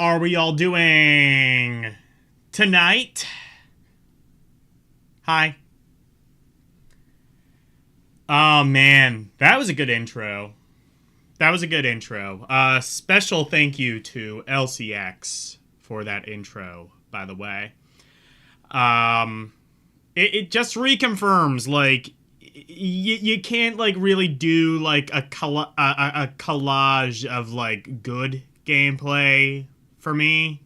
are we all doing tonight? Hi. Oh, man. That was a good intro. Special thank you to LCX for that intro, by the way. It just reconfirms, like, you can't, like, really do, like, a collage of, like, good gameplay for me.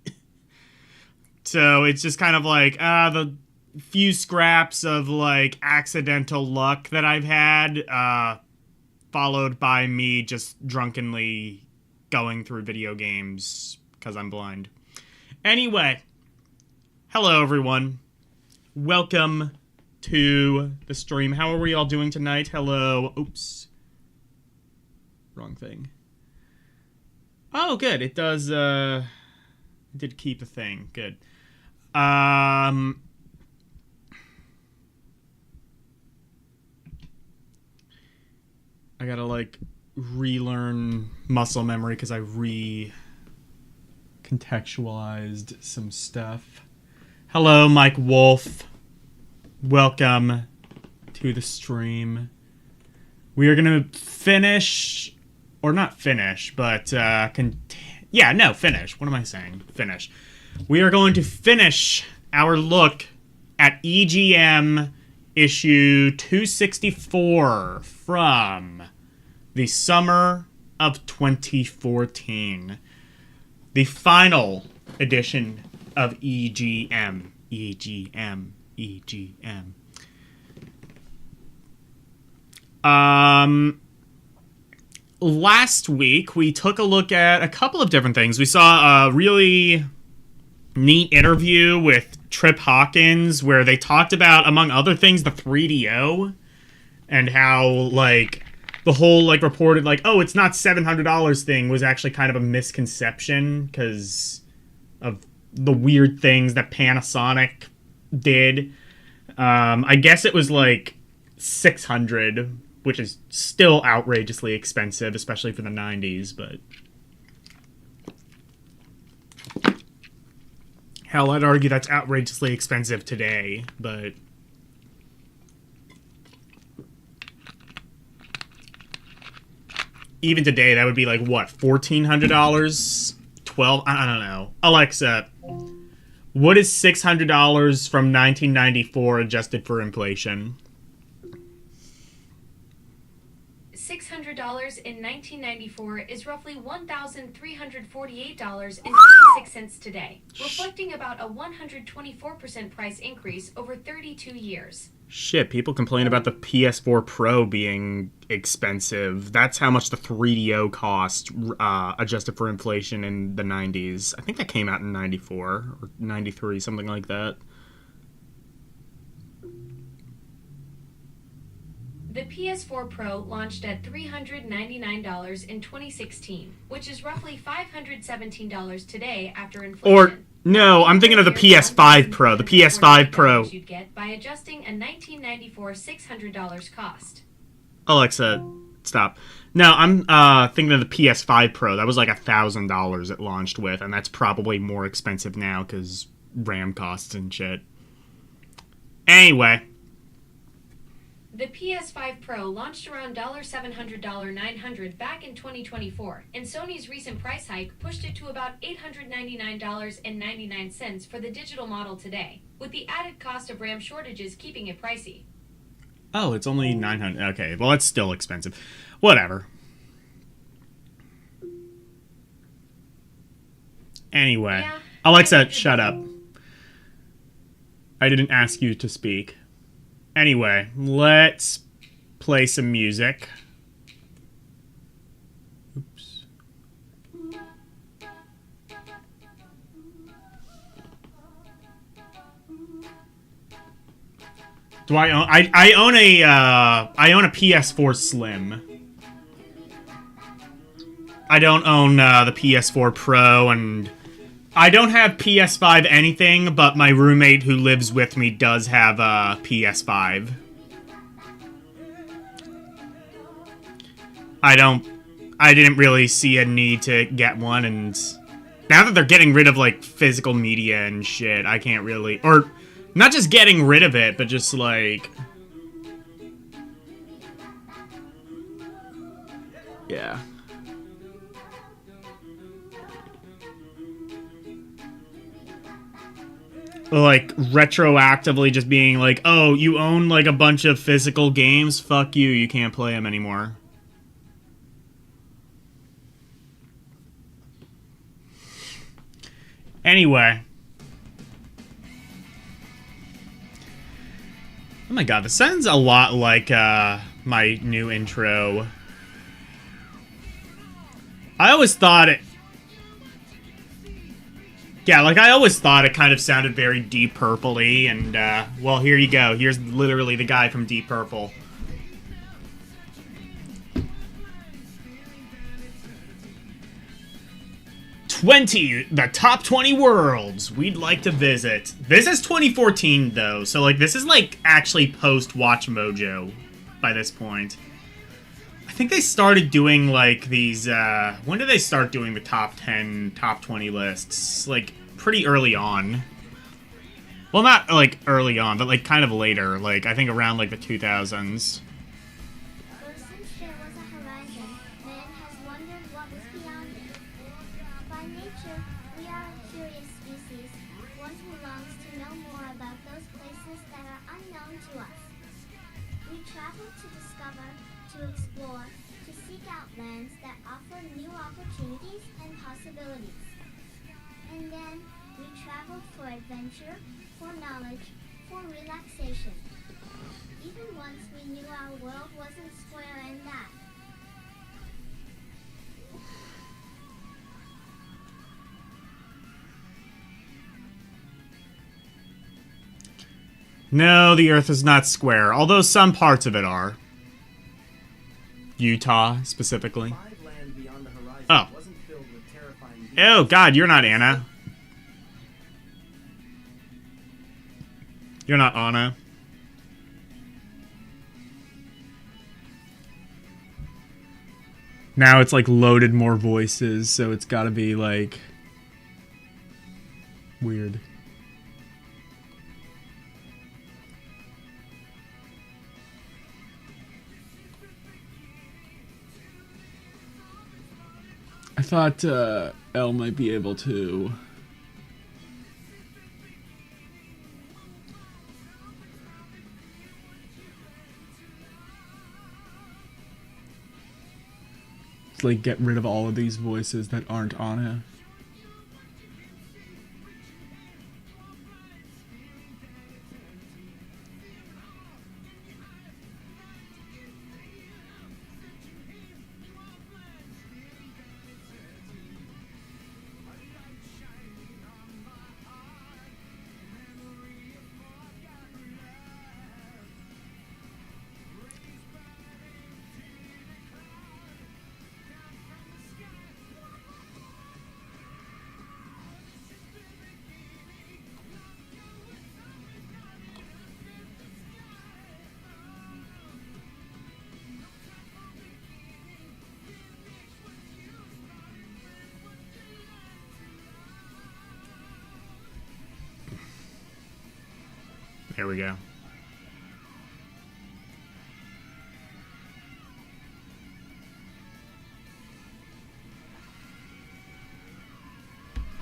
So it's just kind of like, the few scraps of, like, accidental luck that I've had, followed by me just drunkenly going through video games because I'm blind. Anyway, hello everyone. Welcome to the stream. How are we all doing tonight? Hello. Oops. Wrong thing. Oh, good. It does, it did keep the thing. Good. I gotta, like, relearn muscle memory because I contextualized some stuff. Hello, Mike Wolf. Welcome to the stream. We are gonna finish, or not finish, but, finish. What am I saying? Finish. We are going to finish our look at EGM issue 264 from the summer of 2014. The final edition of EGM. EGM. Last week, we took a look at a couple of different things. We saw a really neat interview with Trip Hawkins where they talked about, among other things, the 3DO and how, like, the whole, like, reported, like, oh, it's not $700 thing was actually kind of a misconception because of the weird things that Panasonic did. I guess it was, like, $600, which is still outrageously expensive, especially for the 90s, but hell, I'd argue that's outrageously expensive today, but even today, that would be like, what, $1,400? I don't know. Alexa, what is $600 from 1994 adjusted for inflation? $600 in 1994 is roughly $1,348.26 today, reflecting about a 124% price increase over 32 years. Shit, people complain about the PS4 Pro being expensive. That's how much the 3DO cost, adjusted for inflation in the 90s. I think that came out in 94 or 93, something like that. The PS4 Pro launched at $399 in 2016, which is roughly $517 today after inflation. Or, no, I'm thinking of the PS5 Pro. The PS5 Pro. You'd get by adjusting a 1994 $600 cost. Alexa, stop. No, I'm thinking of the PS5 Pro. That was like $1,000 it launched with, and that's probably more expensive now because RAM costs and shit. Anyway. The PS5 Pro launched around $700, $900 back in 2024, and Sony's recent price hike pushed it to about $899.99 for the digital model today, with the added cost of RAM shortages keeping it pricey. Oh, it's only $900. Okay, well, it's still expensive. Whatever. Anyway. Yeah, Alexa, shut up. I didn't ask you to speak. Anyway, let's play some music. Oops. Do I own? I own a PS4 Slim. I don't own the PS4 Pro, and I don't have PS5 anything, but my roommate who lives with me does have a PS5. I didn't really see a need to get one, and Now that they're getting rid of, like, physical media and shit, I can't really... Or, not just getting rid of it, but just, like... Yeah. Like, retroactively just being like, oh, you own, like, a bunch of physical games? Fuck you, you can't play them anymore. Anyway. Oh my god, this sounds a lot like, my new intro. I always thought it... Yeah, like, I always thought it kind of sounded very Deep Purple-y, and, well, here you go. Here's literally the guy from Deep Purple. The top 20 worlds we'd like to visit. This is 2014, though, so, like, this is, like, actually post-Watch Mojo by this point. I think they started doing, like, these, when did they start doing the top 10, top 20 lists? Like, pretty early on. Well, not, like, early on, but, like, kind of later. Like, I think around, like, the 2000s. And then we traveled for adventure, for knowledge, for relaxation. Even once we knew our world wasn't square and that. No, the Earth is not square, although some parts of it are. Utah, specifically. Oh. Oh, God, you're not Anna. You're not Anna. Now it's, like, loaded more voices, so it's gotta be, like... weird. I thought, Elle might be able to... like, get rid of all of these voices that aren't Anna. Here we go.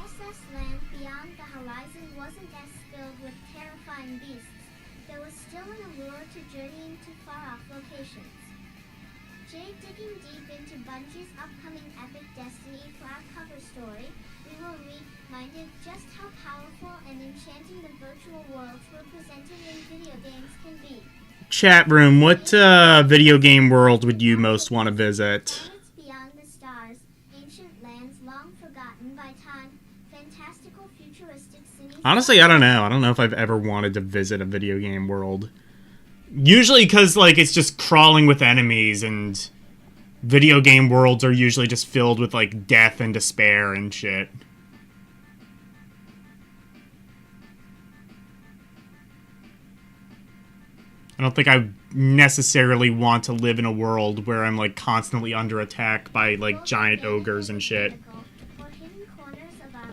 SS Land Beyond the Horizon wasn't as filled with terrifying beasts. There was still an allure to journeying to far-off locations. Jay digging deep into Bungie's upcoming epic Destiny for our cover story, we were reminded just how powerful and enchanting the virtual worlds we're presented in video games can be. Chat room, what video game world would you most want to visit? Beyond the stars, ancient lands long forgotten by time, fantastical futuristic cities. Honestly, I don't know. I don't know if I've ever wanted to visit a video game world. Usually because, like, it's just crawling with enemies, and video game worlds are usually just filled with, like, death and despair and shit. I don't think I necessarily want to live in a world where I'm, like, constantly under attack by, like, giant ogres and shit. Or hidden corners of our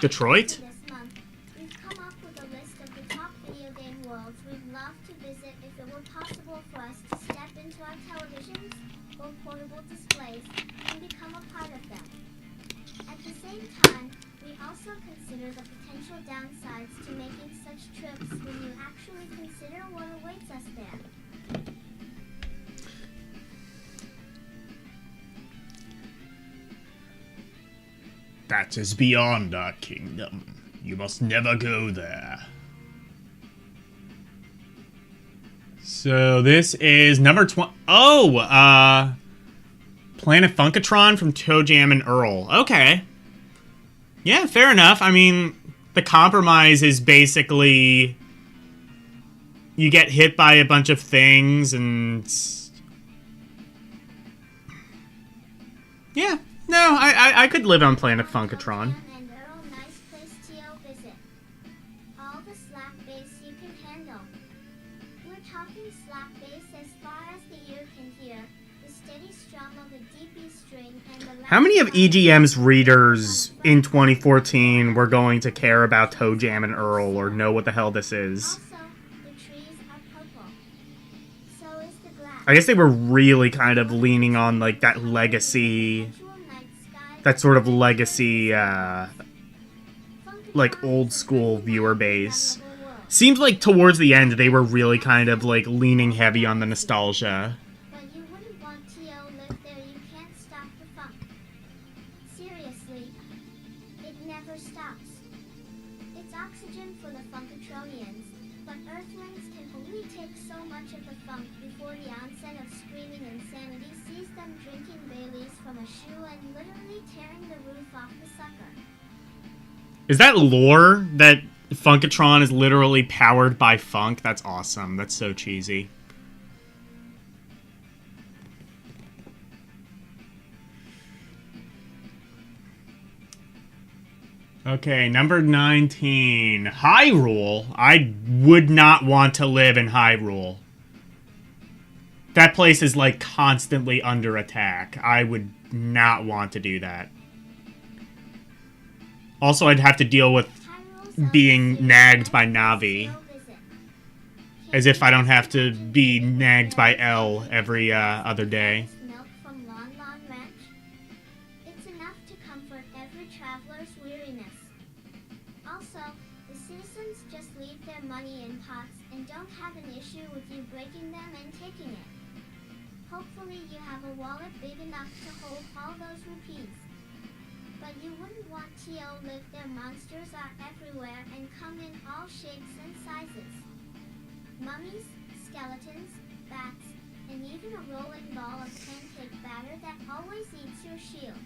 Detroit? This month, we've come up with a list of the top video game worlds we'd love to visit if it were possible for us to step into our televisions or portable displays and become a part of them. At the same time, we also consider the potential downsides to making such trips when you actually consider what awaits us there. That is beyond our kingdom. You must never go there. So this is number 20. Oh, Planet Funkatron from Toe Jam and Earl. Okay. Yeah, fair enough. I mean, the compromise is basically you get hit by a bunch of things and... Yeah. No, I could live on Planet Funkatron. And Earl, nice place to visit. All the slap bass you can handle. We're talking slap bass as far as the ear can hear, the steady strum of a deep E string, and the How many of EGM's readers in 2014 were going to care about Toe Jam and Earl or know what the hell this is? Also, the trees are purple. So is the grass. I guess they were really kind of leaning on like that legacy, that sort of legacy, like old school viewer base. Seems like towards the end they were really kind of like leaning heavy on the nostalgia. But you wouldn't want to live there, you can't stop the funk. Seriously, it never stops. It's oxygen for the Funkatronians, but Earthlings can only take so much of the funk before the onset of screaming insanity sees them drinking Baileys from a shoe and literally tearing the roof off the sucker. Is that lore that Funkatron is literally powered by funk? That's awesome. That's so cheesy. Okay, number 19. Hyrule. I would not want to live in Hyrule. That place is like constantly under attack. I would not want to do that. Also, I'd have to deal with being nagged by Navi. As if I don't have to be nagged by L every other day. Milk from Lon Lon Ranch. It's enough to comfort every traveler's weariness. Also, the citizens just leave their money in pots and don't have an issue with you breaking them and taking it. Hopefully you have a wallet big enough to hold all those rupees. But you wouldn't want to live there. Monsters are everywhere and come in all shapes and sizes. Mummies, skeletons, bats, and even a rolling ball of pancake batter that always eats your shield.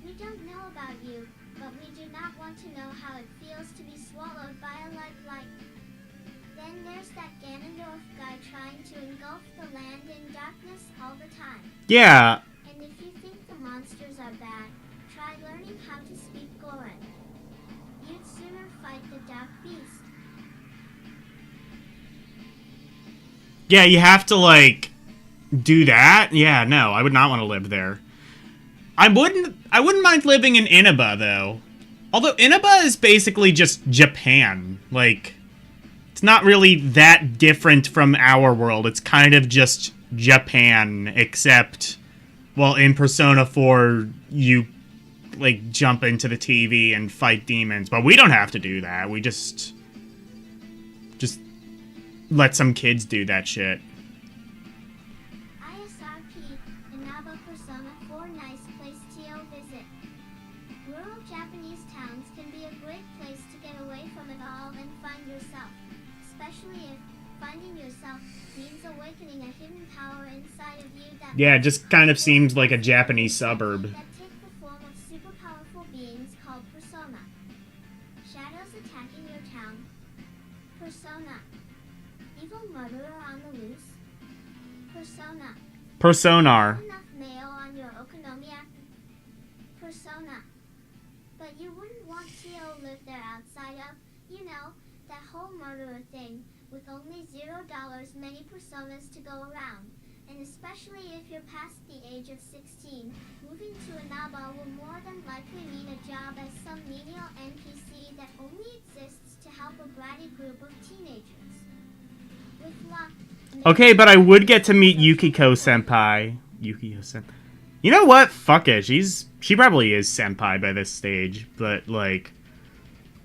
We don't know about you, but we do not want to know how it feels to be swallowed by a light. Then there's that Ganondorf guy trying to engulf the land in darkness all the time. Yeah. And if you think the monsters are bad, try learning how to speak Goron. You'd sooner fight the dark beast. Yeah, you have to, like, do that? Yeah, no, I would not want to live there. I wouldn't mind living in Inaba, though. Although Inaba is basically just Japan. Like, it's not really that different from our world. It's kind of just Japan, except, well, in Persona 4, you, like, jump into the TV and fight demons. But we don't have to do that. We just let some kids do that shit. ISRP, Inaba Persona 4, nice place to visit. Rural Japanese towns can be a great place to get away from it all and find yourself. Especially if finding yourself means awakening a hidden power inside of you that... Yeah, it just kind of seems like a Japanese suburb. ...that take the form of super powerful beings called Persona. Shadows attacking your town. Persona. Evil murderer on the loose. Persona. Personar. Enough mayo on your okonomiyaki. Persona. But you wouldn't want to live there outside of, you know, that whole murderer thing with only $0 many personas to go around. And especially if you're past the age of 16, moving to Inaba will more than likely mean a job as some menial NPC that only exists to help a bratty group of teenagers. With luck... Okay, but I would get to meet Yukiko-senpai. Yukiko-senpai. You know what? Fuck it. She probably is senpai by this stage, but like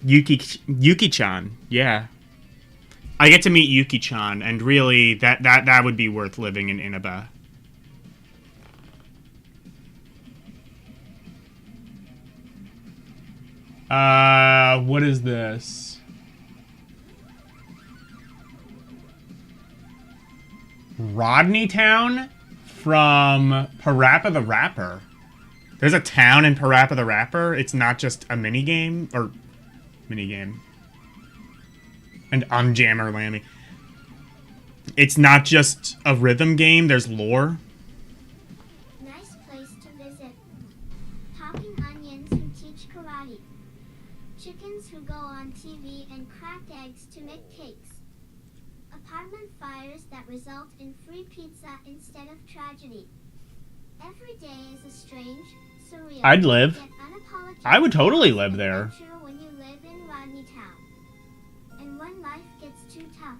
Yuki-chan, yeah. I get to meet Yuki-chan, and really that would be worth living in Inaba. What is this? Rodney Town? From Parappa the Rapper. There's a town in Parappa the Rapper. It's not just a minigame. Or minigame. And Unjammer Lammy. It's not just a rhythm game. There's lore. Nice place to visit. Talking onions who teach karate. Chickens who go on TV and cracked eggs to make cakes. Apartment fires that result in free pizza instead of tragedy. Every day is a strange, surreal, I'd live. yet unapologetic I would totally live there. adventure when you live in Rodney Town. And when life gets too tough,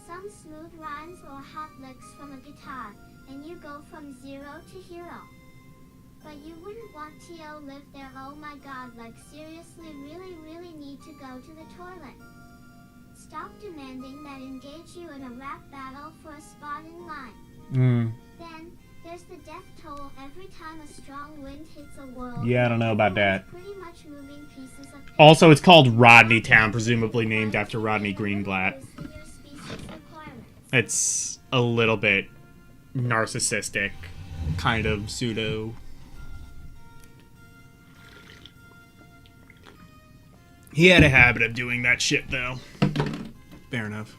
some smooth rhymes or hot licks from a guitar, and you go from zero to hero. But you wouldn't want to live there, oh my god, like seriously really need to go to the toilet. Stop demanding that engage you in a rap battle for a spot in line. Then, there's the death toll every time a strong wind hits a world. Yeah, I don't know about that. Pretty much moving pieces of Also, it's called Rodney Town, presumably named after Rodney Greenblatt. It's a little bit narcissistic, kind of pseudo. He had a habit of doing that shit, though. Fair enough.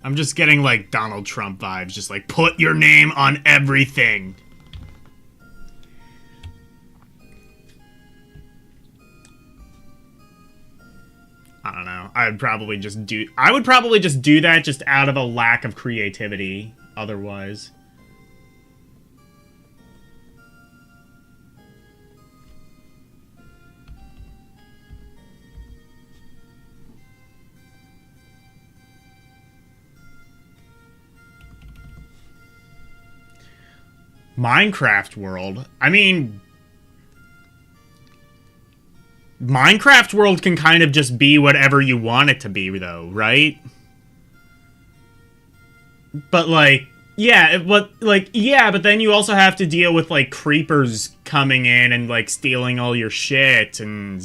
I'm just getting, like, Donald Trump vibes. Just, like, put your name on everything. I don't know. I would probably just do that just out of a lack of creativity, otherwise. Minecraft World. I mean, Minecraft World can kind of just be whatever you want it to be, though, right? But, like, yeah, but then you also have to deal with, like, creepers coming in and, like, stealing all your shit, and...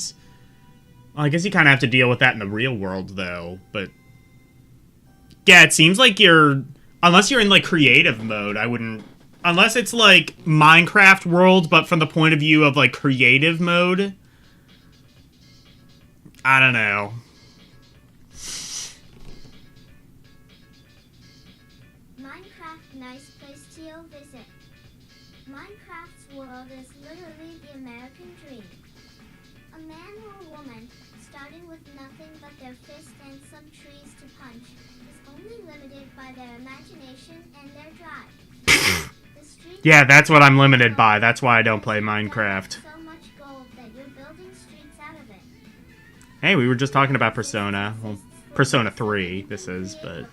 Well, I guess you kind of have to deal with that in the real world, though, but... Yeah, it seems like unless you're in, like, creative mode, I wouldn't... Unless it's, like, Minecraft World, but from the point of view of, like, creative mode. I don't know. Minecraft, nice place to visit. Minecraft's world is literally the American dream. A man or woman, starting with nothing but their fist and some trees to punch, is only limited by their imagination and their drive. Yeah, that's what I'm limited by. That's why I don't play Minecraft. So much gold that you're building streets out of it. Hey, we were just talking about Persona. Well, Persona 3, this is, but...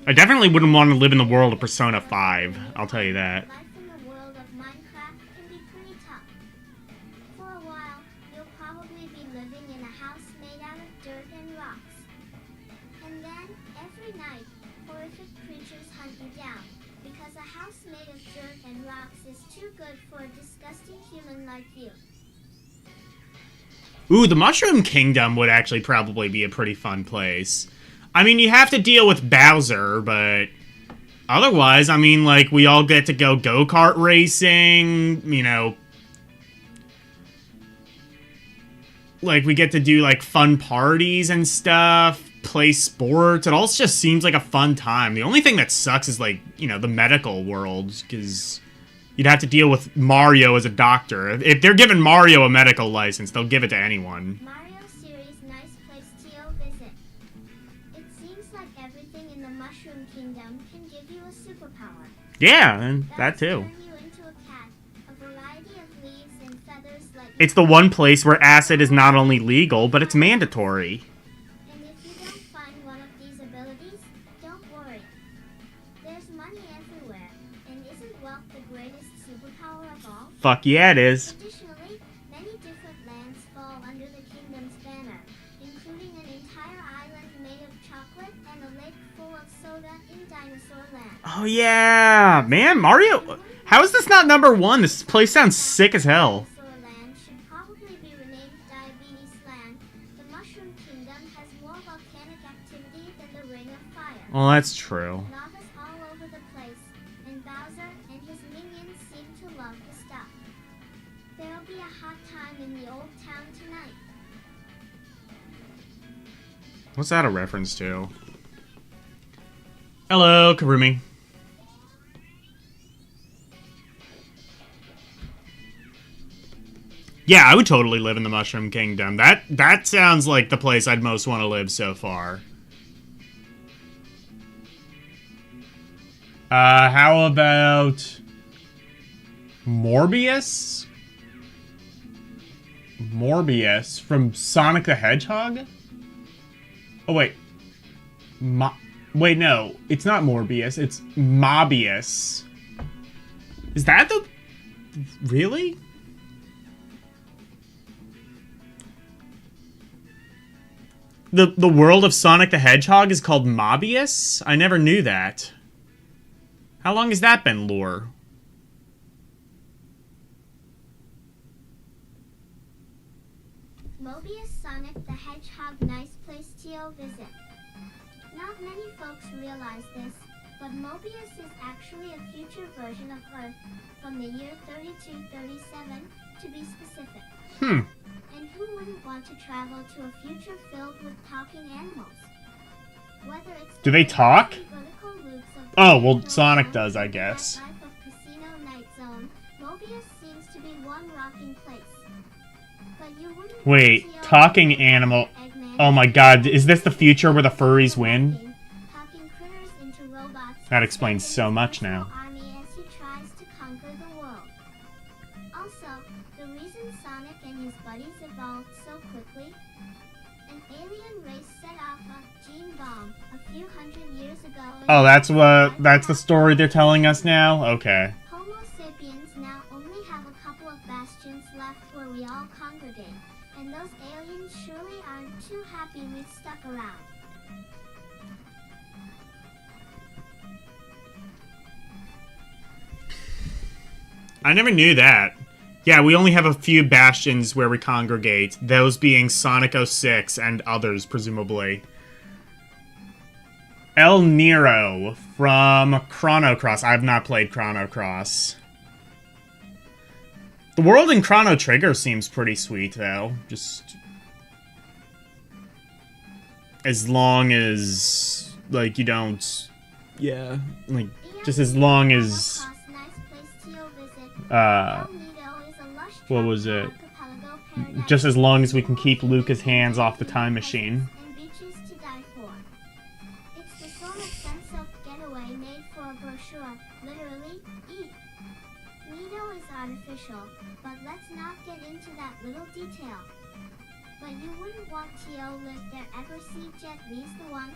I definitely wouldn't want to live in the world of Persona 5. I'll tell you that. Life in the world of Minecraft can be pretty tough. For a while, you'll probably be living in a house made out of dirt and rocks. And then, every night, horrific creatures hunt you down, because a house made of dirt and rocks is too good for a disgusting human like you. Ooh, the Mushroom Kingdom would actually probably be a pretty fun place. I mean, you have to deal with Bowser, but otherwise, I mean, like, we all get to go go-kart racing, you know. Like, we get to do, like, fun parties and stuff, play sports. It all just seems like a fun time. The only thing that sucks is, like, you know, the medical world, because You'd have to deal with Mario as a doctor. If they're giving Mario a medical license, they'll give it to anyone. Mario series, nice place to visit. It seems like everything in the Mushroom Kingdom can give you a superpower. Yeah, and that too. Turn you into a cat. A variety of leaves and feathers let you. It's the one place where acid is not only legal, but it's mandatory. And if you don't find one of these abilities, don't worry. There's money everywhere, and isn't wealth the greatest superpower of all? Fuck yeah, it is. Additionally, many different lands fall under the kingdom's banner, including an entire island made of chocolate and a lake full of soda in Dinosaur Land. Oh yeah, man, Mario. How is this not number one? This place sounds sick as hell. Dinosaur Land should probably be renamed Diabetes Land. The Mushroom Kingdom has more volcanic activity than the Ring of Fire. Well, that's true. Lava's all over the place, and Bowser and his minions seem to love the stuff. There'll be a hot time in the old town tonight. What's that a reference to? Hello, Karumi. Yeah, I would totally live in the Mushroom Kingdom. That sounds like the place I'd most want to live so far. How about Morbius? Morbius from Sonic the Hedgehog? Oh, wait. Wait, no. It's not Morbius. It's Mobius. Is that the... Really? The world of Sonic the Hedgehog is called Mobius? I never knew that. How long has that been lore? Mobius Sonic the Hedgehog, nice place to visit. Not many folks realize this, but Mobius is actually a future version of Earth from the year 3237 to be specific. And who wouldn't want to travel to a future filled with talking animals? Whether it's Do they talk? vertical loops of Oh, well, Sonic does, I guess. life of Casino Night Zone, Mobius seems to be one rocking place. But you wouldn't Wait, want to talking animal. Eggman Oh my god, is this the future where the furries win? talking critters into robots That explains so much now. army as he tries to conquer the world. Also, the reason Sonic and his buddies evolved so quickly, an alien race set off a gene bomb a few hundred years ago. Oh, that's the story they're telling us now? Okay. Homo sapiens now only have a couple of bastions left where we all congregate, and those aliens surely aren't too happy we've stuck around. I never knew that. Yeah, we only have a few bastions where we congregate, those being Sonic 06 and others, presumably. El Nero from Chrono Cross. I have not played Chrono Cross. The world in Chrono Trigger seems pretty sweet, though. Just... as long as, like, you don't... Yeah, like, just as long as... what was it? Just as long as we can keep Luca's hands off the time machine. And beaches to die for. It's the sort of sense of getaway made for a brochure. Literally, eat. Nido is artificial, but let's not get into that little detail. But you wouldn't want T.O. live there ever see Jet Li's the one?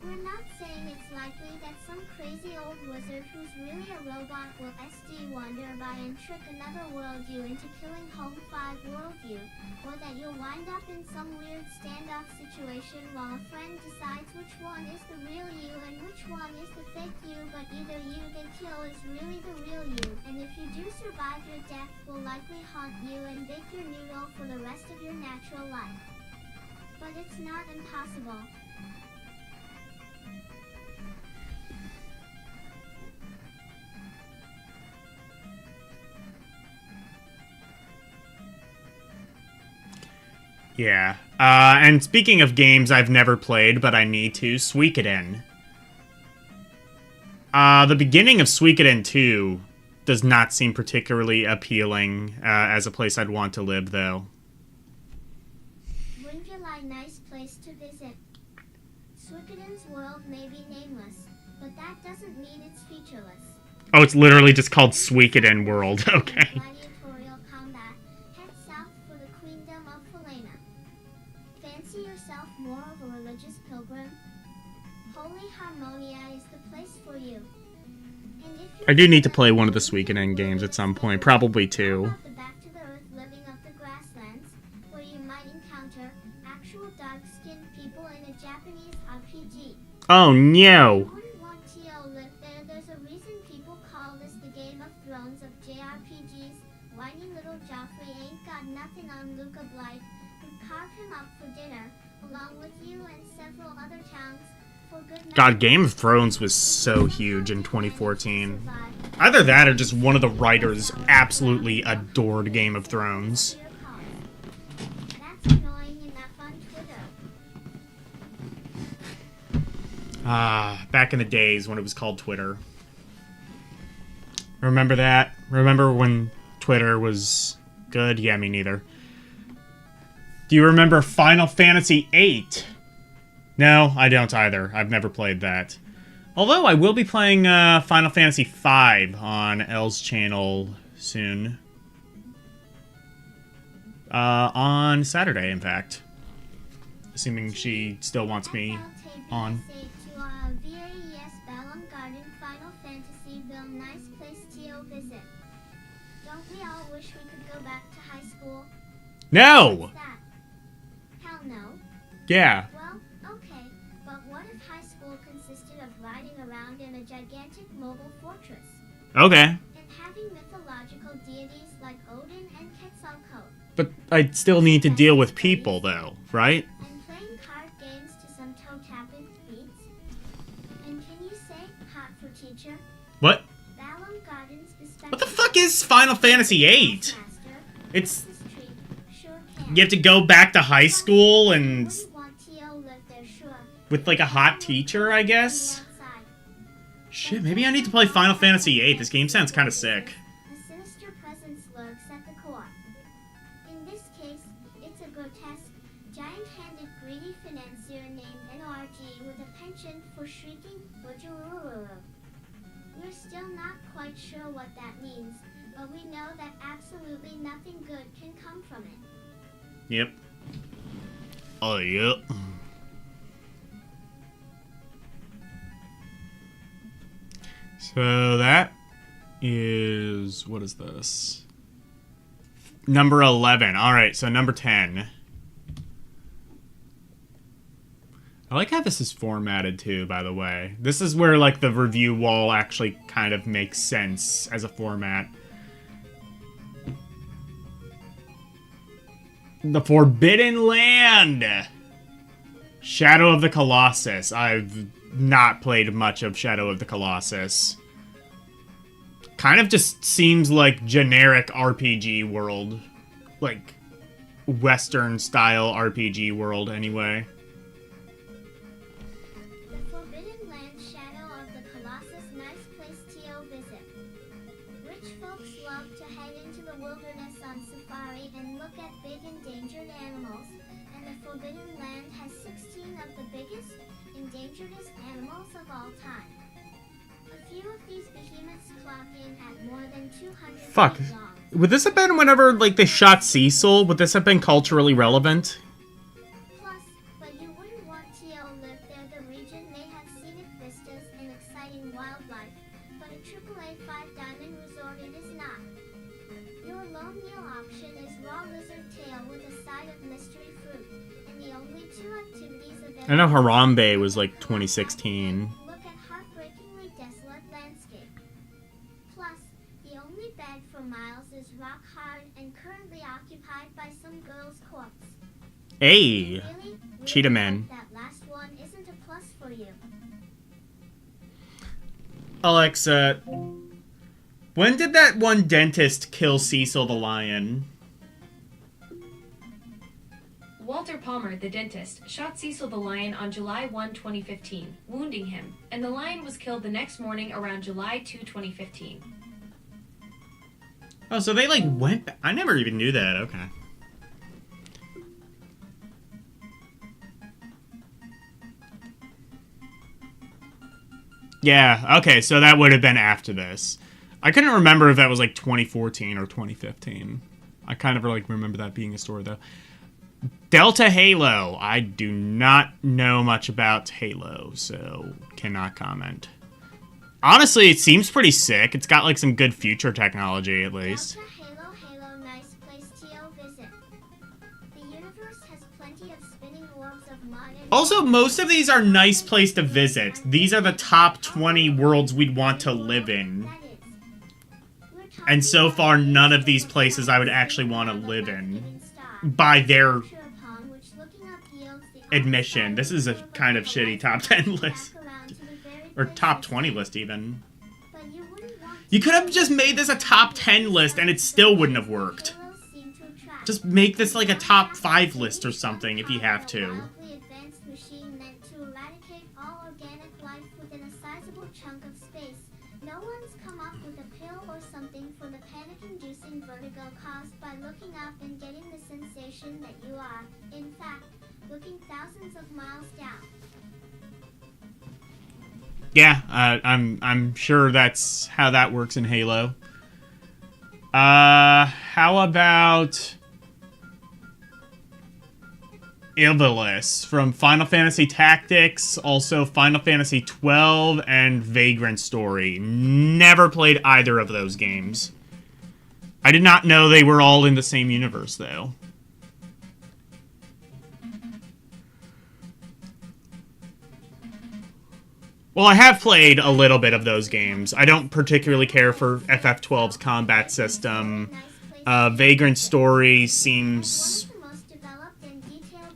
We're not saying it's likely that some crazy old wizard who's really a robot will SD wander by and trick another worldview into killing Home 5 worldview, or that you'll wind up in some weird standoff situation while a friend decides which one is the real you and which one is the fake you, but either you they kill is really the real you, and if you do survive your death will likely haunt you and bake your noodle for the rest of your natural life. But it's not impossible. Yeah. And speaking of games I've never played, but I need to, Suikoden. The beginning of Suikoden 2 does not seem particularly appealing as a place I'd want to live, though. Wingerlie, nice place to visit. Suikoden's world may be nameless, but that doesn't mean it's featureless. Oh, it's literally just called Suikoden World. Okay. Gladiatorial combat, head south for the Queendom of Falena. Fancy yourself more of a religious pilgrim? Holy Harmonia is the place for you. And if you I do need to play one of the Suikoden games at some point, probably two. the back to the earth living of the grasslands, where you might encounter actual dark-skinned people in a Japanese RPG. Oh no! Wouldn't want to live there. There's a reason people call this the Game of Thrones of JRPGs. Whiny little Joffrey ain't got nothing on Luca Blight, who carved him up for dinner, along with you and several other towns. God, Game of Thrones was so huge in 2014. Either that or just one of the writers absolutely adored Game of Thrones. That's annoying enough on Twitter. Ah, back in the days when it was called Twitter. Remember that? Remember when Twitter was good? Yeah, me neither. Do you remember Final Fantasy VIII? No, I don't either. I've never played that. Although I will be playing Final Fantasy V on Elle's channel soon. On Saturday, in fact. Assuming she still wants me on. Nice place to visit. Don't we all wish we could go back to high school? No! What's that? Hell no. Yeah. Well, okay, but what if high school consisted of riding around in a gigantic mobile fortress? Okay. And having mythological deities like Odin and Quetzalcoatl? But I still need to deal with people, though, right? And playing card games to some toe-tapping beats? And can you say hot for teacher? What? Balam Gardens What the fuck is Final Fantasy VIII? It's... You have to go back to high school and... with, like, a hot teacher, I guess? Shit, maybe I need to play Final Fantasy VIII. This game sounds kind of sick. A sinister presence lurks at the core. In this case, it's a grotesque, giant-handed, greedy financier named NRG with a penchant for shrieking wajururu. We're still not quite sure what that means, but we know that absolutely nothing good can come from it. Yep. Oh, yep. So that is... what is this? Number 11. Alright, so number 10. I like how this is formatted, too, by the way. This is where, like, the review wall actually kind of makes sense as a format. The Forbidden Land! Shadow of the Colossus. I've not played much of Shadow of the Colossus. Kind of just seems like generic RPG world. Like, Western-style RPG world, anyway. The Forbidden Land, Shadow of the Colossus, nice place to visit. Rich folks love to head into the wilderness on safari and look at big endangered animals, and the Forbidden Land has 16 of the biggest, endangeredest animals of all time. A few of these behemoths clock in at more than 200 Fuck. feet long. Would this have been whenever, like, they shot Cecil? Would this have been culturally relevant? Plus, but you wouldn't want to live there. The region may have scenic vistas and exciting wildlife, but a AAA 5-diamond resort it is not. Your lone meal option is raw lizard tail with a side of mystery fruit, and the only two activities available... I know Harambe was, like, 2016. Look at heartbreakingly desolate landscape. Plus, the only bed for miles is rock hard and currently occupied by some girl's corpse. Hey! Really? Cheetah Man. That last one isn't a plus for you. Alexa, when did that one dentist kill Cecil the lion? Walter Palmer, the dentist, shot Cecil the lion on July 1, 2015, wounding him, and the lion was killed the next morning around July 2, 2015. Oh, so they, like, went back. I never even knew that. Okay. Yeah, okay, so that would have been after this. I couldn't remember if that was, like, 2014 or 2015. I kind of, like, remember that being a story, though. Delta Halo. I do not know much about Halo, so cannot comment. Honestly, it seems pretty sick. It's got, like, some good future technology, at least. Delta Halo, nice place to visit. The universe has plenty of spinning orbs of mod. Also, most of these are nice place to visit. These are the top 20 worlds we'd want to live in. And so far, none of these places I would actually want to live in. By their admission. This is a kind of shitty top 10 list. Or top 20 list, even. You could have just made this a top 10 list and it still wouldn't have worked. Just make this like a top 5 list or something if you have to. No one's come up with a pill or something for the panic-inducing vertigo caused by looking up and getting the sensation that you are, in fact, looking thousands of miles down. Yeah, I'm sure that's how that works in Halo. How about Ivalice from Final Fantasy Tactics, also Final Fantasy 12 and Vagrant Story. Never played either of those games. I did not know they were all in the same universe, though. Well, I have played a little bit of those games. I don't particularly care for FF12's combat system. Vagrant Story seems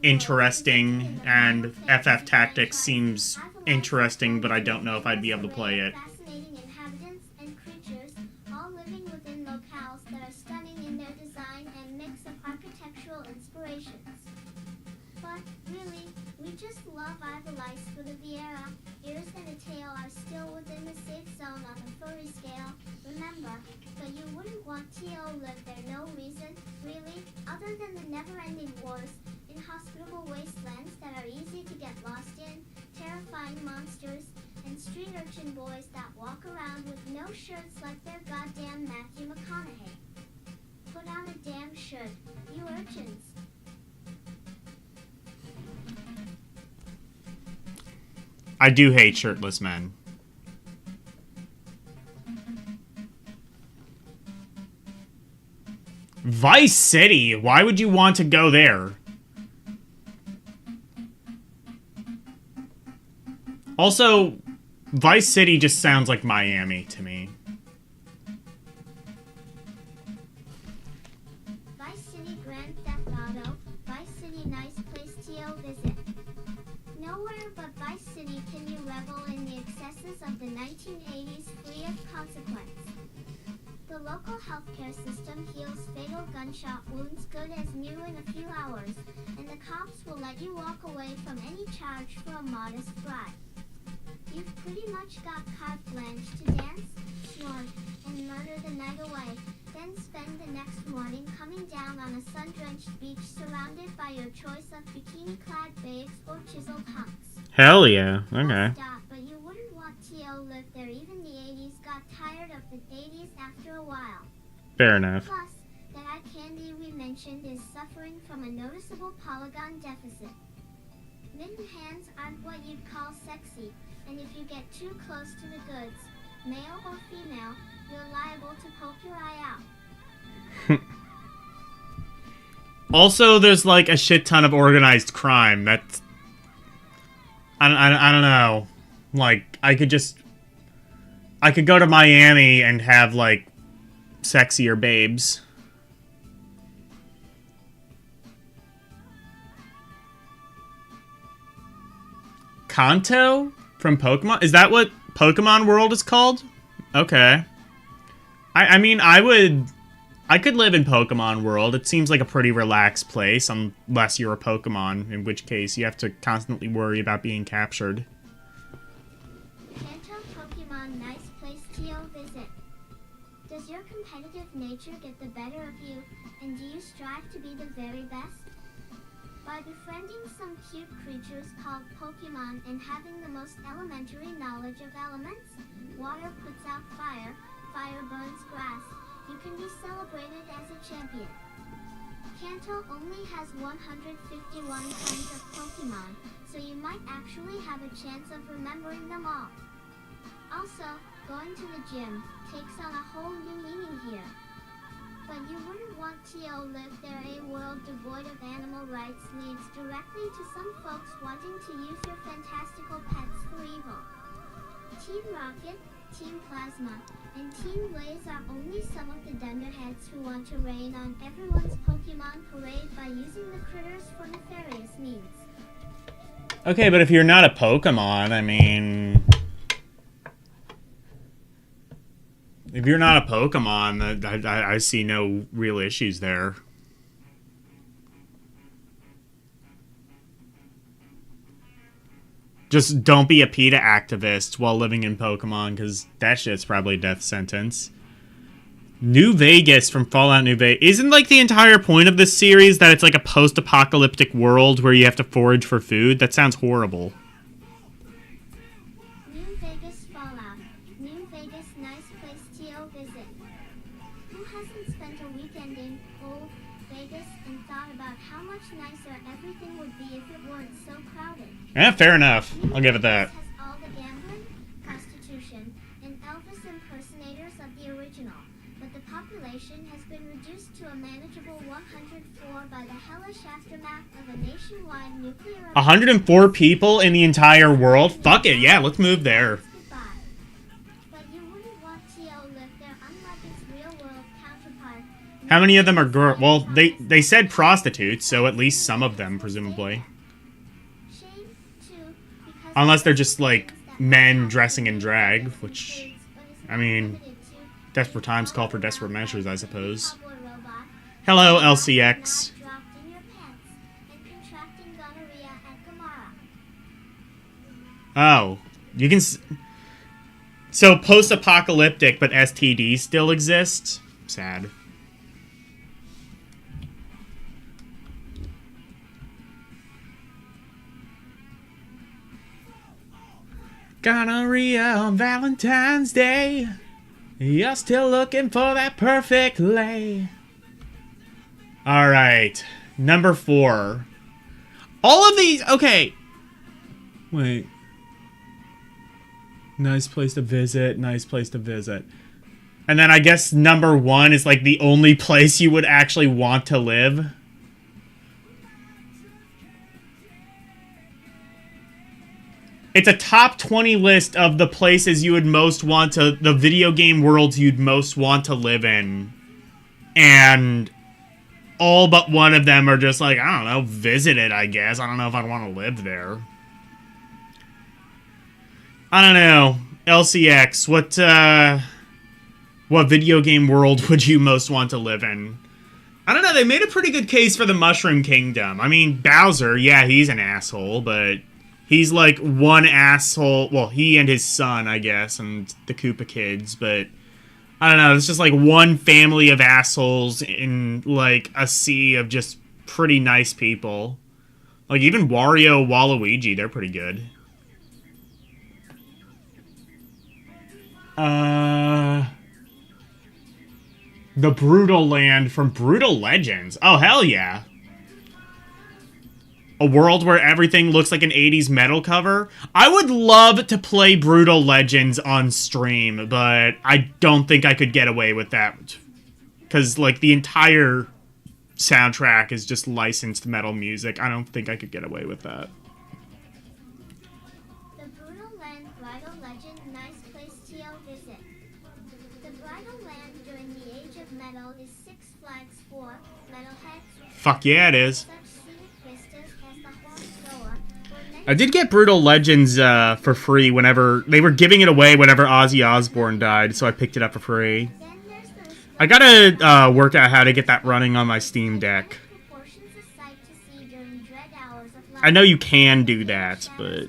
interesting, and FF Tactics seems interesting, but I don't know if I'd be able to play it. Fascinating inhabitants and creatures, all living within locales that are stunning in their design and mix of architectural inspirations. But really, we just love Ivalice for the Viera. Ears and a tail are still within the safe zone on the furry scale, remember, but you wouldn't want T.O. live there, no reason, really, other than the never-ending wars, inhospitable wastelands that are easy to get lost in, terrifying monsters, and street urchin boys that walk around with no shirts like they're goddamn Matthew McConaughey. Put on a damn shirt, you urchins. I do hate shirtless men. Vice City? Why would you want to go there? Also, Vice City just sounds like Miami to me. Vice City Grand Theft Auto, Vice City nice place to visit. Nowhere but Vice City can you revel in the excesses of the 1980s free of consequence. The local healthcare system heals fatal gunshot wounds good as new in a few hours, and the cops will let you walk away from any charge for a modest bribe. You've pretty much got carte blanche to dance, snort, and murder the night away, then spend the next morning coming down on a sun-drenched beach surrounded by your choice of bikini-clad babes or chiseled hunks. Hell yeah, okay. Stop, but you wouldn't want T.O. live there. Even the 80s got tired of the 80s after a while. Fair enough. Plus, that eye candy we mentioned is suffering from a noticeable polygon deficit. Mitten hands aren't what you'd call sexy, and if you get too close to the goods, male or female, you're liable to poke your eye out. Also, there's like a shit ton of organized crime. That's... I don't know. Like, I could go to Miami and have, like, sexier babes. Kanto? From Pokemon? Is that what Pokemon World is called? Okay. I mean, I could live in Pokemon World. It seems like a pretty relaxed place, unless you're a Pokemon, in which case you have to constantly worry about being captured. Kanto Pokemon, nice place to visit. Does your competitive if nature get the better of you, and do you strive to be the very best? By befriending some cute creatures called Pokemon and having the most elementary knowledge of elements, water puts out fire, fire burns grass, you can be celebrated as a champion. Kanto only has 151 kinds of Pokemon, so you might actually have a chance of remembering them all. Also, going to the gym takes on a whole new meaning here. But you wouldn't want to live there. A world devoid of animal rights leads directly to some folks wanting to use your fantastical pets for evil. Team Rocket, Team Plasma, and Team Blaze are only some of the dunderheads who want to rain on everyone's Pokemon parade by using the critters for nefarious means. Okay, but if you're not a Pokemon, I mean... If you're not a Pokemon, I see no real issues there. Just don't be a PETA activist while living in Pokemon, because that shit's probably a death sentence. New Vegas from Fallout New Vegas. Isn't like the entire point of this series that it's like a post-apocalyptic world where you have to forage for food? That sounds horrible. New Vegas Fallout. New Vegas, nice place to visit. Who hasn't spent a weekend in old Vegas and thought about how much nicer everything would be if it weren't so crowded? Yeah, fair enough. I'll give it that. Has all the gambling, prostitution, and Elvis impersonators of the original, but the population has been reduced to a manageable 104 by the hellish aftermath of a nationwide nuclear... 104 people in the entire world? Fuck it, yeah, let's move there. But you wouldn't want to live there unlike its real-world counterpart. How many of them are girls? Well, they said prostitutes, so at least some of them, presumably. Unless they're just, like, men dressing in drag, which, I mean, desperate times call for desperate measures, I suppose. Hello, LCX. Oh, you can... So, post-apocalyptic, but STDs still exist? Sad. Gonorrhea on Valentine's Day. You're still looking for that perfect lay. Alright. Number 4. All of these... Okay. Wait. Nice place to visit. Nice place to visit. And then I guess number 1 is like the only place you would actually want to live. It's a top 20 list of the places you would most want to... The video game worlds you'd most want to live in. And all but one of them are just like, I don't know, visit it, I guess. I don't know if I'd want to live there. I don't know. LCX, what video game world would you most want to live in? I don't know, they made a pretty good case for the Mushroom Kingdom. I mean, Bowser, yeah, he's an asshole, but... He's like one asshole. Well, he and his son, I guess, and the Koopa kids. But I don't know. It's just like one family of assholes in like a sea of just pretty nice people. Like even Wario, Waluigi, they're pretty good. The Brutal Land from Brutal Legends. Oh, hell yeah. A world where everything looks like an 80s metal cover. I would love to play Brutal Legends on stream, but I don't think I could get away with that. Because, like, the entire soundtrack is just licensed metal music. I don't think I could get away with that. The Brutal Land Bridal Legend, nice place to visit. The Bridal Land during the Age of Metal is Six Flags for metalheads. Fuck yeah, it is. I did get Brutal Legends for free whenever... They were giving it away whenever Ozzy Osbourne died, so I picked it up for free. I gotta work out how to get that running on my Steam Deck. I know you can do that, but...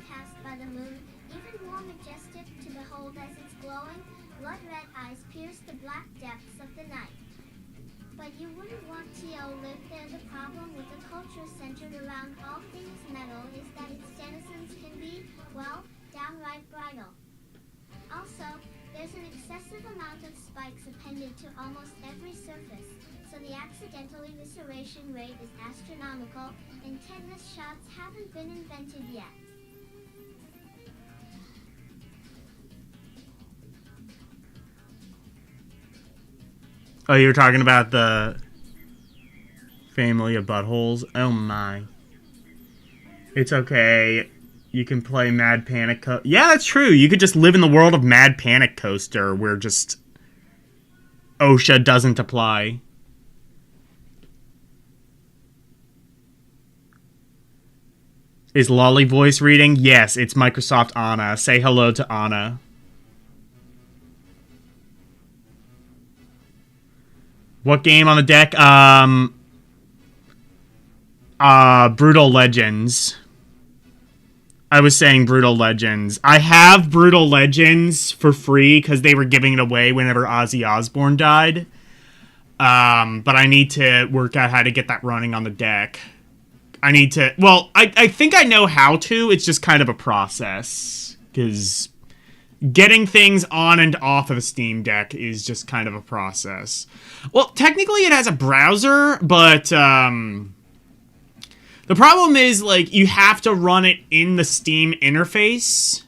problem with a culture centered around all things metal is that its denizens can be, well, downright brittle. Also, there's an excessive amount of spikes appended to almost every surface, so the accidental evisceration rate is astronomical, and tetanus shots haven't been invented yet. Oh, you're talking about the family of buttholes? Oh my. It's okay. You can play Mad Panic Coaster. Yeah, that's true. You could just live in the world of Mad Panic Coaster where just OSHA doesn't apply. Is Lolly voice reading? Yes, it's Microsoft Anna. Say hello to Anna. What game on the deck? Brutal Legends. I was saying Brutal Legends. I have Brutal Legends for free because they were giving it away whenever Ozzy Osbourne died. But I need to work out how to get that running on the deck. I need to... Well, I think I know how to. It's just kind of a process. Because getting things on and off of a Steam Deck is just kind of a process. Well, technically it has a browser, but... the problem is, like, you have to run it in the Steam interface.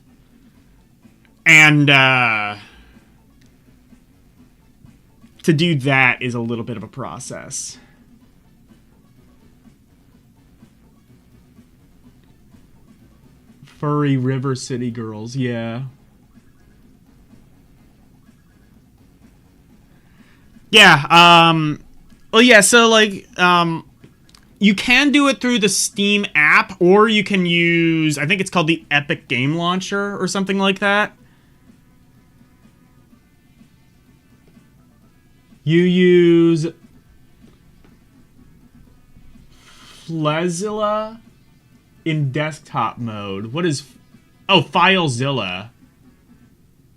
And, to do that is a little bit of a process. Furry River City Girls, yeah. Yeah, well, yeah, so, like, you can do it through the Steam app, or you can use, I think it's called the Epic Game Launcher, or something like that. You use Flezilla in desktop mode. What is... Oh, FileZilla.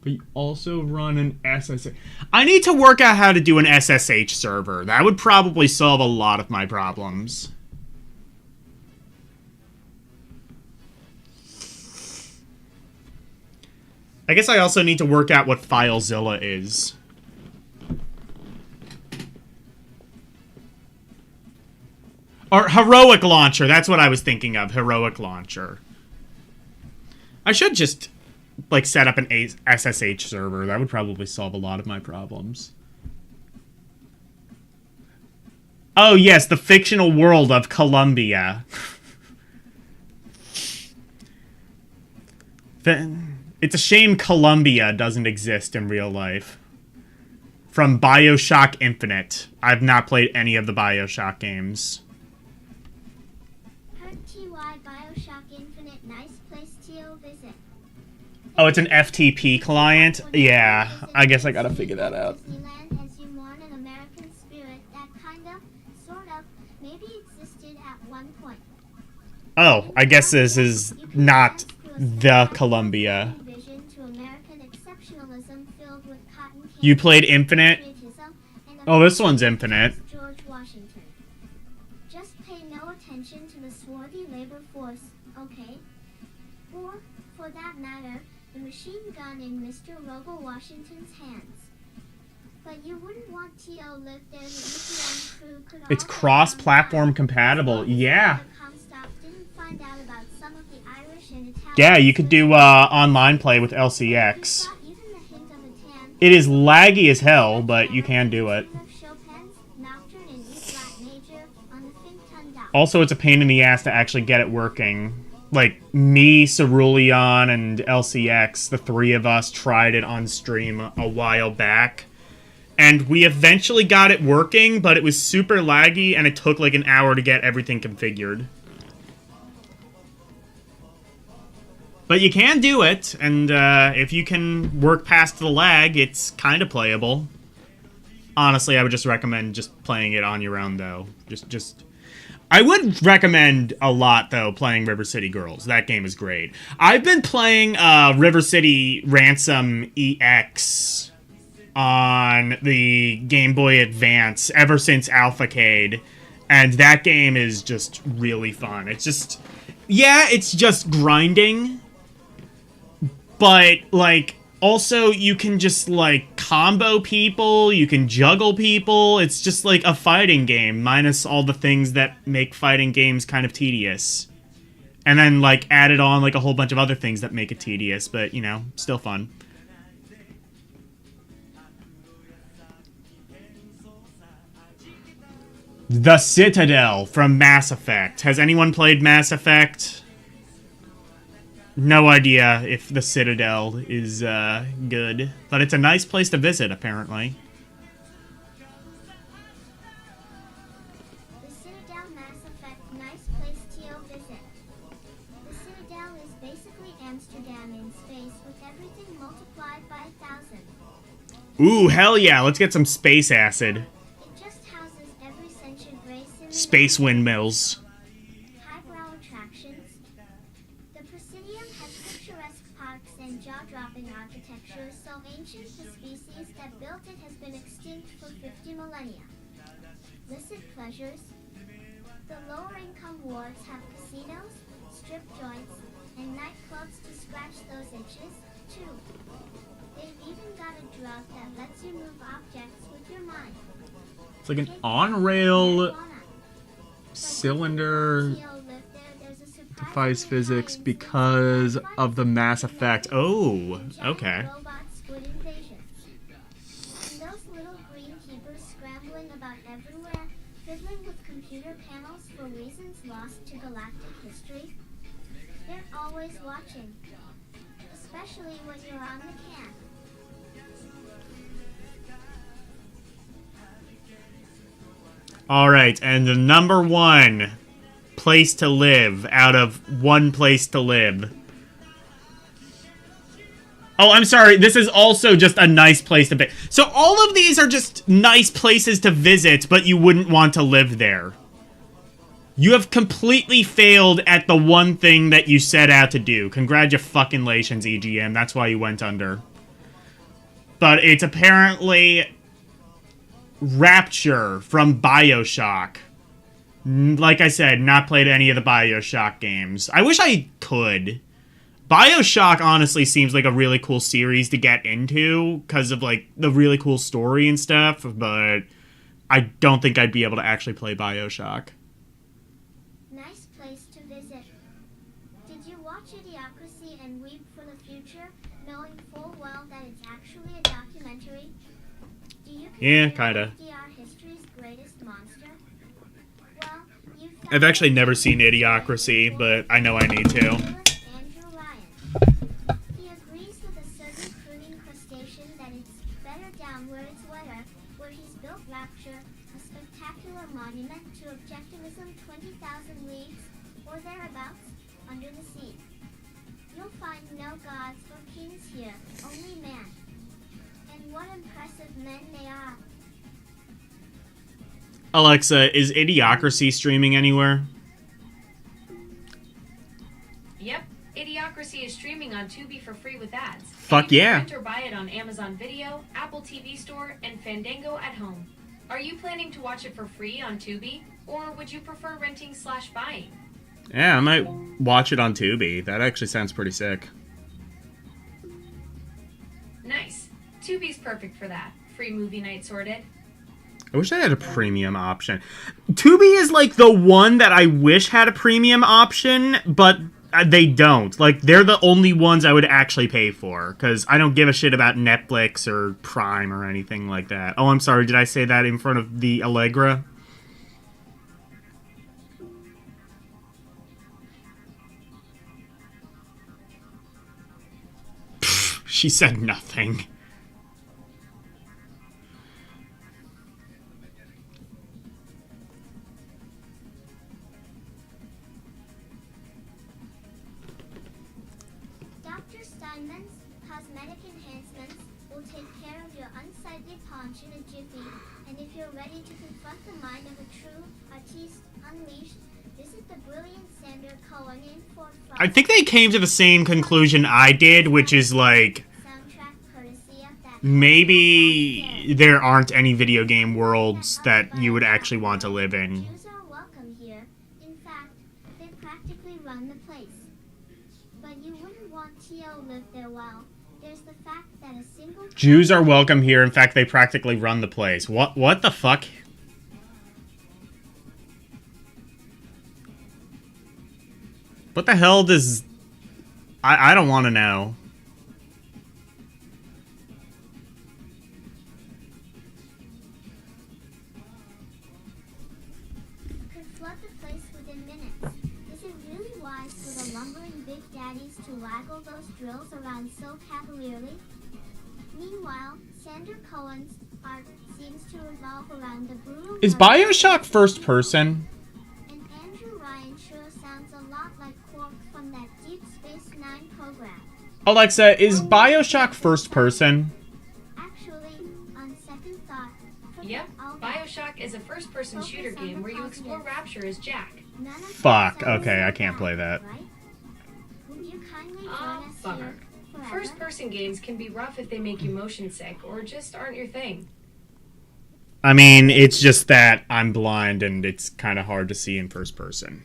But you also run an SSH. I need to work out how to do an SSH server. That would probably solve a lot of my problems. I guess I also need to work out what FileZilla is. Or Heroic Launcher. That's what I was thinking of. Heroic Launcher. I should just, like, set up an SSH server. That would probably solve a lot of my problems. Oh, yes. The fictional world of Columbia. It's a shame Columbia doesn't exist in real life. From BioShock Infinite. I've not played any of the BioShock games. TY BioShock Infinite, nice place to visit. Oh, it's an FTP client? Yeah, I guess I gotta figure that out. Disneyland as you mourn an American spirit that kinda, sort of, maybe existed at one point. Oh, I guess this is not the Columbia. You played Infinite? Oh, this one's Infinite. George Washington. Just pay no attention to the swarthy labor force, okay? Or, for that matter, the machine gun in Mr. Robo Washington's hands. But you wouldn't want T.O. lived there. The EPM crew could all It's cross-platform compatible. Yeah. Yeah, you could do online play with LCX. It is laggy as hell, but you can do it. Also, it's a pain in the ass to actually get it working. Like, me, Cerulean, and LCX, the three of us tried it on stream a while back. And we eventually got it working, but it was super laggy, and it took like an hour to get everything configured. But you can do it, and if you can work past the lag, it's kind of playable. Honestly, I would just recommend just playing it on your own, though. I would recommend a lot, though, playing River City Girls. That game is great. I've been playing River City Ransom EX on the Game Boy Advance ever since Alphacade. And that game is just really fun. It's just, yeah, it's just grinding, but, like, also you can just, like, combo people, you can juggle people. It's just like a fighting game, minus all the things that make fighting games kind of tedious. And then, like, added on, like, a whole bunch of other things that make it tedious, but, you know, still fun. The Citadel from Mass Effect. Has anyone played Mass Effect? No idea if the Citadel is good, but it's a nice place to visit, apparently. The Citadel Mass Effect, nice place to visit. The Citadel is basically Amsterdam in space with everything multiplied by 1,000. Ooh, hell yeah, let's get some space acid. It just houses every sentient race in the Space windmills. highbrow attractions. The Presidium has picturesque parks and jaw-dropping architecture so ancient the species that built it has been extinct for 50 millennia. Licit pleasures. The lower-income wards have casinos, strip joints, and nightclubs to scratch those itches, too. They've even got a drug that lets you move objects with your mind. It's like an on-rail cylinder defies physics because of the Mass Effect. Oh, okay. And those little green keepers scrambling about everywhere, fiddling with computer panels for reasons lost to galactic history. They're always watching, especially when you're on the can. Alright, and the number one place to live out of one place to live. Oh, I'm sorry, this is also just a nice place to be. So all of these are just nice places to visit, but you wouldn't want to live there. You have completely failed at the one thing that you set out to do. Congratulations, EGM. That's why you went under. But it's apparently Rapture from BioShock. Like I said, not played any of the BioShock games. I wish I could. BioShock honestly seems like a really cool series to get into because of, like, the really cool story and stuff, but I don't think I'd be able to actually play BioShock. Nice place to visit. Did you watch Idiocracy and weep for the future, knowing full well that it's actually a documentary? Do you Yeah, consider kinda. FDR history's greatest monster? Well, you I've actually never seen Idiocracy, but I know I need to. Andrew Ryan. He agrees with a certain pruning crustacean that it's better down where it's wetter, where he's built Rapture, a spectacular monument to objectivism 20,000 leagues, or thereabouts, under the sea. You'll find no gods or kings here, only man. And what impressive men they are. Alexa, is Idiocracy streaming anywhere? Yep, Idiocracy is streaming on Tubi for free with ads. Fuck And you can yeah. rent or buy it on Amazon Video, Apple TV Store, and Fandango at home. Are you planning to watch it for free on Tubi, or would you prefer renting/buying? Yeah, I might watch it on Tubi. That actually sounds pretty sick. Nice. Tubi's perfect for that. Free movie night sorted. I wish I had a premium option. Tubi is like the one that I wish had a premium option, but they don't. Like, they're the only ones I would actually pay for, because I don't give a shit about Netflix or Prime or anything like that. Oh, I'm sorry, did I say that in front of the Allegra? Pfft, she said nothing. Dr. Steinman's cosmetic enhancements will take care of your unsightly paunch in a jiffy, and if you're ready to confront the mind of a true artiste unleashed, visit the brilliant Sandra Cohen in Fort Frost. I think they came to the same conclusion I did, which is like, Soundtrack courtesy of that maybe there aren't any video game worlds that you would actually want to live in. Choose our practically run the place. But you wouldn't want T.O. live there. Well, there's the fact that a single... Jews are welcome here. In fact, they practically run the place. What the fuck? What the hell does... I don't want to know. Could flood the place within minutes. Is it really wise for the lumbering big daddies to waggle those drills around so cavalierly? Meanwhile, Sander Cohen's art seems to revolve around the brutal... Is BioShock first person? And Andrew Ryan sure sounds a lot like Quark from that Deep Space Nine program. Alexa, is BioShock first person? Actually, on second thought... Yep, BioShock is a first-person shooter game where you explore Rapture as Jack. Fuck, okay, I can't play that. Would you kindly join Oh, us bummer. here forever? First-person games can be rough if they make you motion sick or just aren't your thing. I mean, it's just that I'm blind and it's kind of hard to see in first person.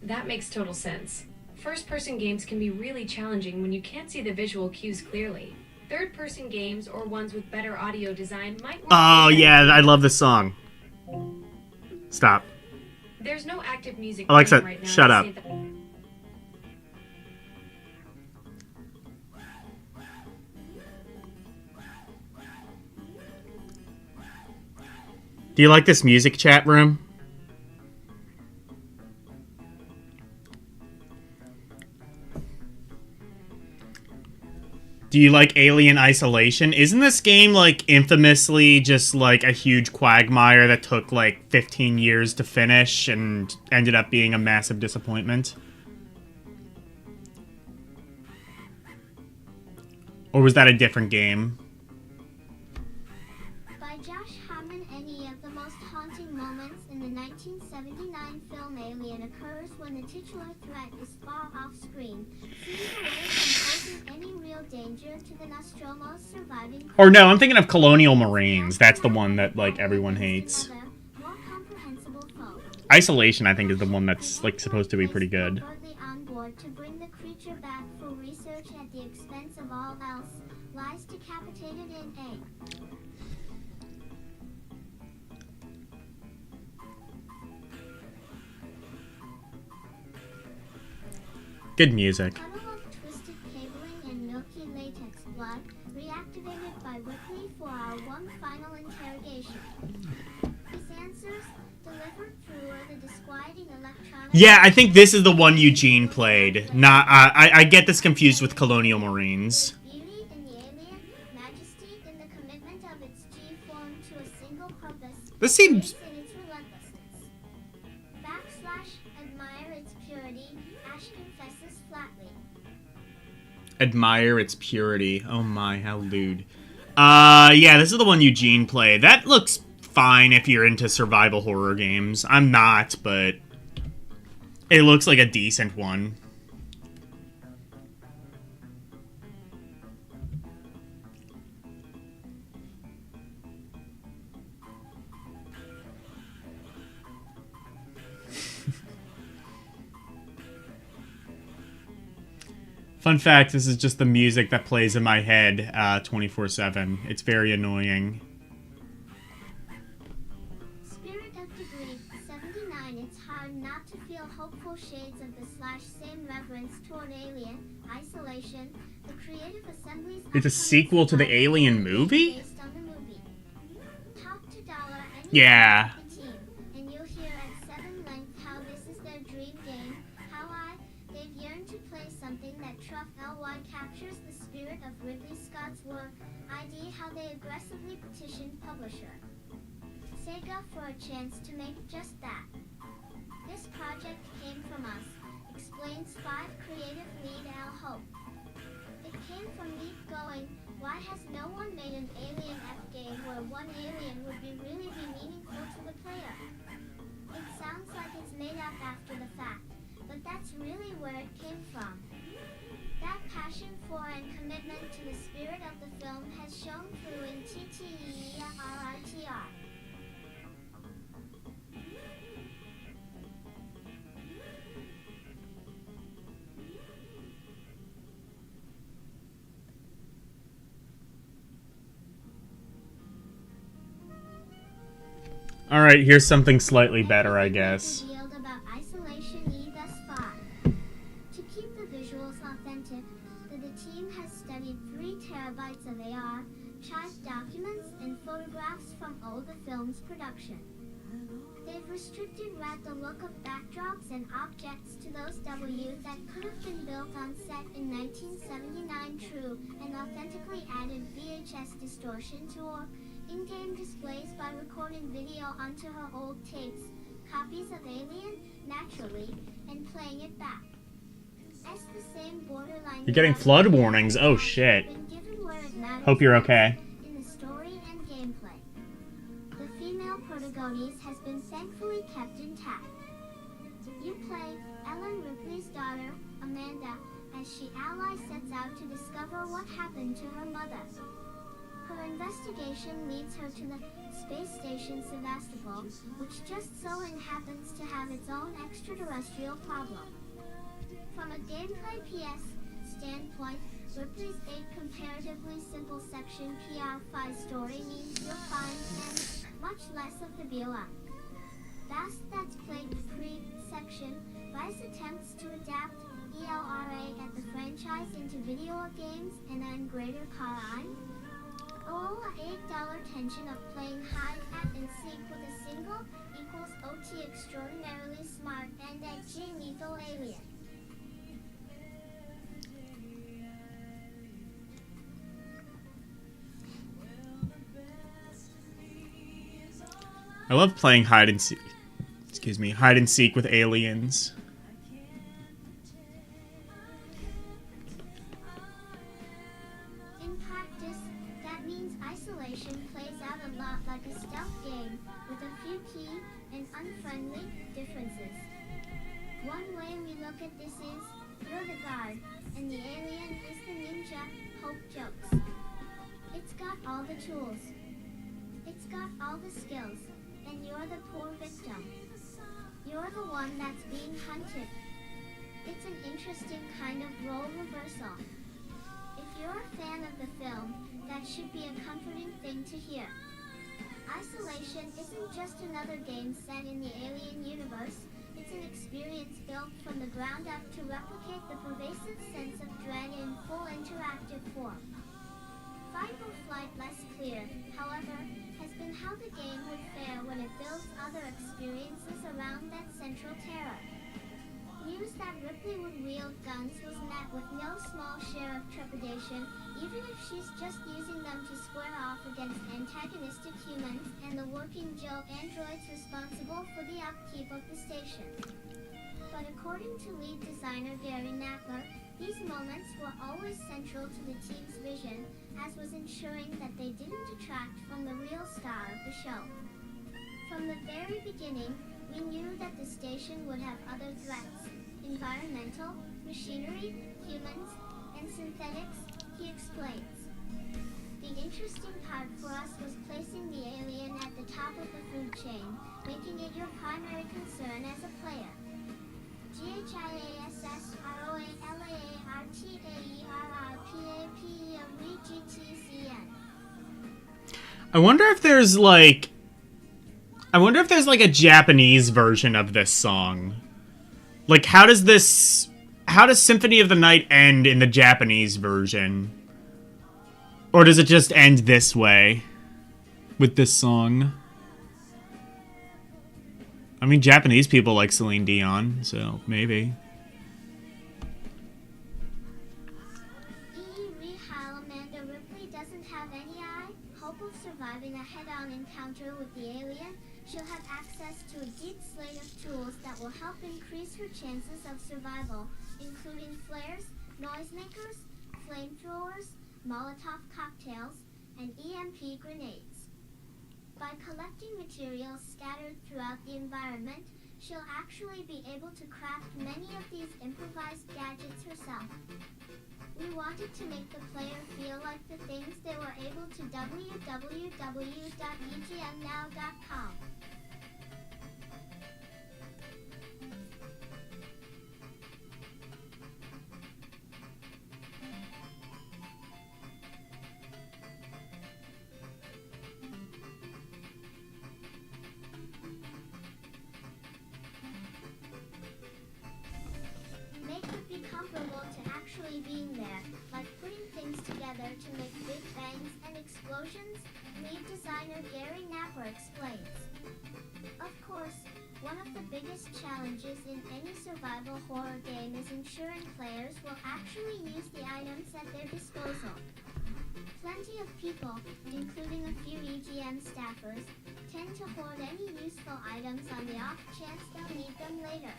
That makes total sense. First-person games can be really challenging when you can't see the visual cues clearly. Third-person games or ones with better audio design might work. Oh, yeah, I love this song. Stop. There's no active music Alexa, playing right now shut to up. say that- Do you like this music, chat room? Do you like Alien Isolation? Isn't this game, like, infamously just, like, a huge quagmire that took, like, 15 years to finish and ended up being a massive disappointment? Or was that a different game? By Josh Harmon, any of the most haunting moments in the 1979 film Alien occurs when the titular threat is far off screen, seeing away from posing any real danger to the Nostromo's surviving... Or no, I'm thinking of Colonial Marines. That's the one that, like, everyone hates. Another, more comprehensible foe. Isolation, I think, is the one that's, like, supposed to be pretty good. Overtly on board to bring the creature back for research at the expense of all else, lies decapitated in A. Good music. Puddle of twisted cabling and milky latex blood, reactivated by Ripley for our one final interrogation. His answers, delivered through the disquieting electronic... Yeah, I think this is the one Eugene played. Not, I get this confused with Colonial Marines. Beauty in the alien, majesty in the commitment of its G-form to a single purpose. This seems... Grace in its relentlessness. Backslash, admire its purity, Ash confesses flatly. Admire its purity. Oh my, how lewd. Yeah, this is the one Eugene played. That looks fine if you're into survival horror games. I'm not, but it looks like a decent one. Fun fact, this is just the music that plays in my head 24/7. It's very annoying. Spirit of Degree 79, it's hard not to feel hopeful shades of the same reverence toward Alien, Isolation, the creative assemblies... It's a sequel to the Alien movie? Based on the movie. Top to dollar, and Yeah. the team, and you'll hear at 7 length how this is their dream game, how they've yearned to play something that LY captures the spirit of Ridley Scott's work, ID how they aggressively petitioned publisher Sega for a chance to make just that. This project came from us, explains 5 creative lead Al Hope. It came from me going, why has no one made an Alien F game where one alien would really be meaningful to the player? It sounds like it's made up after the fact, but that's really where it came from. That passion for and commitment to the spirit of the film has shown through in TTERRTR. Alright, here's something slightly better, I guess. Revealed about Isolation E thus far. To keep the visuals authentic, the team has studied 3 terabytes of AR, charged documents, and photographs from all the film's production. They've restricted the look of backdrops and objects to those W that could have been built on set in 1979 true, and authentically added VHS distortion to her in-game displays by recording video onto her old tapes, copies of Alien, naturally, and playing it back. As the same borderline You're getting flood warnings. Oh shit. Hope you're okay. In the story and gameplay. The female protagonist has been thankfully kept intact. You play Ellen Ripley's daughter, Amanda, as she ally sets out to discover what happened to her mother. Her investigation leads her to the space station Sevastopol, which just so happens to have its own extraterrestrial problem. From a gameplay PS standpoint, Ripley's 8 comparatively simple section PR5 story means you'll find much less of the BOI. Vast that's played pre-section, Vice attempts to adapt ELRA at the franchise into video games and then greater Karain. Oh, $8 tension of playing hide, cat, and seek with a single equals OT extraordinarily smart and edgy lethal alien. I love playing hide and seek. Excuse me, hide and seek with aliens. In practice, that means Isolation plays out a lot like a stealth game, with a few key and unfriendly differences. One way we look at this is, you're the guard, and the alien is the ninja, Hope jokes. It's got all the tools. It's got all the skills. And you're the poor victim. You're the one that's being hunted. It's an interesting kind of role reversal. If you're a fan of the film, that should be a comforting thing to hear. Isolation isn't just another game set in the Alien universe. It's an experience built from the ground up to replicate the pervasive sense of dread in full interactive form. Fight or flight less clear, however, has been how the game would fare when it builds other experiences around that central terror. News that Ripley would wield guns was met with no small share of trepidation, even if she's just using them to square off against antagonistic humans and the working Joe androids responsible for the upkeep of the station. But according to lead designer Gary Napper, these moments were always central to the team's vision, as was ensuring that they didn't detract from the real star of the show. From the very beginning, we knew that the station would have other threats: environmental, machinery, humans, and synthetics, he explains. The interesting part for us was placing the alien at the top of the food chain, making it your primary concern as a player. I wonder if there's like a Japanese version of this song. Like how does Symphony of the Night end in the Japanese version? Or does it just end this way with this song? I mean, Japanese people like Celine Dion, so maybe. Amanda Ripley doesn't have any hope of surviving a head-on encounter with the alien. She'll have access to a deep slate of tools that will help increase her chances of survival, including flares, noisemakers, flamethrowers, Molotov cocktails, and EMP grenades. By collecting materials scattered throughout the environment, she'll actually be able to craft many of these improvised gadgets herself. We wanted to make the player feel like the things they were able to www.egmnow.com. hardest challenges in any survival horror game is ensuring players will actually use the items at their disposal. Plenty of people, including a few EGM staffers, tend to hoard any useful items on the off chance they'll need them later.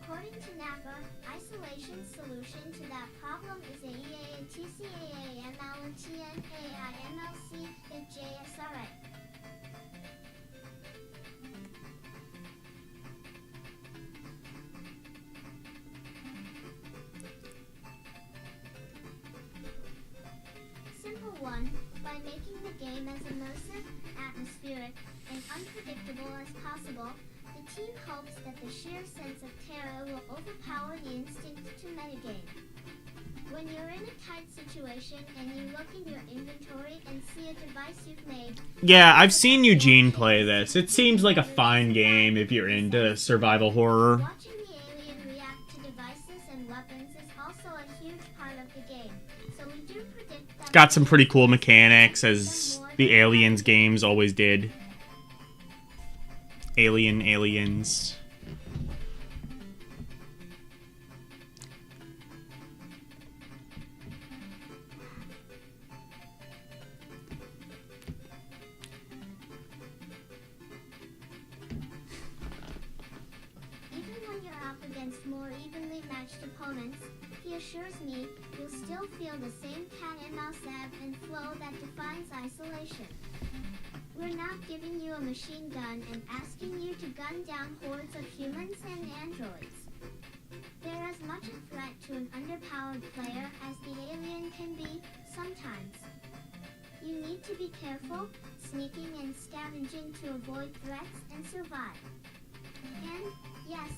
According to Napa, Isolation's solution to that problem is AEATCAAMLTNAIMLC-JSRA. Simple one, by making the game as immersive, atmospheric, and unpredictable as possible, the team hopes that the sheer sense of terror will overpower the instinct to metagame. When you're in a tight situation and you look in your inventory and see a device you've made... Yeah, I've seen Eugene play this. It seems like a fine game if you're into survival horror. Watching the alien react to devices and weapons is also a huge part of the game, so we do predict that... Got some pretty cool mechanics, as the Aliens games always did. Aliens. Even when you're up against more evenly matched opponents, he assures me you'll still feel the same cat and mouse ebb and flow that defines Isolation. We're not giving you a machine gun and asking you to gun down hordes of humans and androids. They're as much a threat to an underpowered player as the alien can be, sometimes. You need to be careful, sneaking and scavenging to avoid threats and survive. And, yes,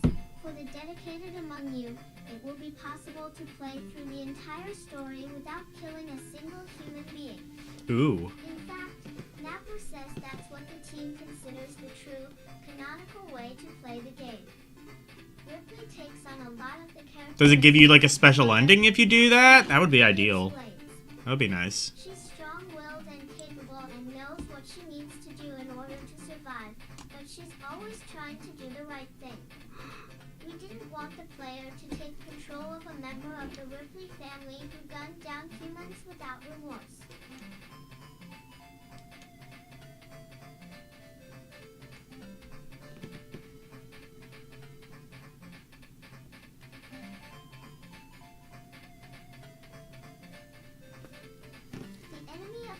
for the dedicated among you, it will be possible to play through the entire story without killing a single human being. Ooh. In fact, Napper says that's what the team considers the true, canonical way to play the game. Ripley takes on a lot of the characters... Does it give you like a special ending if you do that? That would be ideal. That would be nice. She's strong-willed and capable and knows what she needs to do in order to survive, but she's always trying to do the right thing. We didn't want the player to take control of a member of the Ripley family who gunned down humans without remorse.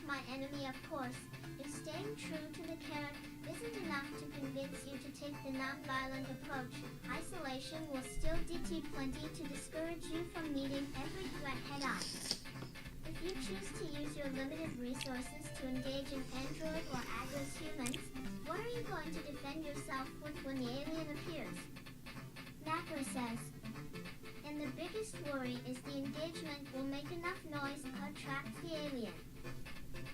My enemy, of course, if staying true to the carrot isn't enough to convince you to take the non-violent approach, Isolation will still DT plenty to discourage you from meeting every threat head-on. If you choose to use your limited resources to engage an android or aggress humans, what are you going to defend yourself with when the alien appears? Napper says, and the biggest worry is the engagement will make enough noise to attract the alien.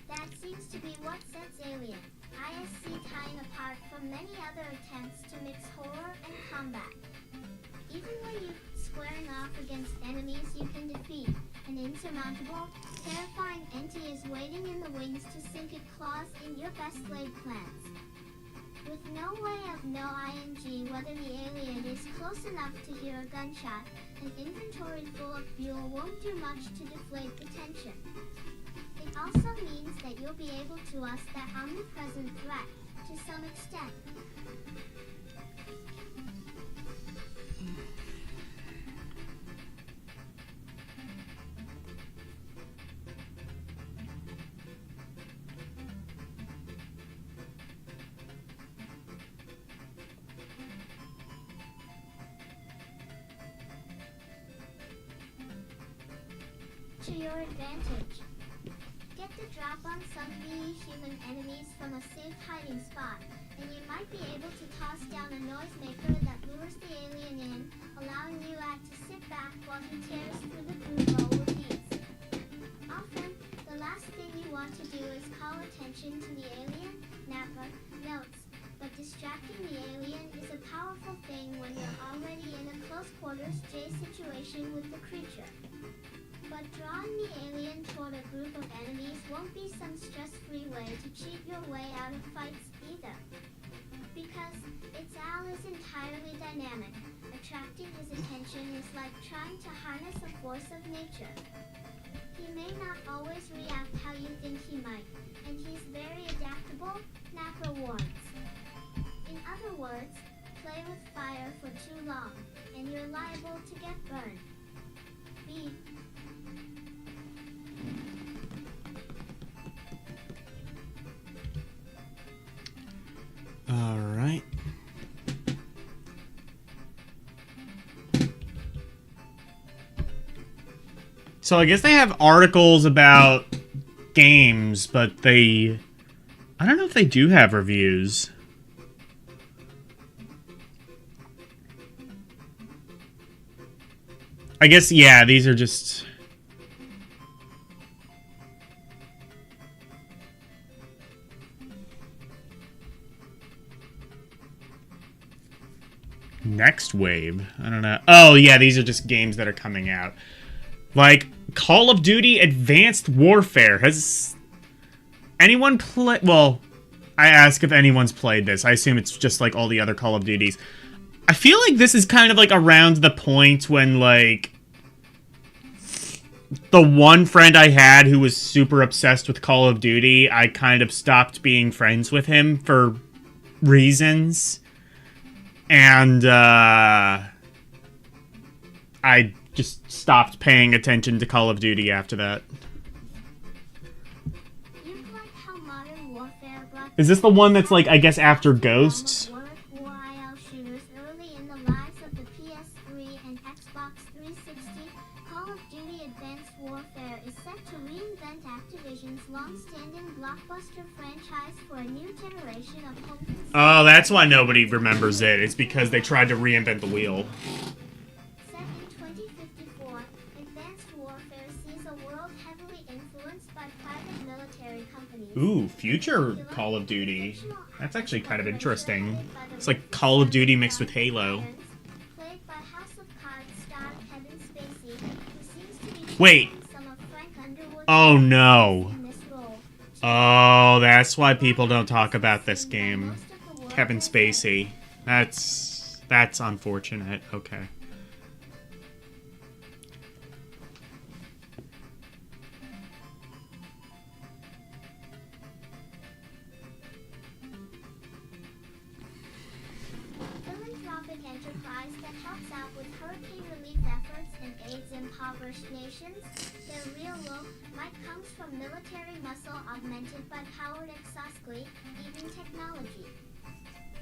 That seems to be what sets Alien, ISC tying apart from many other attempts to mix horror and combat. Even when you're squaring off against enemies you can defeat, an insurmountable, terrifying entity is waiting in the wings to sink its claws in your best-laid plans. With no way of no ing whether the alien is close enough to hear a gunshot, an inventory full of fuel won't do much to deflate the tension. It also means that you'll be able to us that omnipresent threat to some extent. To your advantage. Get the drop on some human enemies from a safe hiding spot, and you might be able to toss down a noisemaker that lures the alien in, allowing you to sit back while he tears through the blue bowl with ease. Often, the last thing you want to do is call attention to the alien, Napper notes, but distracting the alien is a powerful thing when you're already in a close-quarters J situation with the creature. But drawing the alien toward a group of enemies won't be some stress-free way to cheat your way out of fights either. Because its Al is entirely action is like trying to harness a force of nature. He may not always react how you think he might, and he's very adaptable, Napper warns. In other words, play with fire for too long, and you're liable to get burned. B. All right. So I guess they have articles about games, but I don't know if they do have reviews. I guess, yeah, these are just... Next wave? I don't know. Oh, yeah, these are just games that are coming out. Like, Call of Duty Advanced Warfare. Has anyone played... Well, I ask if anyone's played this. I assume it's just like all the other Call of Duties. I feel like this is kind of like around the point when, like, the one friend I had who was super obsessed with Call of Duty, I kind of stopped being friends with him for reasons. And, I just stopped paying attention to Call of Duty after that. Is this the one that's, like, I guess after Ghosts? Shooters early in the lives of the PS3 and Xbox 360, Call of Duty Advanced Warfare is set to reinvent Activision's long-standing blockbuster franchise for a new generation of home consumers. Oh, that's why nobody remembers it. It's because they tried to reinvent the wheel. Set in 2054, Advanced Warfare sees a world heavily influenced by private military companies. Ooh, future Call of Duty. That's actually kind of interesting. It's like Call of Duty mixed with Halo. Played by House of Cards star Kevin Spacey, who seems to be Wait. some of Frank Underwood's Oh no. in this role. Oh, that's why people don't talk about this game. Kevin Spacey. That's unfortunate. Okay. Philanthropic enterprise that helps out with hurricane relief efforts in AIDS-impoverished nations. Their real look might comes from military muscle augmented by powered exoskeleton, even technology.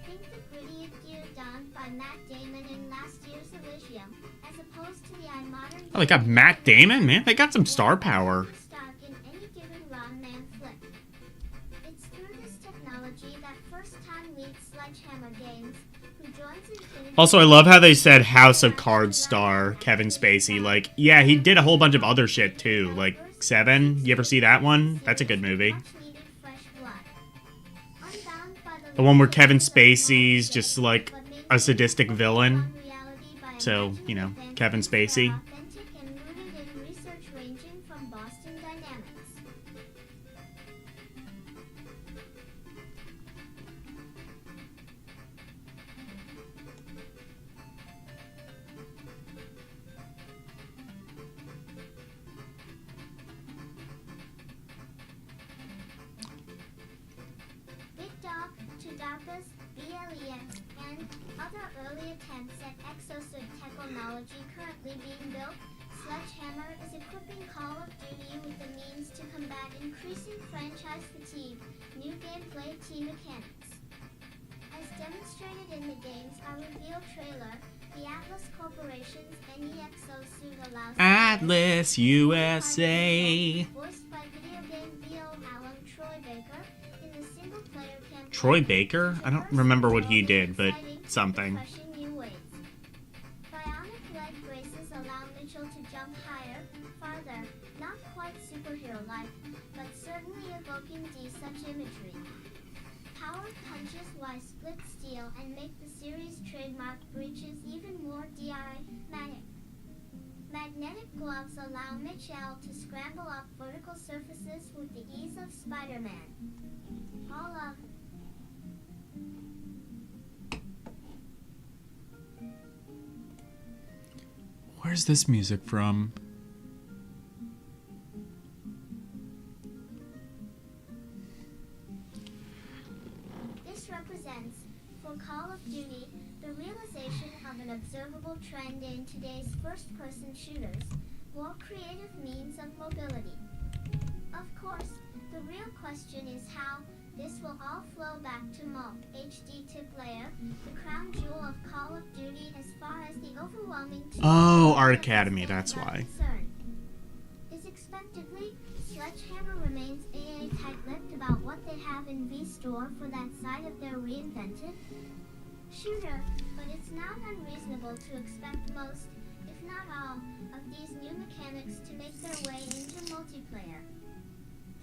Think the gritty gear donned by Matt Damon in last year's Elysium, as opposed to the modern. Oh, they got Matt Damon? Man, they got some star power. Stark in any given Ron Man flick. It's through this technology that first-time lead Sledgehammer Games, who joins Infinity. Also, I love how they said House of Cards star Kevin Spacey. Like, yeah, he did a whole bunch of other shit too. Like, Seven? You ever see that one? That's a good movie. The one where Kevin Spacey's just like a sadistic villain. So, you know, Kevin Spacey. BLEX, and other early attempts at exosuit technology currently being built, Sledgehammer is equipping Call of Duty with the means to combat increasing franchise fatigue, new gameplay team mechanics. As demonstrated in the game's reveal trailer, the Atlas Corporation's any exosuit allows Atlas USA. voiced by video game VO Alan Troy Baker. Troy Baker? I don't remember what he did, but something. Bionic leg braces allow Mitchell to jump higher, farther, not quite superhero-like, but certainly evoking such imagery. Power punches why split steel and make the series' trademark breaches even more DI-matic. Magnetic gloves allow Mitchell to scramble up vertical surfaces with the ease of Spider-Man. All of Where's this music from? This represents, for Call of Duty, the realization of an observable trend in today's first-person shooters, more creative means of mobility. Of course, the real question is how this will all flow back to HD player, the crown jewel of Call of Duty as far as the overwhelming... Oh, Art Academy, that's why. Is expectedly, Sledgehammer remains AA tight-lipped about what they have in V-Store for that side of their reinvented shooter, but it's not unreasonable to expect most, if not all, of these new mechanics to make their way into multiplayer.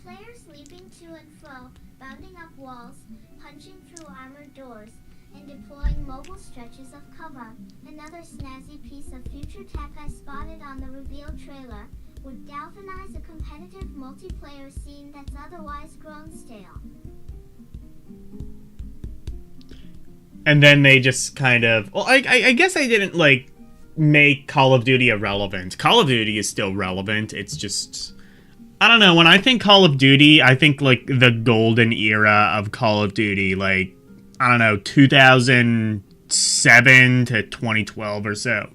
Players leaping to and fro, bounding up walls, punching through armored doors, and deploying mobile stretches of cover. Another snazzy piece of future tech I spotted on the reveal trailer would galvanize a competitive multiplayer scene that's otherwise grown stale. And then they just kind of... Well, I guess I didn't, like, make Call of Duty irrelevant. Call of Duty is still relevant. It's just... I don't know. When I think Call of Duty, I think, like, the golden era of Call of Duty. Like, I don't know, 2007 to 2012 or so.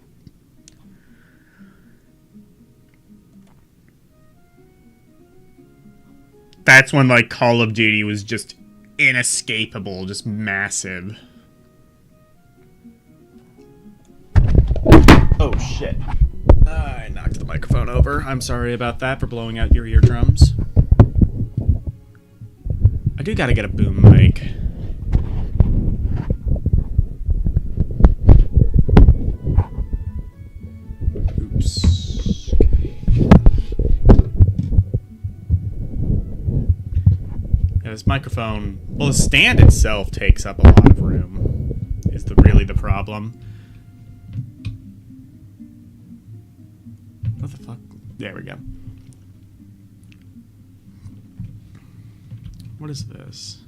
That's when, like, Call of Duty was just inescapable, just massive. Oh, shit. I knocked the microphone over. I'm sorry about that for blowing out your eardrums. I do gotta get a boom mic. Oops. Yeah, this microphone... Well, the stand itself takes up a lot of room. Is really the problem. What the fuck? There we go. What is this?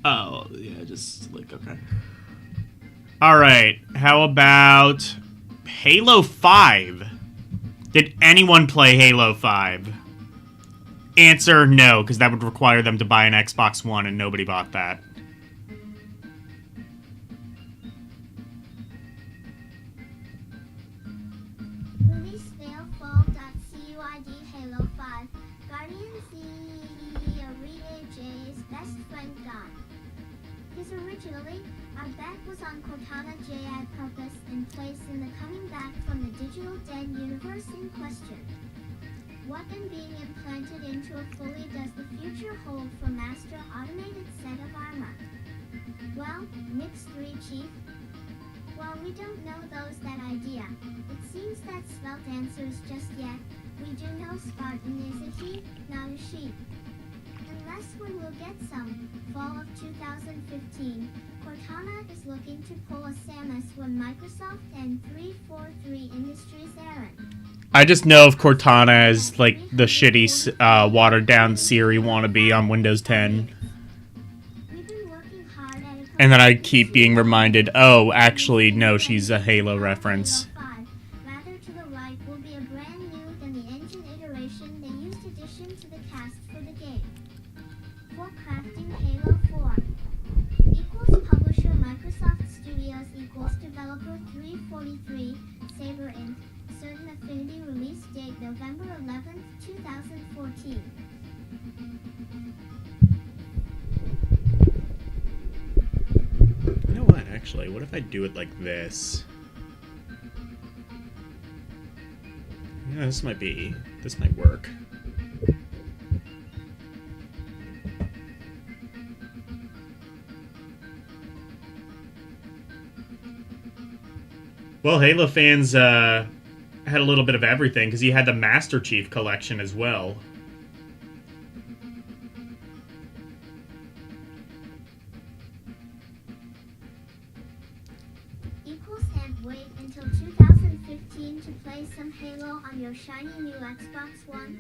Oh, yeah, just like, okay. Alright, how about Halo 5? Did anyone play Halo 5? Answer, no, because that would require them to buy an Xbox One, and nobody bought that. Release fail fall.cuid Halo 5. Guardians the Arena J's best friend gone. His originally, our bet was on Cortana J at purpose and place in the coming back from the digital dead universe in question. Weapon being implanted into a fully does the future hold for master automated set of armor? Well, Nix 3 Chief. While we don't know those that idea, it seems that Svelte answers just yet. We do know Spartan is a he, not a she. Unless when we'll get some, fall of 2015, Cortana is looking to pull a Samus when Microsoft and 343 Industries errand. I just know of Cortana as, like, the shitty, watered-down Siri wannabe on Windows 10. And then I keep being reminded, oh, actually, no, she's a Halo reference. Rather to the right will be a brand new than the engine iteration they used addition to the cast for the game. For crafting Halo 4 equals publisher Microsoft Studios equals developer 343 Saber Inc. Certain Affinity release date November 11th, 2014. You know what, actually? What if I do it like this? Yeah, this might work. Well, Halo fans, had a little bit of everything, because you had the Master Chief Collection as well. equals and wait until 2015 to play some Halo on your shiny new Xbox One?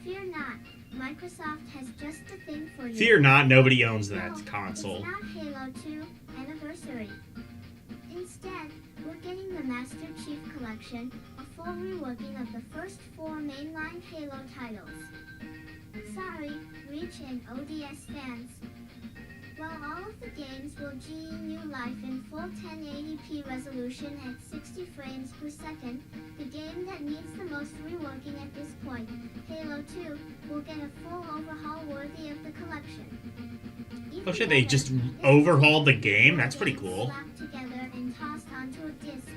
Fear not, Microsoft has just the thing for you. Fear not, nobody owns that No, console. it's not Halo 2 Anniversary. Instead, we're getting the Master Chief Collection, a full reworking of the first 4 mainline Halo titles. Sorry, Reach and ODS fans. While all of the games will GE new life in full 1080p resolution at 60 frames per second, the game that needs the most reworking at this point, Halo 2, will get a full overhaul worthy of the collection. Oh shit, they just overhauled the game? That's pretty cool. Slapped together and tossed onto a disc,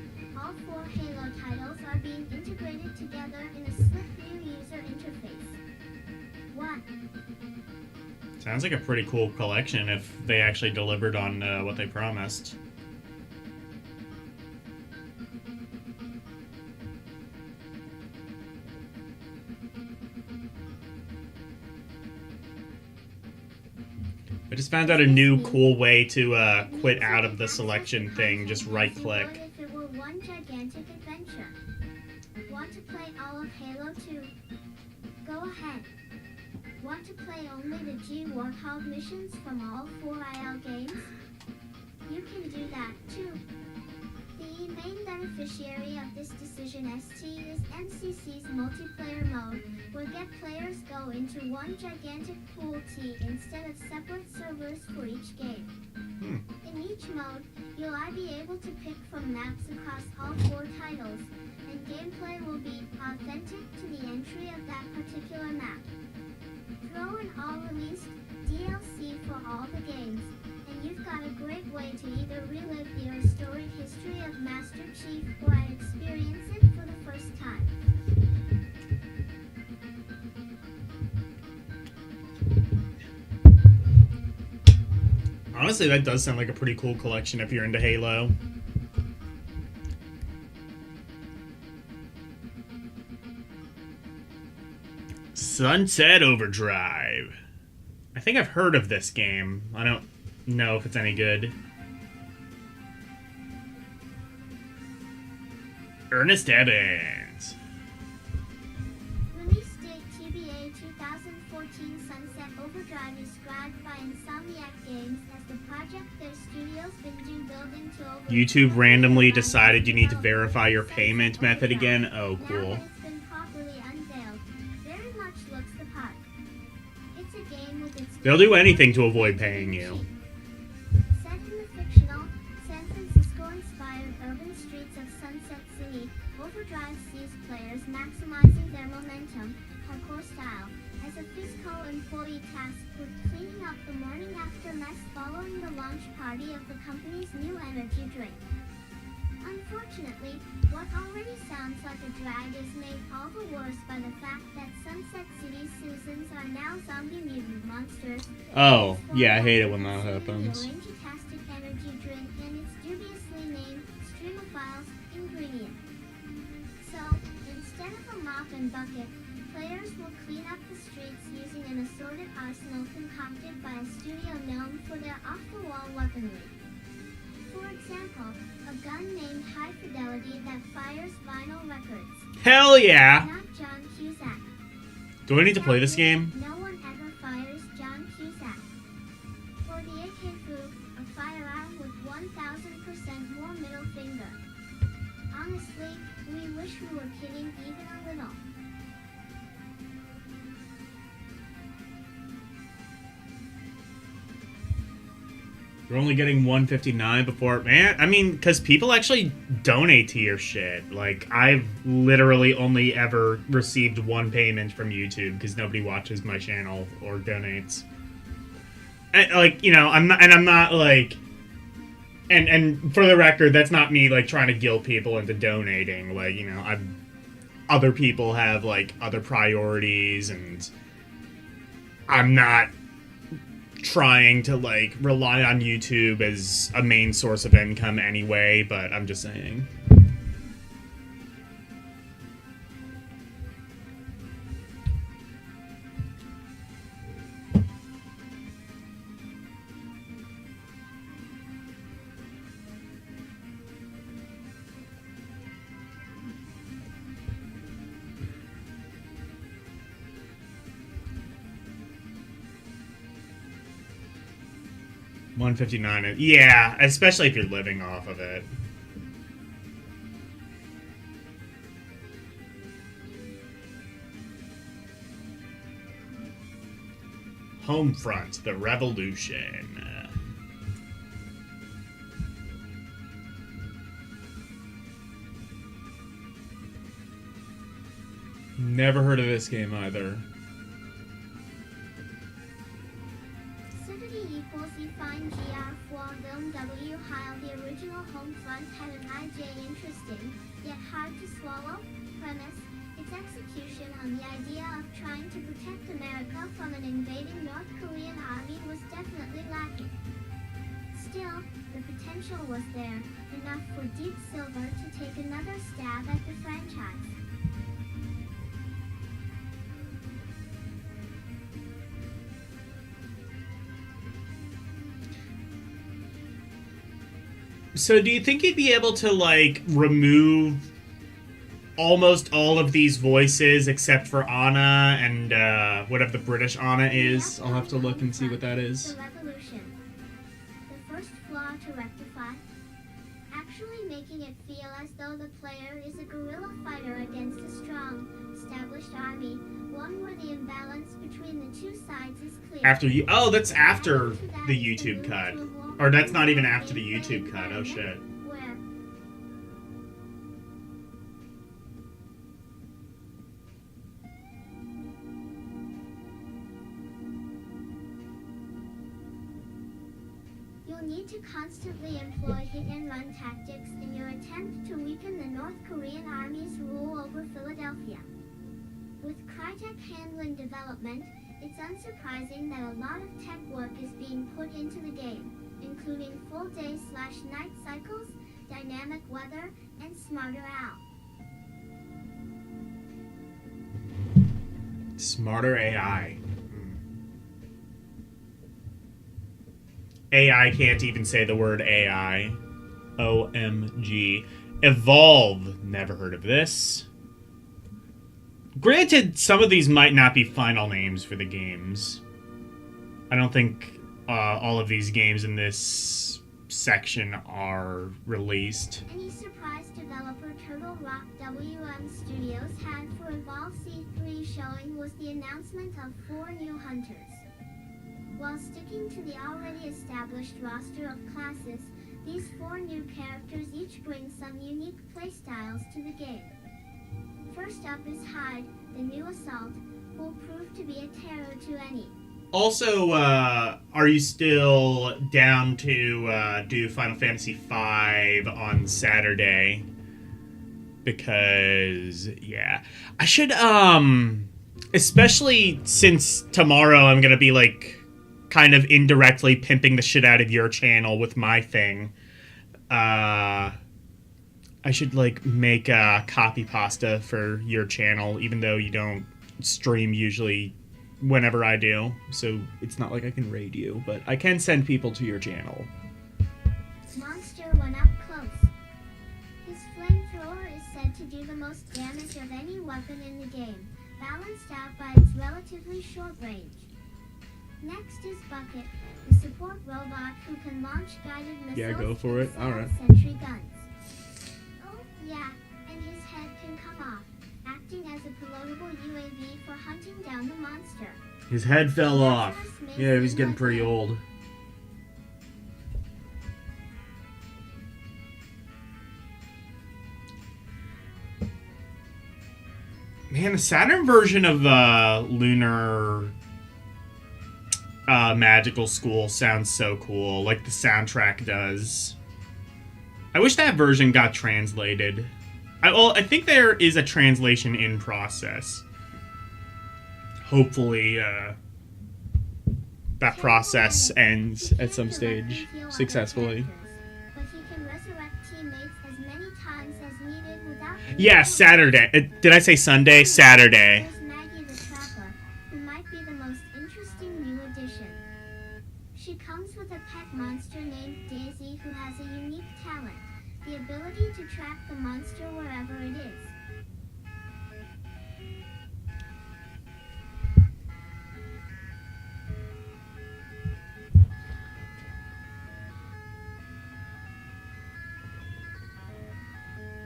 all 4 Halo titles are being integrated together in a slick new user interface. What? Sounds like a pretty cool collection if they actually delivered on what they promised. I just found out a new cool way to quit out of the selection thing. Just right click. If it were one gigantic adventure. Want to play all of Halo 2? Go ahead. Want to play only the G Warthog missions from all 4 IL games? You can do that too. The main beneficiary of this decision ST is NCC's multiplayer mode, where get players go into one gigantic pool T instead of separate servers for each game. In each mode, you'll be able to pick from maps across all 4 titles, and gameplay will be authentic to the entry of that particular map. Throw in all released DLC for all the games, and you've got a great way to either relive the storied history of Master Chief or experience it for the first time. Honestly, that does sound like a pretty cool collection if you're into Halo. Sunset Overdrive. I think I've heard of this game. I don't know if it's any good. Ernest Evans. Release date TBA 2014. Sunset Overdrive is described by Insomniac Games as the project their studio's been building to over... YouTube randomly decided you need to verify your payment method again. Oh, cool. Now that it's been properly unveiled, very much looks the part. It's a game with its... They'll do anything to avoid paying you. Set in the fictional, San Francisco-inspired urban streets of Sunset City, Overdrive sees players maximizing their momentum, parkour style, as a fiscal employee tasked with cleaning up the morning after mess following the launch party of the company's new energy drink. Unfortunately, what already sounds like a drag is made all the worse by the fact that Sunset City's citizens are now zombie mutant monsters. Oh, yeah, I hate it when that happens. The Orange-tastic energy drink and its dubiously named Streamophiles ingredient. So, instead of a mop and bucket, players will clean up the streets using an assorted arsenal concocted by a studio known for their off-the-wall weaponry. For example, a gun named High Fidelity that fires vinyl records. Hell yeah! Not John Cusack. Do I need to play this game? No one ever fires John Cusack. For the AK Fu, a firearm with 1000% more middle finger. Honestly, we wish we were kidding even a little. You're only getting 159 before, man. I mean, because people actually donate to your shit. Like, I've literally only ever received one payment from YouTube because nobody watches my channel or donates. And, like, you know, I'm not like, and for the record, that's not me like trying to guilt people into donating. Like, you know, other people have like other priorities, and I'm not trying to like rely on YouTube as a main source of income anyway, but I'm just saying. 159. Yeah, especially if you're living off of it. Homefront, the Revolution. Never heard of this game either. City equals you find GR for film W Heil. The original Homefront had an IJ interesting, yet hard to swallow, premise. Its execution on the idea of trying to protect America from an invading North Korean army was definitely lacking. Still, the potential was there, enough for Deep Silver to take another stab at the franchise. So do you think you'd be able to, like, remove almost all of these voices except for Anna and whatever the British Anna is? I'll have to look and see what that is. The Revolution. The first flaw to rectify. Actually making it feel as though the player is a guerrilla fighter against a strong, established army, one where the imbalance between the two sides is clear. After you... Oh, that's after the YouTube cut. Or that's not even after the YouTube cut. Oh, shit. Where you'll need to constantly employ hit-and-run tactics in your attempt to weaken the North Korean Army's rule over Philadelphia. With Crytek handling development, it's unsurprising that a lot of tech work is being put into the game, including full day/night cycles, dynamic weather, and smarter owl. Smarter AI. AI can't even say the word AI. OMG. Evolve. Never heard of this. Granted, some of these might not be final names for the games. I don't think all of these games in this section are released. Any surprise developer Turtle Rock WM Studios had for Evolve C3 showing was the announcement of 4 new hunters. While sticking to the already established roster of classes, these 4 new characters each bring some unique playstyles to the game. First up is Hyde, the new assault, who will prove to be a terror to any. Also, are you still down to do Final Fantasy V on Saturday? Because, yeah. I should, especially since tomorrow I'm gonna be, like, kind of indirectly pimping the shit out of your channel with my thing. I should, like, make copy pasta for your channel, even though you don't stream usually whenever I do. So it's not like I can raid you, but I can send people to your channel. Monster went up close. His flamethrower is said to do the most damage of any weapon in the game, balanced out by its relatively short range. Next is Bucket, the support robot who can launch guided missiles. Yeah, go for it. All right. Sentry guns. Oh, yeah, and his head can come off, acting as a pilotable UAV for hunting down the monster. His head fell off. Yeah, he's getting pretty old. Man, the Saturn version of Lunar Magical School sounds so cool, like the soundtrack does. I wish that version got translated. I think there is a translation in process. Hopefully, that process ends at some stage successfully. But he can resurrect teammates as many times as needed without... Yeah, Saturday. Did I say Sunday? Saturday. There's Maggie the Trapper, who might be the most interesting new addition. She comes with a pet monster named Daisy who has a unique talent, the ability to track the monster wherever it is.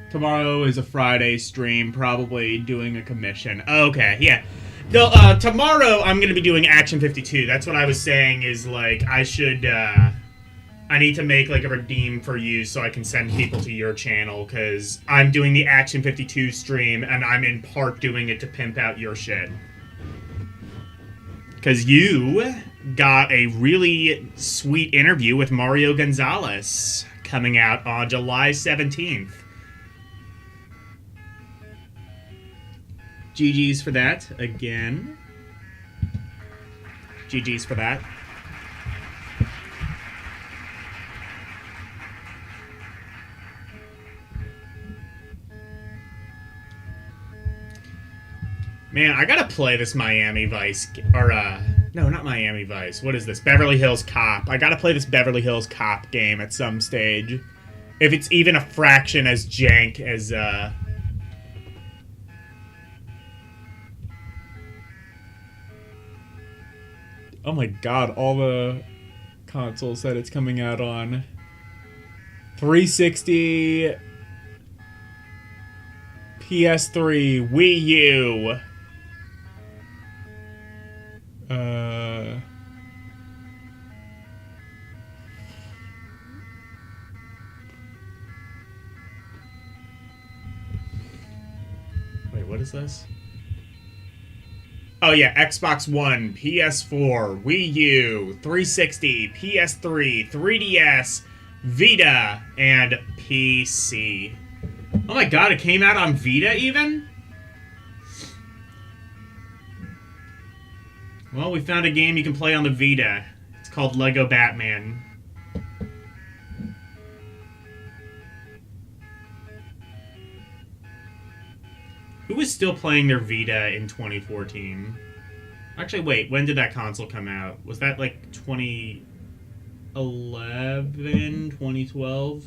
Tomorrow is a Friday stream, probably doing a commission. Okay, yeah. No, tomorrow I'm gonna be doing Action 52. That's what I was saying is, like, I should, I need to make, like, a redeem for you so I can send people to your channel, because I'm doing the Action 52 stream, and I'm in part doing it to pimp out your shit. Because you got a really sweet interview with Mario Gonzalez coming out on July 17th. GG's for that, again. GG's for that. Man, I gotta play this Miami Vice, or, no, not Miami Vice. What is this? Beverly Hills Cop. I gotta play this Beverly Hills Cop game at some stage. If it's even a fraction as jank as, oh my god, all the consoles that it's coming out on. 360, PS3, Wii U. Wait, what is this? Oh yeah, Xbox One, PS4, Wii U, 360, PS3, 3DS, Vita, and PC. Oh my god, it came out on Vita even? Well, we found a game you can play on the Vita. It's called Lego Batman. Who was still playing their Vita in 2014? Actually, wait, when did that console come out? Was that like 2011, 2012?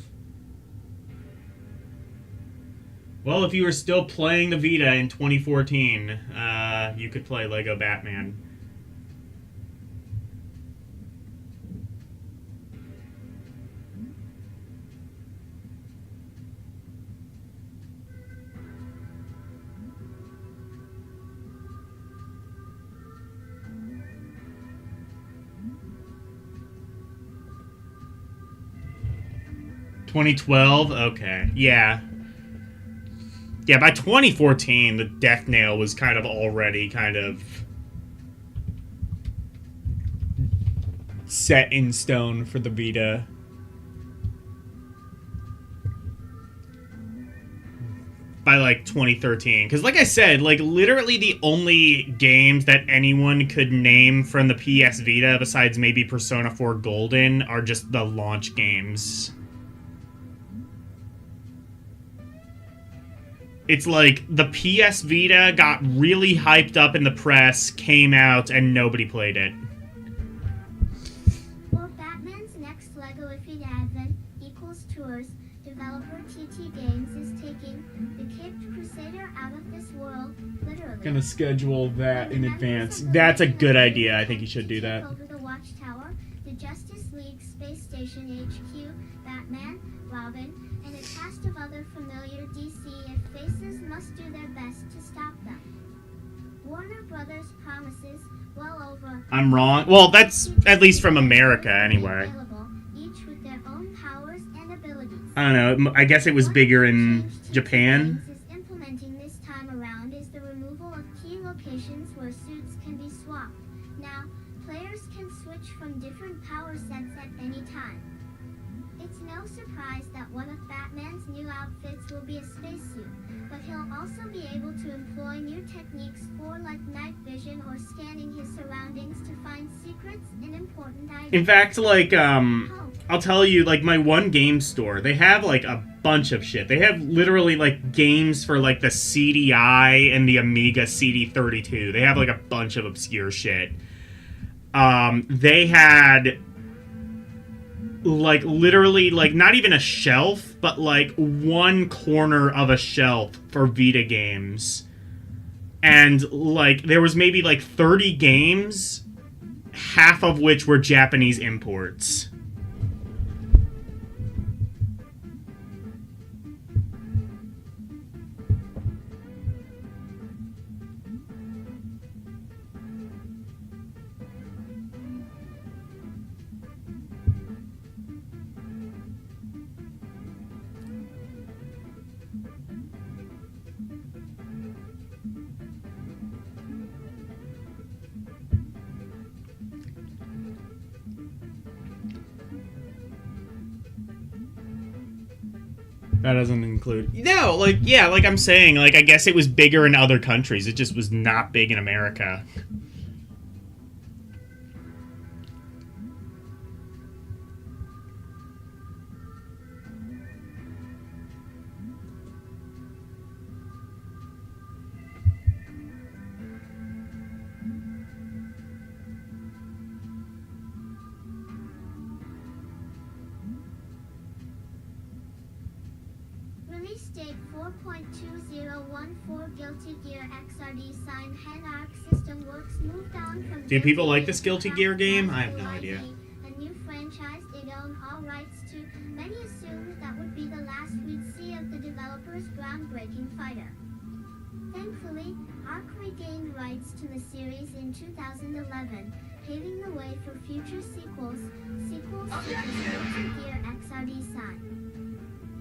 Well, if you were still playing the Vita in 2014, you could play Lego Batman. (2012) Okay, yeah. Yeah, by 2014, the death nail was kind of already kind of set in stone for the Vita. By like 2013. Because like I said, like literally the only games that anyone could name from the PS Vita, besides maybe Persona 4 Golden, are just the launch games. It's like the PS Vita got really hyped up in the press, came out, and nobody played it. For Batman's next LEGO Ify Advent equals tours, developer TT Games is taking the Caped Crusader out of this world, literally. Gonna schedule that in advance. That's a good idea. I think you should do that. Over the Watchtower, the Justice League Space Station HQ, Batman, Robin, and a cast of other familiar DC faces must do their best to stop them. Warner Brothers promises well over... I'm wrong. Well, that's at least from America, anyway. Each with their own powers and abilities. I don't know. I guess it was bigger in Japan. Is implementing this time around is the removal of key locations where suits can be swapped. Now, players can switch from different power sets at any time. It's no surprise that one of Batman's new outfits will be a spacesuit, but he'll also be able to employ new techniques for like night vision or scanning his surroundings to find secrets and important items. In fact, like, I'll tell you, like, my one game store, they have, like, a bunch of shit. They have literally, like, games for, like, the CDI and the Amiga CD32. They have, like, a bunch of obscure shit. They had... like, literally, like, not even a shelf, but, like, one corner of a shelf for Vita games. And, like, there was maybe, like, 30 games, half of which were Japanese imports. That doesn't include... No, like, yeah, like I'm saying, like, I guess it was bigger in other countries. It just was not big in America. Release date 4.2014 Guilty Gear XRD sign head arc system works moved on from... Do people like this Guilty Gear game? I have no idea. A new franchise it owned all rights to. Many assumed that would be the last we'd see of the developer's groundbreaking fighter. Thankfully, Arc regained rights to the series in 2011, paving the way for future sequels to Guilty Gear XRD sign.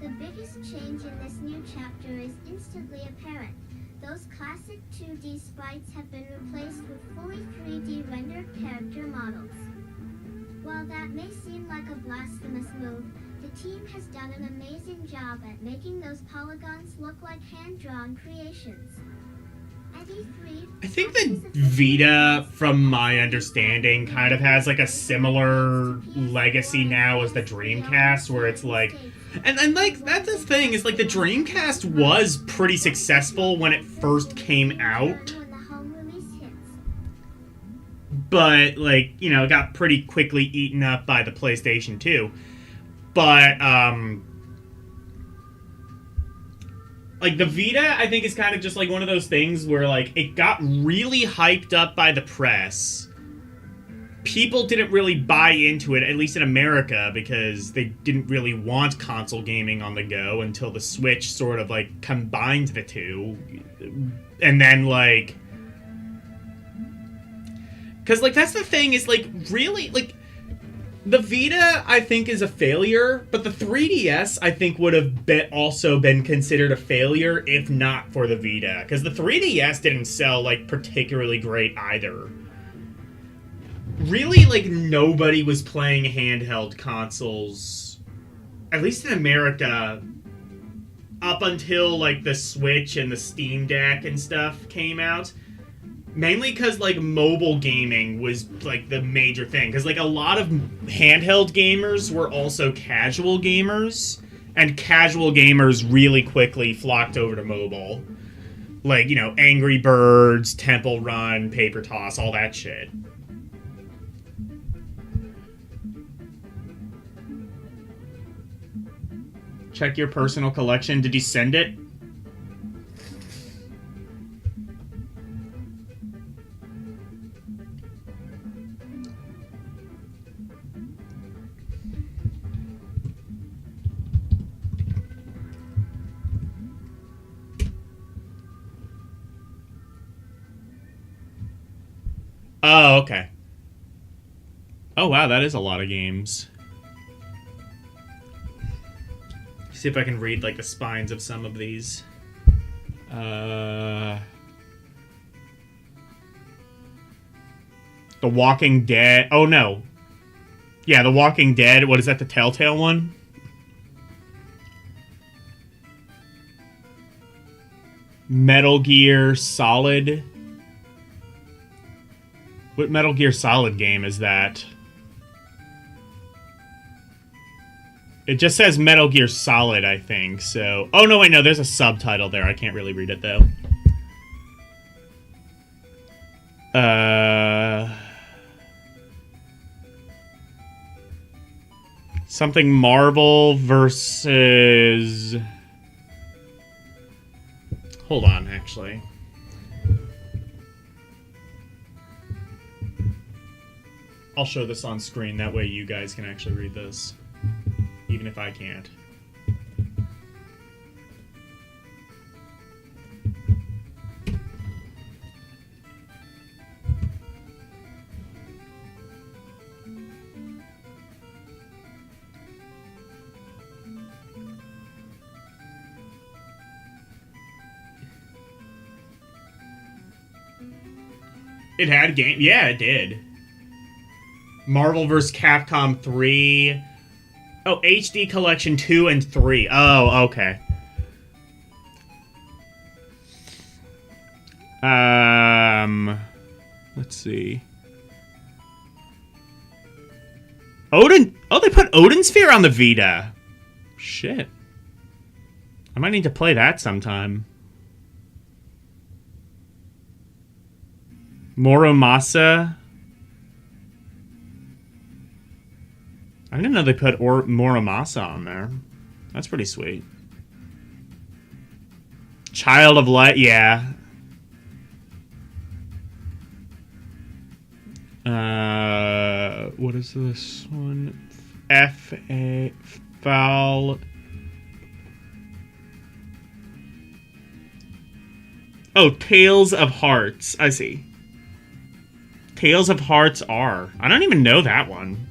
The biggest change in this new chapter is instantly apparent. Those classic 2D sprites have been replaced with fully 3D rendered character models. While that may seem like a blasphemous move, the team has done an amazing job at making those polygons look like hand-drawn creations. At E3, I think the Vita, from my understanding, kind of has like a similar legacy now as the Dreamcast, where it's like... And like, that's the thing, is like the Dreamcast was pretty successful when it first came out. But, like, you know, it got pretty quickly eaten up by the PlayStation 2. But, like, the Vita, I think, is kind of just, like, one of those things where, like, it got really hyped up by the press. People didn't really buy into it, at least in America, because they didn't really want console gaming on the go until the Switch sort of, like, combined the two. And then, like... Because, like, that's the thing, is, like, really, like... The Vita, I think, is a failure, but the 3DS, I think, would have also been considered a failure if not for the Vita. Because the 3DS didn't sell, like, particularly great either. Really, like, nobody was playing handheld consoles, at least in America, up until, like, the Switch and the Steam Deck and stuff came out. Mainly because, like, mobile gaming was, like, the major thing. Because, like, a lot of handheld gamers were also casual gamers. And casual gamers really quickly flocked over to mobile. Like, you know, Angry Birds, Temple Run, Paper Toss, all that shit. Check your personal collection. Did you send it? Oh, okay. Oh, wow, that is a lot of games. See if I can read, like, the spines of some of these. The Walking Dead. Oh, no. Yeah, The Walking Dead. What is that, the Telltale one? Metal Gear Solid. What Metal Gear Solid game is that? It just says Metal Gear Solid, I think, so... Oh, no, wait, no, there's a subtitle there. I can't really read it, though. Something Marvel versus... Hold on, actually. I'll show this on screen, that way you guys can actually read this. Even if I can't. It had game. Yeah, it did. Marvel vs. Capcom 3. Oh, HD Collection 2 and 3. Oh, okay. Let's see. Odin. Oh, they put Odin Sphere on the Vita. Shit. I might need to play that sometime. Moromasa. I didn't know they put Moromasa on there. That's pretty sweet. Child of Light, yeah. What is this one? F.A. Foul. Oh, Tales of Hearts. I see. Tales of Hearts R. I don't even know that one.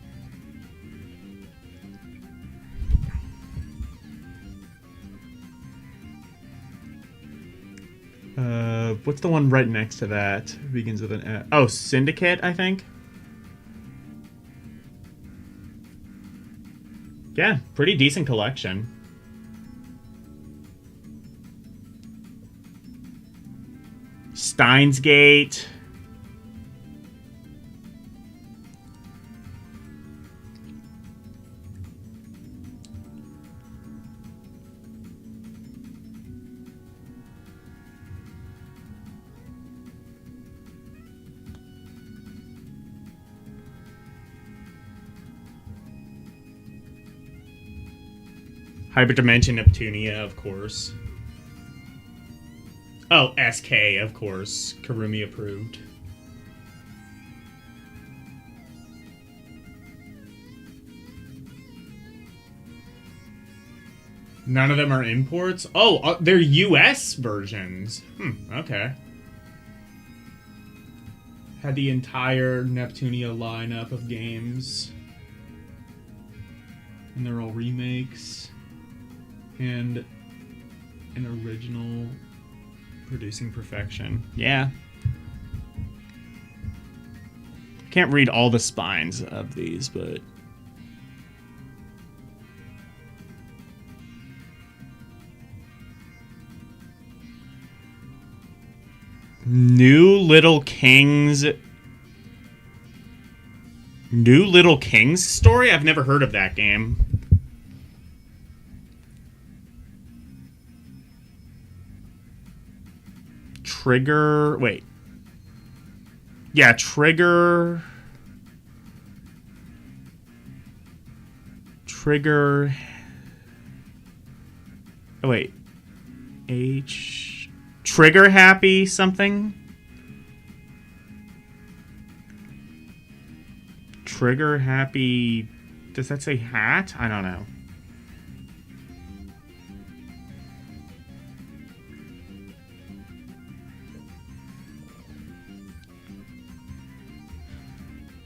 What's the one right next to that? Begins with an F. Oh, Syndicate, I think. Yeah, pretty decent collection. Steins Gate. Hyperdimension Neptunia, of course. Oh, SK, of course. Karumi approved. None of them are imports? Oh, they're US versions. Okay. Had the entire Neptunia lineup of games. And they're all remakes. And an original producing perfection. Yeah. Can't read all the spines of these, but... New Little Kings story? I've never heard of that game. Trigger... Wait. Yeah, Trigger... Oh, wait. Trigger Happy something? Trigger Happy... Does that say hat? I don't know.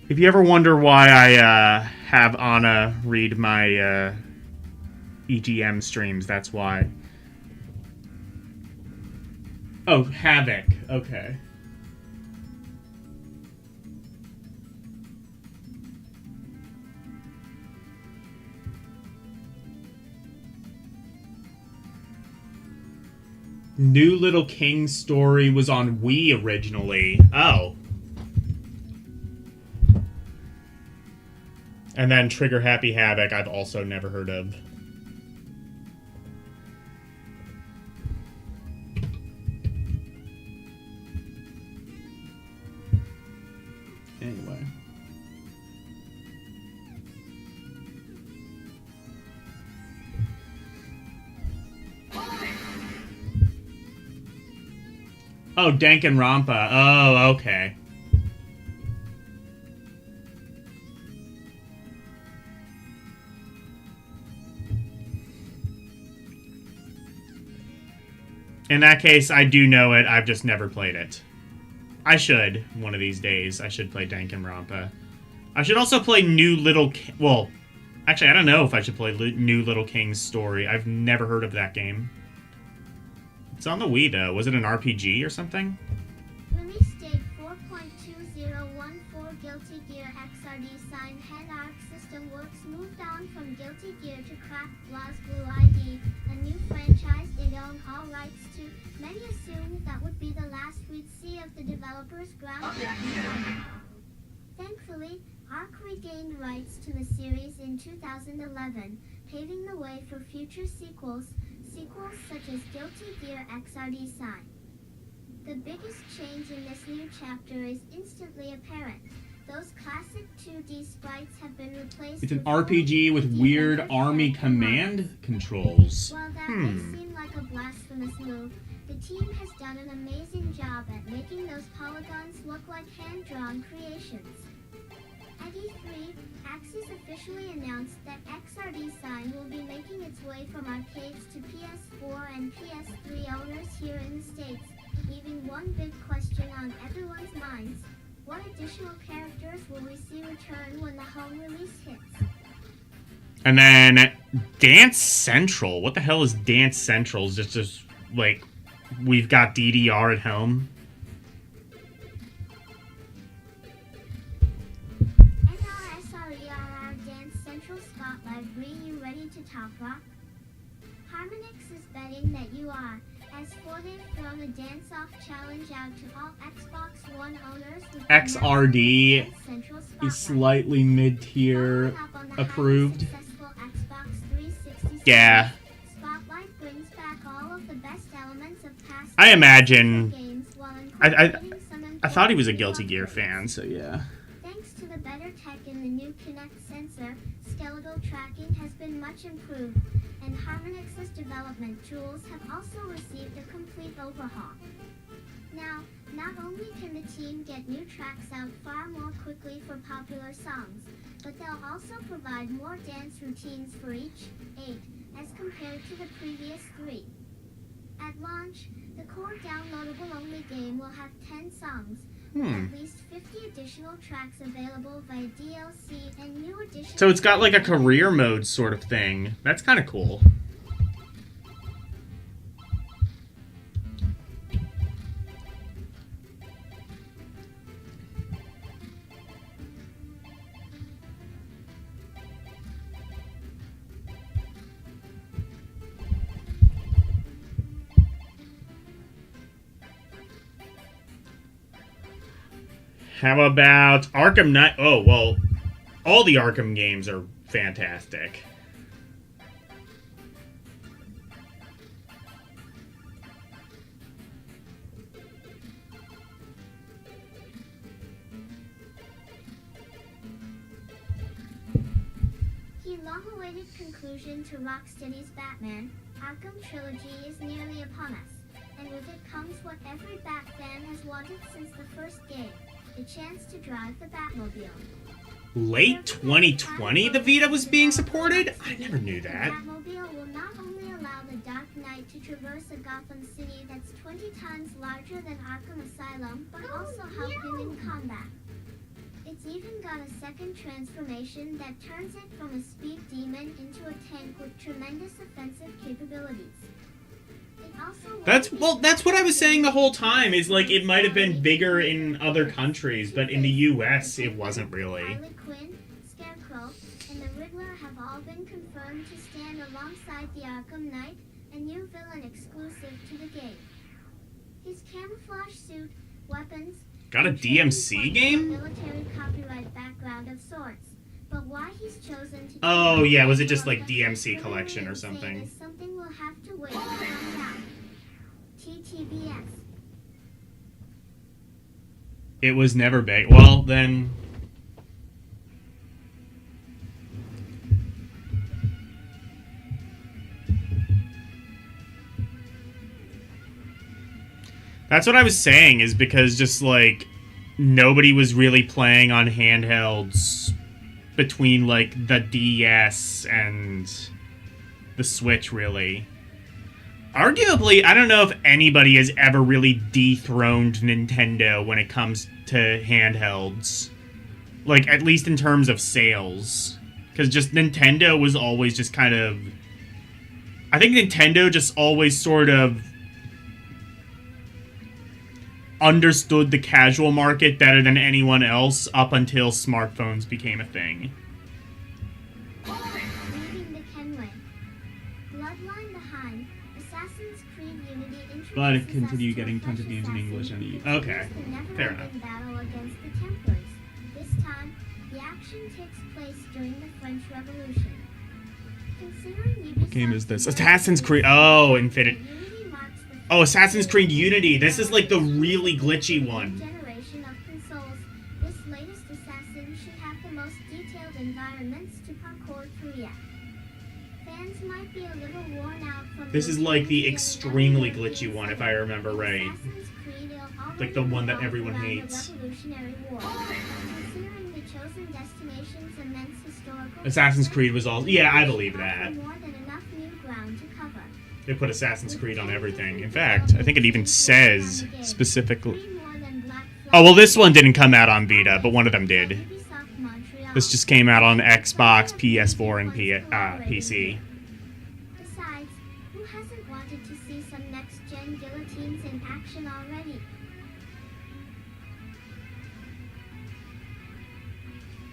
If you ever wonder why I have Anna read my EGM streams, that's why. Oh, Havoc. Okay. New Little King story was on Wii originally. Oh. And then Trigger Happy Havoc I've also never heard of. Anyway. Oh, Danganronpa. Oh, okay. In that case, I do know it. I've just never played it. I should, one of these days. I should play Danganronpa. I should also play New Little... Well, actually, I don't know if I should play New Little King's story. I've never heard of that game. It's on the Wii, though. Was it an RPG or something? Release date 4.2014 Guilty Gear XRD sign head arc system works moved on from Guilty Gear to Cracked Blast Blue ID, a new franchise they own all rights to. Many assumed that would be the last we'd see of the developer's groundbreaking. Thankfully, Arc regained rights to the series in 2011, paving the way for future sequels such as Guilty Gear XRD sign. The biggest change in this new chapter is instantly apparent. Those classic 2D sprites have been replaced It's an with RPG with weird army command controls. While that may seem like a blasphemous move, the team has done an amazing job at making those polygons look like hand-drawn creations. At E3, Axis officially announced that XRD Sign will be making its way from arcades to PS4 and PS3 owners here in the States, leaving one big question on everyone's minds. What additional characters will we see return when the home release hits? And then Dance Central. What the hell is Dance Central? Is just like we've got DDR at home? NRSRERR Dance Central Spotlight. Are you ready to talk rock? Harmonix is betting that you are. As for they've thrown a dance-off challenge out to all Xbox One owners with XRD Dance Central is Spotlight. slightly mid-tier Following up on the approved. highly successful Xbox 360 Yeah. Spotlight brings back all of the best elements of past I imagine- games while I incorporating some I thought he was a important Guilty Gear upgrades. fan, so yeah. Thanks to the better tech in the new Kinect sensor, skeletal tracking has been much improved, and Harmonix's development tools have also received a complete overhaul. Now, not only can the team get new tracks out far more quickly for popular songs, but they'll also provide more dance routines for each 8, as compared to the previous 3. At launch, the core downloadable only game will have 10 songs, with at least 50 additional tracks available via DLC and new additions. So it's got like a career mode sort of thing. That's kind of cool. How about Arkham Knight? Oh, well, all the Arkham games are fantastic. The long-awaited conclusion to Rocksteady's Batman Arkham trilogy is nearly upon us, and with it comes what every Bat fan has wanted since the first game, the chance to drive the Batmobile. Late 2020, the Vita was being supported? I never knew The that. Batmobile will not only allow the Dark Knight to traverse a Gotham City that's 20 times larger than Arkham Asylum, but also help him in combat. It's even got a second transformation that turns it from a speed demon into a tank with tremendous offensive capabilities. It also That's what I was saying the whole time, is like it might have been bigger in other countries, but in the US it wasn't really. Harley Quinn, Scarecrow, and the Riddler have all been confirmed to stand alongside the Arkham Knight, a new villain exclusive to the game. His camouflage suit, weapons, Got a and training DMC point game? to a military copyright background of sorts. But why he's chosen to Oh, yeah, was it just like like DMC collection or something? Something we'll have to wait to find out. TTBS. It was never big. Well, then... That's what I was saying, is because just, like, nobody was really playing on handhelds between, like, the DS and the Switch, really. Arguably, I don't know if anybody has ever really dethroned Nintendo when it comes to handhelds. Like, at least in terms of sales. Because just Nintendo was always just kind of... I think Nintendo just always sort of understood the casual market better than anyone else up until smartphones became a thing. Leaving the Kenway. Bloodline behind. Assassin's Creed Unity introduces But us continue to a getting tons of French games in assassin English on who the... continues Okay, the never-ending fair enough. battle against the Templars. This time, the action takes place during the French Revolution. Considering Ubisoft's What game is this? merged Assassin's with Creed... Unity, Oh, Infinite... Unity marks the Oh, Assassin's Creed first Unity. This is like the really glitchy one. generation of consoles. This latest assassin should have the most detailed environments to parkour through yet. Fans might be a little worn out from This is like the getting extremely that glitchy one, if I European remember right. Assassin's Creed Like the one that already everyone revolved around hates. the Revolutionary War. Considering the chosen destination's immense historical Assassin's footprint, Creed was all... Yeah, I believe they offer that. more than enough new ground to cover. They put Assassin's Creed on everything. In fact, I think it even says specifically... Three more than Black Flag. Oh, well, this one didn't come out on Vita, but one of them did. Ubisoft Montreal. This just came out on Xbox, PS4, and PC. Besides, who hasn't wanted to see some next-gen guillotines in action already?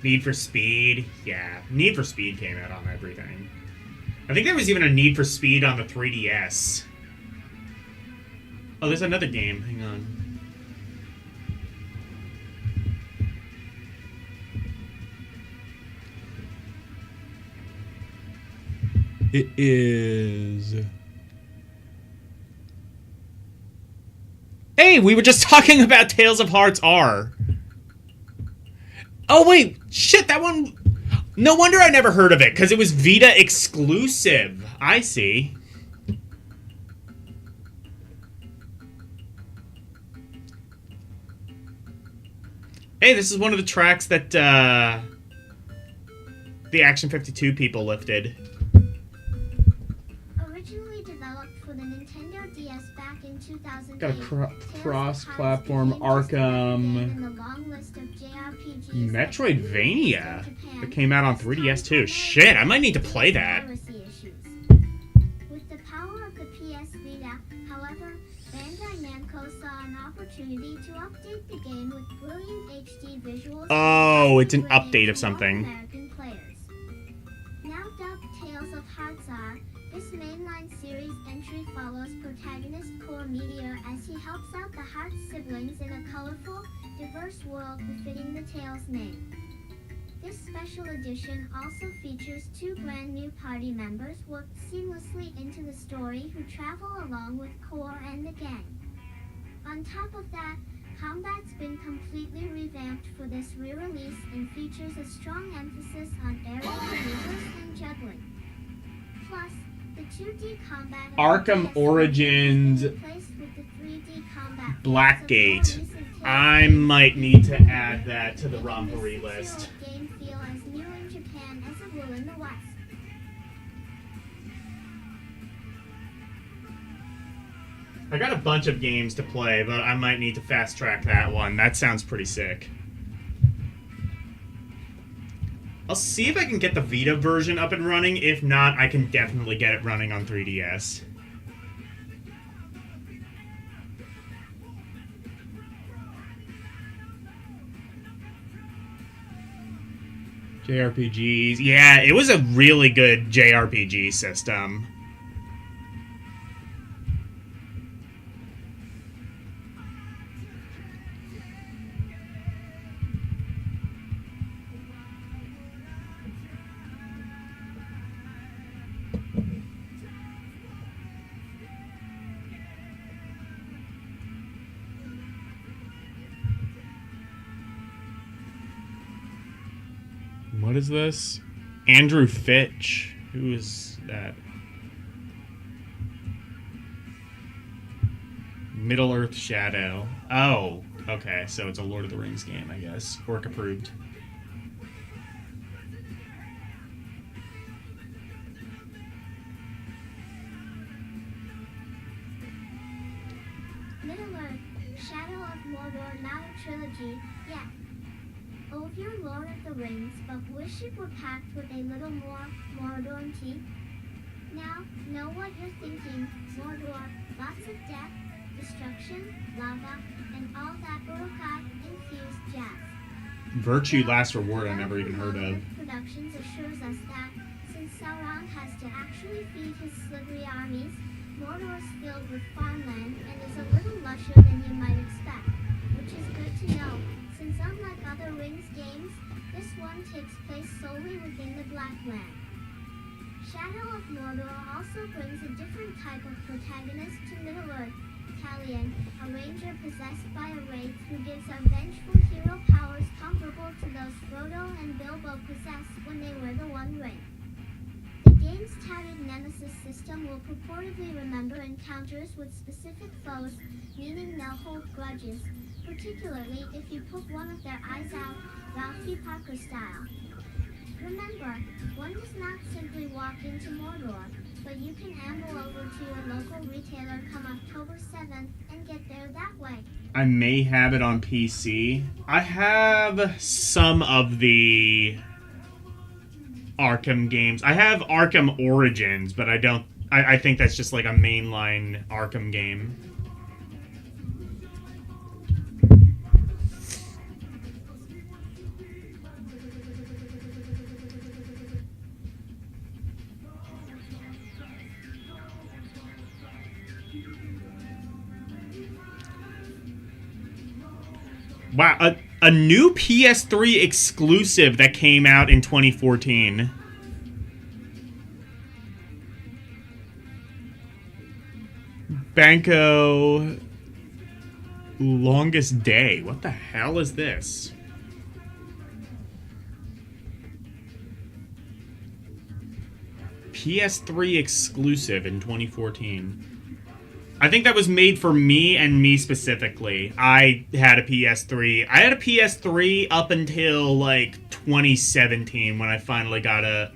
Need for Speed? Yeah, Need for Speed came out on everything. I think there was even a Need for Speed on the 3DS. Oh, there's another game. Hang on. It is... Hey, we were just talking about Tales of Hearts R. Oh, wait. Shit, that one... No wonder I never heard of it, because it was Vita exclusive. I see. Hey, this is one of the tracks that, the Action 52 people lifted. Originally developed for the Nintendo DS back in 2008, Got a Tales of Hearts cross-platform became just another Arkham... game in the long list of JRPGs that Metroidvania. in Japan. That came out on 3DS too. Shit, I might need to play that. Piracy issues. With the power of the PS Vita, however, Bandai Namco saw an opportunity to update the game with brilliant HD visuals. Oh, it's an bring it update to of something. all American players. Now dubbed Tales of Hearts R, this mainline series entry follows protagonist Core Meteor as he helps out the Hearts siblings in a colorful, diverse world befitting the Tales name. This special edition also features two brand new party members worked seamlessly into the story who travel along with Core and the gang. On top of that, combat's been completely revamped for this re-release and features a strong emphasis on aerial maneuvers and juggling. Plus, the 2D combat of Arkham the Origins is replaced with the 3D combat Blackgate. of more recent I Tales. might need to add that to the Rompery list. Game feel as new in Japan as it will in the West. I got a bunch of games to play, but I might need to fast track that one. That sounds pretty sick. I'll see if I can get the Vita version up and running. If not, I can definitely get it running on 3DS. JRPGs. Yeah, it was a really good JRPG system. What is this? Andrew Fitch. Who is that? Middle Earth Shadow. Oh, okay. So it's a Lord of the Rings game, I guess. Work approved. Middle-earth, Shadow of Mordor, not a trilogy, yet. Over Lord of the Rings, but wish it were packed with a little more Mordor tea. Now, know what you're thinking. Mordor, lots of death, destruction, lava, and all that urukai-infused jazz. Virtue Last Reward I never even heard of. Productions assures us that, since Sauron has to actually feed his slithery armies, Mordor is filled with farmland and is a little lusher than you might expect, which is good to know, since unlike other Rings games, this one takes place solely within the Blackland. Shadow of Mordor also brings a different type of protagonist to Middle-earth, Talion, a ranger possessed by a wraith who gives our vengeful hero powers comparable to those Frodo and Bilbo possessed when they were the One Ring. The game's touted Nemesis system will purportedly remember encounters with specific foes, meaning they'll hold grudges, particularly if you put one of their eyes out, Ralphie Parker style. Remember, one does not simply walk into Mordor, but you can amble over to your local retailer come October 7th and get there that way. I may have it on PC. I have some of the Arkham games. I have Arkham Origins, but I think that's just like a mainline Arkham game. Wow, a new PS3 exclusive that came out in 2014. Banco Longest Day. What the hell is this? PS3 exclusive in 2014. I think that was made for me and me specifically. I had a PS3. I had a PS3 up until, like, 2017 when I finally got a...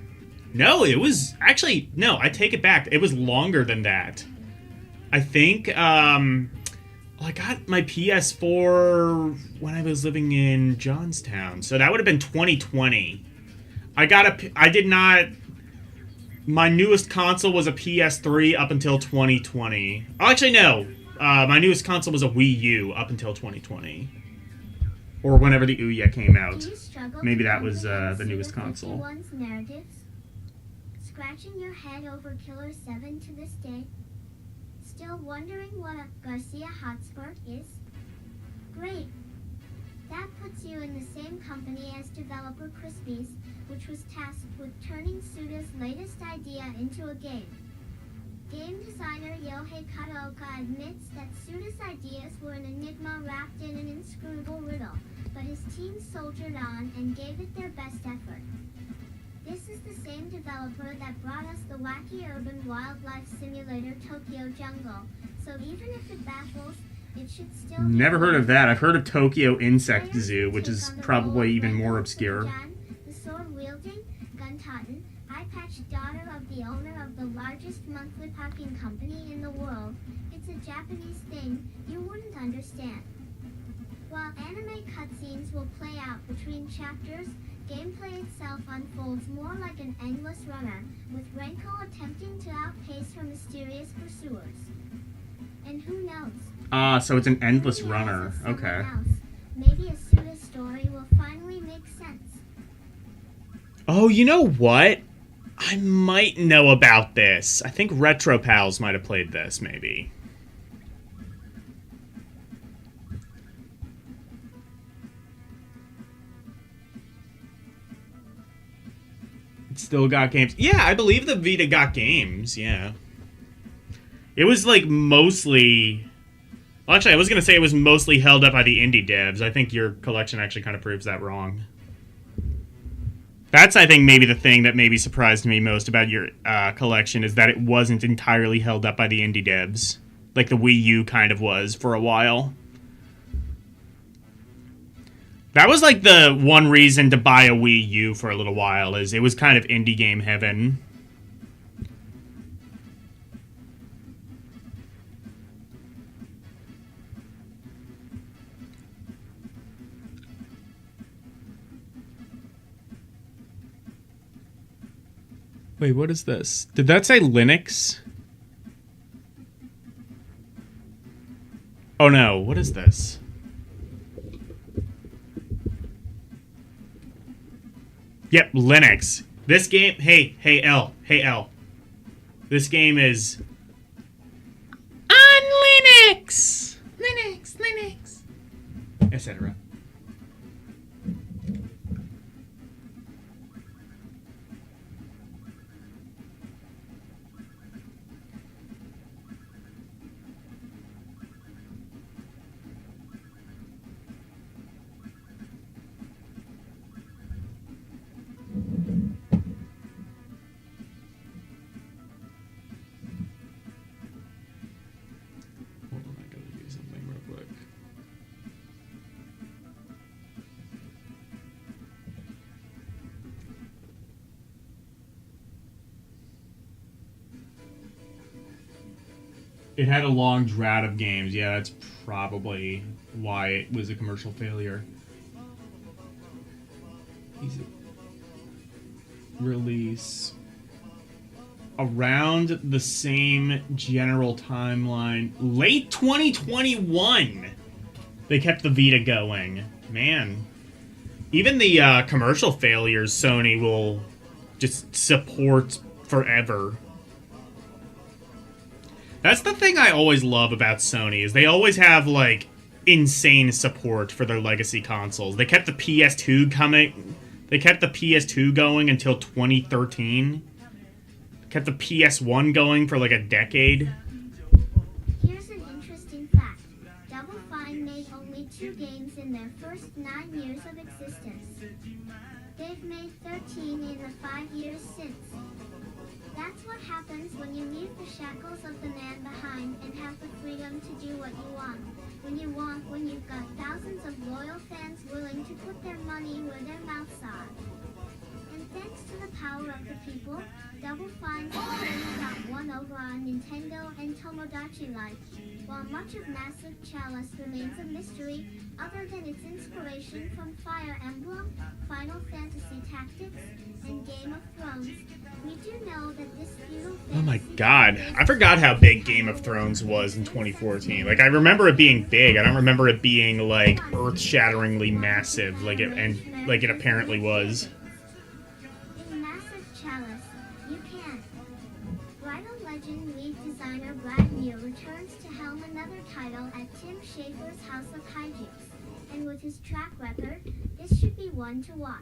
No, it was... Actually, no, I take it back. It was longer than that. I think, well, I got my PS4 when I was living in Johnstown. So that would have been 2020. I did not... My newest console was a PS3 up until 2020. Oh, actually, no. My newest console was a Wii U up until 2020. Or whenever the Ouya came out. Maybe that was the newest console. Scratching your head over Killer 7 to this day? Still wondering what a Garcia hotspur is? Great. That puts you in the same company as developer Crispies, which was tasked with turning Suda's latest idea into a game. Game designer Yohei Kataoka admits that Suda's ideas were an enigma wrapped in an inscrutable riddle, but his team soldiered on and gave it their best effort. This is the same developer that brought us the wacky urban wildlife simulator Tokyo Jungle, so even if it baffles, it should still... Never heard of that. I've heard of Tokyo Insect Zoo, which is probably even more obscure. The sword-wielding, gun-toting, eye-patched daughter of the owner of the largest monthly parking company in the world. It's a Japanese thing you wouldn't understand. While anime cutscenes will play out between chapters, gameplay itself unfolds more like an endless runner, with Renko attempting to outpace her mysterious pursuers. And who knows? So it's an endless runner. Okay. Maybe a Suda story will finally make sense. Oh, you know what? I might know about this. I think Retro Pals might have played this, maybe. It still got games. Yeah, I believe the Vita got games, yeah. It was, like, mostly... Well, actually, I was going to say it was mostly held up by the indie devs. I think your collection actually kind of proves that wrong. That's, I think, maybe the thing that maybe surprised me most about your collection is that it wasn't entirely held up by the indie devs. Like the Wii U kind of was for a while. That was, like, the one reason to buy a Wii U for a little while, is it was kind of indie game heaven. Wait, what is this? Did that say Linux? Oh no, what is this? Yep, Linux. This game, hey L. This game is on Linux, etc. Hold on, I gotta do something real quick. It had a long drought of games. Yeah, that's probably why it was a commercial failure. Easy. Release around the same general timeline. Late 2021. They kept the Vita going. Man. Even the commercial failures Sony will just support forever. That's the thing I always love about Sony, is they always have, like, insane support for their legacy consoles. They kept the PS2 coming. They kept the PS2 going until 2013. Kept the PS1 going for, like, a decade. Here's an interesting fact. Double Fine made only 2 games in their first 9 years of existence. They've made 13 in the 5 years since. That's what happens when you leave the shackles of the man behind and have the freedom to do what you want. When you've got thousands of loyal fans willing to put their money where their mouths are. And thanks to the power of the people, Double Fine's already got one over on Nintendo and Tomodachi Life. While much of Massive Chalice remains a mystery, other than its inspiration from Fire Emblem, Final Fantasy Tactics, and Game of Thrones, we do know that this feudal Oh my fantasy god. I forgot how big Game of Thrones was in 2014. Like, I remember it being big. I don't remember it being, like, earth-shatteringly massive like it apparently was. In Massive Chalice, you can. Bridal Legend lead designer Brad Neal returns to helm another title at Tim Schafer's House of Hijinks, and with his track record, this should be one to watch.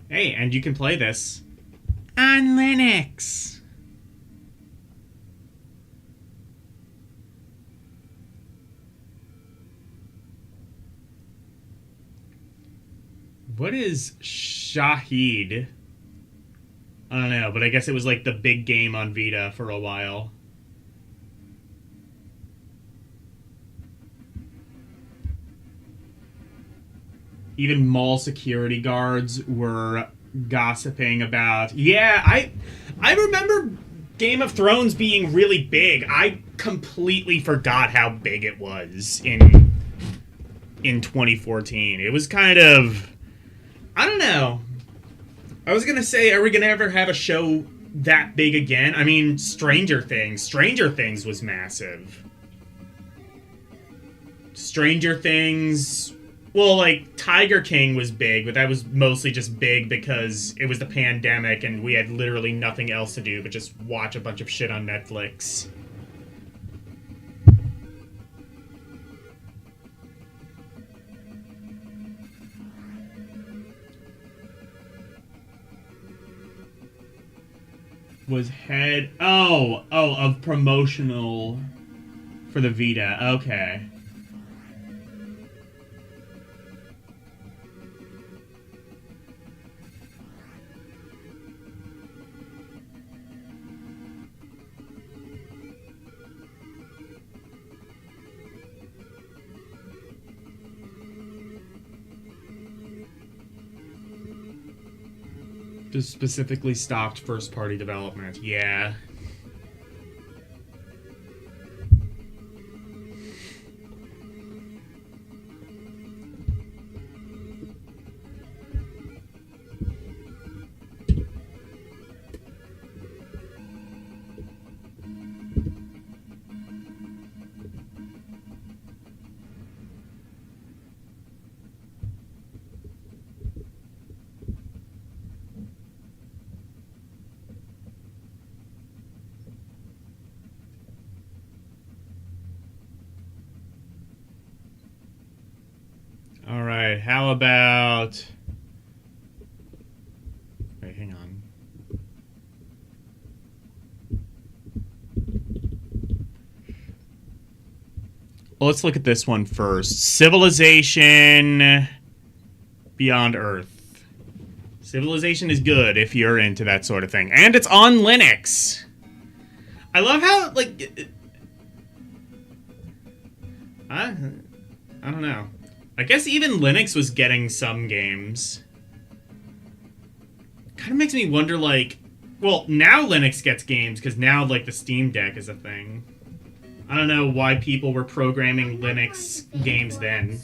Hey, and you can play this on Linux. What is Shahid? I don't know, but I guess it was like the big game on Vita for a while. Even mall security guards were gossiping about. Yeah, I remember Game of Thrones being really big. I completely forgot how big it was in 2014. It was kind of, I don't know. I was gonna say, are we gonna ever have a show that big again? I mean, Stranger Things. Stranger Things was massive. Stranger Things. Well, like, Tiger King was big, but that was mostly just big because it was the pandemic and we had literally nothing else to do but just watch a bunch of shit on Netflix. Was head... Oh, of promotional for the Vita. Okay. Just specifically stopped first-party development. Yeah. how about... Wait, hang on. Well, let's look at this one first. Civilization Beyond Earth. Civilization is good if you're into that sort of thing. And it's on Linux. I love how, like... I don't know. I guess even Linux was getting some games. Kind of makes me wonder, like... Well, now Linux gets games, because now, like, the Steam Deck is a thing. I don't know why people were programming Linux games then.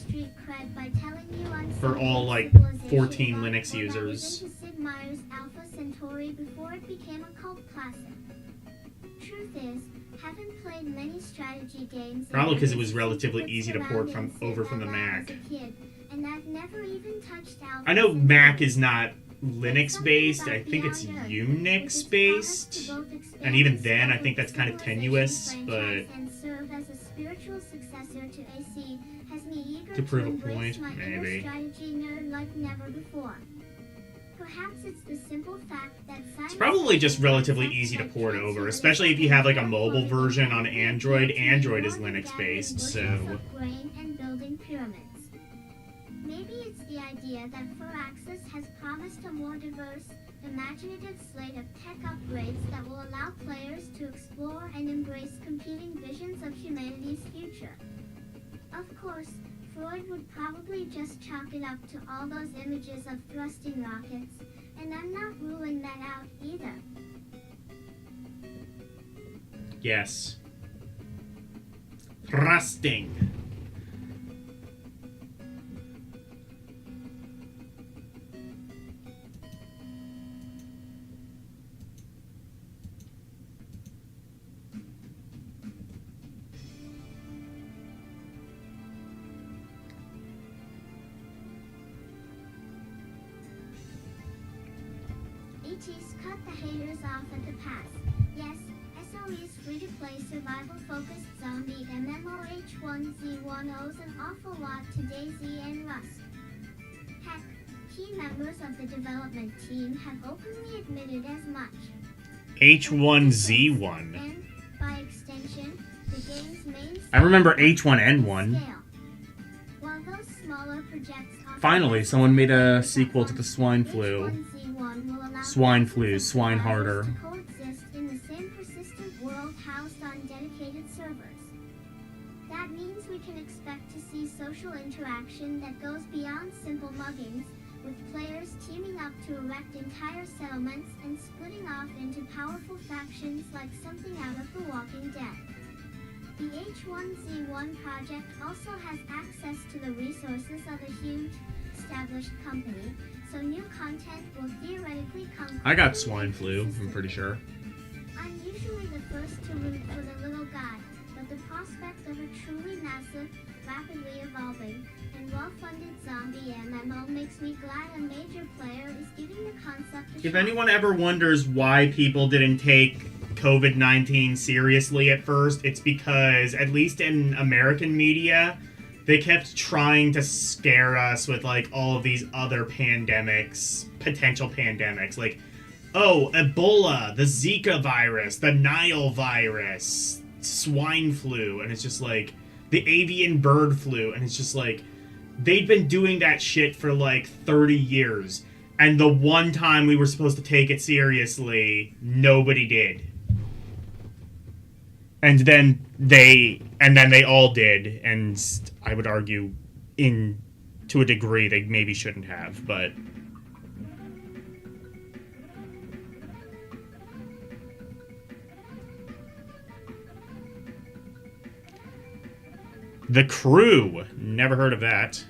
For all, like, 14 Linux users. Sid Meier's Alpha Centauri before it became a cult classic. Truth is, haven't played many strategy games. Probably because it was relatively easy to port over from the Mac. And I've never even touched Alpha I know Centauri. Mac is not Linux-based. I think it's Unix-based. And even then, I think that's kind of tenuous, but... And serve as a spiritual successor to AC has me eager To prove a embrace point, my inner maybe. strategy nerd like never before. Perhaps it's the simple fact that It's probably just relatively easy to port over, especially if you have like a mobile version on Android. Android is Linux-based, so... and building pyramids. Maybe it's the idea that Firaxis has promised a more diverse, imaginative slate of tech upgrades that will allow players to explore and embrace competing visions of humanity's future. Of course, Freud would probably just chalk it up to all those images of thrusting rockets, and I'm not ruling that out either. Yes. Thrusting. ET's cut the haters off at the pass. Yes, SOE's free-to-play survival-focused zombie MMO H1Z1 owes an awful lot to DayZ and Rust. Heck, key members of the development team have openly admitted as much. H1Z1. And, by extension, the game's main... I remember H1N1. scale. While those smaller projects offer... Finally, someone made a sequel to the swine flu. H1Z1 will allow Swine flu, swine harder. to coexist in the same persistent world housed on dedicated servers. That means we can expect to see social interaction that goes beyond simple muggings, with players teaming up to erect entire settlements and splitting off into powerful factions like something out of The Walking Dead. The H1Z1 project also has access to the resources of a huge, established company, so new content will theoretically come. I got swine flu, I'm pretty sure. I'm usually the first to root for the little guy, but the prospect of a truly massive, rapidly evolving, and well-funded zombie MMO makes me glad a major player is giving the concept a shot. If anyone ever wonders why people didn't take COVID-19 seriously at first, it's because, at least in American media, they kept trying to scare us with, like, all of these other pandemics, potential pandemics, like, oh, Ebola, the Zika virus, the Nile virus, swine flu, and it's just like, the avian bird flu, and it's just like, they'd been doing that shit for, like, 30 years, and the one time we were supposed to take it seriously, nobody did. And then they all did, and I would argue, to a degree, they maybe shouldn't have, but... The Crew. Never heard of that.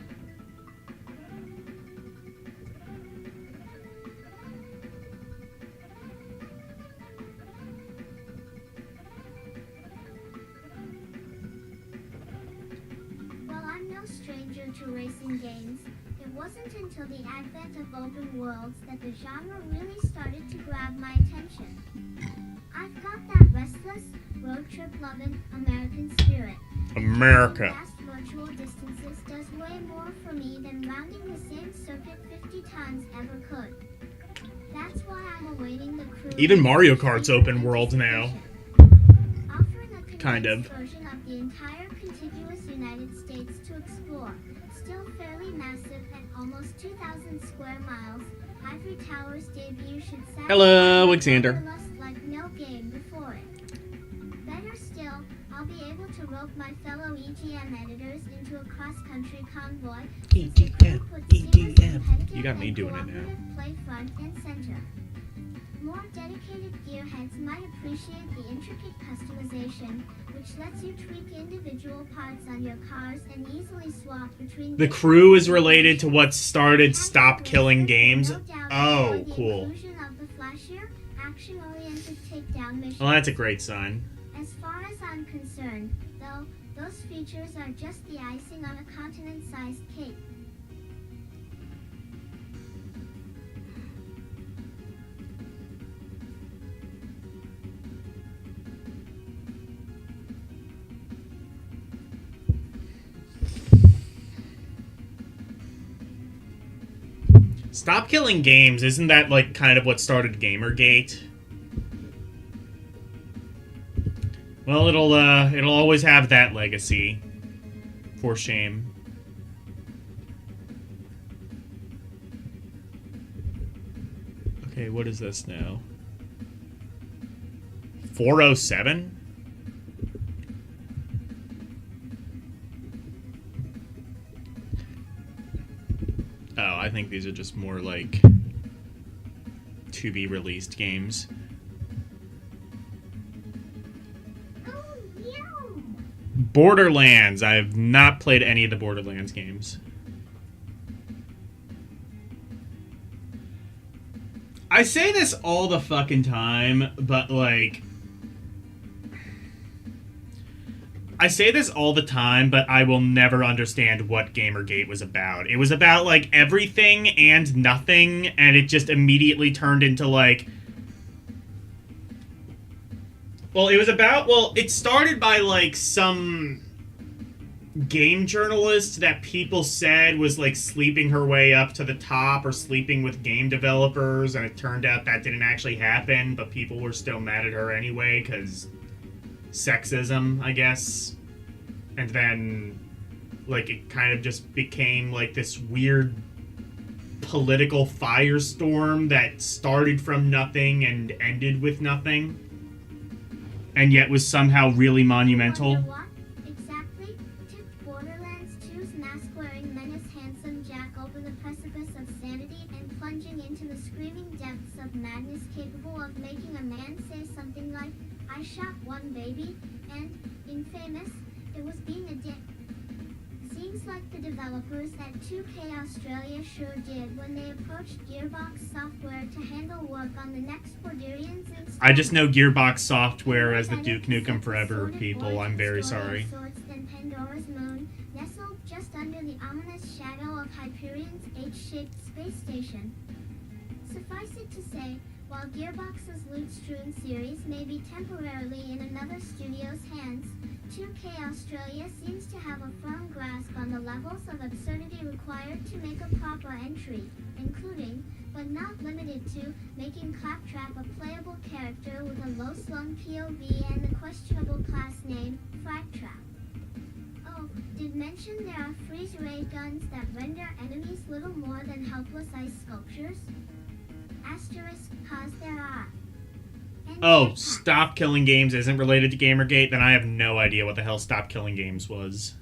Stranger to racing games, it wasn't until the advent of open worlds that the genre really started to grab my attention. I've got that restless, road trip loving American spirit. America. Vast virtual distances this does way more for me than rounding the same circuit 50 times ever could. That's why I'm awaiting the crew. Even Mario Kart's open world now. Offering a Kind of. version of the entire contiguous United States to explore. Still fairly massive at almost 2,000 square miles, Ivory Tower's debut should satisfy Hello, Alexander. wanderlust like no game before it. Better still, I'll be able to rope my fellow EGM editors into a cross-country convoy. EDM. You got me doing it now. Play front and center. More dedicated gearheads might appreciate the intricate customization, which lets you tweak individual parts on your cars and easily swap between The crew is related to what started Stop Killing Games. Oh, cool. inclusion of the flashier, action-oriented takedown mission. Well, that's a great sign. As far as I'm concerned, though, those features are just the icing on a continent-sized cake. Stop Killing Games, isn't that like kind of what started Gamergate? Well, it'll always have that legacy. For shame. Okay, what is this now? 407? Oh, I think these are just more like to be released games. Borderlands. I have not played any of the Borderlands games. I say this all the fucking time, but like... I say this all the time, but I will never understand what Gamergate was about. It was about, like, everything and nothing, and it just immediately turned into, like... Well, it was about... Well, it started by, like, some game journalist that people said was, like, sleeping her way up to the top or sleeping with game developers, and it turned out that didn't actually happen, but people were still mad at her anyway, because... sexism, I guess. And then, like, it kind of just became, like, this weird political firestorm that started from nothing and ended with nothing. And yet was somehow really monumental. Wonder what? Exactly? Tipped Borderlands 2's mask-wearing menace handsome Jack over the precipice of sanity and plunging into the screaming depths of madness capable of making a man say something like, I shot one baby, and, infamous, it was being a dick. Seems like the developers at 2K Australia sure did when they approached Gearbox Software to handle work on the next Borderians installment. I just know Gearbox Software as the Duke Nukem Forever people. I'm very sorry. Sorts than Pandora's moon, nestled just under the ominous shadow of Hyperion's H-shaped space station. Suffice it to say, while Gearbox's loot-strewn series may be temporarily in another studio's hands, 2K Australia seems to have a firm grasp on the levels of absurdity required to make a proper entry, including, but not limited to, making Claptrap a playable character with a low-slung POV and the questionable class name, Fragtrap. Oh, did mention there are freeze-ray guns that render enemies little more than helpless ice sculptures? Asterisk, cause there are. Oh, Stop Killing Games isn't related to Gamergate? Then I have no idea what the hell Stop Killing Games was.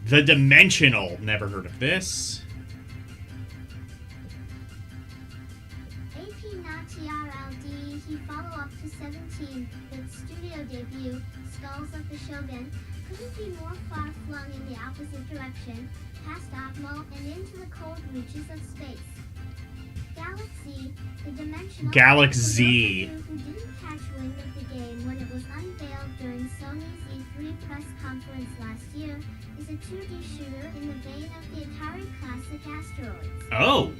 The Dimensional. Never heard of this. Follow-up to 17, its studio debut, Skulls of the Shogun, couldn't be more far-flung in the opposite direction, past Opmo and into the cold reaches of space. Galaxy, the dimensional... Galaxy. Who didn't catch wind of the game when it was unveiled during Sony's 2D shooter in the vein of the Atari classic Asteroids. Oh,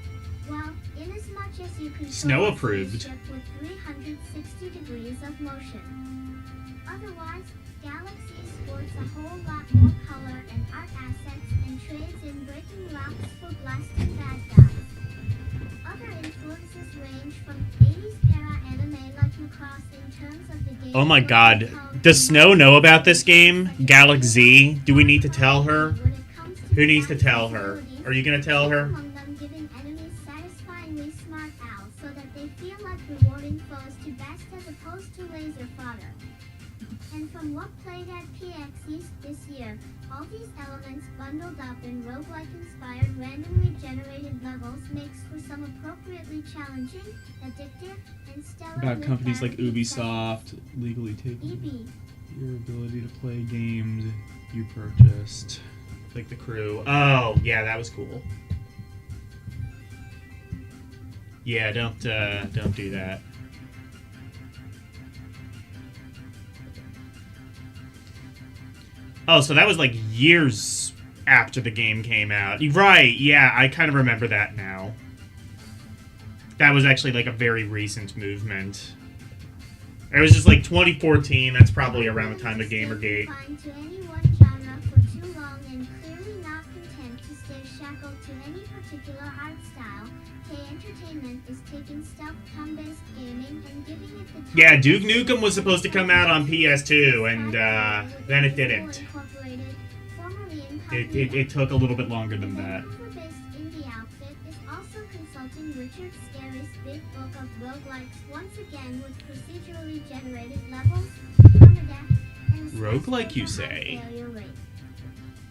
Well, inasmuch as you control Snow a approved. spaceship with 360 degrees of motion. Otherwise, Galaxy sports a whole lot more color and art assets and trades in breaking rocks for blasting bad guys. Other influences range from 80s era anime like Macross in terms of the game. oh my god. Does Snow know about this game? Galaxy? Do we need to tell her? Who needs to tell her? Are you gonna tell her? Among them giving enemies satisfyingly smart owls so that they feel like rewarding foes to best as opposed to laser fodder. And from what played at PX East this year, all these elements bundled up in roguelike-inspired randomly generated levels makes for some appropriately challenging, addictive, and stellar About companies like live-back Ubisoft legally taking EB. your ability to play games you purchased. Like the crew. Oh, yeah, that was cool. Yeah, don't do that. Oh, so that was like years after the game came out. Right, yeah, I kind of remember that now. That was actually like a very recent movement. It was just like 2014, that's probably around the time of Gamergate. Confined to any one genre for too long and clearly not content to stay shackled to any particular art style, K Entertainment is taking stealth turn-based gaming and giving it the Yeah, Duke Nukem was supposed to come out on PS2, and then it didn't. It took a little bit longer than that. Indie outfit is also consulting Richard Scarry's big book of roguelikes once again with procedurally generated levels, permadeath, and a Roguelike, you high say? failure rate.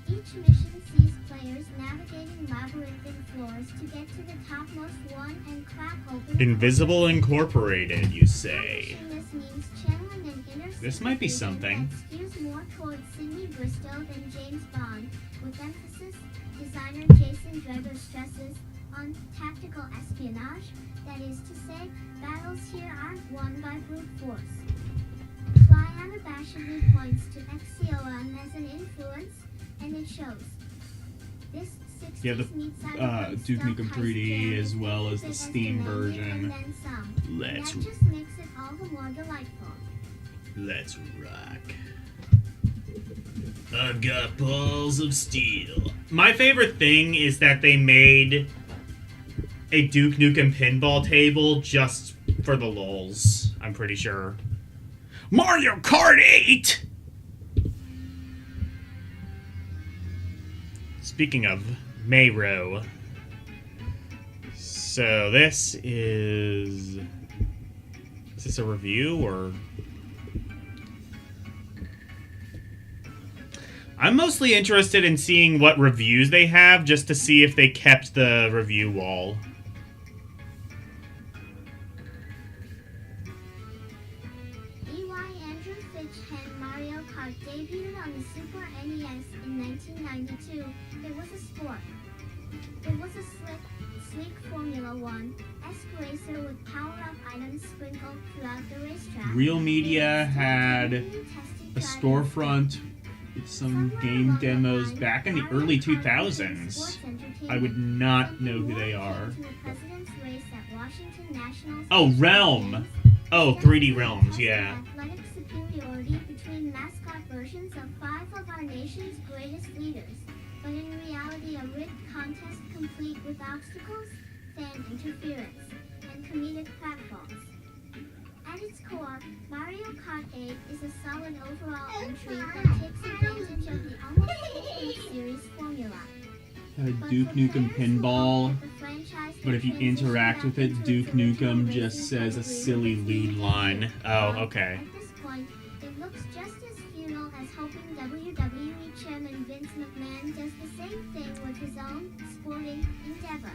Each mission sees players navigating labyrinthine floors to get to the topmost one and crack open. Invisible Incorporated, you say? This means channeling an inner This might be vision something. that skews more towards Sidney Bristow than James Bond, with emphasis, designer Jason Dreger stresses, on tactical espionage, that is to say, battles here aren't won by brute force. Fly unabashedly points to XCOM as an influence, and it shows. This 60s Yeah, the meets Duke stealth Nukem heist 3D game as well as the with Steam an enemy version. and then some. Let's That just makes it all the more delightful. Let's rock. I've got balls of steel. My favorite thing is that they made a Duke Nukem pinball table just for the lulz, I'm pretty sure. Mario Kart 8! Speaking of Mayro. So this is... Is this a review or... I'm mostly interested in seeing what reviews they have, just to see if they kept the review wall. EY Andrew Fitch had Mario Kart debuted on the Super NES in 1992. It was a sport. It was a sleek Formula One-esque racer with power-up items sprinkled throughout the racetrack. Real Media had a storefront with some game demos back in the early 2000s. I would not know who they are. Oh, Realm! Oh, 3D Realms, yeah. Athletic superiority between mascot versions of 5 of our nation's greatest leaders, but in reality a rigged contest complete with obstacles, fan interference, and comedic pratfalls. At its core, Mario Kart 8 is a solid overall entry that takes advantage of the almost complete series formula. Duke Nukem Pinball, but if you interact with it, Duke Nukem just says a silly lewd line. Oh, okay. At this point, it looks just as futile as hoping WWE Chairman Vince McMahon does the same thing with his own sporting endeavor.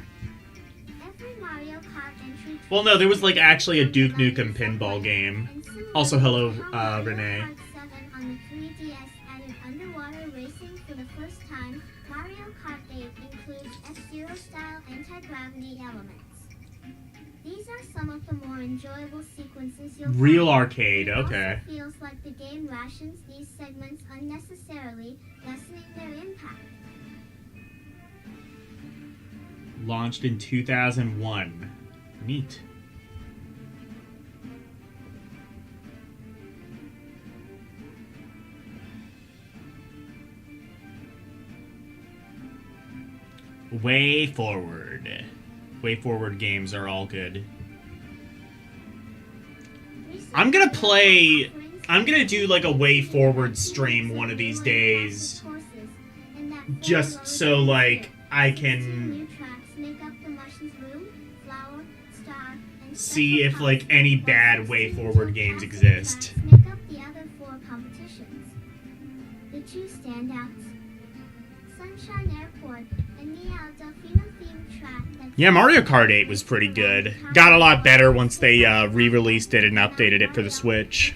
Every Mario Kart entry. Well, no, there was like actually a Duke Nukem pinball game. Also, hello, Renee. Kart 7 on the 3DS added underwater racing for the first time. Mario Kart 8 includes F-Zero style anti-gravity elements. These are some of the more enjoyable sequences you'll Real find. arcade, It okay. also feels like the game rations these segments unnecessarily, lessening their impact. Launched in 2001. Neat. Way Forward. Way Forward games are all good. I'm gonna play... I'm gonna do like a Way Forward stream one of these days. Just so like I can see if like any bad Way Forward games exist. Make up the other 4 competitions. The 2 standouts: Sunshine Airport and the Delfino themed track. Yeah, Mario Kart 8 was pretty good. Got a lot better once they re-released it and updated it for the Switch.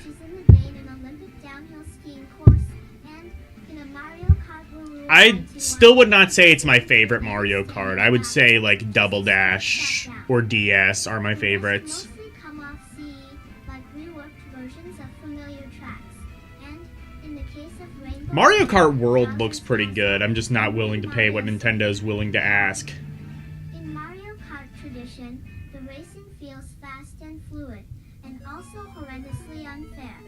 I still would not say it's my favorite Mario Kart. I would say like Double Dash or DS are my favorites. Mario Kart World looks pretty good. I'm just not willing to pay what Nintendo's willing to ask. In Mario Kart tradition, the racing feels fast and fluid, and also horrendously unfair.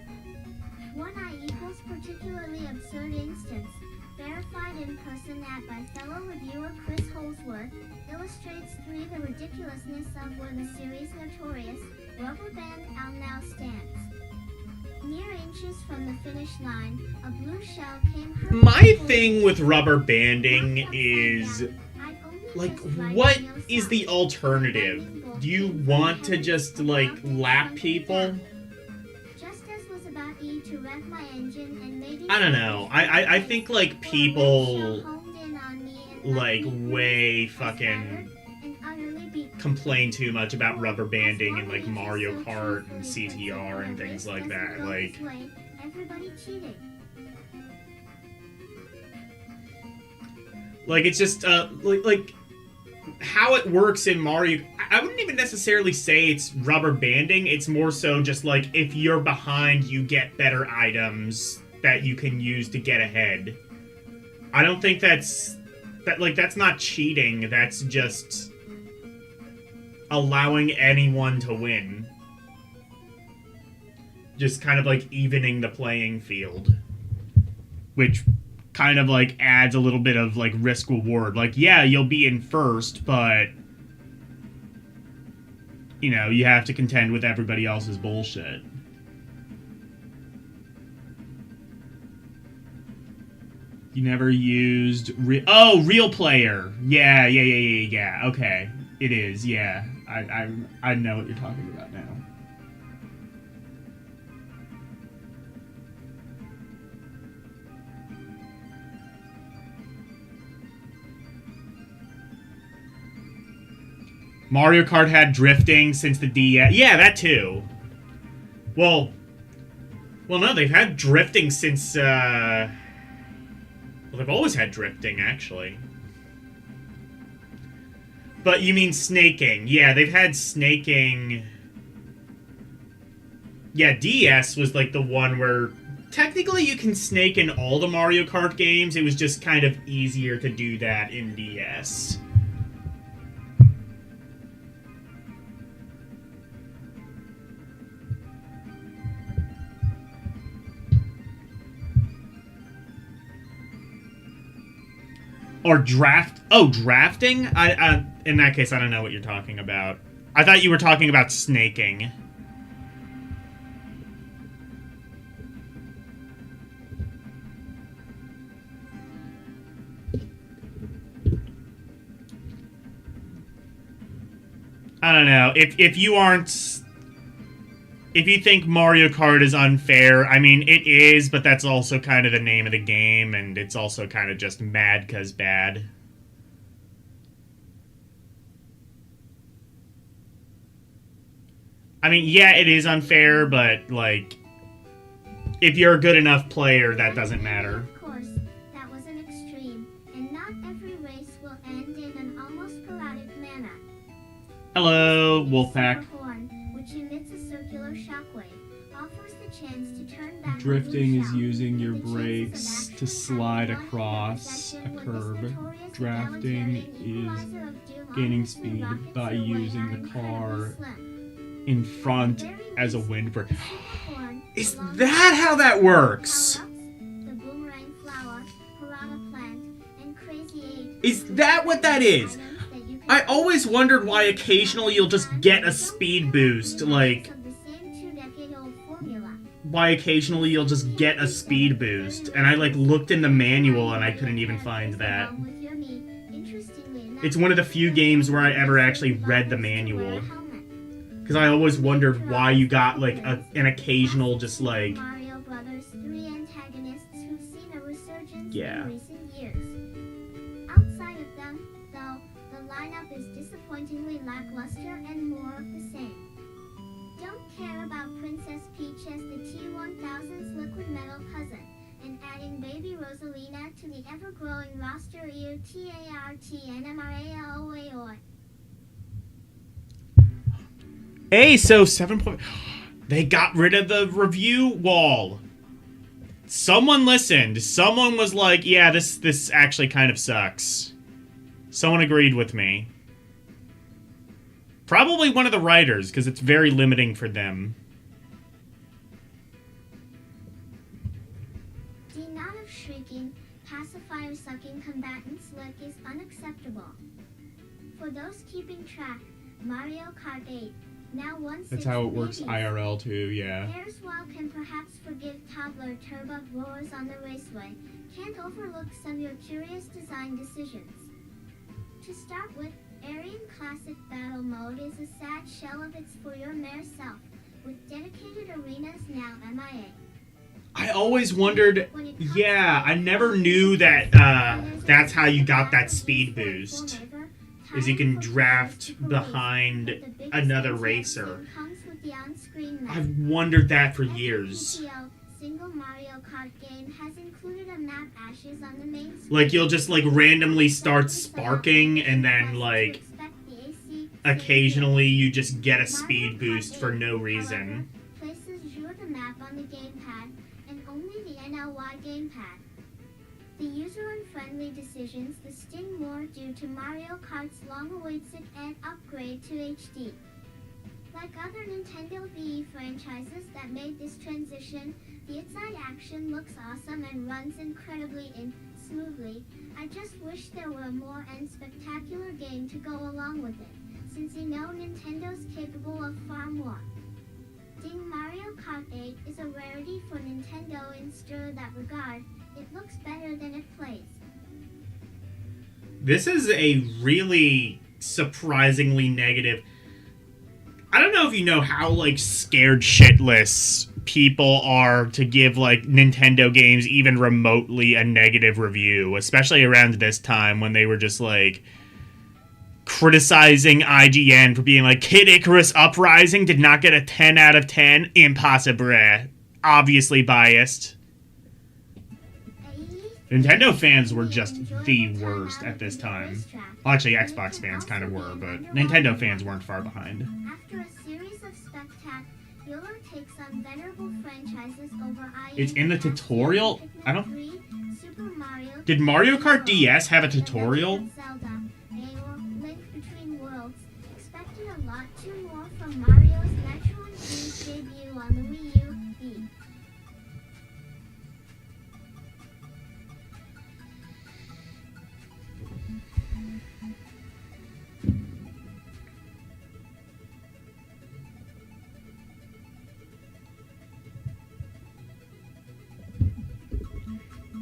One I equals particularly absurd instance, verified in person by fellow reviewer Chris Holsworth, illustrates the ridiculousness of where the series' notorious rubber band Al now stands. Mere inches from the finish line, a blue shell came hurtling. My thing with rubber banding is, like, what is the alternative? Do you want to just, like, lap people? I don't know. I think, like, people, like, way fucking complain too much about rubber banding and, like, Mario Kart and CTR and things like that. Like, it's just, like, how it works in Mario... I wouldn't even necessarily say it's rubber banding. It's more so just, like, if you're behind, you get better items that you can use to get ahead. I don't think that's... that's not cheating. That's just allowing anyone to win. Just kind of, like, evening the playing field. Which kind of, like, adds a little bit of, like, risk-reward. Like, yeah, you'll be in first, but, you know, you have to contend with everybody else's bullshit. You never used... Real Player! Yeah, okay. It is, yeah. I know what you're talking about now. Mario Kart had drifting since the DS. Yeah, that too. Well, no, they've had drifting since, well, they've always had drifting, actually. But you mean snaking. Yeah, they've had snaking. Yeah, DS was, like, the one where technically you can snake in all the Mario Kart games. It was just kind of easier to do that in DS. Or draft... Oh, drafting? In that case, I don't know what you're talking about. I thought you were talking about snaking. I don't know. If you aren't... If you think Mario Kart is unfair, I mean, it is, but that's also kind of the name of the game, and it's also kind of just mad 'cause bad. I mean, yeah, it is unfair, but, like, if you're a good enough player, that doesn't matter. Of course, that was an extreme, and not every race will end in an almost parodic manner. Hello, Wolfpack. Shockwave offers the chance to turn back Drifting the is blue using shell, your with the chances brakes of to actually slide having across possession a with this curb. notorious Drafting egalitarian is equalizer of doom gaining ominously speed rockets by your way using out the incredibly car slim. in At the front very as a least, windbreak. the super horn, Is along that with how that works? power-ups, the boomerang flower, piranha plant, and crazy eight, Is which that are what that items is? that you can I always only wondered get why in occasionally one you'll just time. get a Don't speed care boost, about like, remasters of the same two-decade-old formula. why occasionally you'll just get a speed boost. And I, like, looked in the manual and I couldn't even find that. It's one of the few games where I ever actually read the manual. Because I always wondered why you got, like, an occasional just, like... Mario Brothers 3 antagonists who've seen a resurgence Yeah. in recent years. Outside of them, though, the lineup is disappointingly lackluster and more of the same. Don't care about Princess Peach as the T-1000's liquid metal cousin, and adding Baby Rosalina to the ever-growing roster EUTARTNMRALOAOI. Hey, so 7 point... They got rid of the review wall. Someone listened. Someone was like, yeah, this actually kind of sucks. Someone agreed with me. Probably one of the writers, because it's very limiting for them. The amount of shrieking, pacifier-sucking combatants lick is unacceptable. For those keeping track, Mario Kart 8, now 1/6 That's how it works babies. IRL too, yeah. Airswell can perhaps forgive toddler turbot roars on the raceway, can't overlook some of your curious design decisions. To start with, Aryan Classic Battle Mode is a sad shell of its for your mere self, with dedicated arenas now MIA. I always wondered, yeah, I never knew that that's how you got that speed boost. Is you can draft behind another racer. I've wondered that for years. Single Mario Kart game has included a map Ashes on the main screen. Like, you'll just, like, randomly start sparking, and then, like, occasionally you just get a speed boost for no reason. Places Jour the map on the gamepad, and only the NLY gamepad. The user-unfriendly decisions the sting more due to Mario Kart's long-awaited upgrade to HD. Like other Nintendo VE franchises that made this transition, the inside action looks awesome and runs incredibly smoothly. I just wish there were a more and spectacular game to go along with it, since you know Nintendo's capable of far more. Ding Mario Kart 8 is a rarity for Nintendo in that regard. It looks better than it plays. This is a really surprisingly negative... I don't know if you know how, like, scared shitless people are to give, like, Nintendo games even remotely a negative review, especially around this time when they were just, like, criticizing IGN for being like, Kid Icarus Uprising did not get a 10 out of 10. Impossible. Obviously biased. Nintendo fans were just the worst at this time. Well, actually, Xbox fans kind of were, but Nintendo fans weren't far behind. After a series of spectacular takes on venerable franchises over It's in the tutorial? I don't... Super Mario, Did Mario Kart DS have a tutorial? Zelda, a Link Between Worlds, expected a lot too more from Mario's Metroid-themed debut on the Wii U.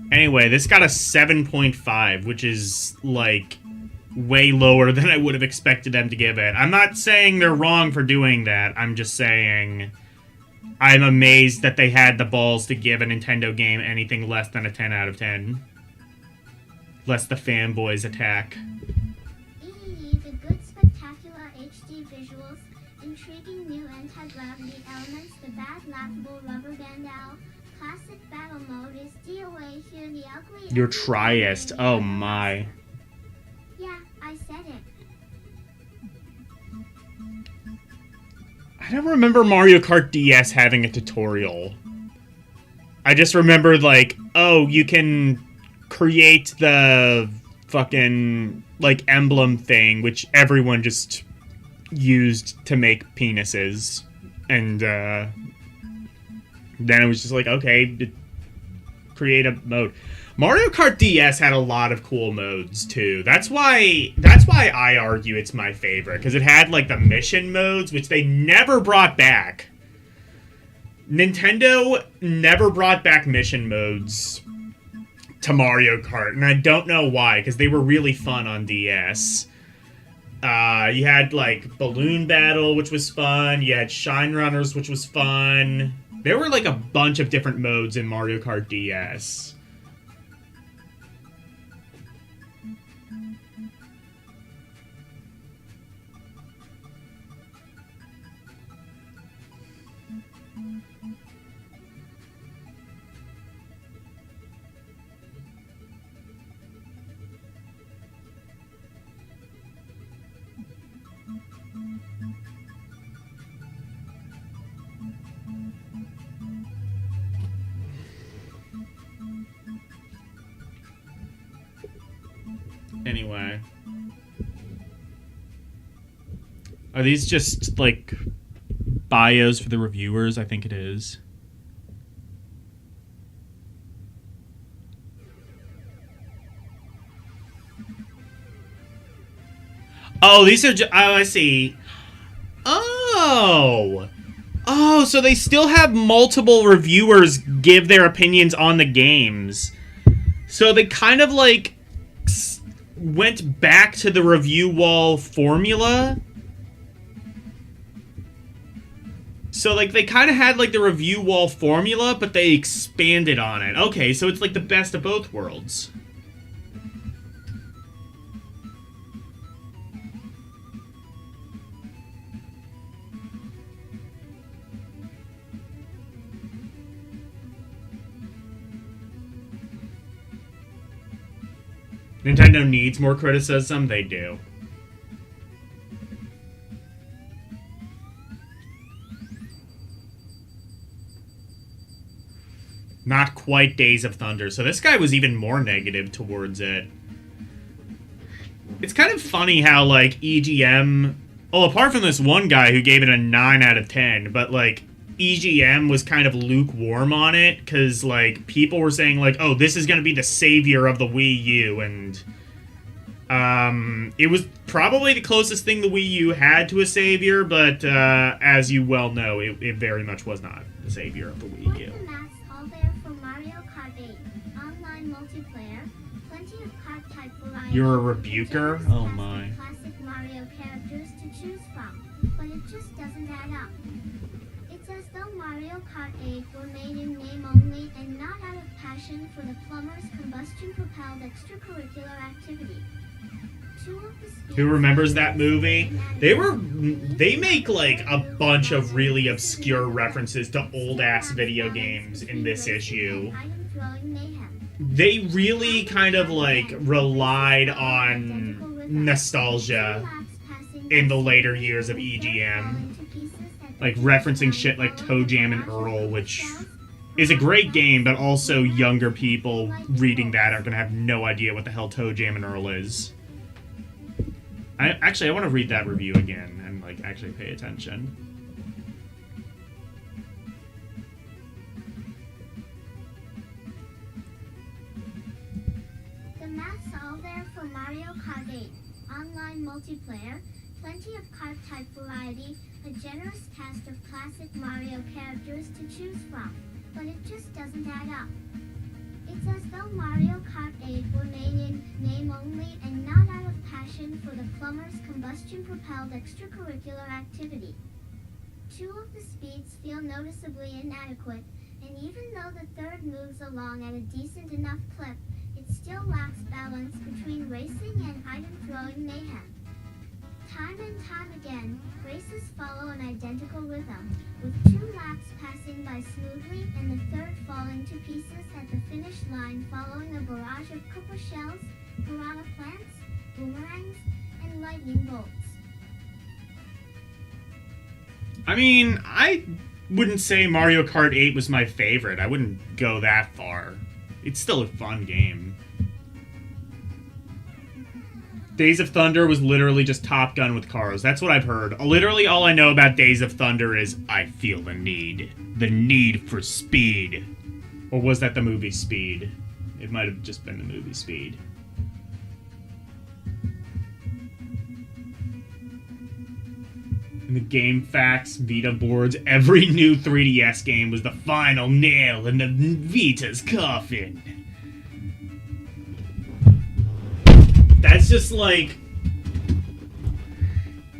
Anyway, this got a 7.5, which is, like, way lower than I would have expected them to give it. I'm not saying they're wrong for doing that. I'm just saying I'm amazed that they had the balls to give a Nintendo game anything less than a 10 out of 10. Lest the fanboys attack. The good, spectacular HD visuals, intriguing new anti-gravity elements, the bad, laughable rubber band owl, classic battle mode is DOA here, the ugly... Your Triest. Oh my. Yeah, I said it. I don't remember Mario Kart DS having a tutorial. I just remember, like, oh, you can create the fucking, like, emblem thing, which everyone just used to make penises. And, then it was just like, okay, create a mode. Mario Kart DS had a lot of cool modes, too. That's why I argue it's my favorite, because it had, like, the mission modes, which they never brought back. Nintendo never brought back mission modes to Mario Kart, and I don't know why, because they were really fun on DS. You had, like, Balloon Battle, which was fun. You had Shine Runners, which was fun. There were, like, a bunch of different modes in Mario Kart DS. Anyway. Are these just, like, bios for the reviewers? I think it is. Oh, these are oh, I see. Oh! Oh, so they still have multiple reviewers give their opinions on the games. So they kind of, like, went back to the review wall formula. So, like, they kind of had, like, the review wall formula, but they expanded on it. Okay, so it's, like, the best of both worlds. Nintendo needs more criticism, they do. Not quite Days of Thunder. So this guy was even more negative towards it. It's kind of funny how, like, EGM... Well, apart from this one guy who gave it a 9 out of 10, but, like, EGM was kind of lukewarm on it, because, like, people were saying, like, oh, this is going to be the savior of the Wii U, and... it was probably the closest thing the Wii U had to a savior, but, as you well know, it very much was not the savior of the Wii U. You're a rebuker? Oh my. Classic Mario characters to choose from, but it just doesn't add up. It's as though Mario Kart 8 were made in name only and not out of passion for the plumber's combustion-propelled extracurricular activity. Who remembers that movie? They make, like, a bunch of really obscure references to old-ass video games in this issue. They really kind of, like, relied on nostalgia in the later years of EGM. Like, referencing shit like Toe Jam and Earl, which is a great game, but also younger people reading that are gonna have no idea what the hell Toe Jam and Earl is. I want to read that review again and, like, actually pay attention. The math's all there for Mario Kart 8. Online multiplayer, plenty of kart-type variety, a generous cast of classic Mario characters to choose from, but it just doesn't add up. It's as though Mario Kart 8 were made in name only and not out of passion for the plumber's combustion-propelled extracurricular activity. Two of the speeds feel noticeably inadequate, and even though the third moves along at a decent enough clip, it still lacks balance between racing and item-throwing mayhem. Time and time again, races follow an identical rhythm, with 2 laps passing by smoothly and the third falling to pieces at the finish line following a barrage of Koopa shells, piranha plants, boomerangs, and lightning bolts. I mean, I wouldn't say Mario Kart 8 was my favorite. I wouldn't go that far. It's still a fun game. Days of Thunder was literally just Top Gun with cars. That's what I've heard. Literally all I know about Days of Thunder is I feel the need. The need for speed. Or was that the movie Speed? It might have just been the movie Speed. In the GameFAQs Vita boards, every new 3DS game was the final nail in the Vita's coffin. That's just like...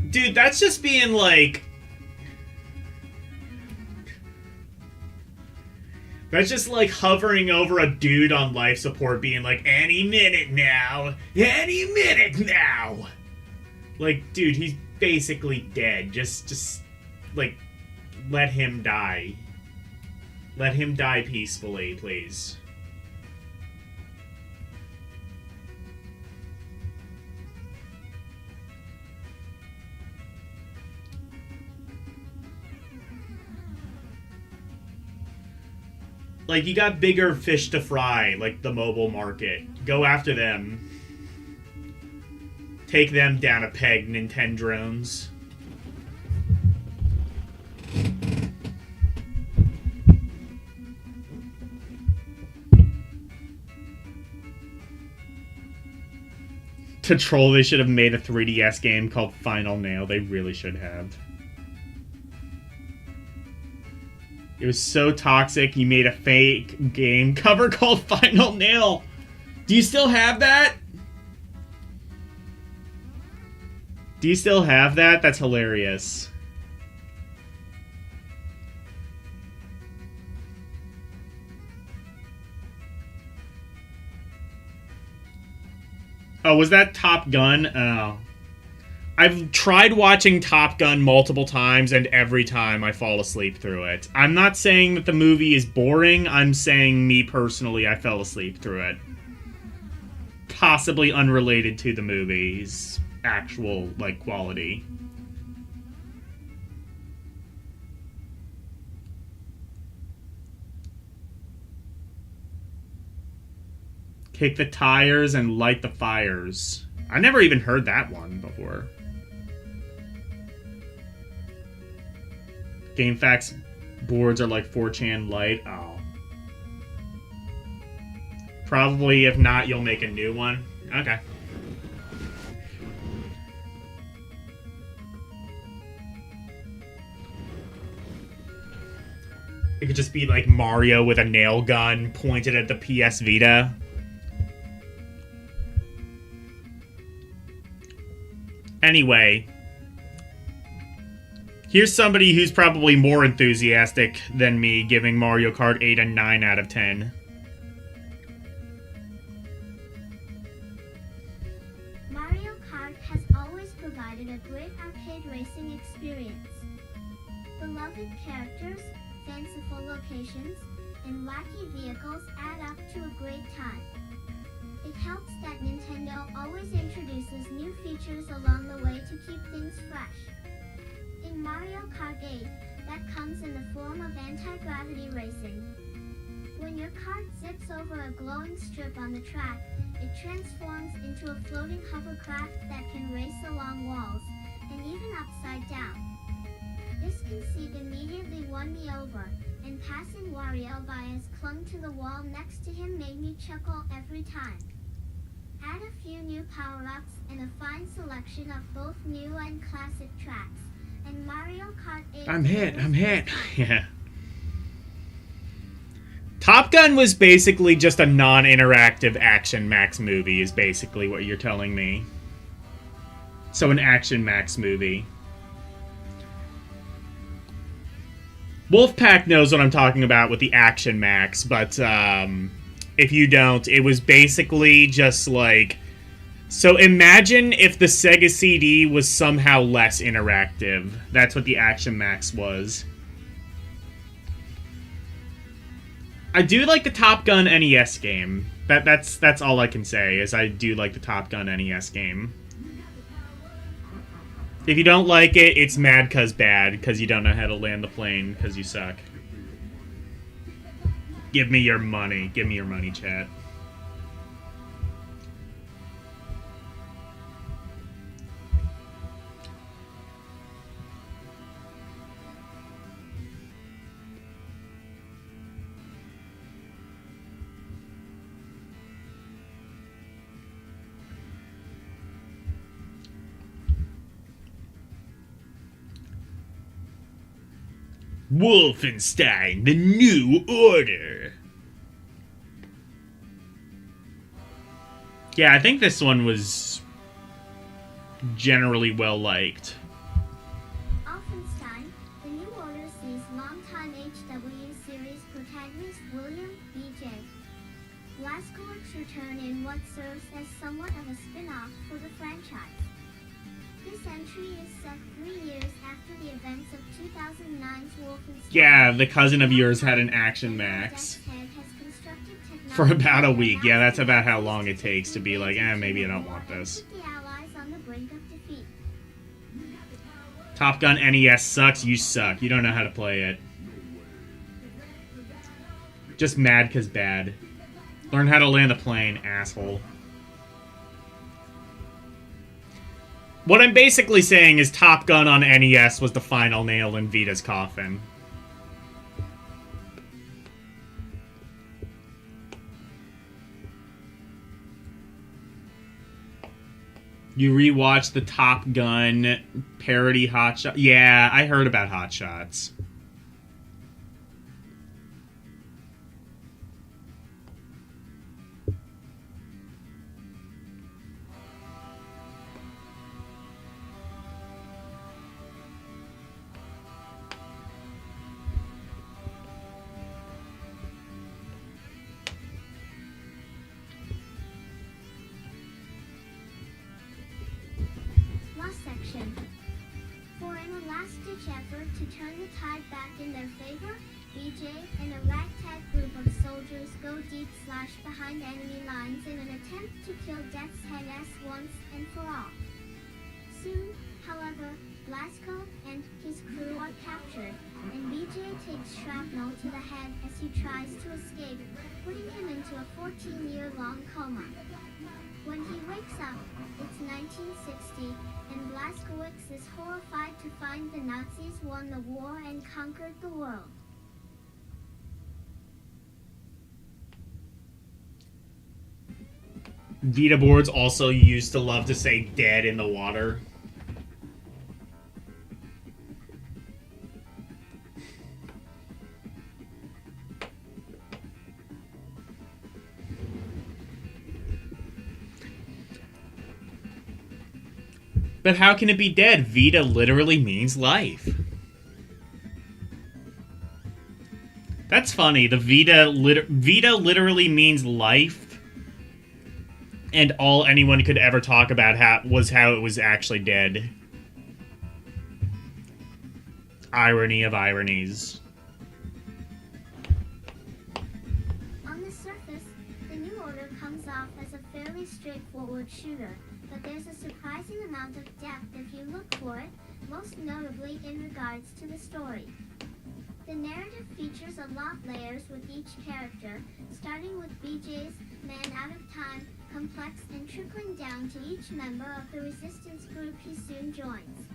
Dude, that's just being like... That's just like hovering over a dude on life support being like, any minute now! Any minute now! Like, dude, he's basically dead. Just, like, let him die. Let him die peacefully, please. Like, you got bigger fish to fry, like the mobile market. Go after them. Take them down a peg, Nintendrones. To troll, they should have made a 3DS game called Final Nail. They really should have. It was so toxic, you made a fake game cover called Final Nail. Do you still have that? Do you still have that? That's hilarious. Oh, was that Top Gun? Oh. I've tried watching Top Gun multiple times, and every time I fall asleep through it. I'm not saying that the movie is boring, I'm saying me personally, I fell asleep through it. Possibly unrelated to the movie's actual, like, quality. Kick the tires and light the fires. I never even heard that one before. GameFAQs boards are like 4chan light. Oh. Probably, if not, you'll make a new one. Okay. It could just be like Mario with a nail gun pointed at the PS Vita. Anyway, here's somebody who's probably more enthusiastic than me, giving Mario Kart 8 a 9 out of 10. Mario Kart has always provided a great arcade racing experience. Beloved characters, fanciful locations, and wacky vehicles add up to a great time. It helps that Nintendo always introduces new features along the way to keep things fresh. In Mario Kart 8, that comes in the form of anti-gravity racing. When your kart zips over a glowing strip on the track, it transforms into a floating hovercraft that can race along walls, and even upside down. This conceit immediately won me over, and passing Wario by as clung to the wall next to him made me chuckle every time. Add a few new power-ups and a fine selection of both new and classic tracks, and Mario Kart 8... I'm hit. Yeah. Top Gun was basically just a non-interactive Action Max movie, is basically what you're telling me. So an Action Max movie. Wolfpack knows what I'm talking about with the Action Max, but if you don't, it was basically just like... So imagine if the Sega CD was somehow less interactive. That's what the Action Max was. I do like the Top Gun NES game. That's all I can say, is I do like the Top Gun NES game. If you don't like it, it's mad cuz bad, cuz you don't know how to land the plane, cuz you suck. Give me your money. Give me your money, chat. Wolfenstein: The New Order. Yeah, I think this one was generally well liked. Wolfenstein: The New Order sees longtime HW series protagonist William B.J. Blazkowicz's return in what serves as somewhat of a spin-off for the franchise. This entry is set 3 years after the events of 2009's Wolfenstein. Yeah, the cousin of yours had an Action Max. For about a week. Yeah, that's about how long it takes to be like, maybe I don't want this. Top Gun NES sucks, you suck. You don't know how to play it. Just mad cause bad. Learn how to land a plane, asshole. What I'm basically saying is Top Gun on NES was the final nail in Vita's coffin. You rewatched the Top Gun parody Hot Shots? Yeah, I heard about Hot Shots. For in a last-ditch effort to turn the tide back in their favor, BJ and a ragtag group of soldiers go deep behind enemy lines in an attempt to kill Death's Head once and for all. Soon, however, Blazko and his crew are captured, and BJ takes shrapnel to the head as he tries to escape, putting him into a 14-year-long coma. When he wakes up, it's 1960, and Blazkowicz is horrified to find the Nazis won the war and conquered the world. Vita boards also used to love to say dead in the water. But how can it be dead? Vita literally means life. That's funny. The Vita literally means life, and all anyone could ever talk about was how it was actually dead. Irony of ironies. On the surface, the New Order comes off as a fairly straightforward shooter, but there's a surprising amount of depth if you look for it, most notably in regards to the story. The narrative features a lot of layers with each character, starting with BJ's man out of time, complex, and trickling down to each member of the resistance group he soon joins.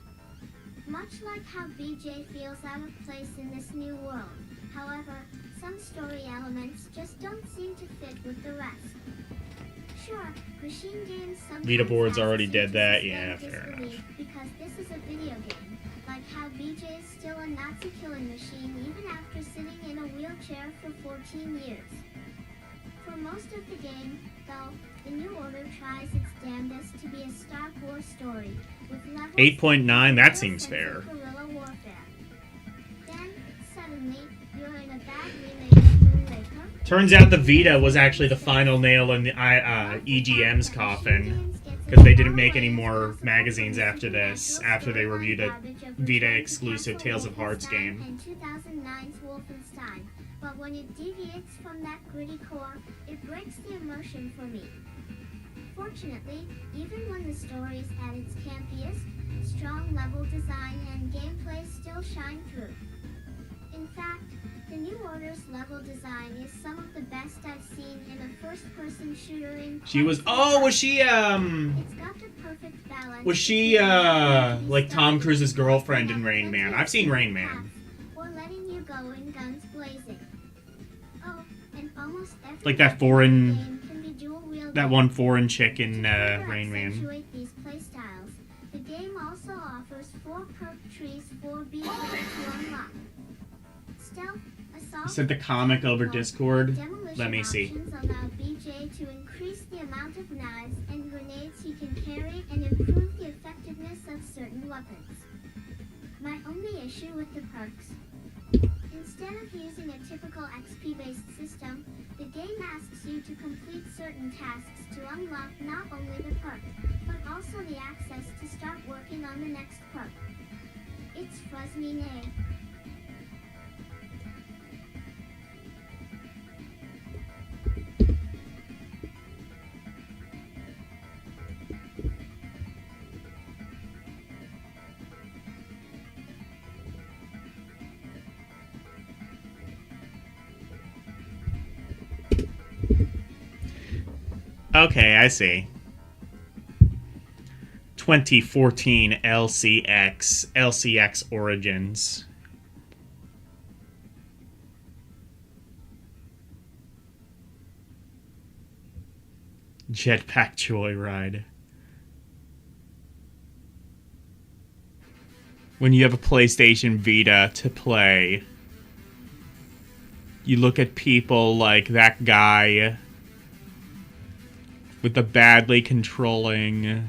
Much like how BJ feels out of place in this new world, however, some story elements just don't seem to fit with the rest. Sure, machine games sometimes Vita board's already seem did to that, suspend yeah, fair enough. disbelief because this is a video game, like how BJ is still a Nazi killing machine even after sitting in a wheelchair for 14 years. For most of the game, though, the New Order tries its damnedest to be a Star Wars story, with levels 8.9, that with a seems sense fair. of guerrilla warfare. Then, suddenly, you're in a bad remake of Moonraker. Turns out the Vita was actually the final nail in the EGM's coffin, because they didn't make any more magazines after this, after they reviewed a Vita-exclusive Tales of Hearts game. And 2009's Wolfenstein, but when it deviates from that gritty core, it breaks the immersion for me. For Unfortunately, even when the story is at its campiest, strong level design and gameplay still shine through. In fact, the New Order's level design is some of the best I've seen in a first-person shooter in She was. quite some Oh, was she? time. It's got the perfect balance Was she? Like Tom Cruise's girlfriend in Rain Man? I've seen Rain Man. or letting you go in guns blazing. Oh, and almost every Like that weapon foreign- in the game can be dual-wielded. That one foreign chick in To further Rain Man. accentuate these playstyles, the game also offers 4 perk trees for B to unlock. Stealth, assault, You sent the comic over Discord. demolition Let me see. options allow BJ to increase the amount of knives and grenades he can carry and improve the effectiveness of certain weapons. My only issue with the perks. Instead of using a typical XP-based system, the game asks you to complete certain tasks to unlock not only the perk, but also the access to start working on the next perk. It's Fruzmine. Okay, I see. 2014 LCX Origins. Jetpack Joyride. When you have a PlayStation Vita to play, you look at people like that guy with the badly controlling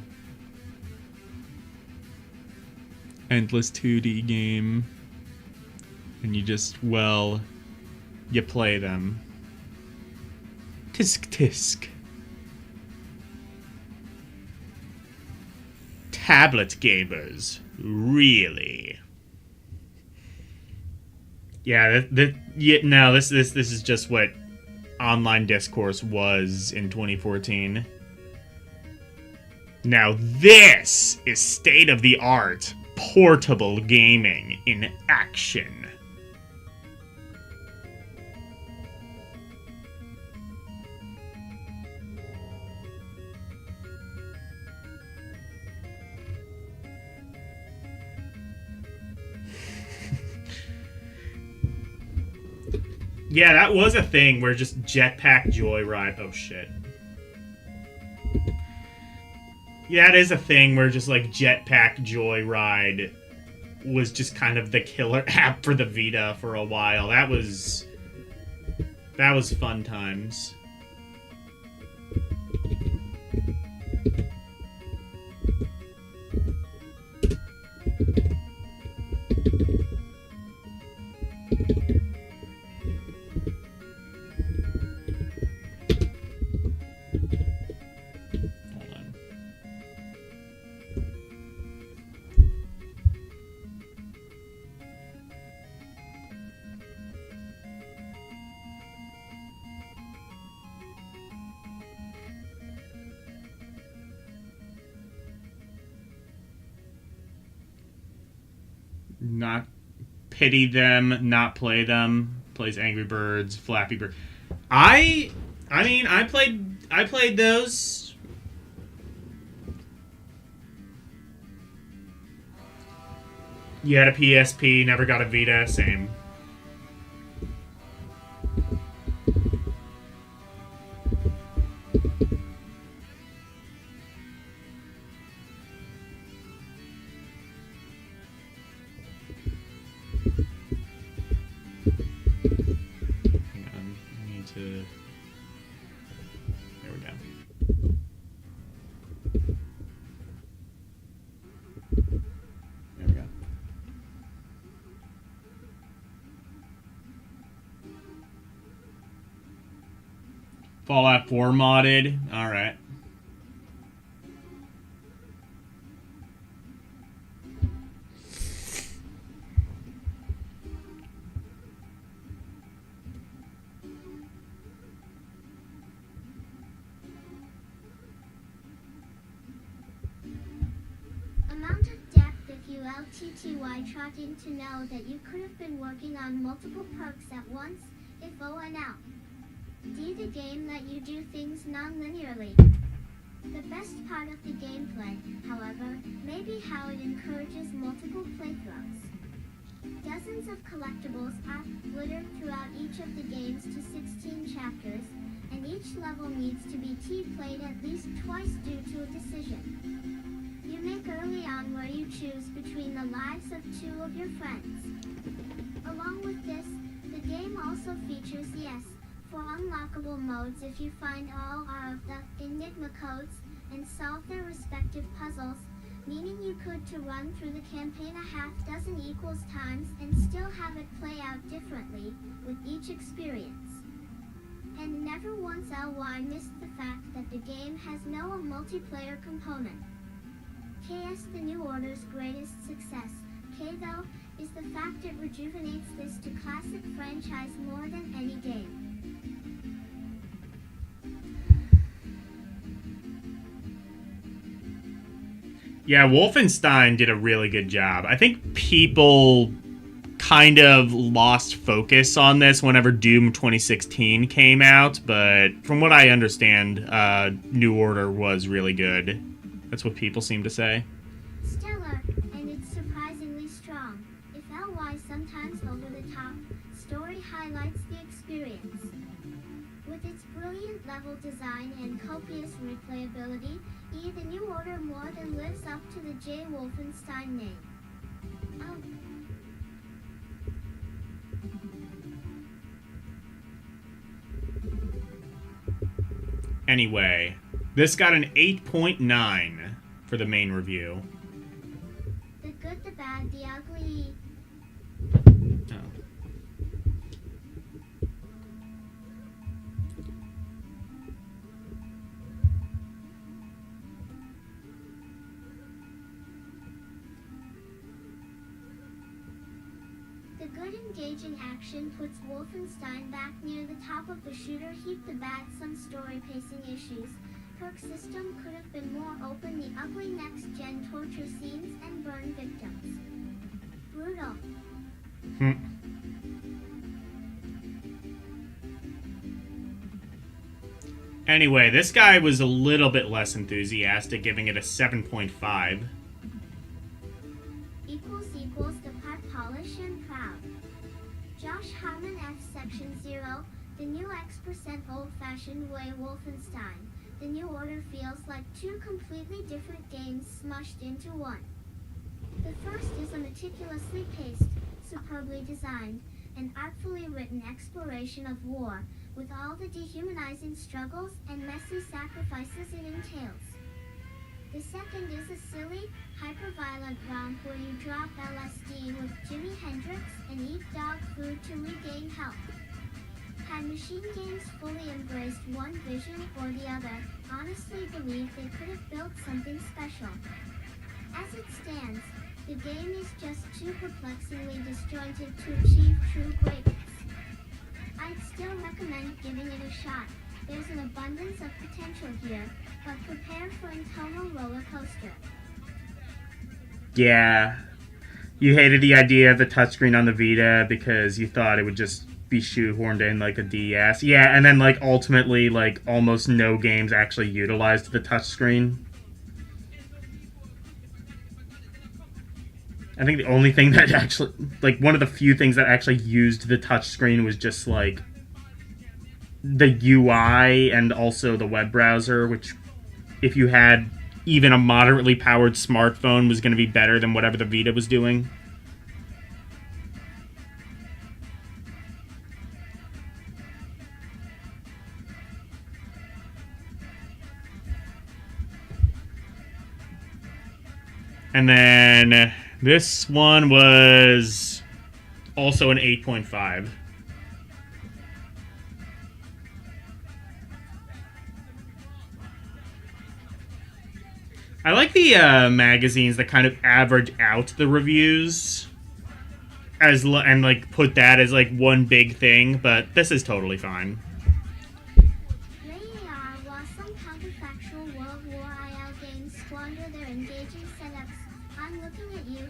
endless 2D game, and you just, well, you play them. Tisk tisk. Tablet gamers, really? Yeah, this is just what online discourse was in 2014. Now this is state-of-the-art portable gaming in action. Yeah, that was a thing where just Jetpack Joyride. Oh shit. Yeah, it is a thing where just like Jetpack Joyride was just kind of the killer app for the Vita for a while. That was fun times. Not pity them, not play them. Plays Angry Birds, Flappy Bird. I mean, I played those. You had a PSP, never got a Vita, same. Fallout 4 modded. Alright. trotting to know that you could have been working on multiple perks at once, if ONL. The game let you do things non-linearly. The best part of the gameplay, however, may be how it encourages multiple playthroughs. Dozens of collectibles are littered throughout each of the game's 16 chapters, and each level needs to be played at least twice due to a decision you make early on where you choose between the lives of two of your friends. Along with this, the game also features for unlockable modes if you find all of the Enigma codes and solve their respective puzzles, meaning you could to run through the campaign a half dozen equals times and still have it play out differently with each experience. And never once LY missed the fact that the game has no multiplayer component. KS the New Order's greatest success, though, is the fact it rejuvenates this to classic franchise more than any game. Yeah, Wolfenstein did a really good job. I think people kind of lost focus on this whenever Doom 2016 came out, but from what I understand, New Order was really good. That's what people seem to say. Stellar, and it's surprisingly strong. If LY sometimes over the top, story highlights the experience. With its brilliant level design and copious replayability, the New Order more than lives up to the J. Wolfenstein name. Anyway, this got an 8.9 for the main review. The good, the bad, the ugly. The good engaging action puts Wolfenstein back near the top of the shooter heap. The bad, some story pacing issues. Perk system could have been more open. The ugly next-gen torture scenes and burn victims. Brutal. Anyway, this guy was a little bit less enthusiastic, giving it a 7.5. Equals the part polish and proud. Josh Harmon F Section 0, the new X% old-fashioned way Wolfenstein. The New Order feels like two completely different games smushed into one. The first is a meticulously paced, superbly designed, and artfully written exploration of war, with all the dehumanizing struggles and messy sacrifices it entails. The second is a silly, hyper-violent romp where you drop LSD with Jimi Hendrix and eat dog food to regain health. Had Machine Games fully embraced one vision or the other, honestly believe they could have built something special. As it stands, the game is just too perplexingly disjointed to achieve true greatness. I'd still recommend giving it a shot. There's an abundance of potential here, but prepare for a tonal roller coaster. Yeah. You hated the idea of the touchscreen on the Vita because you thought it would just be shoehorned in like a DS. Yeah, and then like ultimately like almost no games actually utilized the touchscreen. I think the only thing that actually, like one of the few things that actually used the touchscreen was just like the UI and also the web browser, which if you had even a moderately powered smartphone was going to be better than whatever the Vita was doing. And then this one was also an 8.5. I like the magazines that kind of average out the reviews and like put that as like one big thing, but this is totally fine. While some counterfactual World War IL games squander their engaging setups, I'm looking at you,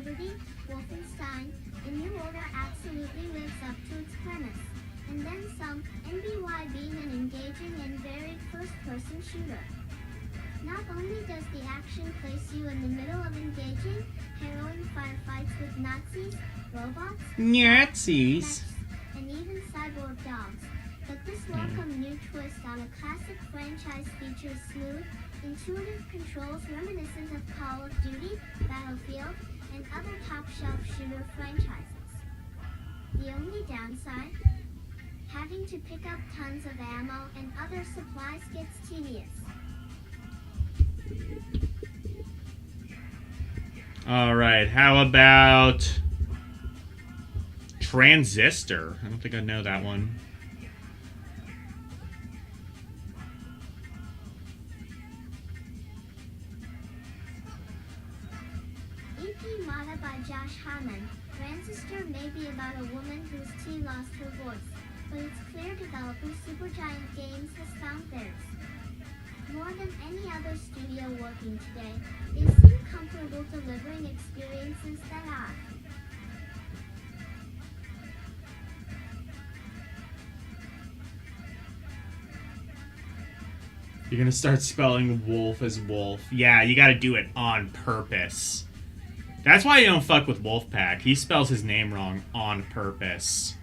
Liberty, Wolfenstein, The New Order absolutely lives up to its premise. And then some, NBY being an engaging and varied first-person shooter. Not only does the action place you in the middle of engaging, harrowing firefights with Nazis, robots, Nazis. and even cyborg dogs, but this welcome new twist on a classic franchise features smooth, intuitive controls reminiscent of Call of Duty, Battlefield, and other top-shelf shooter franchises. The only downside? Having to pick up tons of ammo and other supplies gets tedious. Alright, how about Transistor? I don't think I know that one. EP Mata by Josh Harmon. Transistor may be about a woman whose tea lost her voice, but it's clear developer Supergiant Games has found theirs. More than any other studio working today, they seem comfortable delivering experiences that are. You're gonna start spelling wolf as wolf. Yeah, you gotta do it on purpose. That's why you don't fuck with Wolfpack. He spells his name wrong on purpose.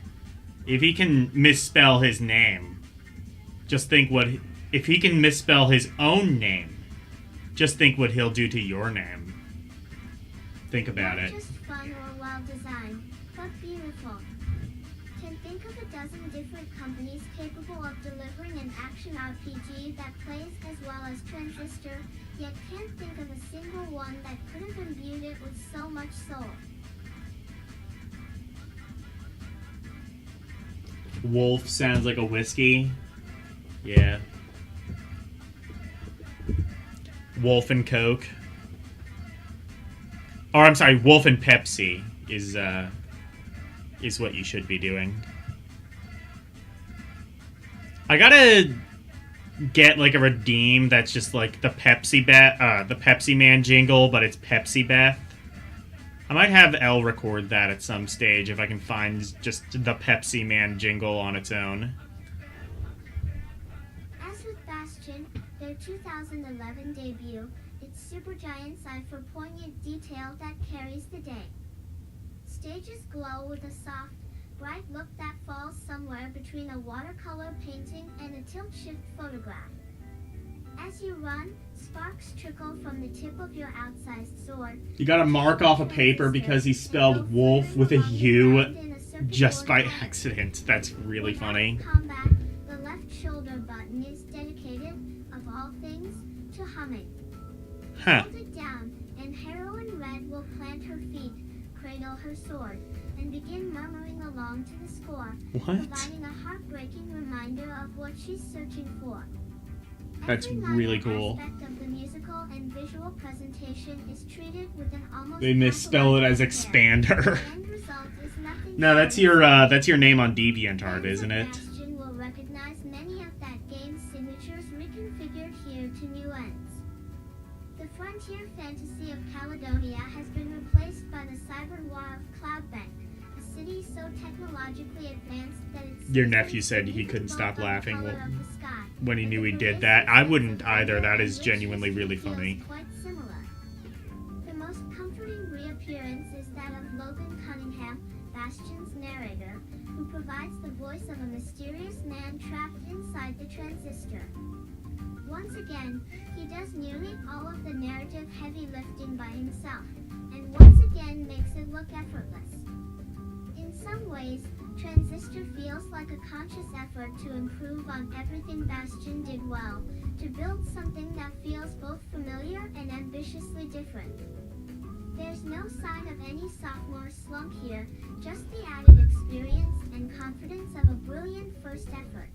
If he can misspell his name, just think what... If he can misspell his own name, just think what he'll do to your name. Think about Not it. just fun or well designed, but beautiful. Can think of a dozen different companies capable of delivering an action RPG that plays as well as Transistor, yet can't think of a single one that could have imbued it with so much soul. Wolf sounds like a whiskey. Yeah. Wolf and Coke. Or I'm sorry, Wolf and Pepsi is what you should be doing. I gotta get like a redeem that's just like the Pepsi Man jingle, but it's Pepsi Beth. I might have Elle record that at some stage if I can find just the Pepsi Man jingle on its own. As with Bastion, their 2011 debut, it's Supergiant's eye for poignant detail that carries the day. Stages glow with a soft, bright look that falls somewhere between a watercolor painting and a tilt-shift photograph. As you run, sparks trickle from the tip of your outsized sword. You gotta mark off a paper because he spelled wolf with a U just by accident. That's really funny. Combat, the left shoulder button is dedicated, of all things, to humming. Huh. Hold it down, and Heroine Red will plant her feet, cradle her sword, and begin murmuring along to the score, What? providing a heartbreaking reminder of what she's searching for. That's Every really minor cool. aspect of the musical and visual presentation is treated with an almost They misspell it as pathological care. expander. The end result is nothing No, that's your name on DeviantArt, Fans isn't of it? Bastion will recognize many of that game's signatures reconfigured here to new ends. The frontier fantasy of Caledonia has been replaced by the cyber war of Cloudbank, a city so technologically advanced that it's... Your nephew said he couldn't stop laughing when he knew he did that. I wouldn't either. That is genuinely really funny. Quite similar. The most comforting reappearance is that of Logan Cunningham, Bastion's narrator, who provides the voice of a mysterious man trapped inside the transistor. Once again, he does nearly all of the narrative heavy lifting by himself, and once again makes it look effortless. In some ways, Transistor feels like a conscious effort to improve on everything Bastion did well, to build something that feels both familiar and ambitiously different. There's no sign of any sophomore slump here, just the added experience and confidence of a brilliant first effort.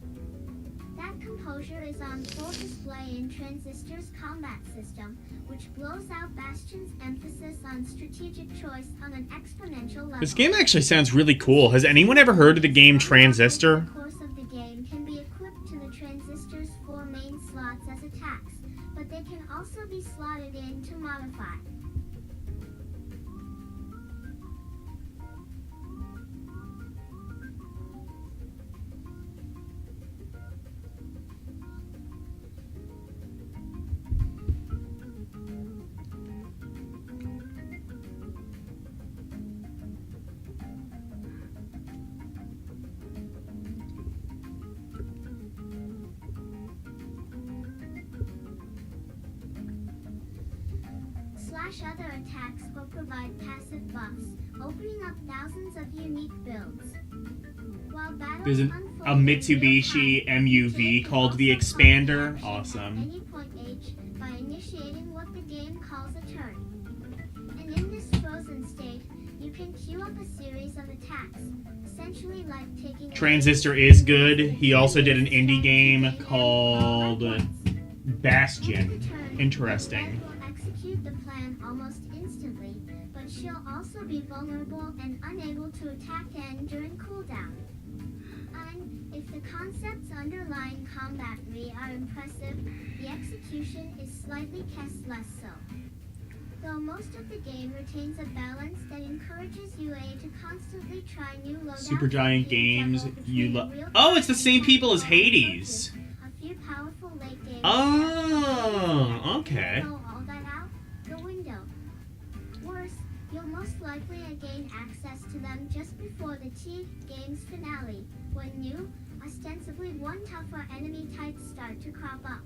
That composure is on full display in Transistor's combat system, which blows out Bastion's emphasis on strategic choice on an exponential level. This game actually sounds really cool. Has anyone ever heard of the game Transistor? The course of the game can be equipped to the Transistor's 4 main slots as attacks, but they can also be slotted in to modify. slash other attacks or provide passive buffs, opening up thousands of unique builds. While battles There's a unfold in real Mitsubishi time, MUV Jade can called the also call Expander. action Awesome. At any point H by initiating what the game calls a turn. And in this frozen state, you can queue up a series of attacks, essentially like taking Transistor is good. He also did an indie game called Bastion. Interesting. Will execute the plan almost instantly, but she'll also be vulnerable and unable to attack N during cooldown. And if the concepts underlying combat re are impressive, the execution is slightly less so. Though most of the game retains a balance that encourages UA to constantly try new loadouts. Supergiant Games, you love. Oh, it's the same people as Hades. A few powerful late game. Oh, okay. Throw all that out the window. Worse, you'll most likely gain access to them just before the game's finale, when new, ostensibly one tougher enemy types start to crop up.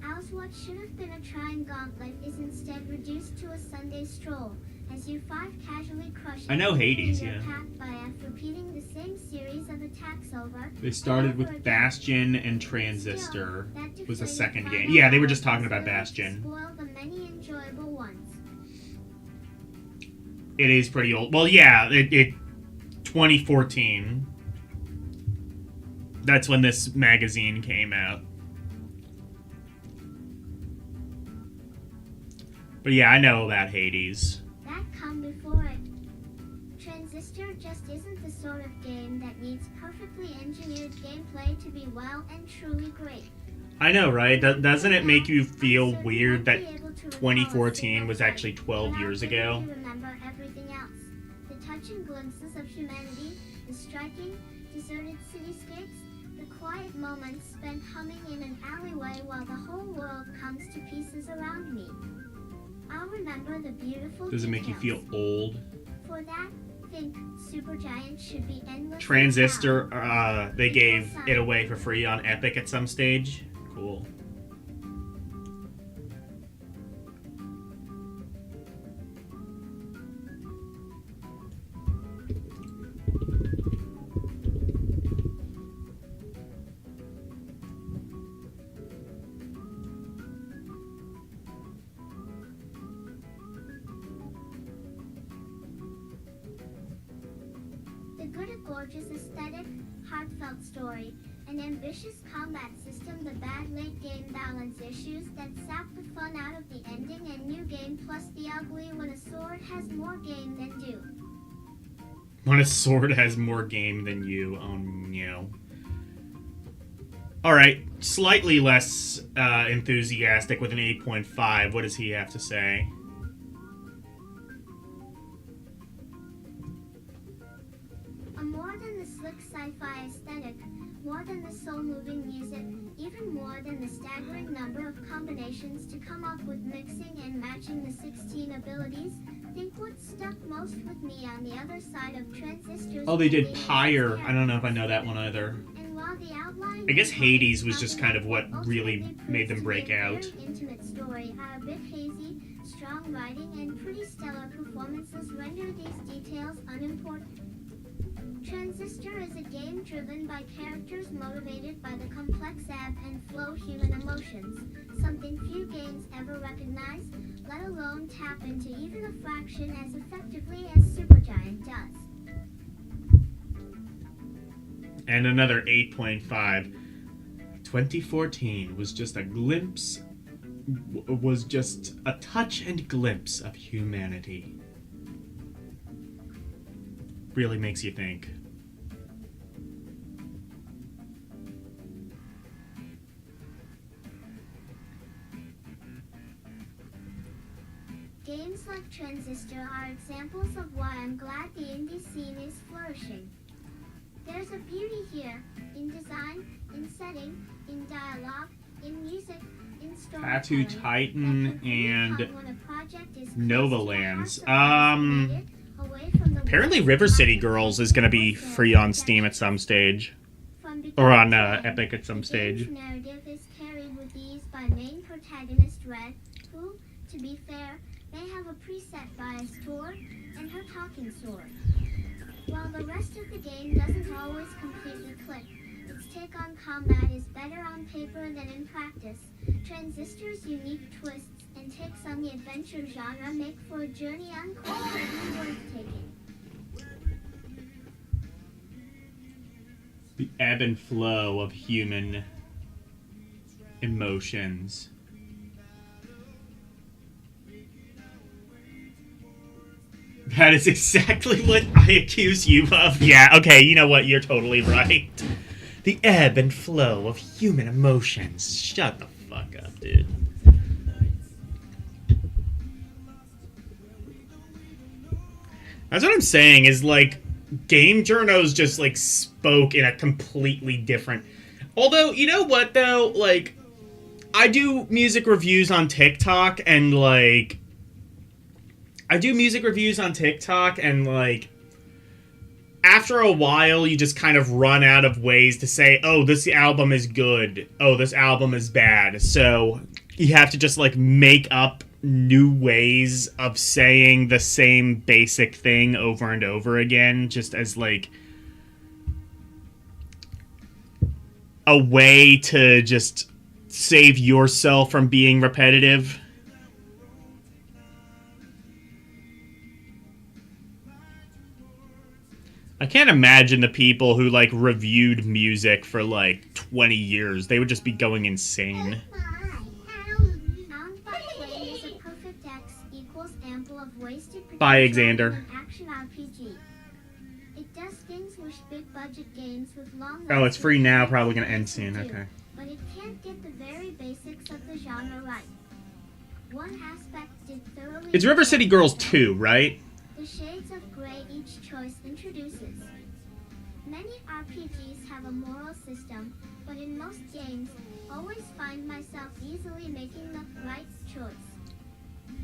As what should have been a trying gauntlet is instead reduced to a Sunday stroll, as you five casually crush I know Hades, yeah. path by F, repeating the same series of attacks over. They started with Bastion and Transistor was the second game. Yeah, they were just talking about Bastion. Spoil the many enjoyable ones. It is pretty old. Well, yeah, it 2014. That's when this magazine came out. But yeah, I know about Hades. That come before it. Transistor just isn't the sort of game that needs perfectly engineered gameplay to be well and truly great. I know, right? Doesn't it make you feel weird that 2014 was actually 12 years ago? Remember everything else. The touching glimpses of humanity, the striking, deserted cityscapes, the quiet moments spent humming in an alleyway while the whole world comes to pieces around me. I'll remember the beautiful Does it make you feel old? For that, think Supergiant should be endless. Transistor, they gave it away for free on Epic at some stage. Cool. The good and gorgeous aesthetic, heartfelt story, an ambitious combat system, the bad late game balance issues that sap the fun out of the ending, and new game plus the ugly when a sword has more game than you. When a sword has more game than you, oh no. Alright, slightly less enthusiastic with an 8.5. What does he have to say? More than the slick sci-fi aesthetic, more than the soul-moving music, even more than the staggering number of combinations to come up with mixing and matching the 16 abilities, think what stuck most with me on the other side of Transistor's... Oh, they did Pyre. I don't know if I know that one either. And while the outline... I guess Hades was just kind of what really made them break out. Intimate story are a bit hazy, strong writing, and pretty stellar performances render these details unimportant. Transistor is a game driven by characters motivated by the complex ebb and flow human emotions, something few games ever recognize, let alone tap into even a fraction as effectively as Supergiant does. And another 8.5. 2014 was just a glimpse, was just a touch and glimpse of humanity. Really makes you think. Games like Transistor are examples of why I'm glad the indie scene is flourishing. There's a beauty here, in design, in setting, in dialogue, in music, in storytelling. Tattoo Titan and Nova Lands. Apparently River City Girls is going to be free on Steam at some stage. Or on Epic at some stage. The narrative is carried with ease by main protagonist Red, who, to be fair, They have a preset bias sword and her talking sword. While the rest of the game doesn't always completely click, its take on combat is better on paper than in practice. Transistor's unique twists and takes on the adventure genre make for a journey unquestionably worth taking. The ebb and flow of human emotions. That is exactly what I accuse you of. Yeah, okay, you know what? You're totally right. The ebb and flow of human emotions. Shut the fuck up, dude. That's what I'm saying, is like, game journos just like spoke in a completely different. Although, you know what though? Like, I do music reviews on TikTok, and like, after a while, you just kind of run out of ways to say, oh, this album is good. Oh, this album is bad. So you have to just, like, make up new ways of saying the same basic thing over and over again, just as, like, a way to just save yourself from being repetitive. I can't imagine the people who, like, reviewed music for, like, 20 years. They would just be going insane. Bound by Flame is a perfect X equals ample of wasted Bye, potential in Xander. an action RPG. It does things which big budget games with long Oh, it's free now, lasting probably gonna games end soon, can do, okay. But it can't get the very basics of the genre right. One aspect did thoroughly. It's River City Girls 2, right? The shades of gray each choice introduces. Many RPGs have a moral system, but in most games, always find myself easily making the right choice.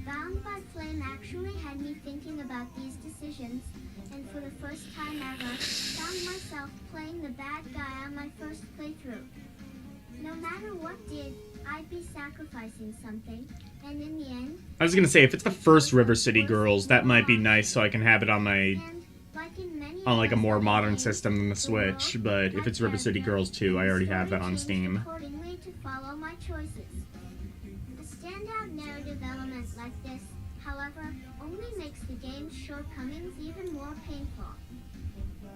Bound by Flame actually had me thinking about these decisions, and for the first time ever, found myself playing the bad guy on my first playthrough. No matter what did, I'd be sacrificing something, and in the end... I was gonna say, if it's the first River City Girls, that might be nice so I can have it on my... And, like in many on, like, a more other modern games, system than the Switch, but if it's River City Girls 2, I already have that on Steam. accordingly to follow my choices. A standout narrative element like this, however, only makes the game's shortcomings even more painful.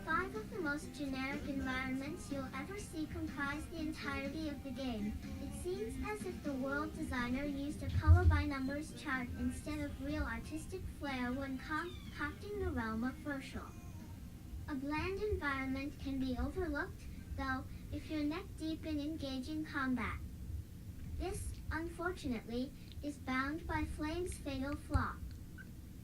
5 of the most generic environments you'll ever see comprise the entirety of the game. It seems as if the world designer used a color-by-numbers chart instead of real artistic flair when concocting the realm of Virtual. A bland environment can be overlooked, though, if you're neck-deep in engaging combat. This, unfortunately, is Bound by Flame's fatal flaw.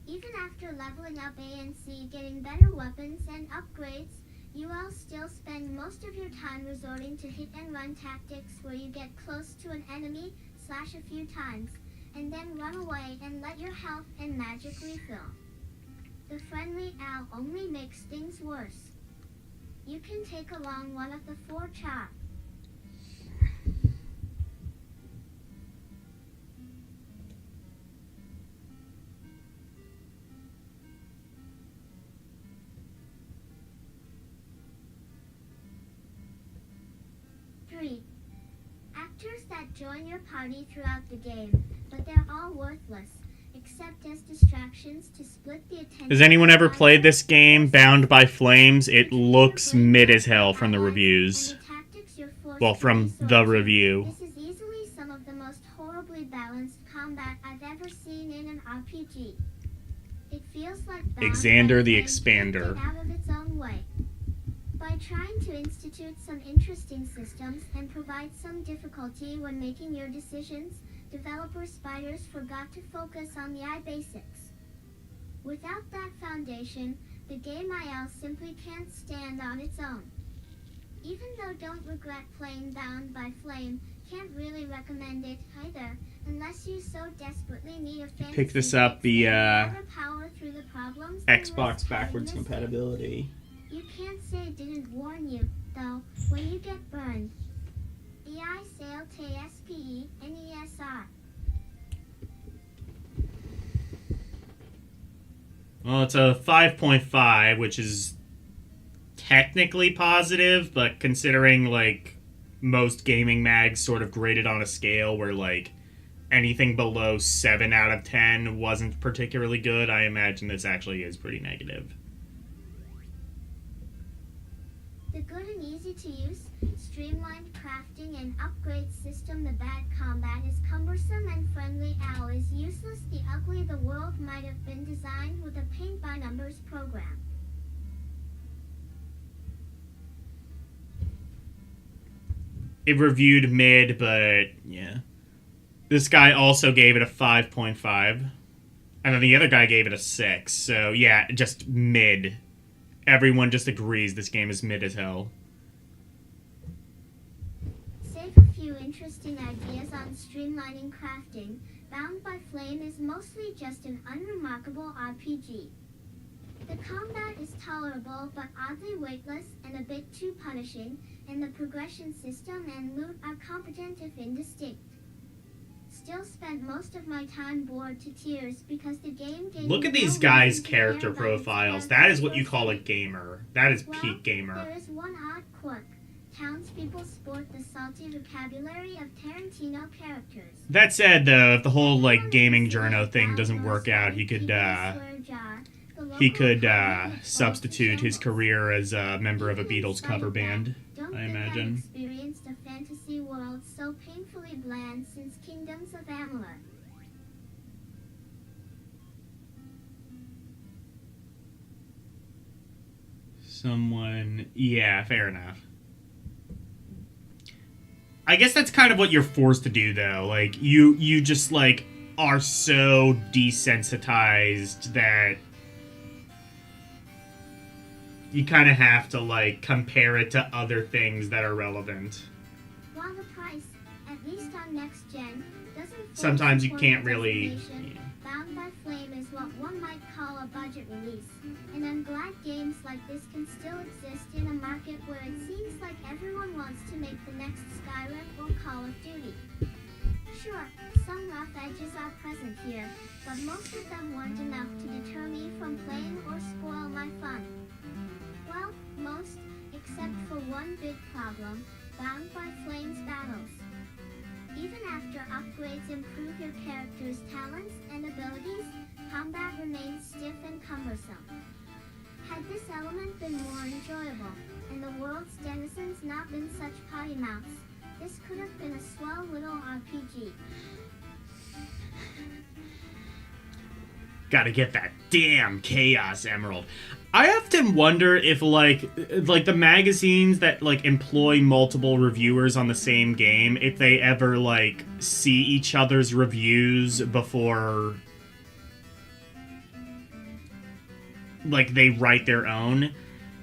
Even after leveling up A and C, getting better weapons and upgrades, you will still spend most of your time resorting to hit-and-run tactics where you get close to an enemy, slash a few times, and then run away and let your health and magic refill. The friendly owl only makes things worse. You can take along one of the 4 chop. Actors that join your party throughout the game, but they're all worthless, except as distractions to split the attention. Has anyone ever played this game, Bound by Flames? It looks mid as hell from the reviews. Well, from the review. This is easily some of the most horribly balanced combat I've ever seen in an RPG. It feels like Xander the Expander. Out of its own way. By trying to institute some interesting systems and provide some difficulty when making your decisions, developer spiders forgot to focus on the basics. Without that foundation, the game IL simply can't stand on its own. Even though don't regret playing Bound by Flame, can't really recommend it either, unless you so desperately need a fantasy Pick this up, the power through the problems Xbox backwards compatibility. You can't say it didn't warn you, though, when you get burned. EI Sail TSPE NESR. Well, it's a 5.5, which is technically positive, but considering, like, most gaming mags sort of graded on a scale where, like, anything below 7 out of 10 wasn't particularly good, I imagine this actually is pretty negative. The good and easy to use, streamlined crafting and upgrade system. The bad combat is cumbersome and friendly owl is useless. The ugly, the world might have been designed with a paint by numbers program. It reviewed mid, but yeah. This guy also gave it a 5.5. And then the other guy gave it a 6. So yeah, just mid. Everyone just agrees this game is mid as hell. Save a few interesting ideas on streamlining crafting. Bound by Flame is mostly just an unremarkable RPG. The combat is tolerable but oddly weightless and a bit too punishing, and the progression system and loot are competent if indistinct. Still spent most of my time bored to tears because the game gave Look me at these no guys' reason to character care about its profiles. character That is what you call a diversity. gamer. That is Well, peak gamer. there is one odd quirk. Townspeople sport the salty vocabulary of Tarantino characters. That said, though, if the whole like gaming journo thing doesn't work out, he could substitute his career as a member of a Beatles cover band, I imagine. Experienced a fantasy world so painfully bland since Kingdoms of Amalur. Someone, yeah, fair enough. I guess that's kind of what you're forced to do, though. Like, you just, like, are so desensitized that you kind of have to, like, compare it to other things that are relevant. While the price, at least on next gen, doesn't force Sometimes you support can't the really... destination, Bound by Flame is what one might call a budget release, and I'm glad games like this can still exist in a market where it seems like everyone wants to make the next Skyrim or Call of Duty. Sure, some rough edges are present here, but most of them weren't enough to deter me from playing or spoil my fun. Well, most, except for one big problem, Bound by Flame's battles. Even after upgrades improve your character's talents and abilities, combat remains stiff and cumbersome. Had this element been more enjoyable, and the world's denizens not been such potty mouths, this could have been a swell little RPG. Gotta get that damn Chaos Emerald. I often wonder if like the magazines that like employ multiple reviewers on the same game, if they ever like see each other's reviews before like they write their own.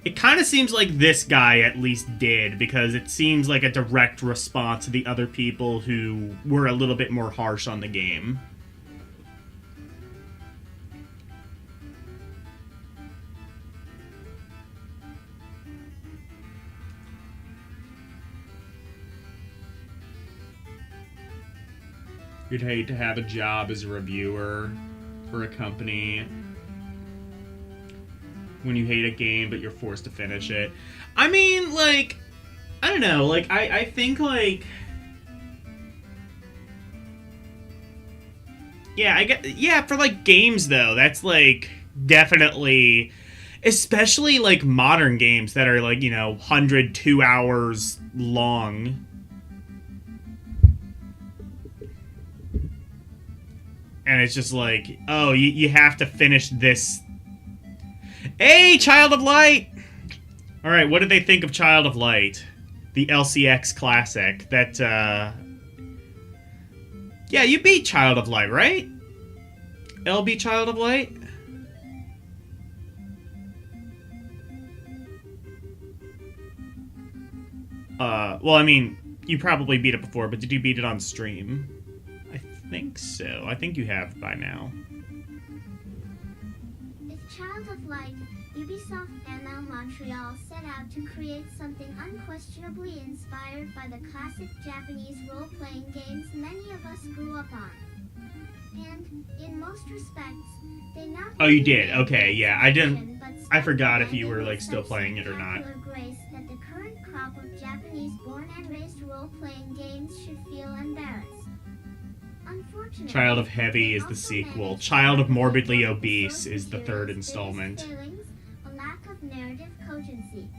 It kind of seems like this guy at least did, because it seems like a direct response to the other people who were a little bit more harsh on the game. You'd hate to have a job as a reviewer for a company when you hate a game but you're forced to finish it. I mean, like, I don't know, like, I think, like, yeah, I get, yeah, for, like, games, though, that's, like, definitely, especially, like, modern games that are, like, you know, 102 hours long. And it's just like, oh, you have to finish this. Hey, Child of Light! Alright, what did they think of Child of Light? The LCX classic. That, yeah, you beat Child of Light, right? LB Child of Light? Well, I mean, you probably beat it before, but did you beat it on stream? I think so. I think you have by now. If Child of Light, Ubisoft ML Montreal set out to create something unquestionably inspired by the classic Japanese role-playing games many of us grew up on. And, in most respects, they not Oh, you only did? made Okay, great yeah, I didn't- selection, but I stuck forgot the if you were, landing like, with still such playing it or not. spectacular grace that the current crop of Japanese-born and raised role-playing games should feel embarrassed. Unfortunately, Child of Heavy they is the also sequel. managed to Child of replicate Morbidly one of the Obese source is the third material's biggest installment. failings, a lack of narrative cogency.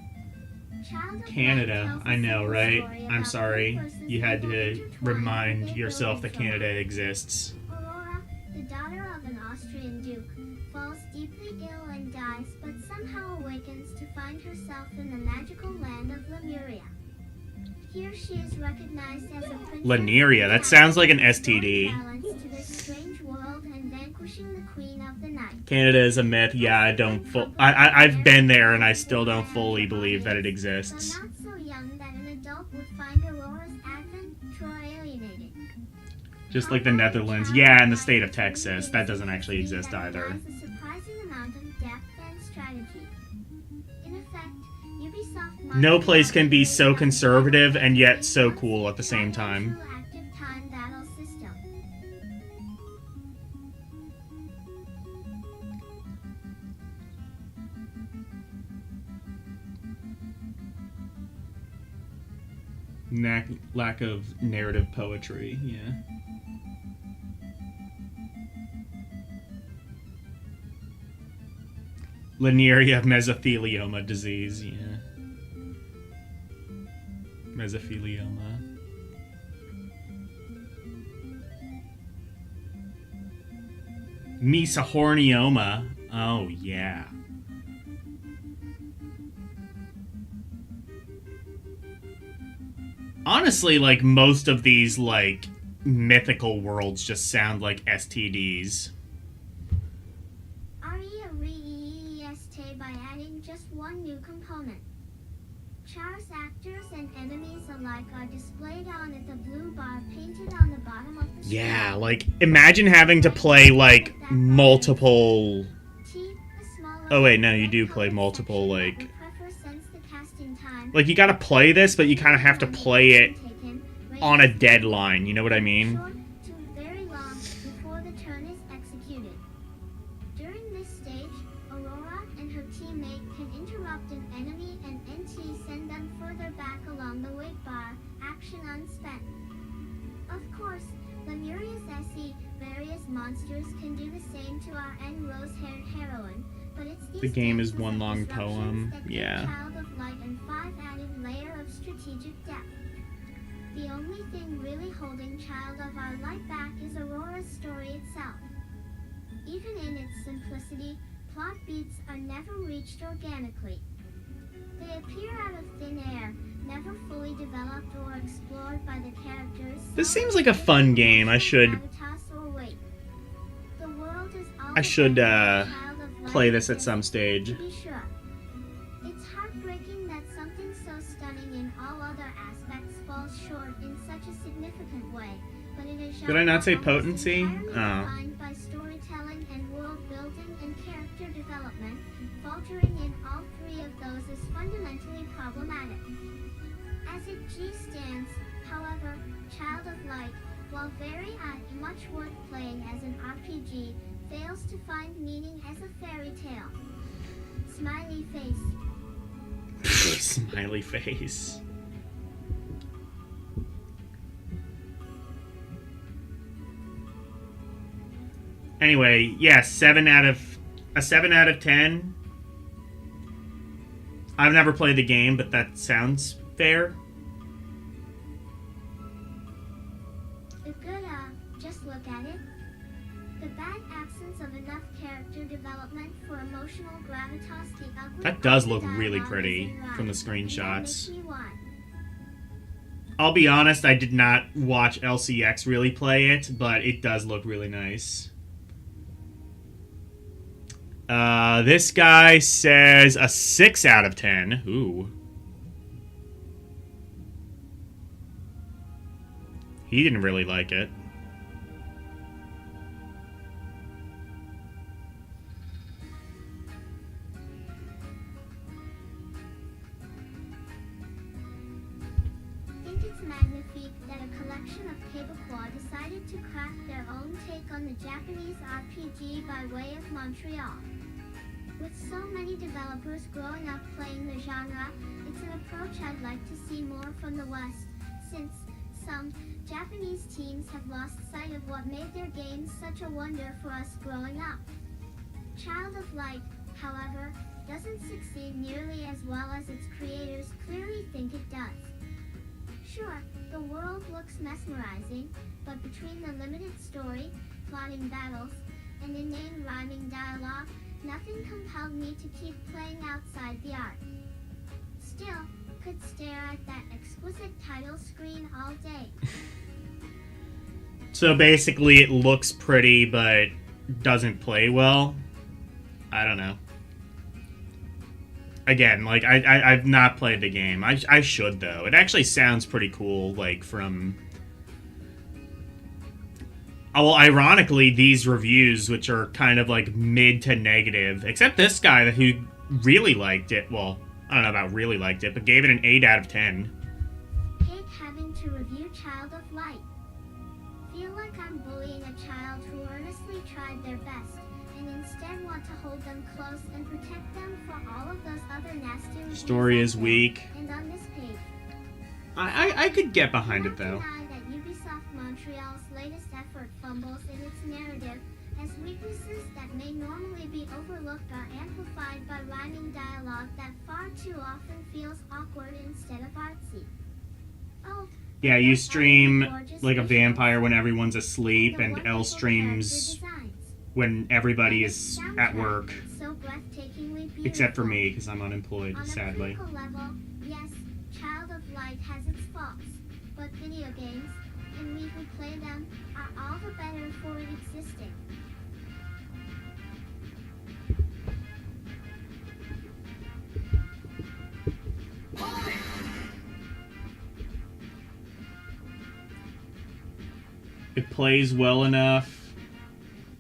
Child of Canada, Light tells a I know, simple right? story I'm about sorry. good versus You had evil to intertwined remind with their yourself that building Canada trauma. exists. Aurora, the daughter of an Austrian duke, falls deeply ill and dies, but somehow awakens to find herself in the magical land of Lemuria. Here she is recognized as a princess. Lemuria, that sounds like an restoring STD. balance to this strange world and vanquishing the Queen of the Night. Canada is a myth. Yeah, I don't. I've been there, and I still don't fully believe that it Though exists. not so young that an adult would find Aurora's advent alienating. Just like the Netherlands. Yeah, and the state of Texas. That doesn't actually exist either. A surprising amount of depth and strategy. In effect, Ubisoft No place can be so conservative and yet so cool at the same time. active time battle system. Lack of narrative poetry, yeah. Linearia mesothelioma disease, yeah. Mesothelioma. Mesahornioma. Oh, yeah. Honestly, like, most of these, like, mythical worlds just sound like STDs. REAREEST by adding just one new component. Char's actors and enemies alike are displayed on the blue bar painted on the bottom of the screen. Yeah, like, imagine having to play, like, multiple... Oh, wait, no, you do play multiple, like... Like, you gotta play this, but you kind of have to play it on a deadline, you know what I mean? Very long before the turn is executed. During this stage, Aurora and her teammate can interrupt an enemy and NT send them further back along the wait bar, action unspent. Of course, Lemuria's SE, various monsters can do the same to our N-rose-haired heroine, but it's these The game is dances one and long disruptions poem, that give yeah. Child of Light and 5 added layer of strategic depth. The only thing really holding Child of Our Light back is Aurora's story itself. Even in its simplicity, plot beats are never reached organically. They appear out of thin air, never fully developed or explored by the characters. This seems like a fun game. I should play this at some stage. To be sure. It's heartbreaking that something so stunning in all other aspects falls short in such a significant way, but it is Did I not say almost potency? entirely Oh. defined by storytelling and world building and character development. Faltering in all three of those is fundamentally problematic. As it G stands, however, Child of Light, while very much worth playing as an RPG, fails to find meaning as a fairy tale. Smiley face. Smiley face. Anyway, yeah, 7 out of 10. I've never played the game, but that sounds fair. The good, just look at it. The bad absence of enough character development for emotional gravitas, the ugly That does look dialogue really is pretty in rhyme, from the and that screenshots. makes me want. I'll be honest, I did not watch LCX really play it, but it does look really nice. This guy says a 6 out of 10. Ooh. He didn't really like it. Think it's magnifique that a collection of Quebecois decided to craft their own take on the Japanese RPG by way of Montreal. With so many developers growing up playing the genre, it's an approach I'd like to see more from the West, since some Japanese teams have lost sight of what made their games such a wonder for us growing up. Child of Light, however, doesn't succeed nearly as well as its creators clearly think it does. Sure, the world looks mesmerizing, but between the limited story, plotting battles, and inane rhyming dialogue, nothing compelled me to keep playing outside the art. Still, could stare at that exquisite title screen all day. So basically it looks pretty, but doesn't play well? I don't know. Again, like, I've not played the game. I should, though. It actually sounds pretty cool, like, from... Oh, well, ironically, these reviews, which are kind of, like, mid to negative, except this guy who really liked it, well, I don't know about really liked it, but gave it an 8 out of 10. Hate having to review Child of Light. Feel like I'm bullying a child who earnestly tried their best, and instead want to hold them close and protect them for all of those other nasty reviews Story is out there. weak. And on this page, I could get behind it, though. Cannot deny that Ubisoft Montreal's latest effort fumbles in its narrative, as weaknesses that may normally be overlooked are amplified by rhyming dialogue that far too often feels awkward instead of artsy. Oh, Yeah, you there's stream already gorgeous like a visuals vampire when everyone's and asleep, the and wonderful Elle streams character designs. when everybody And is the at soundtrack, work. so breathtakingly Except for beautiful. me, because I'm unemployed, On a sadly. critical level, yes, Child of Light has its faults, but video games, and we who play them, are all the better for it existing. It plays well enough.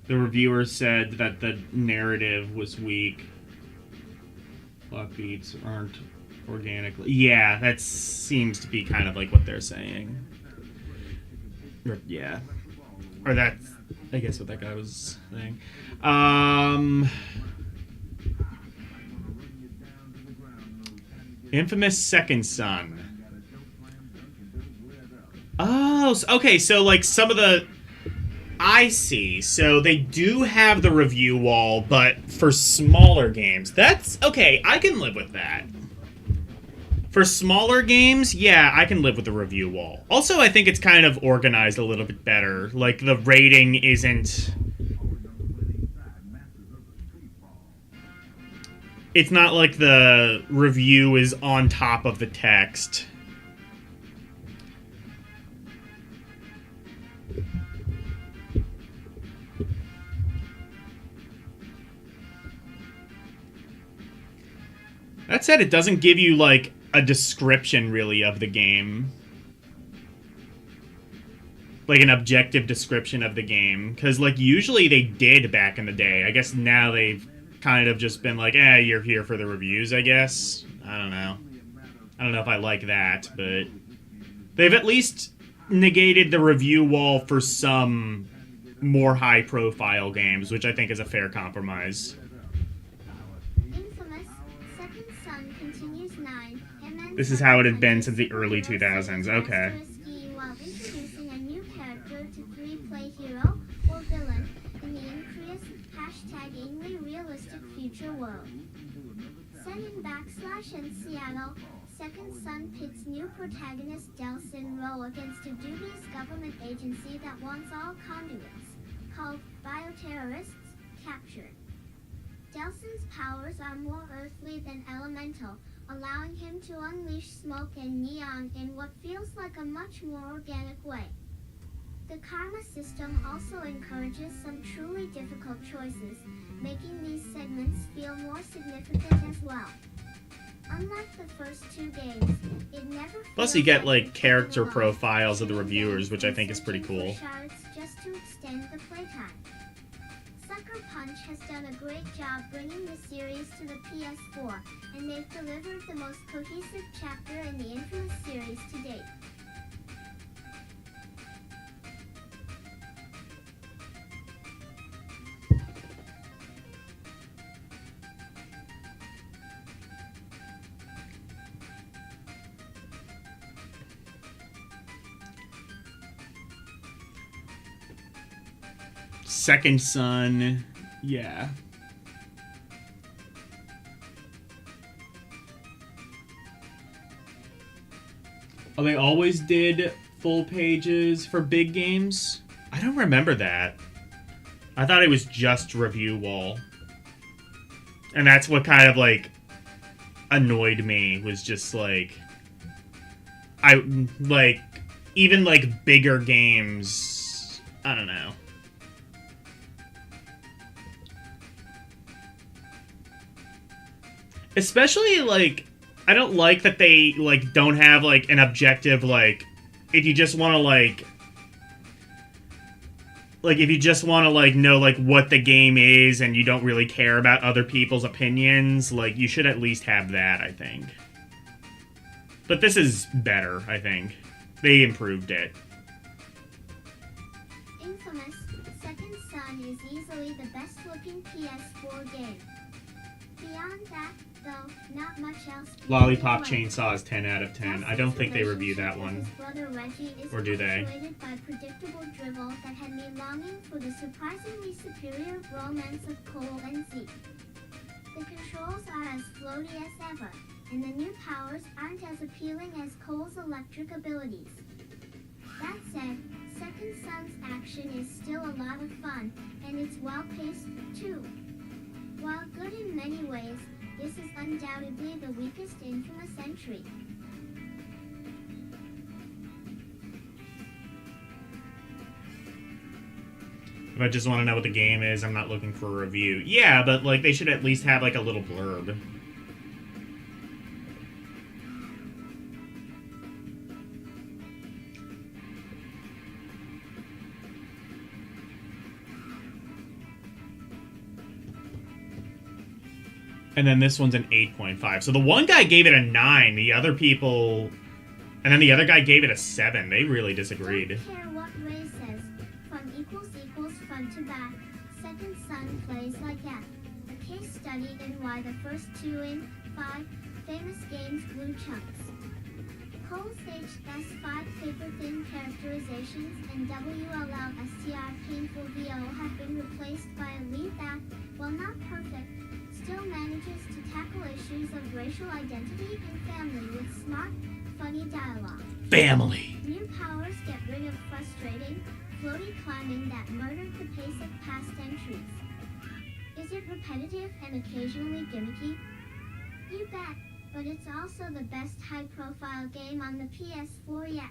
The reviewer said that the narrative was weak. Plot beats aren't organically. Yeah, that seems to be kind of like what they're saying. Or, yeah. Or that's, I guess, what that guy was saying. Infamous Second Son. Oh, okay, so, like, some of the... I see. So they do have the review wall, but for smaller games. That's... Okay, I can live with that. For smaller games, yeah, I can live with the review wall. Also, I think it's kind of organized a little bit better. Like, the rating isn't... It's not like the review is on top of the text. That said, it doesn't give you, like, a description, really, of the game. Like, an objective description of the game. Because, like, usually they did back in the day. I guess now they've kind of just been like, you're here for the reviews, I guess. I don't know. I don't know if I like that, but... They've at least negated the review wall for some more high-profile games, which I think is a fair compromise. This is how it had been since the early 2000s. Okay. While introducing a new character to 3-play hero or villain in the increased #ingly realistic future world. Set in / in Seattle, Second Son pits new protagonist Delsin Rowe against a dubious government agency that wants all conduits, called bioterrorists, captured. Delsin's powers are more earthly than elemental, allowing him to unleash smoke and neon in what feels like a much more organic way. The karma system also encourages some truly difficult choices, making these segments feel more significant as well. Unlike the first two games, it never Plus, you get, like, character alone, profiles of the choosing reviewers, which I think is pretty searching cool. for shards just to extend the playtime. Sucker Punch has done a great job bringing the series to the PS4, and they've delivered the most cohesive chapter in the Infamous series to date. Second Son. Yeah. Oh, they always did full pages for big games? I don't remember that. I thought it was just review wall. And that's what kind of, like, annoyed me, was just, like... even, like, bigger games... I don't know. Especially, like... I don't like that they, like, don't have, like, an objective, like... If you just want to, like... Like, if you just want to, like, know, like, what the game is and you don't really care about other people's opinions, like, you should at least have that, I think. But this is better, I think. They improved it. Infamous Second Son is easily the best-looking PS4 game. Beyond that, though, not much else. Lollipop Chainsaw is 10 out of 10. I don't think they review that one. Or do they? By predictable drivel that had me longing for the surprisingly superior romance of Cole and Zeke. The controls are as floaty as ever, and the new powers aren't as appealing as Cole's electric abilities. That said, Second Son's action is still a lot of fun, and it's well-paced, too. While good in many ways, this is undoubtedly the weakest Infamous entry. If I just want to know what the game is, I'm not looking for a review. Yeah, but, like, they should at least have, like, a little blurb. And then this one's an 8.5. So the one guy gave it a 9. The other people... And then the other guy gave it a 7. They really disagreed. Don't care what Ray says. From equals front to back, Second Son plays like that. A case study in why the first 2 in 5 famous games blew chunks. Cole's HS5 paper-thin characterizations and WLLSTR painful VO have been replaced by a lead that, while not perfect, still manages to tackle issues of racial identity and family with smart, funny dialogue. Family! New powers get rid of frustrating, floaty climbing that murdered the pace of past entries. Is it repetitive and occasionally gimmicky? You bet, but it's also the best high-profile game on the PS4 yet.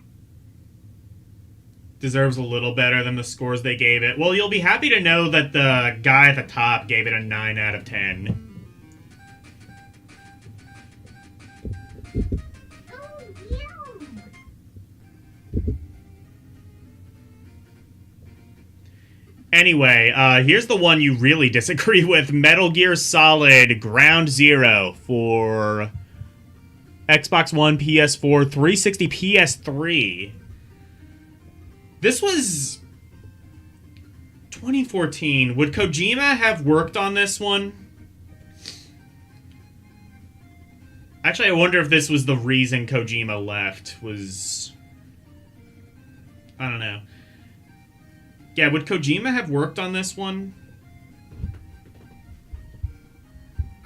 Deserves a little better than the scores they gave it. Well, you'll be happy to know that the guy at the top gave it a 9 out of 10. Oh, yum! Anyway, here's the one you really disagree with. Metal Gear Solid Ground Zero for Xbox One, PS4, 360, PS3. This was 2014. Would Kojima have worked on this one? Actually, I wonder if this was the reason Kojima left, was... I don't know. Yeah, would Kojima have worked on this one?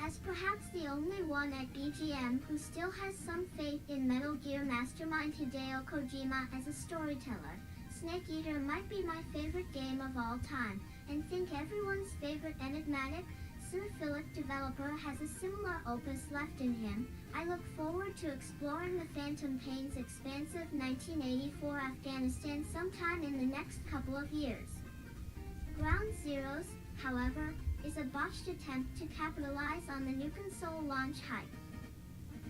As perhaps the only one at BGM who still has some faith in Metal Gear mastermind Hideo Kojima as a storyteller, Snake Eater might be my favorite game of all time, and think everyone's favorite enigmatic, cinephilic developer has a similar opus left in him. I look forward to exploring the Phantom Pain's expansive 1984 Afghanistan sometime in the next couple of years. Ground Zeroes, however, is a botched attempt to capitalize on the new console launch hype.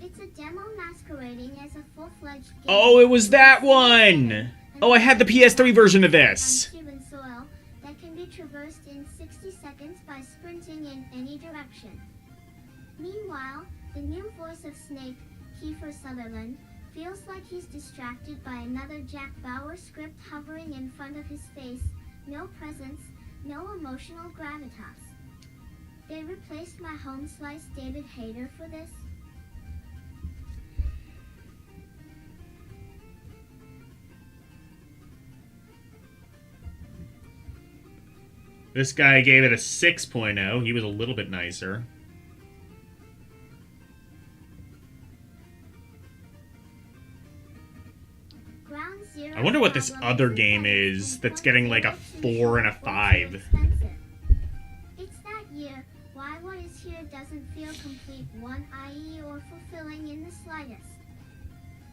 It's a demo masquerading as a full-fledged game. Oh, it was that one! Oh, I had the PS3 version of this! Cuban soil that can be traversed in 60 seconds by sprinting in any direction. Meanwhile, the new voice of Snake, Kiefer Sutherland, feels like he's distracted by another Jack Bauer script hovering in front of his face. No presence, no emotional gravitas. They replaced my home slice David Hayter for this. This guy gave it a 6.0. He was a little bit nicer. I wonder what this other game is that's getting like a 4 and a 5. It's that year. Why what is here doesn't feel complete, i.e. or fulfilling in the slightest.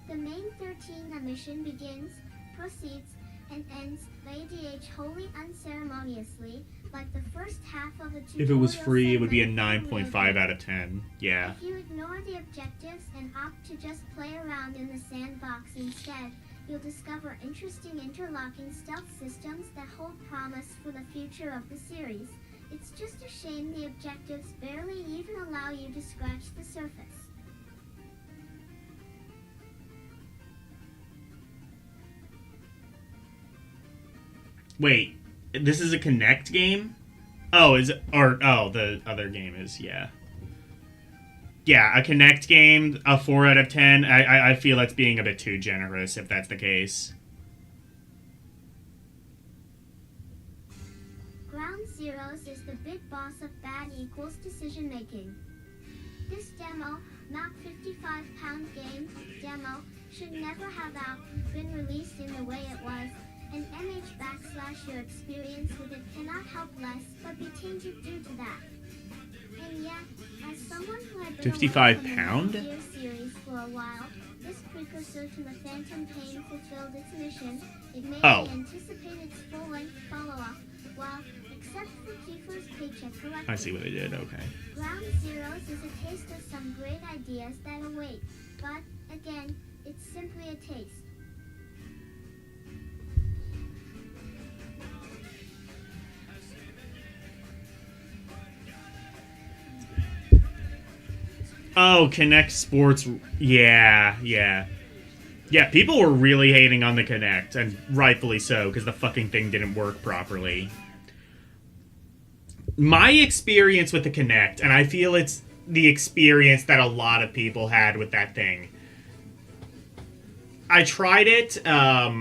The main 13 mission begins, proceeds, and ends ADH wholly unceremoniously, like the first half of a tutorial. If it was free, it would be a segment 9.5 out of 10. Yeah. If you ignore the objectives and opt to just play around in the sandbox instead, you'll discover interesting interlocking stealth systems that hold promise for the future of the series. It's just a shame the objectives barely even allow you to scratch the surface. Wait, this is a Kinect game? Oh, is it, or oh, the other game is, yeah. Yeah, a Kinect game, a 4 out of 10. I feel that's being a bit too generous if that's the case. Ground Zeroes is the big boss of bad equals decision making. This demo, not 55-pound game, demo, should never have been released in the way it was. An MH / your experience with it cannot help less but be tainted due to that. And yet, as someone who had been 55 away from pound? the Metal Gear series for a while, this precursor to the Phantom Pain fulfilled its mission. It made me anticipate its full-length follow-up, while, except for Kiefer's paycheck collection. I see what they did, okay. Ground Zeroes is a taste of some great ideas that await, but, again, it's simply a taste. Oh, Kinect Sports. Yeah. Yeah, people were really hating on the Kinect, and rightfully so, because the fucking thing didn't work properly. My experience with the Kinect, and I feel it's the experience that a lot of people had with that thing. I tried it at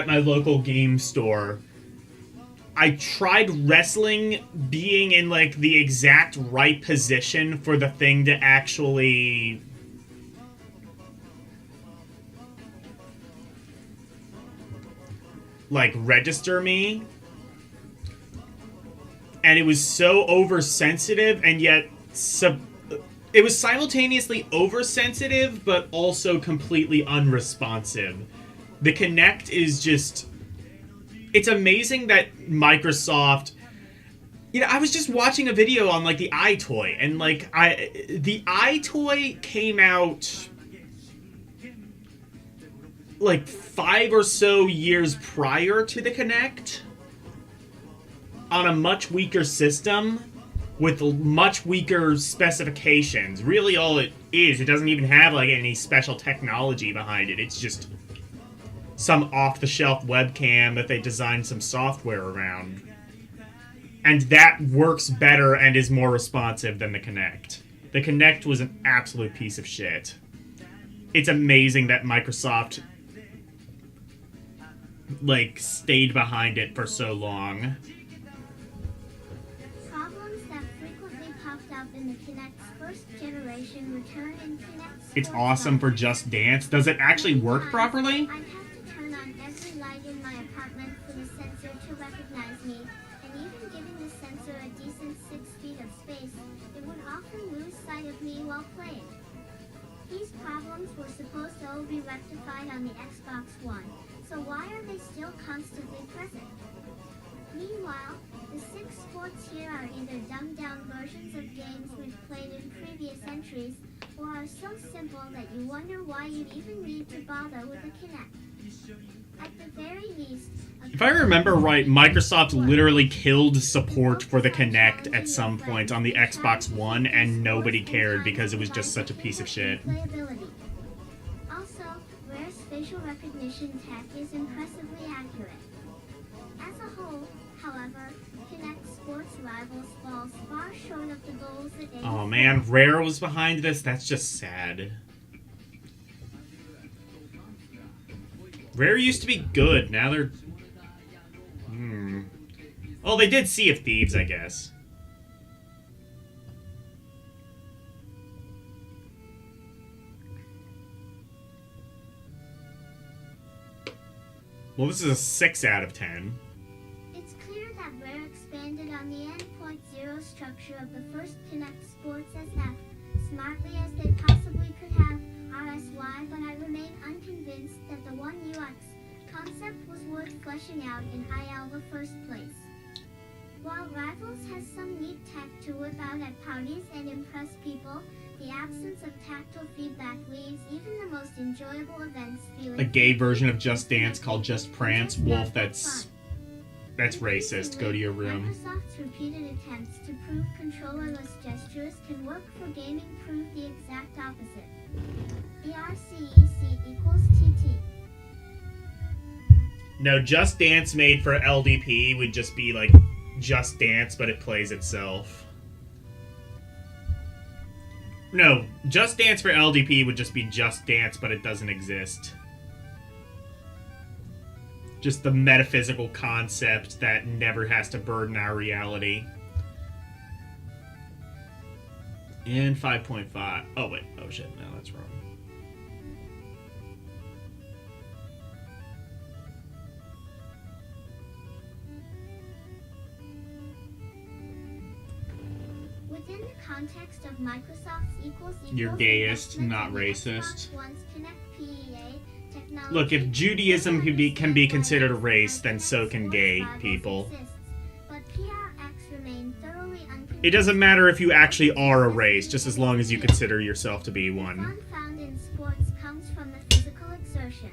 my local game store. I tried wrestling, being in, like, the exact right position for the thing to actually... like, register me. And it was so oversensitive, and yet... it was simultaneously oversensitive, but also completely unresponsive. The Kinect is just... It's amazing that Microsoft... You know, I was just watching a video on, like, the iToy, and, like, the iToy came out, like, 5 or so years prior to the Kinect, on a much weaker system, with much weaker specifications. Really all it is, it doesn't even have, like, any special technology behind it. It's just some off-the-shelf webcam that they designed some software around. And that works better and is more responsive than the Kinect. The Kinect was an absolute piece of shit. It's amazing that Microsoft, like, stayed behind it for so long. Problems that frequently popped up in the Kinect's first generation return in Kinect's It's awesome for Just Dance. Does it actually work properly? I'd have to turn on every light in my apartment for the sensor to recognize me, and even giving the sensor a decent 6 feet of space, it would often lose sight of me while playing. These problems were supposed to all be rectified on the Xbox One, so why are they still constantly present? Meanwhile, the 6 sports here are either dumbed-down versions of games we've played in previous entries, or are so simple that you wonder why you'd even need to bother with a Kinect. At the very least... If I remember right, Microsoft literally killed support for the Kinect at some point on the Xbox One, and nobody cared because it was just such a piece of shit. Also, Rare's facial recognition tech is impressively accurate. As a whole, however, Kinect Sports Rivals falls far short of the goals that they... Oh man, Rare was behind this? That's just sad. Rare used to be good, now they're... Well, they did Sea of Thieves, I guess. Well, this is a 6 out of 10. It's clear that Rare expanded on the endpoint zero structure of the first Kinect Sports SF, smartly as they possibly could have, RSY, but I remain unconvinced that the One UX concept was worth fleshing out in IL the first place. While Rivals has some neat tech to whip out at parties and impress people, the absence of tactile feedback leaves even the most enjoyable events feeling... A gay version of Just Dance called Just Prance. Wolf, that's racist. Go to your room. Microsoft's repeated attempts to prove controllerless gestures can work for gaming prove the exact opposite. ERCEC equals TT. No, Just Dance made for LDP would just be like Just Dance, but it plays itself. No, Just Dance for LDP would just be Just Dance, but it doesn't exist. Just the metaphysical concept that never has to burden our reality. And 5.5. Oh, wait. Oh, shit. No, that's wrong. Within the context of Microsoft's equals You're gayist, not racist. Technology, Look, if Judaism can be considered a race, then so can gay people. It doesn't matter if you actually are a race, just as long as you consider yourself to be one. Fun found in sports comes from the physical exertion.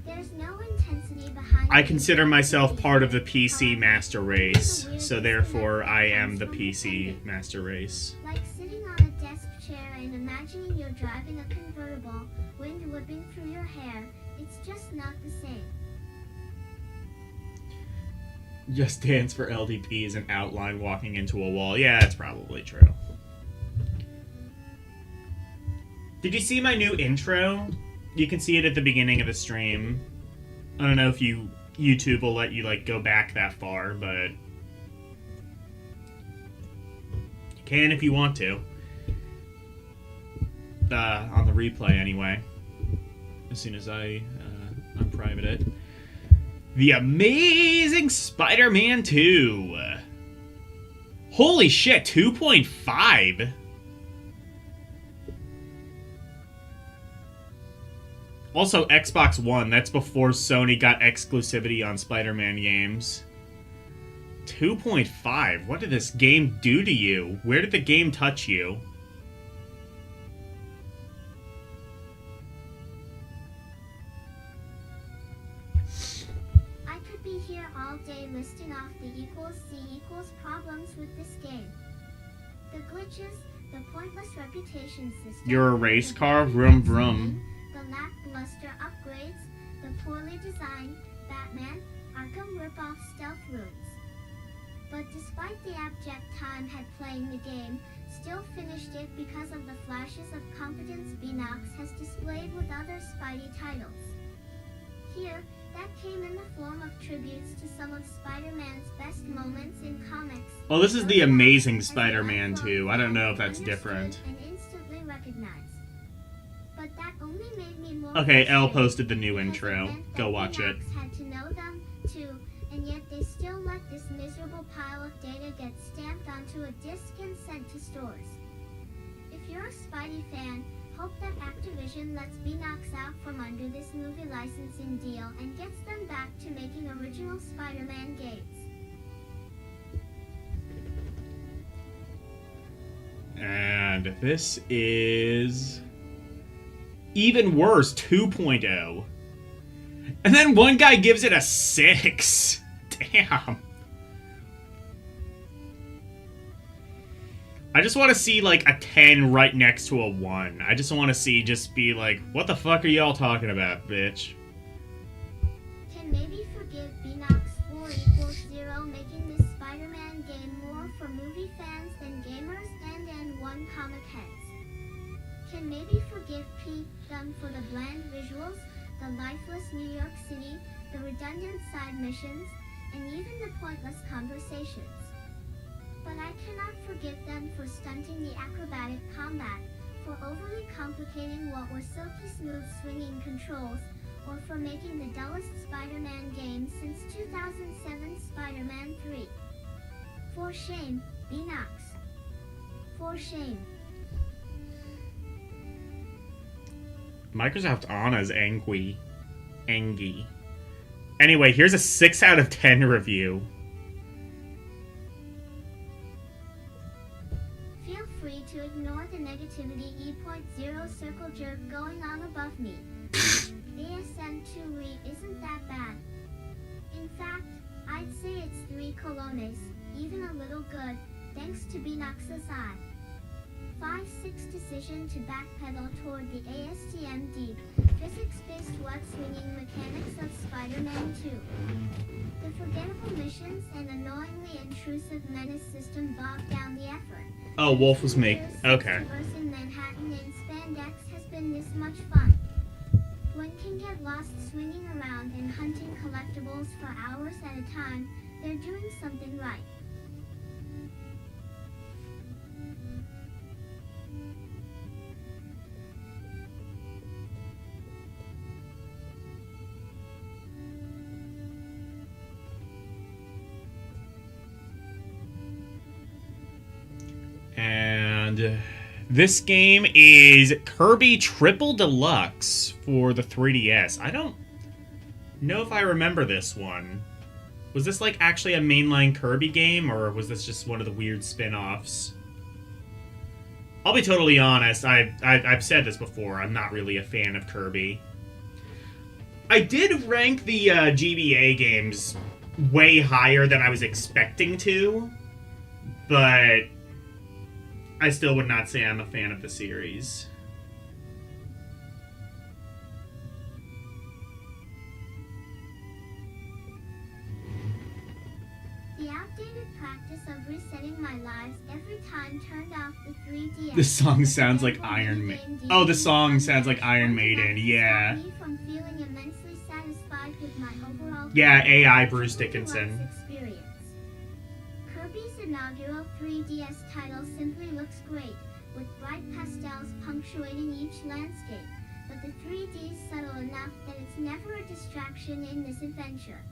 There's no intensity behind I consider myself part of the PC master race, so therefore I am the PC master race. Like sitting on a desk chair and imagining you're driving a convertible, wind whipping through your hair, it's just not the same. Just Dance for LDP is an outline walking into a wall. Yeah, that's probably true. Did you see my new intro? You can see it at the beginning of the stream. I don't know if YouTube will let you like go back that far, but you can if you want to. On the replay anyway. As soon as I unprivate it. The Amazing Spider-Man 2. Holy shit, 2.5? Also, Xbox One. That's before Sony got exclusivity on Spider-Man games. 2.5. What did this game do to you? Where did the game touch you? All day listing off the equals C equals problems with this game. The glitches, the pointless reputation system. You're a race car? Vroom vroom. The lackluster upgrades, the poorly designed Batman Arkham ripoff stealth rooms. But despite the abject time had playing the game, still finished it because of the flashes of competence Beanox has displayed with other Spidey titles. Here, that came in the form of tributes to some of Spider-Man's best moments in comics. Well, this is the Amazing Spider-Man 2. I don't know if that's different. And instantly recognized. But that only made me more Okay, Elle frustrated posted the new because intro. meant Go that watch it. Beanox had to know them too, and yet they still let this miserable pile of data get stamped onto a disc and sent to stores. If you're a Spidey fan, hope that Activision lets Beanox out from under this movie licensing deal and gets them back to making original Spider-Man games. And this is even worse, 2.0. And then one guy gives it a 6. Damn. I just want to see, like, a 10 right next to a 1. I just want to see, just be like, what the fuck are y'all talking about, bitch? Can maybe forgive Beanox 4 equals 0, making this Spider-Man game more for movie fans than gamers and N1 comic heads. Can maybe forgive Pete Dunne for the bland visuals, the lifeless New York City, the redundant side missions, and even the pointless conversations. But I cannot forgive them for stunting the acrobatic combat, for overly complicating what were silky smooth swinging controls, or for making the dullest Spider-Man game since 2007's Spider-Man 3. For shame, Beanox. For shame. Microsoft Anna's angry. Angie. Anyway, here's a 6 out of 10 review. Feel free to ignore the negativity E.0 circle jerk going on above me. ASM 2 Re isn't that bad. In fact, I'd say it's 3 colones, even a little good, thanks to Beanox's eye. 5-6 decision to backpedal toward the ASTM deep, physics-based web-swinging mechanics of Spider-Man 2. The forgettable missions and annoyingly intrusive menace system bogged down the effort. Oh, Wolf was me. Okay. Traversing Manhattan in spandex has been this much fun. One can get lost swinging around and hunting collectibles for hours at a time. They're doing something right. And this game is Kirby Triple Deluxe for the 3DS. I don't know if I remember this one. Was this like actually a mainline Kirby game, or was this just one of the weird spin-offs? I'll be totally honest, I've said this before, I'm not really a fan of Kirby. I did rank the GBA games way higher than I was expecting to, but I still would not say I'm a fan of the series. The outdated practice of resetting my lives every time turned off the 3DS. This song sounds like Iron Maiden. Oh, the song sounds like Iron Maiden, yeah. Me from feeling immensely satisfied with my overall Yeah, AI Bruce Dickinson. experience. Kirby's inaugural 3DS title simply looks great, with bright pastels punctuating each landscape, but the 3D is subtle enough that it's never a distraction in this adventure.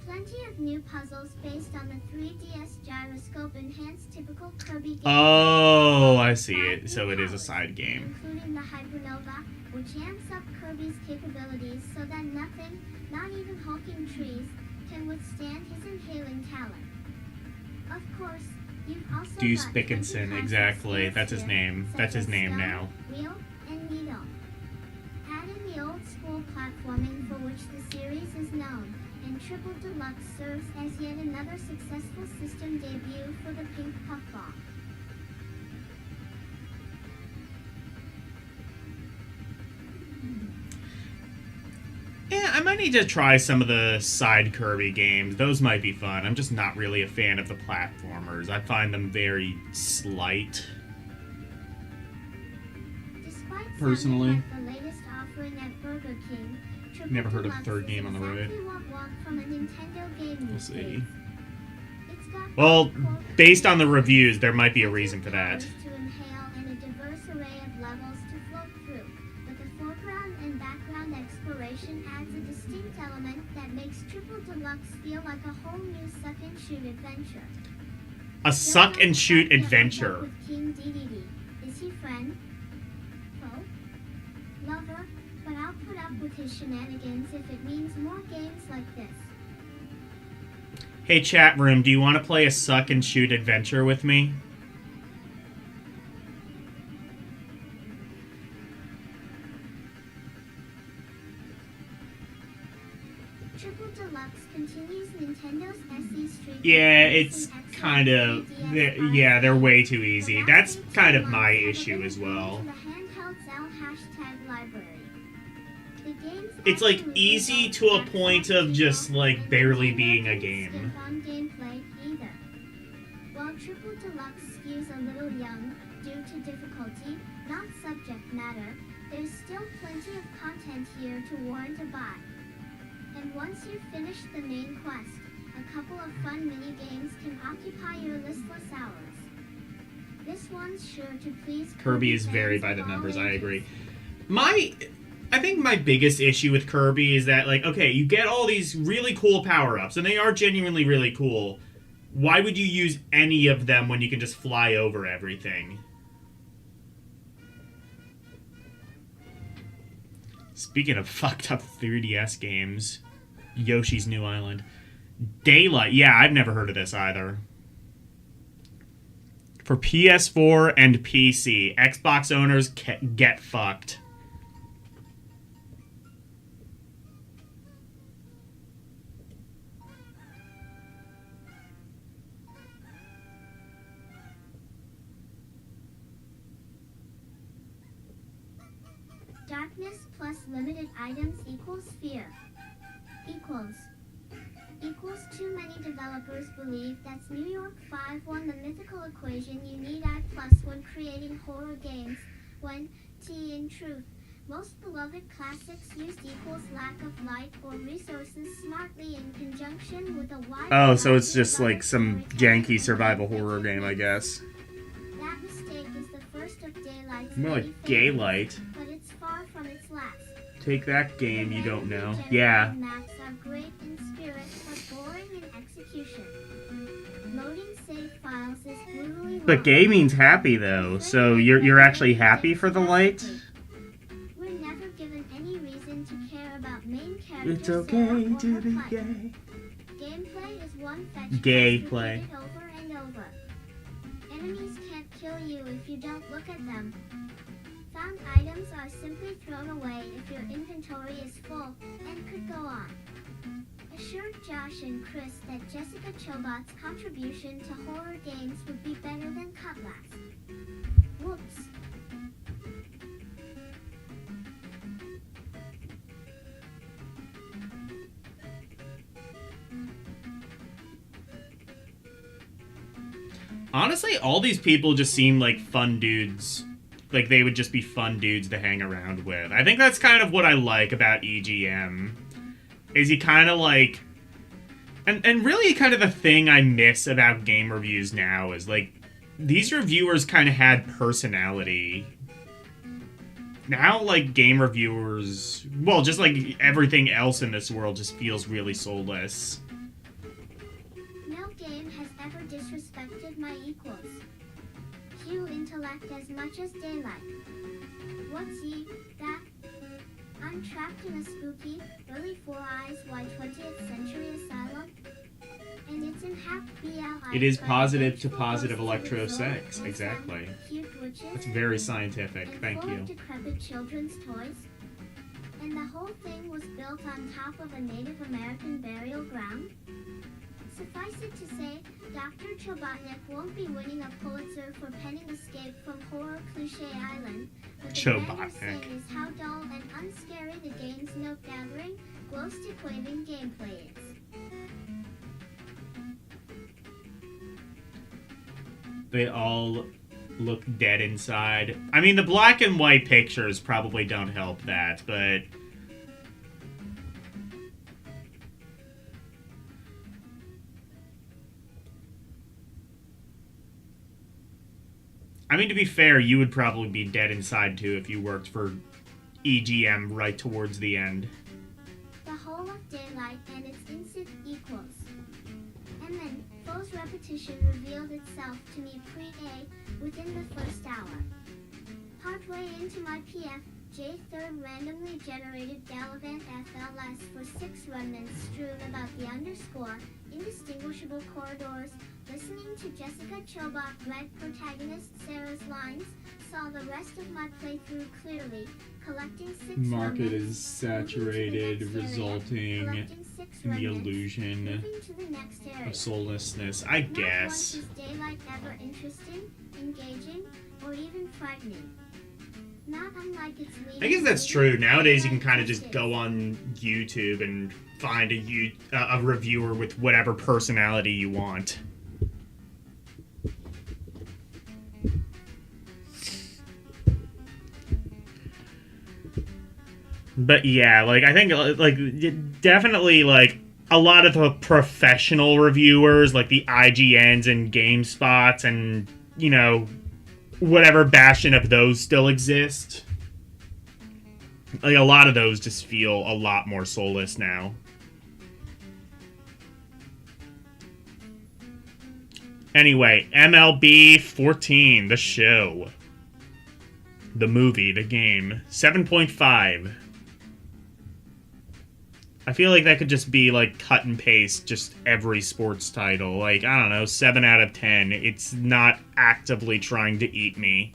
Plenty of new puzzles based on the 3DS gyroscope enhance typical Kirby gameplay. Oh, I see it. So it is a side game. Including the Hypernova, which amps up Kirby's capabilities so that nothing, not even hulking trees, can withstand his inhaling talent. Of course, you've also Deuce got Dickinson, 20 exactly. concepts That's his here, name. such That's his as name Stone, now. Wheel, and Needle. Add in the old school platforming for which the series is known, and Triple Deluxe serves as yet another successful system debut for the Pink Puffball. Yeah, I might need to try some of the side Kirby games. Those might be fun. I'm just not really a fan of the platformers. I find them very slight. Despite Personally. sounding like the latest offering at Burger King, Triple Never heard of the Deluxe third is game on the road. exactly what one from a Nintendo game We'll these see. days. It's got Well, core based on the reviews, there might be a reason for that. powers to inhale and a diverse array of levels to float through, but the foreground and background exploration adds a distinct element that makes Triple Deluxe feel like a whole new suck-and-shoot adventure. A suck and shoot Don't know adventure. with King DDD. Is he friend? Foe? Lover? But I'll put up with his shenanigans if it means more games like this. Hey, chat room, do you want to play a suck and shoot adventure with me? Triple Deluxe continues Nintendo's SE streak. Yeah, it's kind of... Yeah, they're way too easy. That's kind of my issue as well. It's like easy to a point of just like barely being a game. While Triple Deluxe skews a little young due to difficulty, not subject matter, there's still plenty of content here to warrant a buy. And once you've finished the main quest, a couple of fun mini-games can occupy your listless hours. This one's sure to please Kirby is fans very by of the all numbers, I ages. agree. I think my biggest issue with Kirby is that, like, okay, you get all these really cool power-ups, and they are genuinely really cool. Why would you use any of them when you can just fly over everything? Speaking of fucked up 3DS games, Yoshi's New Island. Daylight. Yeah, I've never heard of this either. For PS4 and PC, Xbox owners get fucked. Darkness plus limited items equals fear. Equals too many developers believe that's New York 5 won the mythical equation you need I plus when creating horror games, when, in truth, most beloved classics used equals lack of light or resources smartly in conjunction with a wide Oh, so it's variety of just like other some storytelling janky survival and horror game, I guess. That mistake is the first of Daylight's More many like failures, Gaylight. but it's far from its last. Take that game you don't know. Randomly Yeah. generated maps are great in spirit, but boring in execution. Loading save files is brutally But long. gaming's happy though, so you're actually happy for the light? We're never given any reason to care about main characters. It's okay to be gay. Gameplay is one fetch Gay quest play. repeated over and over. Enemies can't kill you if you don't look at them. Found items are simply thrown away if your inventory is full, and could go on. Assured Josh and Chris that Jessica Chobot's contribution to horror games would be better than Cutlass. Whoops. Honestly, all these people just seem like fun dudes. Like, they would just be fun dudes to hang around with. I think that's kind of what I like about EGM. Is you kind of like... And really kind of the thing I miss about game reviews now is, like, these reviewers kind of had personality. Now, like, game reviewers... Well, just like everything else in this world just feels really soulless. No game has ever disrespected my equals. Few intellect as much as daylight. What's that? I'm trapped in a spooky, early Four Eyes wide 20th century asylum. And it's in half BLI. It is positive to positive electrosex. Exactly. That's very scientific. Thank full you. of decrepit children's toys. And the whole thing was built on top of a Native American burial ground. Suffice it to say, Dr. Chobotnik won't be winning a Pulitzer for penning Escape from Horror Cliché Island, but the grander Chobotnik. thing is how dull and unscary the game's note-gathering, glow-stick-waving gameplay is. They all look dead inside. I mean, the black and white pictures probably don't help that, but... I mean, to be fair, you would probably be dead inside, too, if you worked for EGM right towards the end. The whole of Daylight and its instant equals. And then, Foe's repetition revealed itself to me pre-A within the first hour. Partway into my PF, J3rd randomly generated Gallivant FLS for 6 remnants strewn about the underscore, indistinguishable corridors, listening to Jessica Chobot read protagonist Sarah's lines, saw the rest of my playthrough clearly, collecting 6 Market remnants, is saturated, moving to the next area, resulting collecting 6 in the remnants, illusion moving to the next area. of soullessness, I Not once guess. is Daylight ever interesting, engaging, or even frightening. Not unlike its lead. I guess that's true. Nowadays, you can kind of just go on YouTube and find a reviewer with whatever personality you want. But yeah, like, I think, like, definitely, like, a lot of the professional reviewers, like the IGNs and GameSpots and, you know, whatever bastion of those still exist. Like, a lot of those just feel a lot more soulless now. Anyway, MLB 14, the show. The movie, the game. 7.5. I feel like that could just be, like, cut and paste just every sports title. Like, I don't know, 7 out of 10. It's not actively trying to eat me.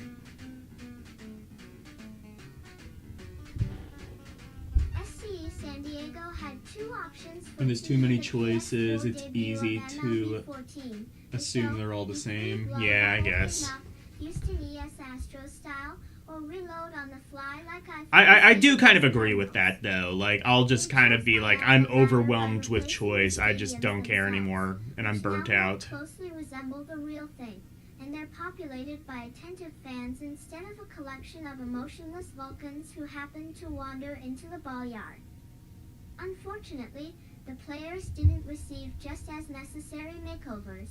SCE San Diego had 2 options for When there's too many the choices, PS4 it's debut easy of to MLB 14. assume So, they're all the you could same. reload Yeah, I open guess. up Houston ES Astros style, or reload on the fly like I do kind of agree with that, though. Like, I'll just kind of be like, I'm overwhelmed with choice. I just don't care anymore, and I'm burnt out. Closely resemble the real thing, and they're populated by attentive fans instead of a collection of emotionless Vulcans who happen to wander into the ball yard. Unfortunately, the players didn't receive just as necessary makeovers.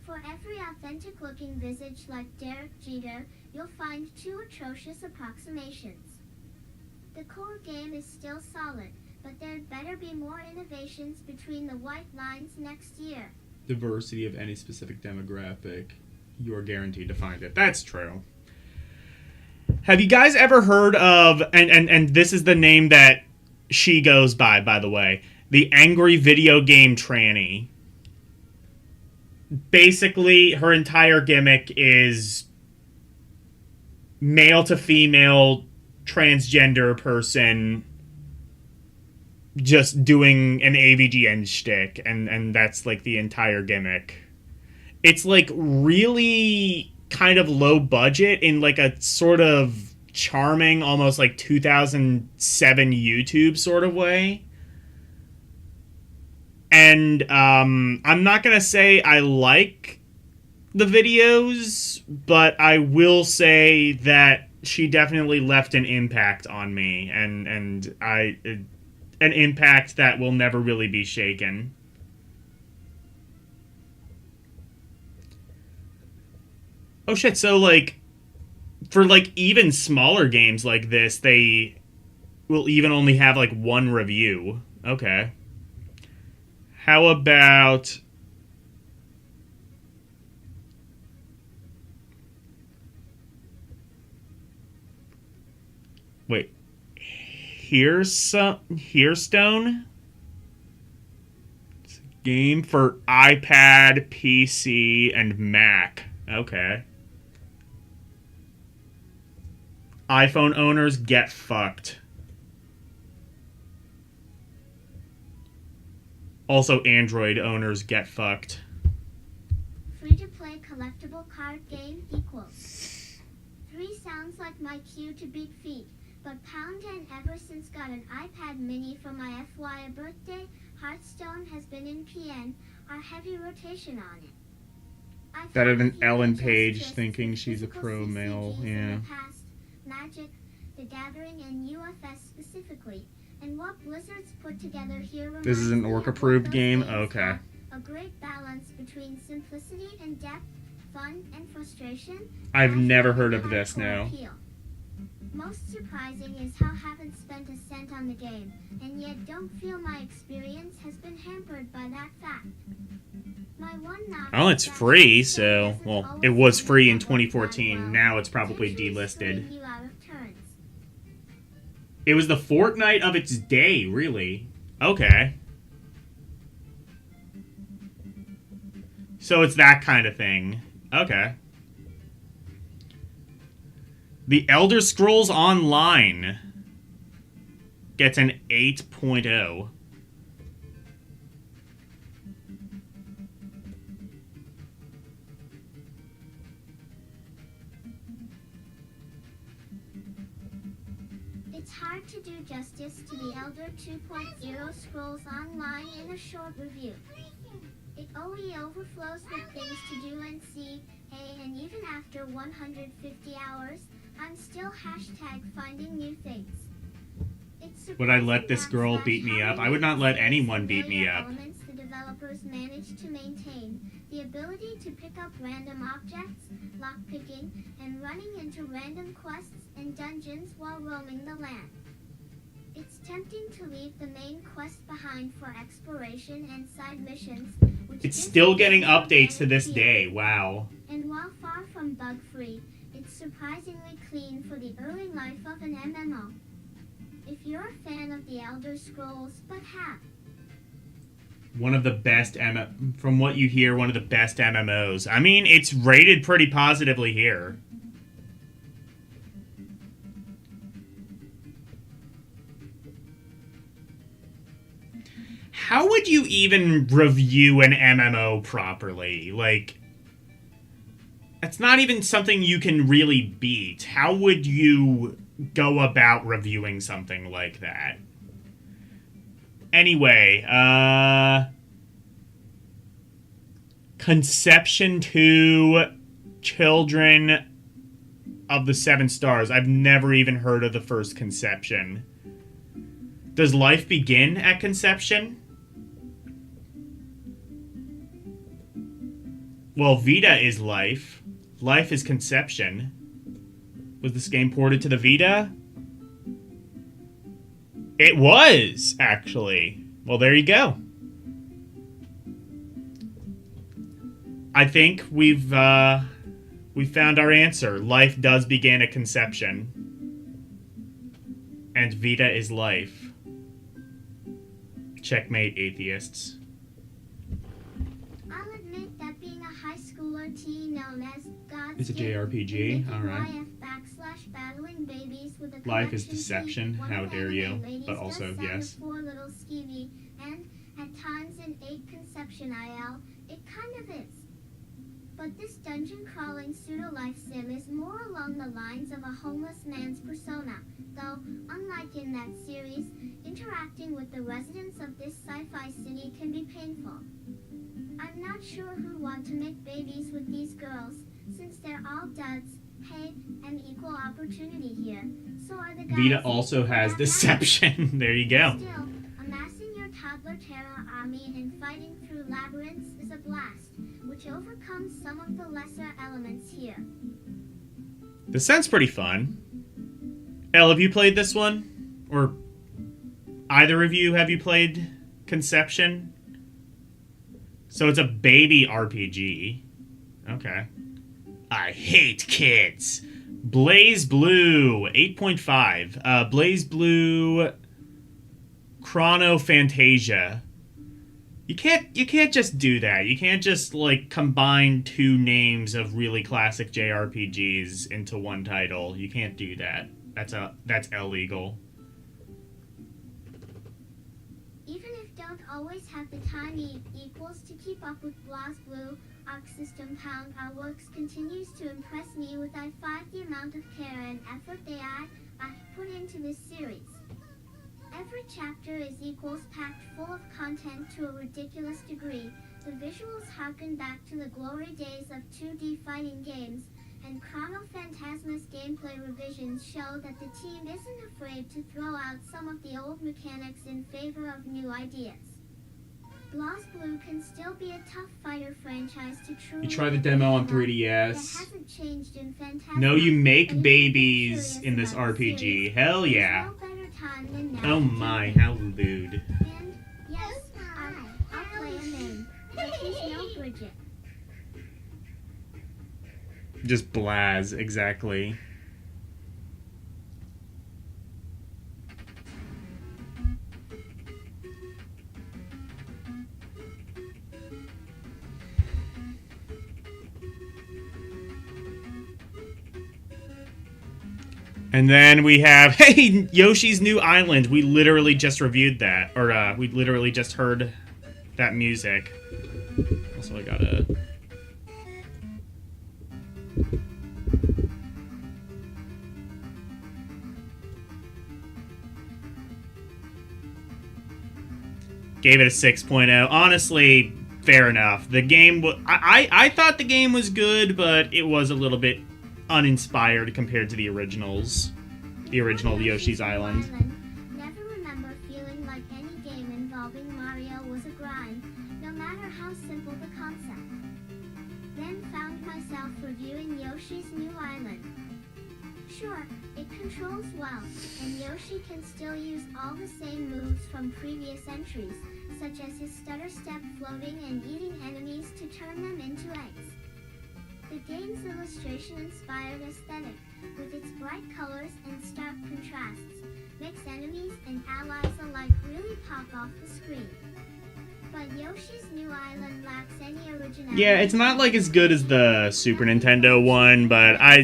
For every authentic-looking visage like Derek Jeter, you'll find 2 atrocious approximations. The core game is still solid, but there'd better be more innovations between the white lines next year. Diversity of any specific demographic. You're guaranteed to find it. That's true. Have you guys ever heard of, and this is the name that she goes by the way, the Angry Video Game Tranny? Basically, her entire gimmick is male to female transgender person just doing an AVGN shtick, and that's like the entire gimmick. It's like really kind of low budget in like a sort of charming, almost like 2007 YouTube sort of way. And I'm not going to say I like the videos, but I will say that she definitely left an impact on me, and an impact that will never really be shaken. Oh shit, so like for like even smaller games like this, they will even only have like 1 review. Okay. How about... Wait. Hearstone? It's a game for iPad, PC, and Mac. Okay. iPhone owners, get fucked. Also, Android owners, get fucked. Free-to-play collectible card game equals. 3 sounds like my cue to beat feet, but Pound and ever since got an iPad mini for my FY birthday, Hearthstone has been in PN, our heavy rotation on it. I've Better had than few Ellen just Page just thinking with she's a physical pro male, CCGs in yeah. the past, Magic, The Gathering, and UFS specifically. And what Blizzard's put together here This is an reminds me of what orc-approved those game? games Okay. have, a great balance between simplicity and depth, fun and frustration. I've and never also heard a of this hardcore now. appeal. Most surprising is how I haven't spent a cent on the game, and yet don't feel my experience has been hampered by that fact. My one knock Oh, is it's that free, Hearthstone so... doesn't Well, always it was seem to free in have worked that 2014. well, Now it's probably potentially delisted. screwing you out of turns. It was the Fortnite of its day, really. Okay. So it's that kind of thing. Okay. The Elder Scrolls Online gets an 8.0. It's hard to do justice to the Elder 2.0 Scrolls Online in a short review. It only overflows with things to do and see, and even after 150 hours, I'm still #finding new things. It's Would I let this girl beat me up? I would not let anyone beat me up. Elements the developers managed to maintain the ability to pick up random objects, lockpicking, and running into random quests and dungeons while roaming the land. It's tempting to leave the main quest behind for exploration and side missions, which It's gives still you getting the updates to organic this feel. day. Wow. And while far from bug-free, it's surprisingly clean for the early life of an MMO. If you're a fan of the Elder Scrolls, but have One of the best from what you hear, one of the best MMOs. I mean, it's rated pretty positively here. How would you even review an MMO properly? Like, it's not even something you can really beat. How would you go about reviewing something like that? Anyway, Conception to Children of the Seven Stars. I've never even heard of the first Conception. Does life begin at conception? Well, Vita is life. Life is conception. Was this game ported to the Vita? It was, actually. Well, there you go. I think we've found our answer. Life does begin at conception. And Vita is life. Checkmate, atheists. I'll admit that being a high schooler teen known as God's It's a Gift, JRPG, making alright. YF / battling babies with a Life is collection deception, sheet, one how of dare anime you, ladies but does also, sound yes. a poor little skeevy, and at times in 8 Conception IL, it kind of is. But this dungeon-crawling pseudo-life sim is more along the lines of a homeless man's persona, though, unlike in that series, interacting with the residents of this sci-fi city can be painful. I'm not sure who'd want to make babies with these girls, since they're all duds, pay, and equal opportunity here. So are the guys. Vita also has deception. There you go. Still, amassing your toddler Terra army and fighting through labyrinths is a blast, which overcomes some of the lesser elements here. This sounds pretty fun. Elle, have you played this one? Or either of you, have you played Conception? So it's a baby RPG. Okay. I hate kids. Blaze Blue, 8.5. Blaze Blue Chrono Fantasia. You can't just do that. You can't just like combine two names of really classic JRPGs into one title. You can't do that. That's illegal. Even if don't always have the time equals to keep up with BlazBlue, Arc System Pound Our Works continues to impress me with I find the amount of care and effort they add put into this series. Every chapter is equals packed full of content to a ridiculous degree. The visuals harken back to the glory days of 2D fighting games, and Chrono Phantasma's gameplay revisions show that the team isn't afraid to throw out some of the old mechanics in favor of new ideas. BlazBlue can still be a tough fighter franchise to truly... You try the demo on That 3DS. hasn't changed in Phantasma. No, you but make if babies you're in this curious about the RPG. series, Hell there's yeah. no better time than now Oh to my, do it. how lewd. And yes, I'll play a name, but she's no Bridget. Just Blaz, exactly. And then we have, hey, Yoshi's New Island. We literally just reviewed that. Or, we literally just heard that music. Also, I gotta... Gave it a 6.0. Honestly, fair enough. The game... I thought the game was good, but it was a little bit uninspired compared to the originals. The original Yoshi's Island. Never solving Mario was a grind, no matter how simple the concept. Then found myself reviewing Yoshi's New Island. Sure, it controls well, and Yoshi can still use all the same moves from previous entries, such as his stutter step, floating, and eating enemies to turn them into eggs. The game's illustration-inspired aesthetic, with its bright colors and stark contrasts, makes enemies and allies alike really pop off the screen. But Yoshi's New Island lacks any originality. Yeah, it's not like as good as the Super Nintendo one, but I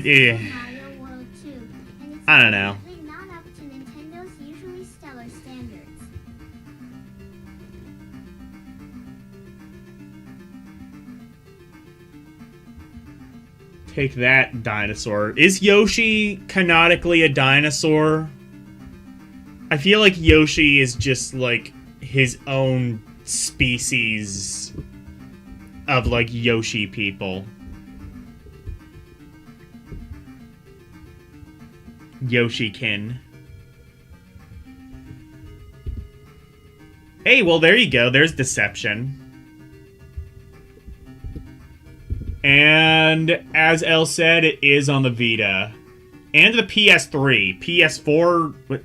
don't know. Not up to Nintendo's usually stellar standards. Take that, dinosaur. Is Yoshi canonically a dinosaur? I feel like Yoshi is just, like, his own species of, like, Yoshi people. Yoshikin. Hey, well, there you go. There's Deception. And, as Elle said, it is on the Vita. And the PS3. PS4... What?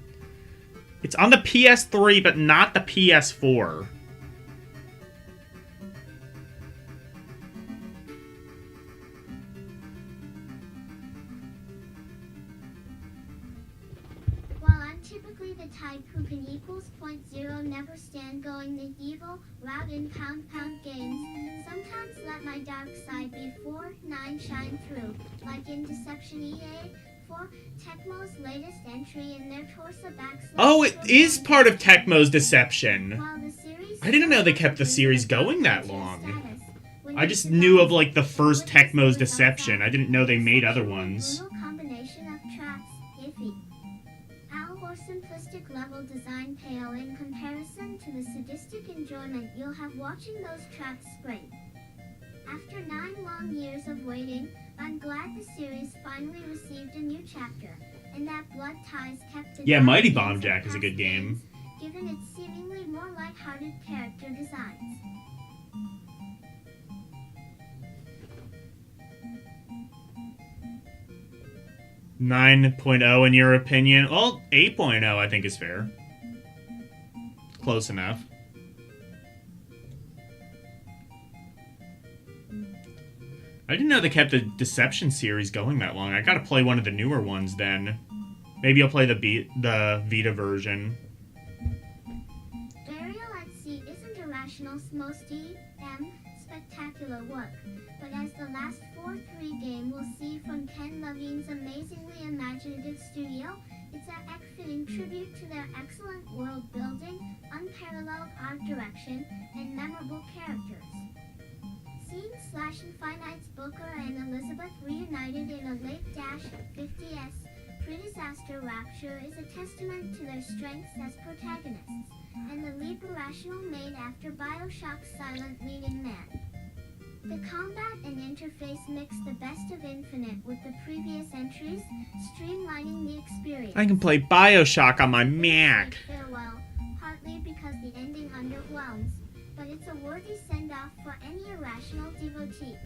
It's on the PS3, but not the PS4. While I'm typically the type who can equals .0 never stand going the evil route in pound games, sometimes let my dark side before 9 shine through, like in Deception EA. For Tecmo's latest entry in their Torsa backslash. Oh, it is part of Tecmo's Deception. While the series I didn't know they kept the series going that long. I just knew of, like, the first Tecmo's Deception. I didn't know they made other ones. Combination of tracks, iffy. Al or simplistic level design pale in comparison to the sadistic enjoyment you'll have watching those tracks spring. After 9 long years of waiting, I'm glad the series finally received a new chapter, and that Blood Ties kept the Yeah, Mighty Bomb Jack is a good game. Given its seemingly more lighthearted character designs. .0 in your opinion? Well, 8.0 I think is fair. Close enough. I didn't know they kept the Deception series going that long. I gotta play one of the newer ones then. Maybe I'll play the Vita version. Burial at Sea isn't Irrational's most spectacular work, but as the last 4-3 game we'll see from Ken Levine's amazingly imaginative studio, it's an fitting tribute to their excellent world building, unparalleled art direction, and memorable characters. Seeing Slash Infinite's Booker and Elizabeth reunited in a late -50s pre-disaster rapture is a testament to their strengths as protagonists, and the leap Irrational made after Bioshock's Silent Leading Man. The combat and interface mix the best of Infinite with the previous entries, streamlining the experience. I can play Bioshock on my Mac. Farewell, partly because the ending underwhelms, but it's a worthy send-off for any Irrational devotee.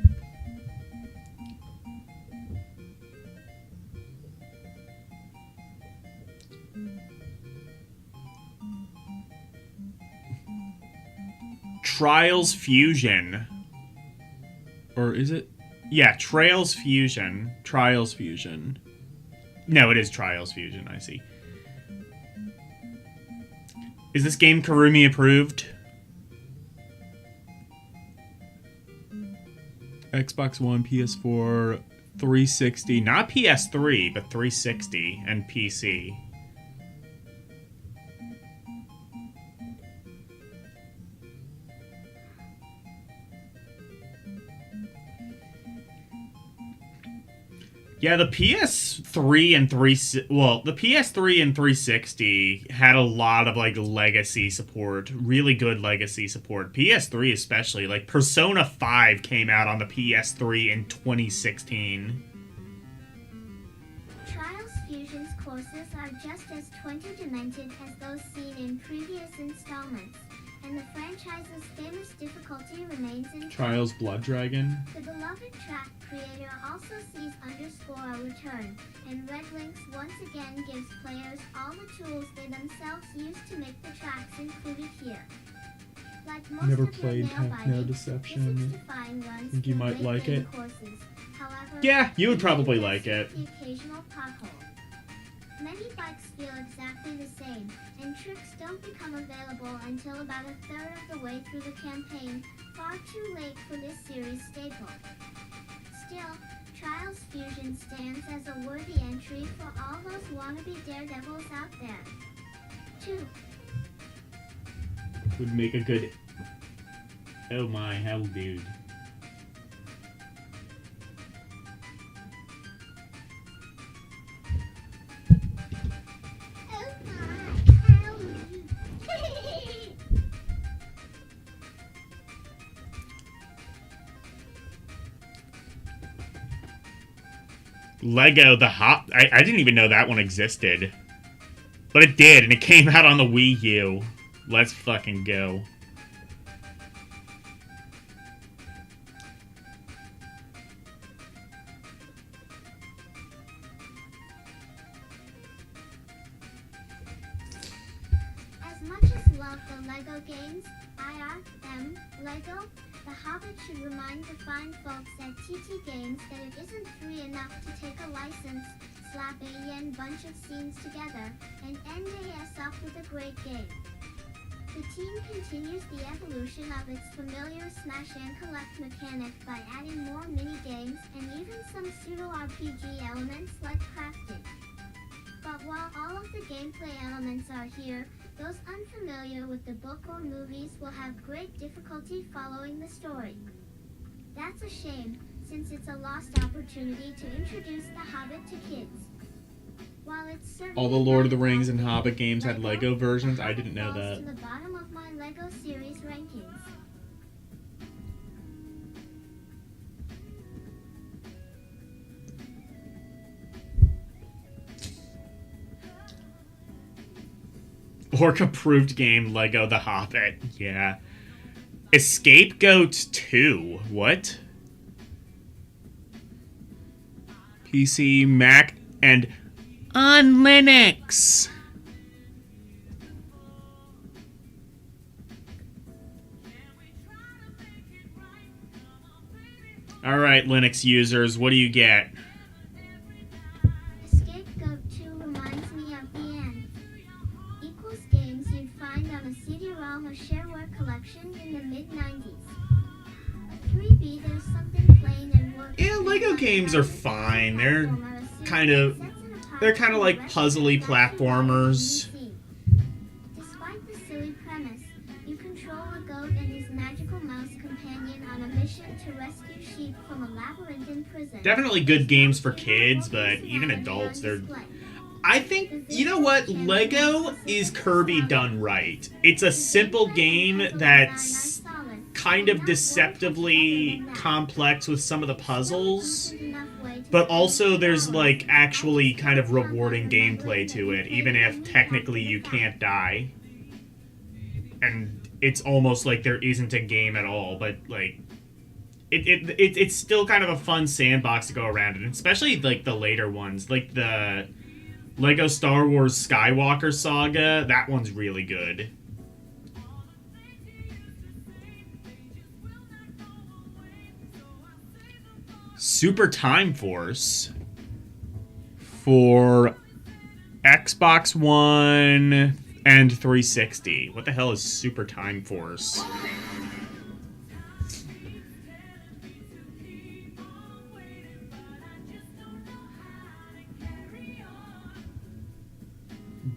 Trials Fusion. Or is it? Yeah, Trials Fusion. Trials Fusion. No, it is Trials Fusion, I see. Is this game Karumi approved? Xbox One, PS4, 360. Not PS3, but 360 and PC. Yeah, the PS3 and the PS3 and 360 had a lot of, like, legacy support. Really good legacy support. PS3 especially. Like, Persona 5 came out on the PS3 in 2016. Trials Fusion's courses are just as 20 demented as those seen in previous installments, and the franchise's famous difficulty remains intact. Trials Blood Dragon. The beloved track creator also sees underscore a return, and Red Links once again gives players all the tools they themselves use to make the tracks included here. Like most Never of your played nail Techno biting, Deception. Visits to Find runs Think you through might great like game it? courses. However, Yeah, you would probably it like it. The occasional pothole. Many bikes feel exactly the same, and tricks don't become available until about a third of the way through the campaign, far too late for this series staple. Still, Trials Fusion stands as a worthy entry for all those wannabe daredevils out there. 2. Would make a good... Oh my, hell, dude. Oh my, Lego the Hop... I didn't even know that one existed. But it did, and it came out on the Wii U. Let's fucking go. As much as love the Lego games, IRM, Lego, The Hobbit should remind the fine folks at TT Games that it isn't free enough to take a license, slap a yen bunch of scenes together, and end AS up with a great game. The team continues the evolution of its familiar smash and collect mechanic by adding more mini-games and even some pseudo-RPG elements like crafting. But while all of the gameplay elements are here, those unfamiliar with the book or movies will have great difficulty following the story. That's a shame, since it's a lost opportunity to introduce The Hobbit to kids. While it's certainly All the Lord of the not Rings and about Hobbit games had Lego versions. I didn't know falls that. to the bottom of my Lego series rankings. Orc-approved game, Lego The Hobbit. Yeah. Scapegoat 2. What? PC, Mac, and on Linux. Alright, Linux users, what do you get? Scapegoat 2 reminds me of the end. Equals games you'd find on a CD-ROM or shareware collection in the mid-90s. 3B, there's something plain and working. Yeah, Lego games are fine. They're kind of like puzzly platformers. Despite the silly premise, you control a goat and his magical mouse companion on a mission to rescue sheep from a labyrinthine prison. Definitely good games for kids, but even adults, they're... I think, you know what? Lego is Kirby done right. It's a simple game that's kind of deceptively complex with some of the puzzles, but also there's like actually kind of rewarding gameplay to it, even if technically you can't die. And it's almost like there isn't a game at all, but like it's still kind of a fun sandbox to go around in, especially like the later ones, like the Lego Star Wars Skywalker Saga. That one's really good. Super Time Force for Xbox One and 360. What the hell is Super Time Force?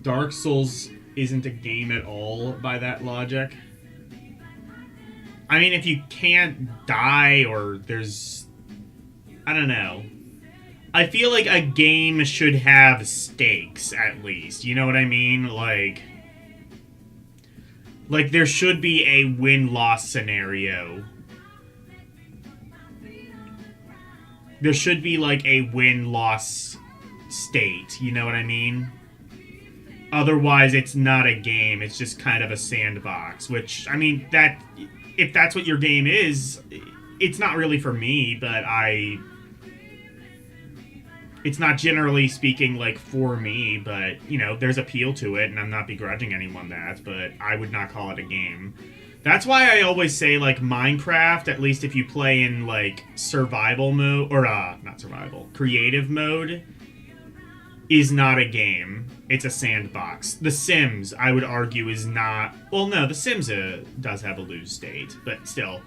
Dark Souls isn't a game at all by that logic. I mean, if you can't die or there's... I don't know. I feel like a game should have stakes, at least. You know what I mean? Like there should be a win-loss scenario. There should be, like, a win-loss state. You know what I mean? Otherwise, it's not a game. It's just kind of a sandbox, which, I mean, that if that's what your game is, it's not really for me, but it's not generally speaking, like, for me, but, you know, there's appeal to it, and I'm not begrudging anyone that, but I would not call it a game. That's why I always say, like, Minecraft, at least if you play in, like, survival mode, or, not survival, creative mode, is not a game. It's a sandbox. The Sims, I would argue, is not... Well, no, The Sims does have a lose state, but still.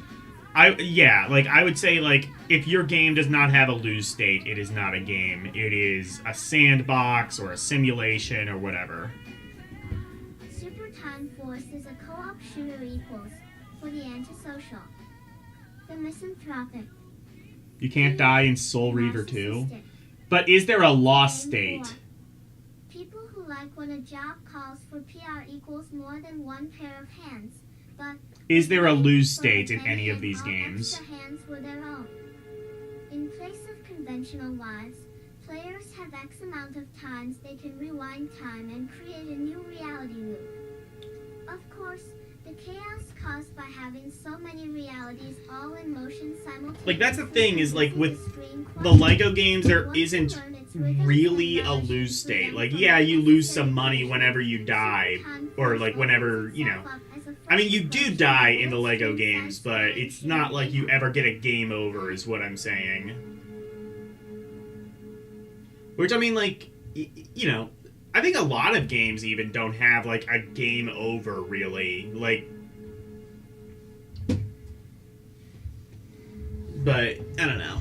I would say, like, if your game does not have a lose state, it is not a game. It is a sandbox or a simulation or whatever. Super Time Force is a co-op shooter equals for the antisocial, the misanthropic. You can't die in Soul Reaver 2. But is there a lost state? People who like when a job calls for PR equals more than one pair of hands, but is there a lose state in any of these games? Extra hands were their own. In place of conventional lives, players have X amount of times they can rewind time and create a new reality loop. Of course, the chaos caused by having so many realities all in motion simultaneously. Like, that's the thing, is, like, with the LEGO games, there isn't really a lose state. Like, yeah, you lose some money whenever you die, or, like, whenever, you know. I mean, you do die in the LEGO games, but it's not like you ever get a game over, is what I'm saying. Which, I mean, like, you know, I think a lot of games even don't have, like, a game over, really. Like, but, I don't know.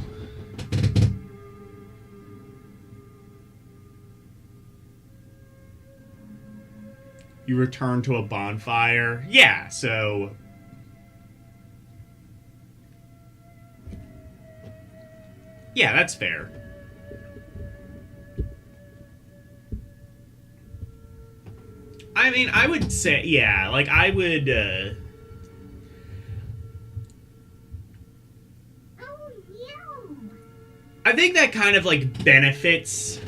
You return to a bonfire? Yeah, so... Yeah, that's fair. I mean, I would say, yeah, like, I would, Oh, yum! I think that kind of, like, benefits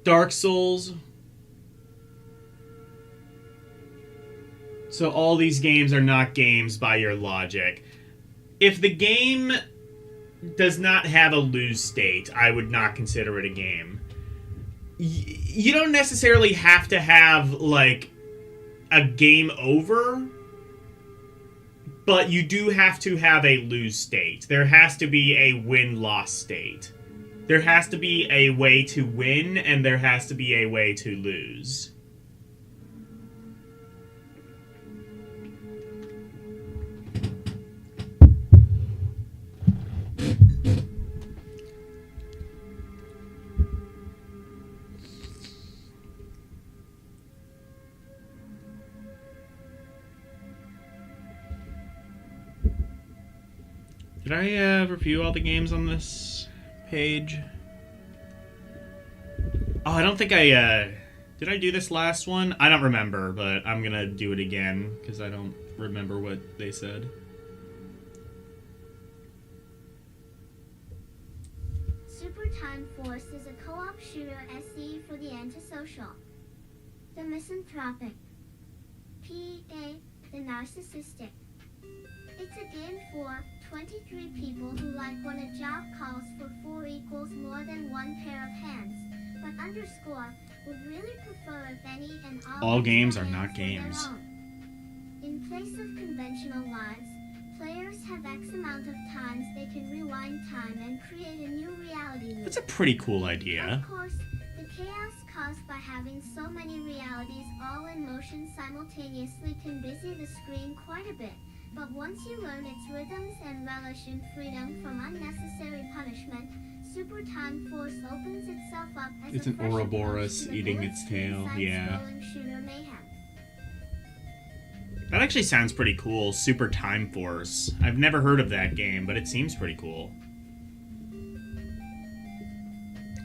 Dark Souls. So all these games are not games by your logic. If the game does not have a lose state, I would not consider it a game. You don't necessarily have to have, like, a game over, but you do have to have a lose state. There has to be a win-loss state. There has to be a way to win, and there has to be a way to lose. Did I review all the games on this page? Oh, I don't think I, did I do this last one? I don't remember, but I'm gonna do it again, because I don't remember what they said. Super Time Force is a co-op shooter SE for the antisocial, the misanthropic, PA, the narcissistic. It's a game for 23 people who like when a job calls for 4 equals more than one pair of hands, but underscore would really prefer if any and All games are hands not were their games. own. In place of conventional lives, players have X amount of times they can rewind time and create a new reality loop. That's a pretty cool idea. Of course, the chaos caused by having so many realities all in motion simultaneously can busy the screen quite a bit. But once you learn its rhythms and relish in freedom from unnecessary punishment, Super Time Force opens itself up as It's a an fresh Ouroboros approach to the eating its tail, yeah. side-scrolling shooter mayhem. That actually sounds pretty cool, Super Time Force. I've never heard of that game, but it seems pretty cool.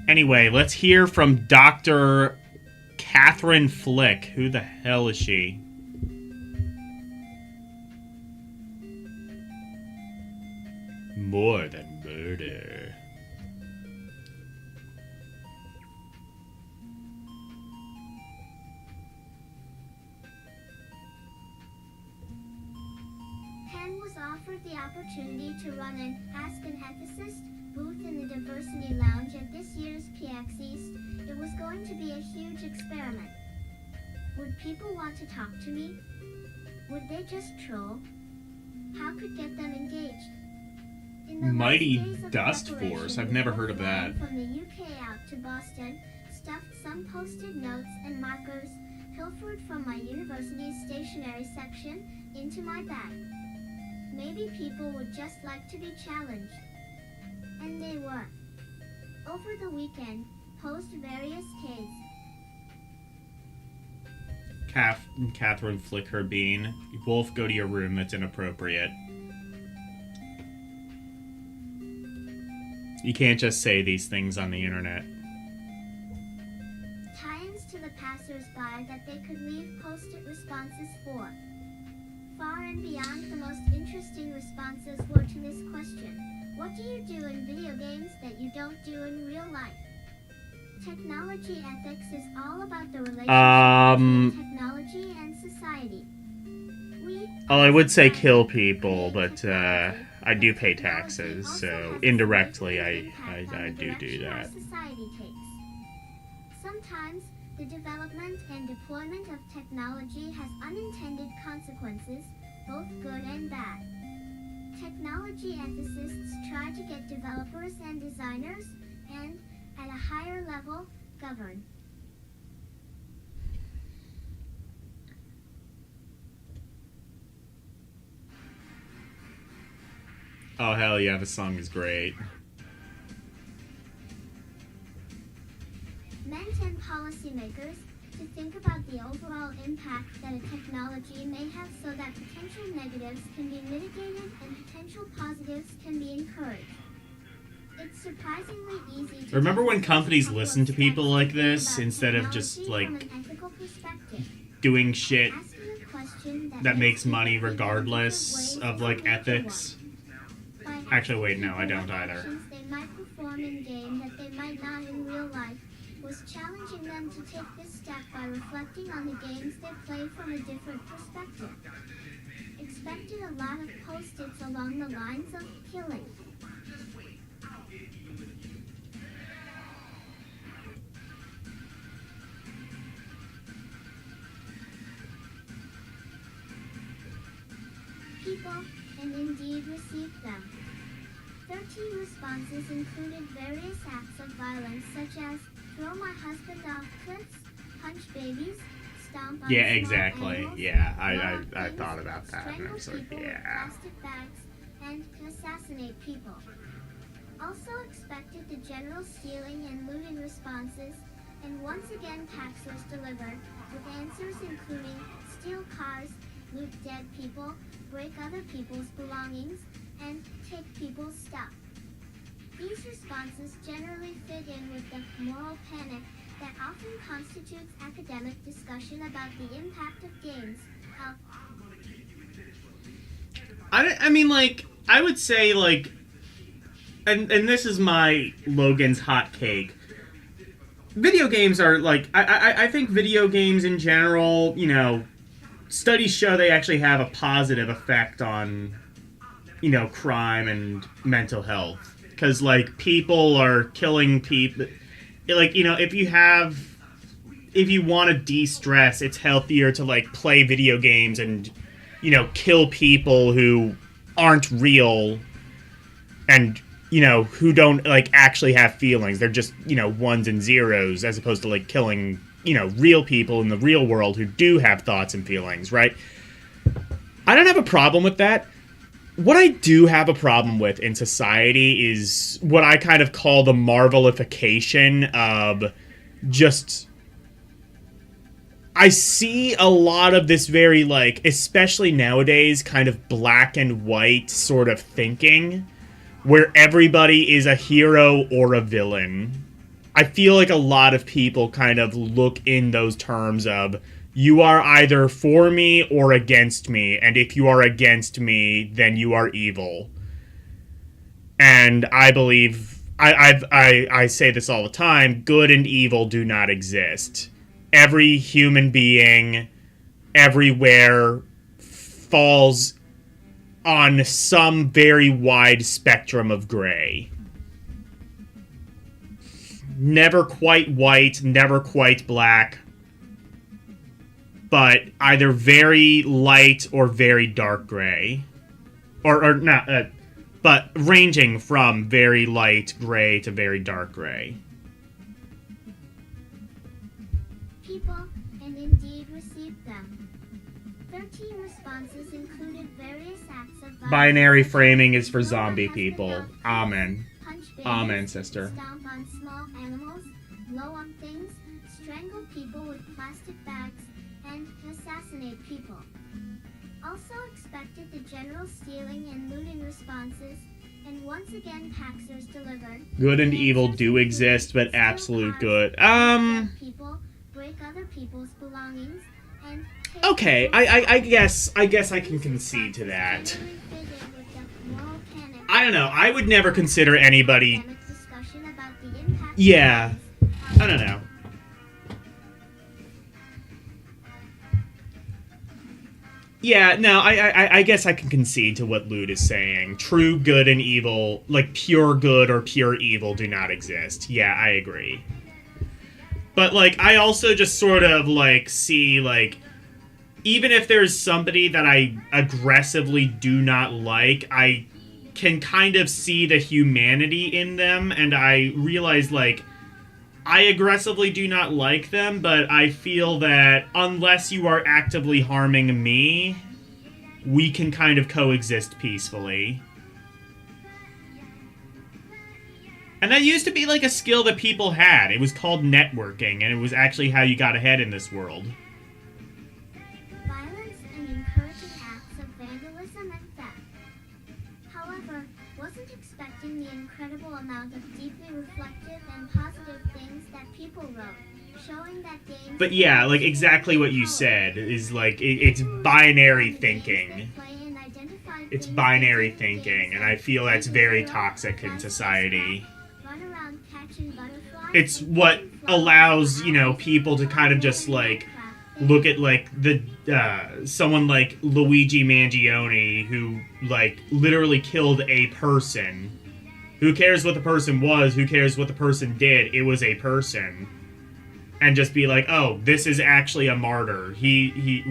Anyway, let's hear from Dr. Catherine Flick. Who the hell is she? More than murder. offered the opportunity to run an Ask an Ethicist booth in the Diversity Lounge at this year's PX East, it was going to be a huge experiment. Would people want to talk to me? Would they just troll? How could get them engaged? In the Mighty last days of Dust preparation, Force. I've we never both heard of that. flew From the UK out to Boston, stuffed some post-it notes and markers, pilfered from my university's stationery section into my bag. Maybe people would just like to be challenged. And they were. Over the weekend, posed various Ks. Catherine, flick her bean. Wolf, go to your room. That's inappropriate. You can't just say these things on the internet. Tie-ins to the passers-by that they could leave post-it responses for. Far and beyond, the most interesting responses were to this question. What do you do in video games that you don't do in real life? Technology ethics is all about the relationship between technology and society. Well, I would say kill people, but I do pay taxes, so indirectly I do that. Society takes. Sometimes the development and deployment of technology has unintended consequences, both good and bad. Technology ethicists try to get developers and designers, and, at a higher level, govern. Oh, hell yeah, the song is great. Meant and policymakers to think about the overall impact that a technology may have so that potential negatives can be mitigated and potential positives can be encouraged. It's surprisingly easy to Remember when take companies a couple listen of to people steps like to think this about instead of just, technology like, from an ethical perspective. doing shit Asking a question that makes money people think in regardless different of, ways like, is a major ethics? one. By Actually, wait, asking no, I people don't what either. actions they might perform in game that they might not in real life was challenging them to take this step by reflecting on the games they play from a different perspective. Expected a lot of post-its along the lines of killing. People, and indeed received them. 13 responses included various acts of violence such as throw my husband off cliffs, punch babies, stomp on Yeah, small exactly. animals, Yeah, blow I things, thought about that, and I strangle was like, people with yeah. plastic bags, and assassinate people. Also expected the general stealing and looting responses, and once again Paxers delivered, with answers including steal cars, loot dead people, break other people's belongings, and take people's stuff. These responses generally fit in with the moral panic that often constitutes academic discussion about the impact of games. I mean, like, I would say, like, and this is my Logan's hot cake. Video games are, like, I think video games in general, you know, studies show they actually have a positive effect on, you know, crime and mental health. Because, like, people are killing people. Like, you know, if you want to de-stress, it's healthier to, like, play video games and, you know, kill people who aren't real and, you know, who don't, like, actually have feelings. They're just, you know, ones and zeros, as opposed to, like, killing, you know, real people in the real world who do have thoughts and feelings, right? I don't have a problem with that. What I do have a problem with in society is what I kind of call the Marvelification of just... I see a lot of this very, like, especially nowadays, kind of black and white sort of thinking, where everybody is a hero or a villain. I feel like a lot of people kind of look in those terms of, you are either for me or against me, and if you are against me, then you are evil. And I believe, I say this all the time, good and evil do not exist. Every human being, everywhere, falls on some very wide spectrum of gray. Never quite white, never quite black, but either very light or very dark gray. Or not, but ranging from very light gray to very dark gray. People, and indeed received them. 13 responses included various acts of violence. Binary framing is for zombie people. Amen. Punch babies, Amen, sister. stomp on small animals, blow on things, strangle people with plastic bags, and assassinate people. Also expected the general stealing and looting responses, and once again Paxers delivered. Good and evil do exist, but absolute good. People break other people's belongings, and Okay, I guess I can concede to that. I don't know. I would never consider anybody. Yeah, I don't know. Yeah, no, I guess I can concede to what Lude is saying. True good and evil, like pure good or pure evil, do not exist. Yeah, I agree. But, like, I also just sort of, like, see, like, even if there's somebody that I aggressively do not like, I can kind of see the humanity in them, and I realize, like, I aggressively do not like them, but I feel that unless you are actively harming me, we can kind of coexist peacefully. And that used to be like a skill that people had. It was called networking, and it was actually how you got ahead in this world. Violence and encouraging acts of vandalism and theft. However, wasn't expecting the incredible amount of deeply reflective and positive things that people wrote, showing that games... But yeah, like exactly what you said is like, it's binary thinking. It's binary thinking, and I feel that's very toxic in society. It's what allows, you know, people to kind of just, like, look at, like, the, someone like Luigi Mangione, who, like, literally killed a person. Who cares what the person was? Who cares what the person did? It was a person. And just be like, oh, this is actually a martyr. He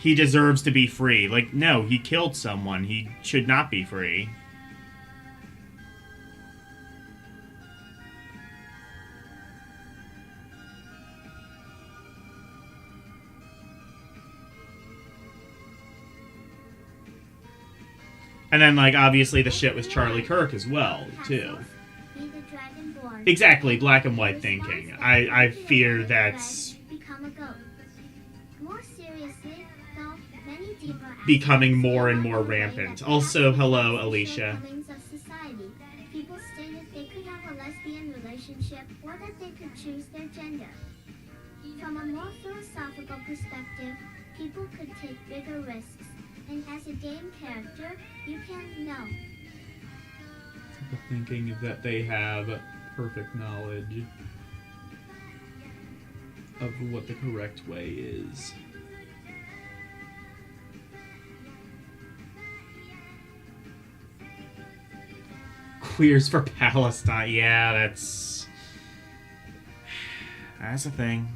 deserves to be free. Like, no, he killed someone. He should not be free. And then, like, obviously the shit with Charlie Kirk as well, too. Exactly, black and white thinking. I fear that's becoming more and more rampant. Also, hello, Alicia. People stated they could have a lesbian relationship or that they could choose their gender. From a more philosophical perspective, people could take bigger risks. And as a game character, you can't know. The thinking is that they have perfect knowledge of what the correct way is. Queers for Palestine. Yeah, that's a thing.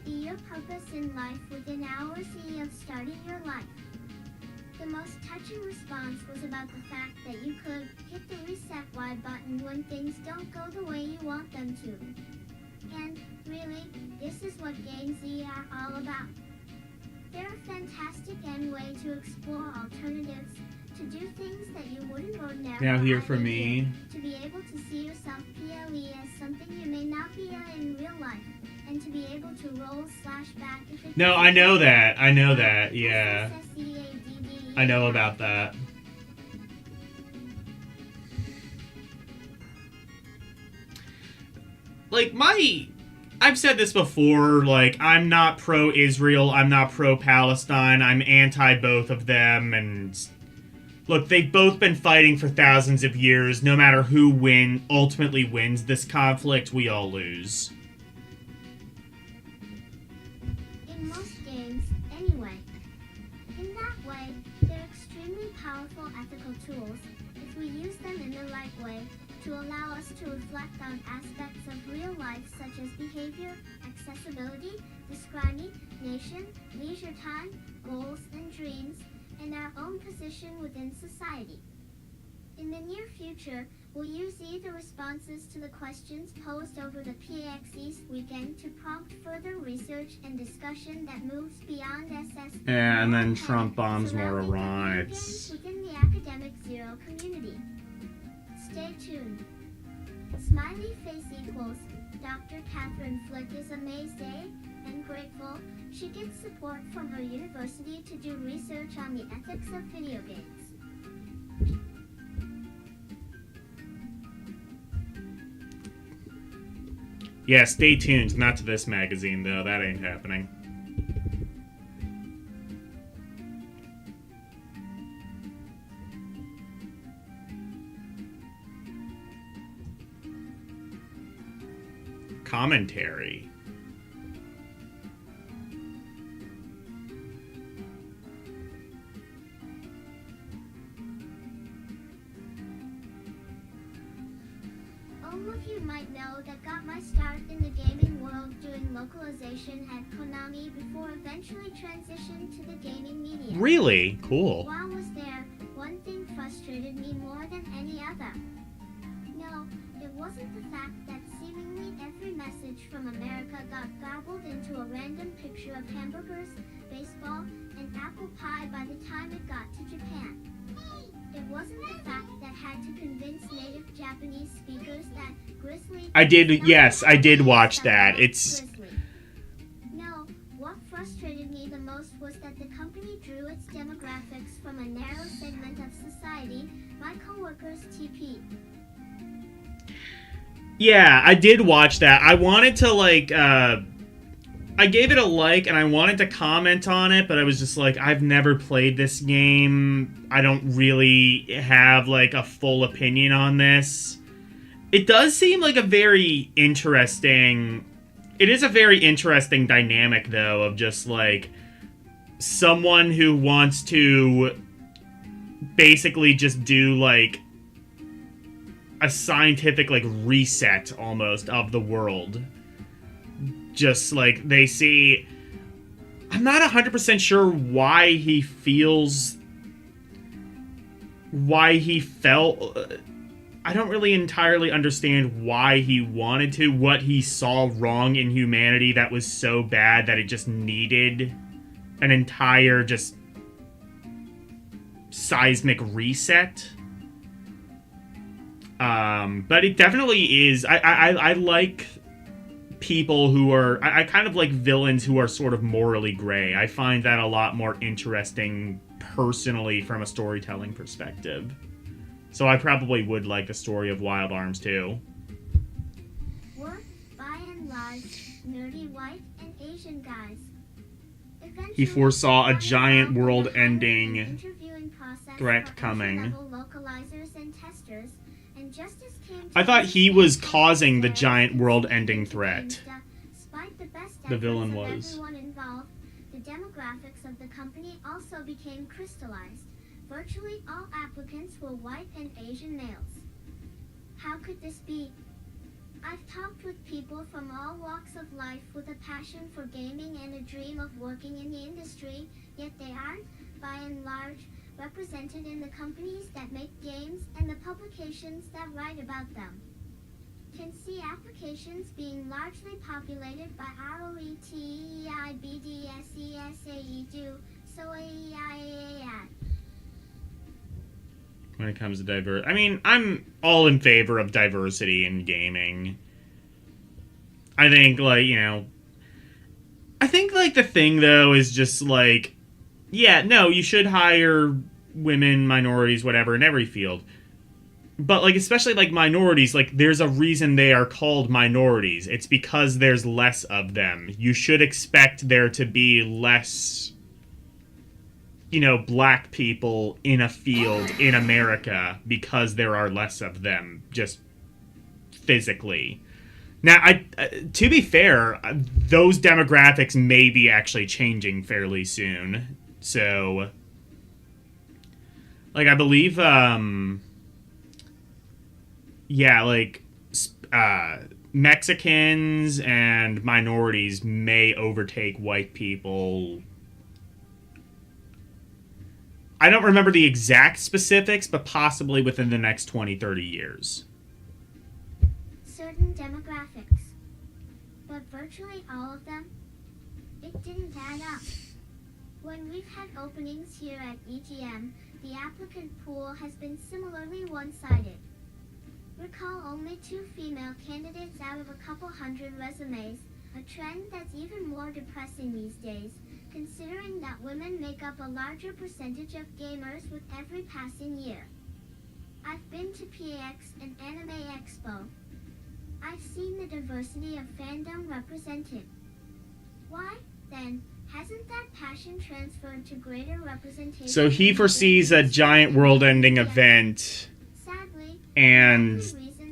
Be your purpose in life within hours of starting your life. The most touching response was about the fact that you could hit the reset Y button when things don't go the way you want them to. And really, this is what games are all about. They're a fantastic end way to explore alternatives, to do things that you wouldn't ordinarily. Now here for me. To be able to see yourself PLE as something you may not be in real life, and to be able to roll /back if it... No, I know that. I know that. Yeah. I know about that. Like, my I've said this before, like, I'm not pro-Israel, I'm not pro-Palestine, I'm anti-both of them, and... Look, they've both been fighting for thousands of years. No matter who ultimately wins this conflict, we all lose. In most games, anyway. In that way, they're extremely powerful ethical tools if we use them in the right way to allow us to reflect on aspects of real life such as behavior, accessibility, discrimination, leisure time, goals and dreams, and our own position within society. In the near future, we'll use either responses to the questions posed over the PAX East weekend to prompt further research and discussion that moves beyond SS. Yeah, and then Trump bombs more Iran. Within the academic zero community. Stay tuned. Smiley face equals Dr. Catherine Flick is amazed and grateful she gets support from her university to do research on the ethics of video games. Yeah, stay tuned. Not to this magazine, though. That ain't happening. Commentary. All of you might know that got my start in the gaming world doing localization at Konami before eventually transitioned to the gaming media. Really? Cool. While I was there, one thing frustrated me more than any other. No, it wasn't the fact that seemingly every message from America got garbled into a random picture of hamburgers, baseball, and apple pie by the time it got to Japan. It wasn't the fact that had to convince native Japanese speakers that Grizzly... I did watch that. It's... Grizzly. No, what frustrated me the most was that the company drew its demographics from a narrow segment of society, my coworkers TP. Yeah, I did watch that. I wanted to, like, I gave it a like, and I wanted to comment on it, but I was just like, I've never played this game. I don't really have, like, a full opinion on this. It does seem like a very interesting... It is a very interesting dynamic, though, of just, like, someone who wants to basically just do, like, a scientific, like, reset, almost, of the world. Just, like, they see... I'm not 100% sure why he feels... Why he felt... I don't really entirely understand why he wanted to, what he saw wrong in humanity that was so bad that it just needed an entire, just... seismic reset. But it definitely is... I like... people who are... I kind of like villains who are sort of morally gray. I find that a lot more interesting personally from a storytelling perspective. So I probably would like the story of Wild Arms too. We're, by and large, nerdy white and Asian guys. He foresaw a giant world-ending threat coming. Localizers and testers, and justice came I thought he was causing the giant world-ending threat. The villain was. Everyone involved, the demographics of the company also became crystallized. Virtually all applicants were white and Asian males. How could this be? I've talked with people from all walks of life with a passion for gaming and a dream of working in the industry, yet they aren't, by and large, represented in the companies that make games and the publications that write about them. Can see applications being largely populated by ROETEIBDSESAE do so AEIAAI. When it comes to diversity. I mean, I'm all in favor of diversity in gaming. I think, like, you know... I think, like, the thing, though, is just, like... Yeah, no, you should hire women, minorities, whatever, in every field. But, like, especially, like, minorities, like, there's a reason they are called minorities. It's because there's less of them. You should expect there to be less, you know, black people in a field in America because there are less of them, just physically. Now, to be fair, those demographics may be actually changing fairly soon. So, like, I believe, yeah, like, Mexicans and minorities may overtake white people. I don't remember the exact specifics, but possibly within the next 20, 30 years. Certain demographics, but virtually all of them, it didn't add up. When we've had openings here at EGM, the applicant pool has been similarly one-sided. Recall only 2 female candidates out of a couple hundred resumes, a trend that's even more depressing these days, considering that women make up a larger percentage of gamers with every passing year. I've been to PAX and Anime Expo. I've seen the diversity of fandom represented. Why, then, hasn't that passion transferred to greater representation? So he foresees a giant world-ending event, Sadly, and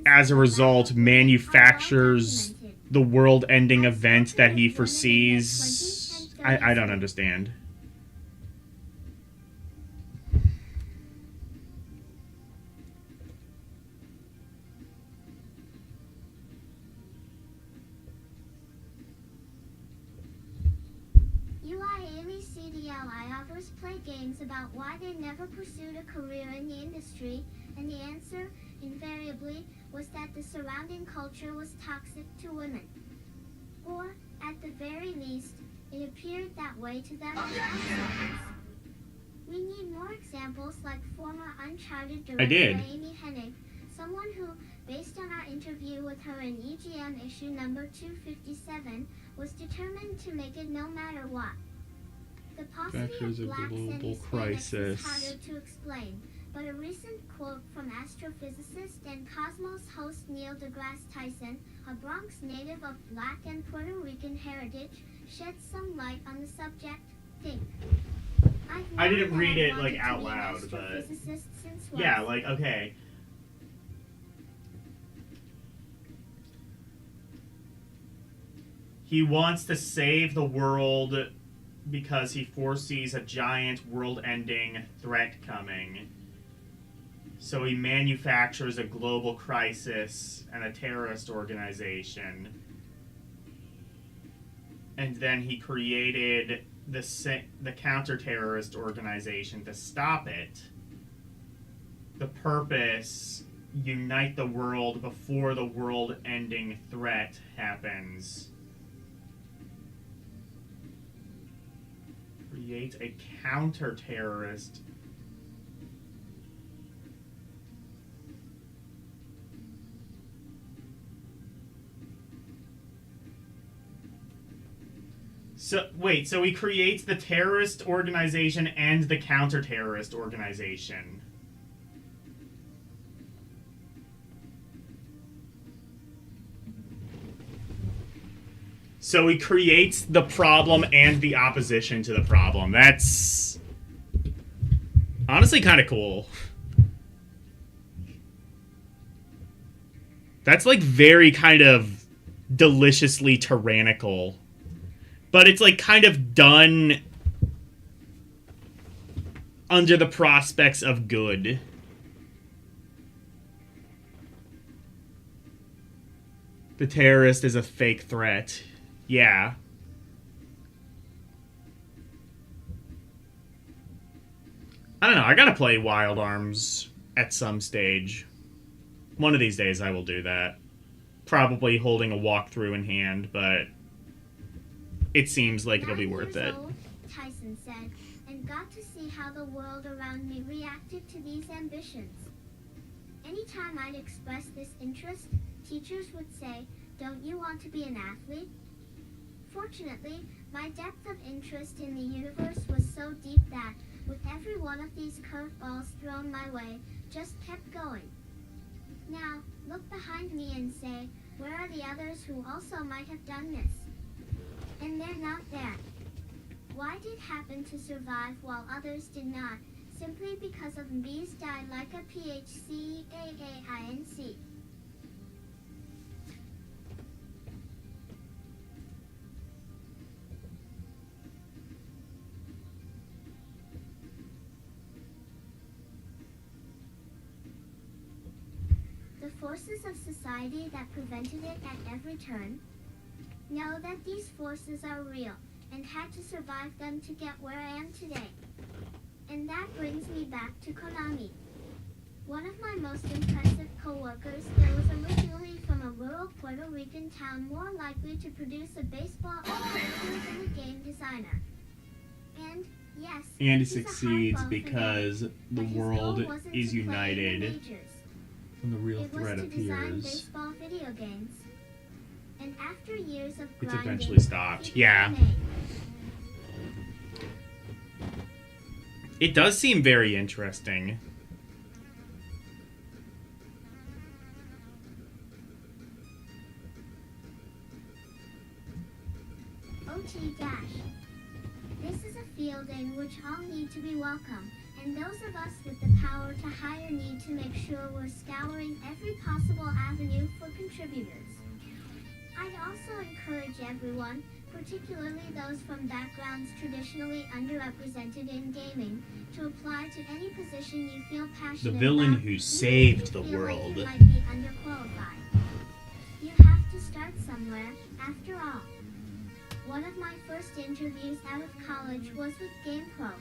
as a result manufactures the world-ending event that he foresees. I don't understand. CDLI play games about why they never pursued a career in the industry, and the answer, invariably, was that the surrounding culture was toxic to women. Or, at the very least, it appeared that way to them as outsiders. We need more examples like former Uncharted director Amy Hennig, someone who, based on our interview with her in EGM issue number 257, was determined to make it no matter what. The paucity Factors of of blacks and global Hispanics crisis. is harder to explain, but a recent quote from astrophysicist and Cosmos host Neil deGrasse Tyson, a Bronx native of Black and Puerto Rican heritage, sheds some light on the subject. Think. I didn't read it like out loud, but yeah, like okay. He wants to save the world because he foresees a giant world-ending threat coming. So he manufactures a global crisis and a terrorist organization. And then he created the counter-terrorist organization to stop it. The purpose, unite the world before the world-ending threat happens. Create a counter-terrorist. So, wait, so he creates the terrorist organization and the counter-terrorist organization. So he creates the problem and the opposition to the problem. That's honestly kind of cool. That's like very kind of deliciously tyrannical. But it's like kind of done under the prospects of good. The terrorist is a fake threat. Yeah. I don't know, I gotta play Wild Arms at some stage. One of these days I will do that. Probably holding a walkthrough in hand, but it seems like it'll be worth it. Old, Tyson said, and got to see how the world around me reacted to these ambitions. Anytime I'd express this interest, teachers would say, "Don't you want to be an athlete?" Fortunately, my depth of interest in the universe was so deep that, with every one of these curveballs thrown my way, just kept going. Now, look behind me and say, where are the others who also might have done this? And they're not there. Why did happen to survive while others did not? Simply because of bees died like a PHCAAINC. The forces of society that prevented it at every turn know that these forces are real and had to survive them to get where I am today. And that brings me back to Konami. One of my most impressive co-workers that was originally from a rural Puerto Rican town more likely to produce a baseball than a game designer. And yes, And he's it a succeeds hardball because fan, the but his world goal wasn't is to play in the united majors. When the real It was threat to design appears. baseball video games. And after years of It's grinding, eventually stopped. he Yeah. got an It does seem very interesting. OT dash. This is a field in which all need to be welcome, and those of us with the power to hire need to make sure we're scouring every possible avenue for contributors. I'd also encourage everyone, particularly those from backgrounds traditionally underrepresented in gaming, to apply to any position you feel passionate The villain about, who even saved if the you feel like world. you might be underqualified. You have to start somewhere, after all. One of my first interviews out of college was with GamePro.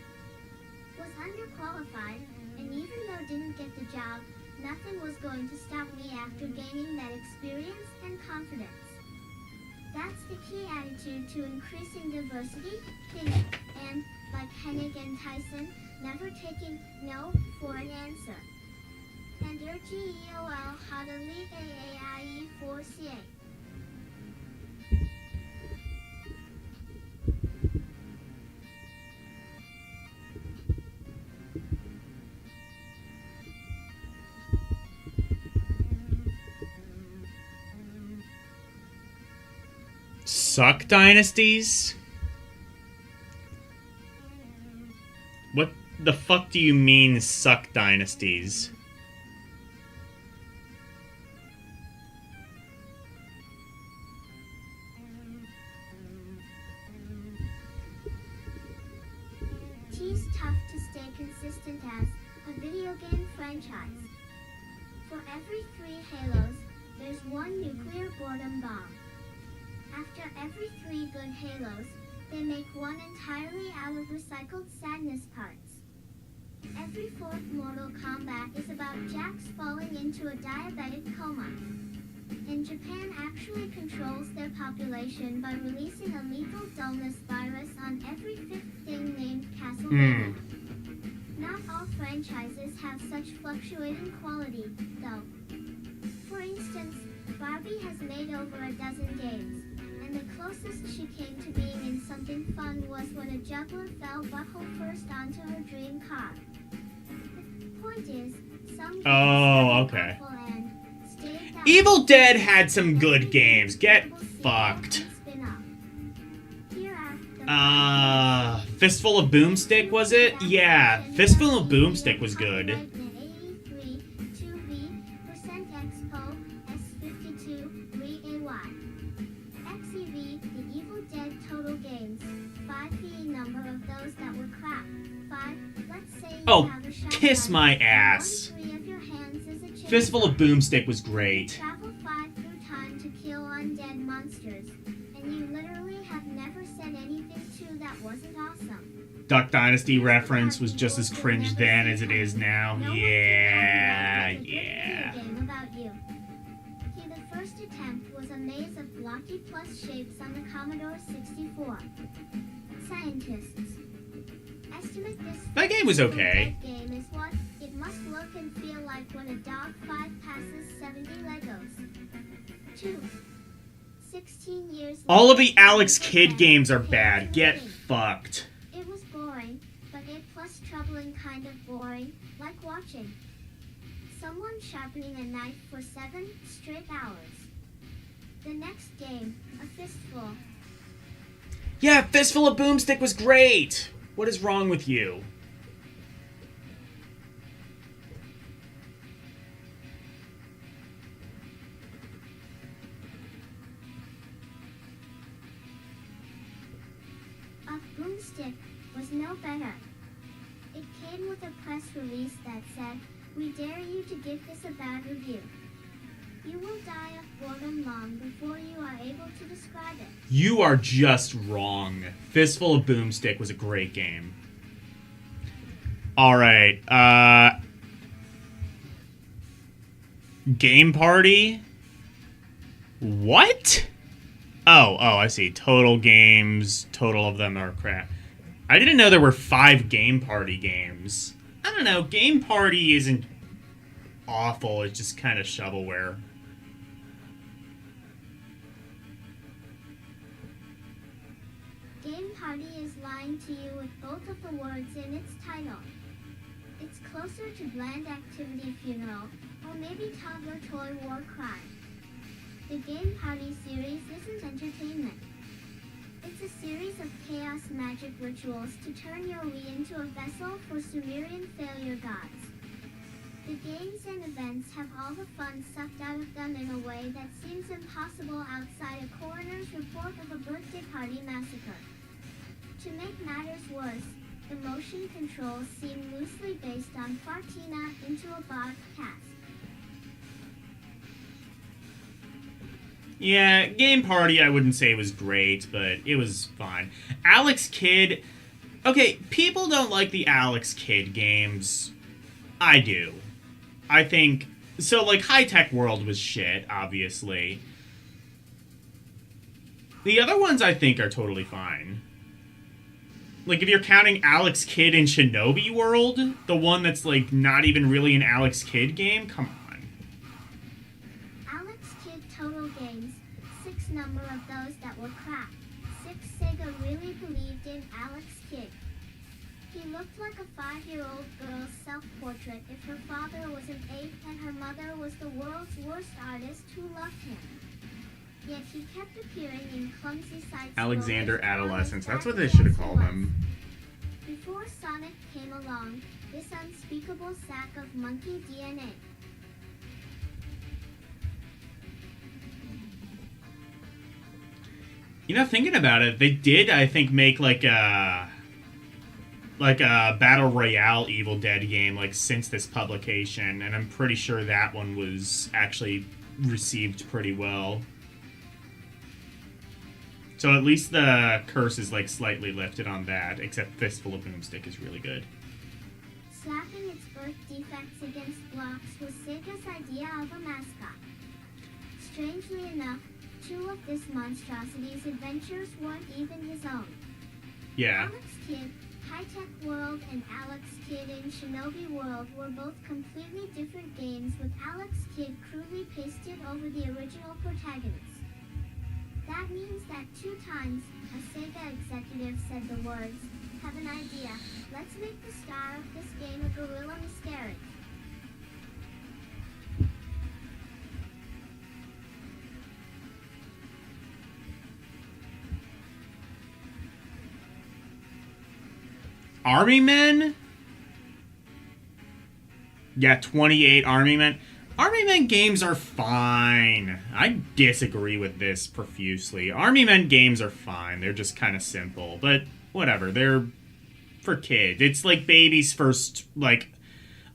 Was underqualified, and even though didn't get the job, nothing was going to stop me after gaining that experience and confidence. That's the key attitude to increasing diversity, think, and, like Hennig and Tyson, never taking no for an answer. And your GEOL Hadali AAIE 4CA. Suck dynasties? What the fuck do you mean, suck dynasties? T's tough to stay consistent as a video game franchise. For every 3 Halos, there's one nuclear boredom bomb. After every 3 good Halos, they make one entirely out of recycled sadness parts. Every 4th Mortal Kombat is about Jax falling into a diabetic coma. And Japan actually controls their population by releasing a lethal dullness virus on every 5th thing named Castlevania. Not all franchises have such fluctuating quality, though. For instance, Barbie has made over a dozen games, and the closest she came to being in something fun was when a juggler fell butthole first onto her dream car. The point is, some games Oh, are okay. awful and stayed that Evil way. Dead had some good games. Get fucked. Fistful of Boomstick, was it? Yeah, Fistful of Boomstick was good. XEV, the Evil Dead total games. 5 the number of those that were crap. 5, let's say you Oh, have a shotgun, kiss my and ass. 1/3 of your hands is a chainsaw. Fistful of Boomstick was great. Travel 5 through time to kill undead monsters, and you literally have never said anything to that wasn't awesome. Duck Dynasty reference was just as cringe then as it is now. No one Yeah, can tell me yeah. that's a good video game about you. See, the first attempt was a maze of blocky plus shapes on the Commodore 64. Scientists estimate this That game was okay. game is what it must look and feel like when a dog 5 passes 70 Legos. 2. 16 years All of the later, Alex Evil Kidd Dead games are came bad. to Get a thing. fucked. It was boring, but A plus troubling kind of boring, like watching someone sharpening a knife for 7 straight hours. The next game, a fistful. Yeah, Fistful of Boomstick was great! What is wrong with you? A Boomstick was no better. It came with a press release that said, "We dare you to give this a bad review. You will die of boredom long before you are able to describe it." You are just wrong. Fistful of Boomstick was a great game. Alright, Game Party? What? Oh, I see. Total games. Total of them are crap. I didn't know there were 5 Game Party games. I don't know. Game Party isn't awful. It's just kind of shovelware. Game Party is lying to you with both of the words in its title. It's closer to Bland Activity Funeral, or maybe Toddler Toy War Cry. The Game Party series isn't entertainment. It's a series of chaos magic rituals to turn your Wii into a vessel for Sumerian failure gods. The games and events have all the fun sucked out of them in a way that seems impossible outside a coroner's report of a birthday party massacre. To make matters worse, the motion controls seem loosely based on Fartina into a bot cast. Yeah, Game Party I wouldn't say was great, but it was fine. Alex Kidd... Okay, people don't like the Alex Kidd games. I do. I think... So, like, High Tech World was shit, obviously. The other ones I think are totally fine. Like, if you're counting Alex Kidd in Shinobi World, the one that's, like, not even really an Alex Kidd game, come on. Alex Kidd total games, 6 number of those that were crap. 6 Sega really believed in Alex Kidd. He looked like a 5-year-old girl's self-portrait if her father was an ape and her mother was the world's worst artist who loved him. Yet he kept appearing in clumsy side Alexander Adolescence. That's what they should have called him. Before Sonic came along, this unspeakable sack of monkey DNA. You know, thinking about it, they did, I think, make like a Battle Royale Evil Dead game, like, since this publication, and I'm pretty sure that one was actually received pretty well. So at least the curse is, like, slightly lifted on that, except Fistful of Boomstick is really good. Slapping its birth defects against blocks was Sega's idea of a mascot. Strangely enough, 2 of this monstrosity's adventures weren't even his own. Yeah. Alex Kidd, High Tech World, and Alex Kidd in Shinobi World were both completely different games, with Alex Kidd crudely pasted over the original protagonist. That means that 2 times, a Sega executive said the words, "Have an idea, let's make the star of this game a gorilla miscarriage." Army Men? Yeah, 28 Army Men. Army Men games are fine. I disagree with this profusely. Army Men games are fine. They're just kind of simple. But whatever. They're for kids. It's like baby's first, like...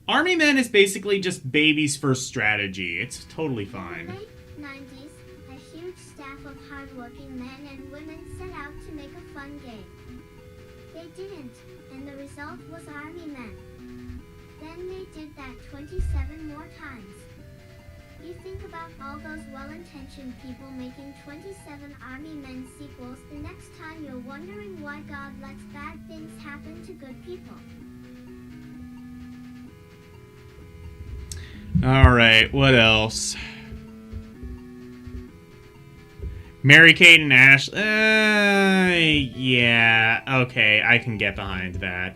Army Men is basically just baby's first strategy. It's totally fine. In the late 90s, a huge staff of hardworking men and women set out to make a fun game. They didn't, and the result was Army Men. Then they did that 27 more times. You think about all those well-intentioned people making 27 Army Men sequels the next time you're wondering why God lets bad things happen to good people. Alright, what else? Mary-Kate and Ash... yeah, okay, I can get behind that.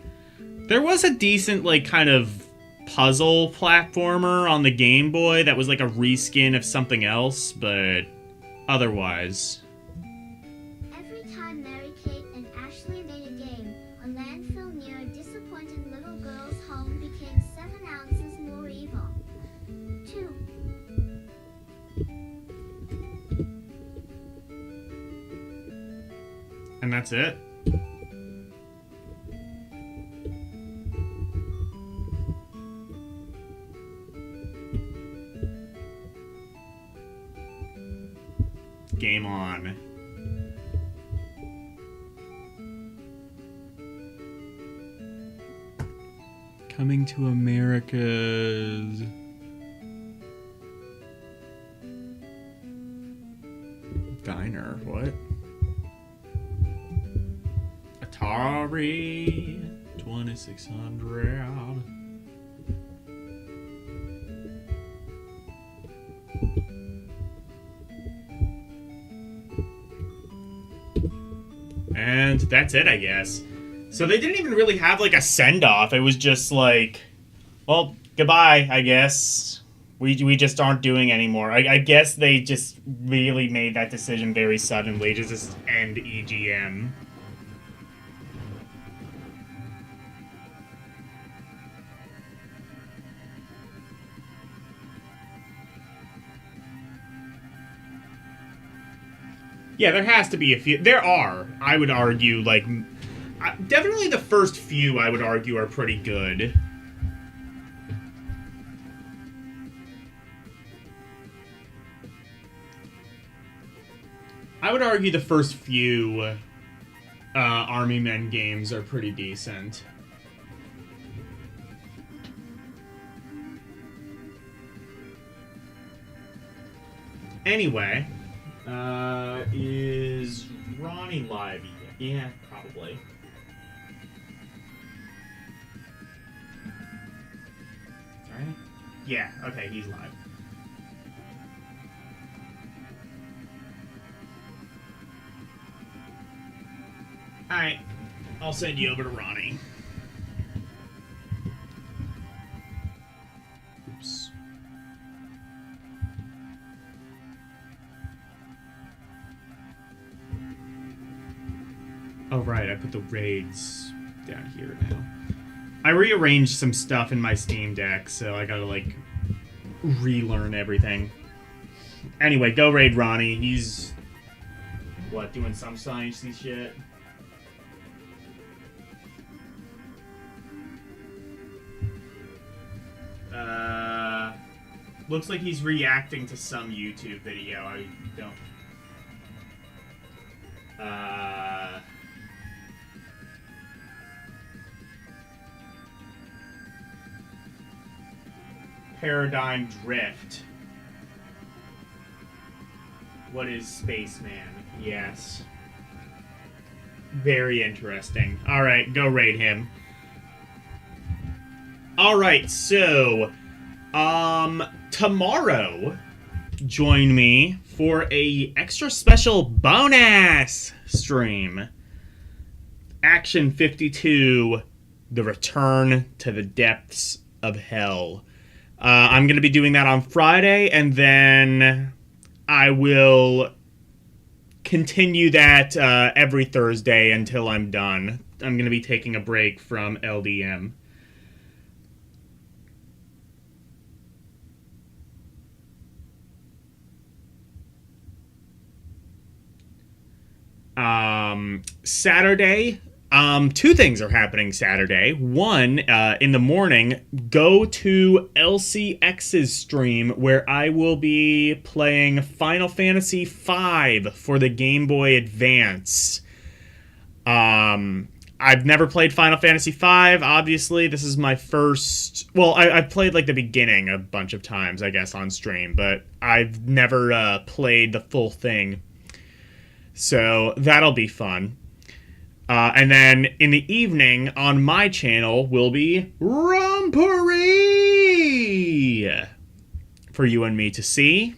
There was a decent, like, kind of puzzle platformer on the Game Boy that was like a reskin of something else, but otherwise. Every time Mary Kate and Ashley made a game, a landfill near a disappointed little girl's home became 7 ounces more evil. 2. And that's it. Game on. Coming to America's diner. What? Atari 2600. And that's it, I guess. So they didn't even really have, like, a send-off. It was just like, well, goodbye, I guess. We just aren't doing anymore. I guess they just really made that decision very suddenly to just end EGM. Yeah, there has to be a few. There are, I would argue, like, definitely the first few, I would argue, are pretty good. I would argue the first few Army Men games are pretty decent. Anyway, is Ronnie live yet? Yeah, probably. Right? Yeah, okay, he's live. Alright, I'll send you over to Ronnie. Oops. Oh, right, I put the raids down here now. I rearranged some stuff in my Steam Deck, so I gotta, like, relearn everything. Anyway, go raid Ronnie. He's, what, doing some sciencey shit? Looks like he's reacting to some YouTube video. I don't... Paradigm Drift. What is Spaceman? Yes. Very interesting. Alright, go raid him. Alright, so... tomorrow, join me for a extra special bonus stream. Action 52, The Return to the Depths of Hell. I'm going to be doing that on Friday, and then I will continue that every Thursday until I'm done. I'm going to be taking a break from LDM. Saturday, two things are happening Saturday. One, in the morning, go to LCX's stream where I will be playing Final Fantasy V for the Game Boy Advance. I've never played Final Fantasy V, obviously. This is my first... Well, I've played, like, the beginning a bunch of times, I guess, on stream, but I've never played the full thing. So that'll be fun. And then in the evening on my channel will be Rompery for you and me to see.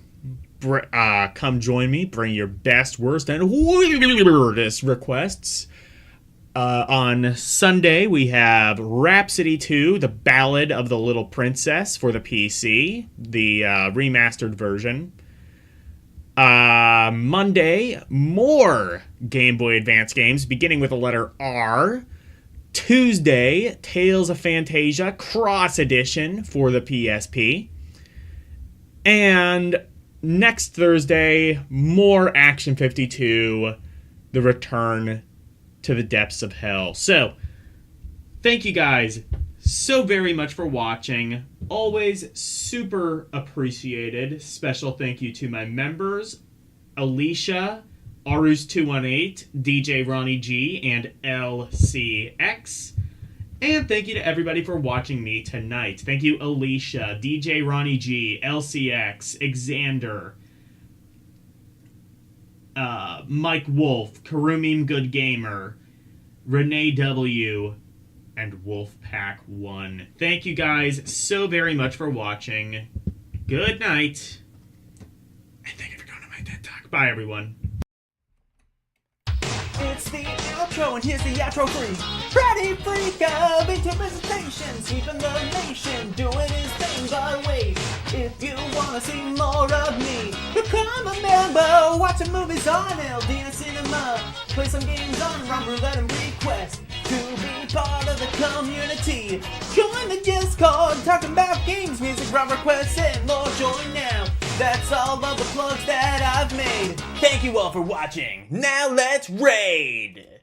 Come join me. Bring your best, worst, and weirdest requests. On Sunday, we have Rhapsody 2, The Ballad of the Little Princess for the PC, the remastered version. Monday, more Game Boy Advance games, beginning with the letter R. Tuesday, Tales of Phantasia Cross Edition for the PSP. And next Thursday, more Action 52, The Return to the Depths of Hell. So, thank you guys so very much for watching. Always super appreciated. Special thank you to my members, Alicia, Arus218, DJ Ronnie G, and LCX. And thank you to everybody for watching me tonight. Thank you, Alicia, DJ Ronnie G, LCX, Xander, Mike Wolf, Karumim Good Gamer, Renee W, and Wolfpack1. Thank you guys so very much for watching. Good night. And thank you for going to my TED Talk. Bye, everyone. It's the outro, and here's the outro freeze. Freddy Freak of Interpretation, sweeping the nation, doing his thing. But wait, if you wanna see more of me, become a member, watch some movies on LDM Cinema, play some games on Rum Roulette and request to be part of the community. Join the Discord, talking about games, music, rum requests, and more. Join now. That's all of the plugs that I've made. Thank you all for watching. Now let's raid!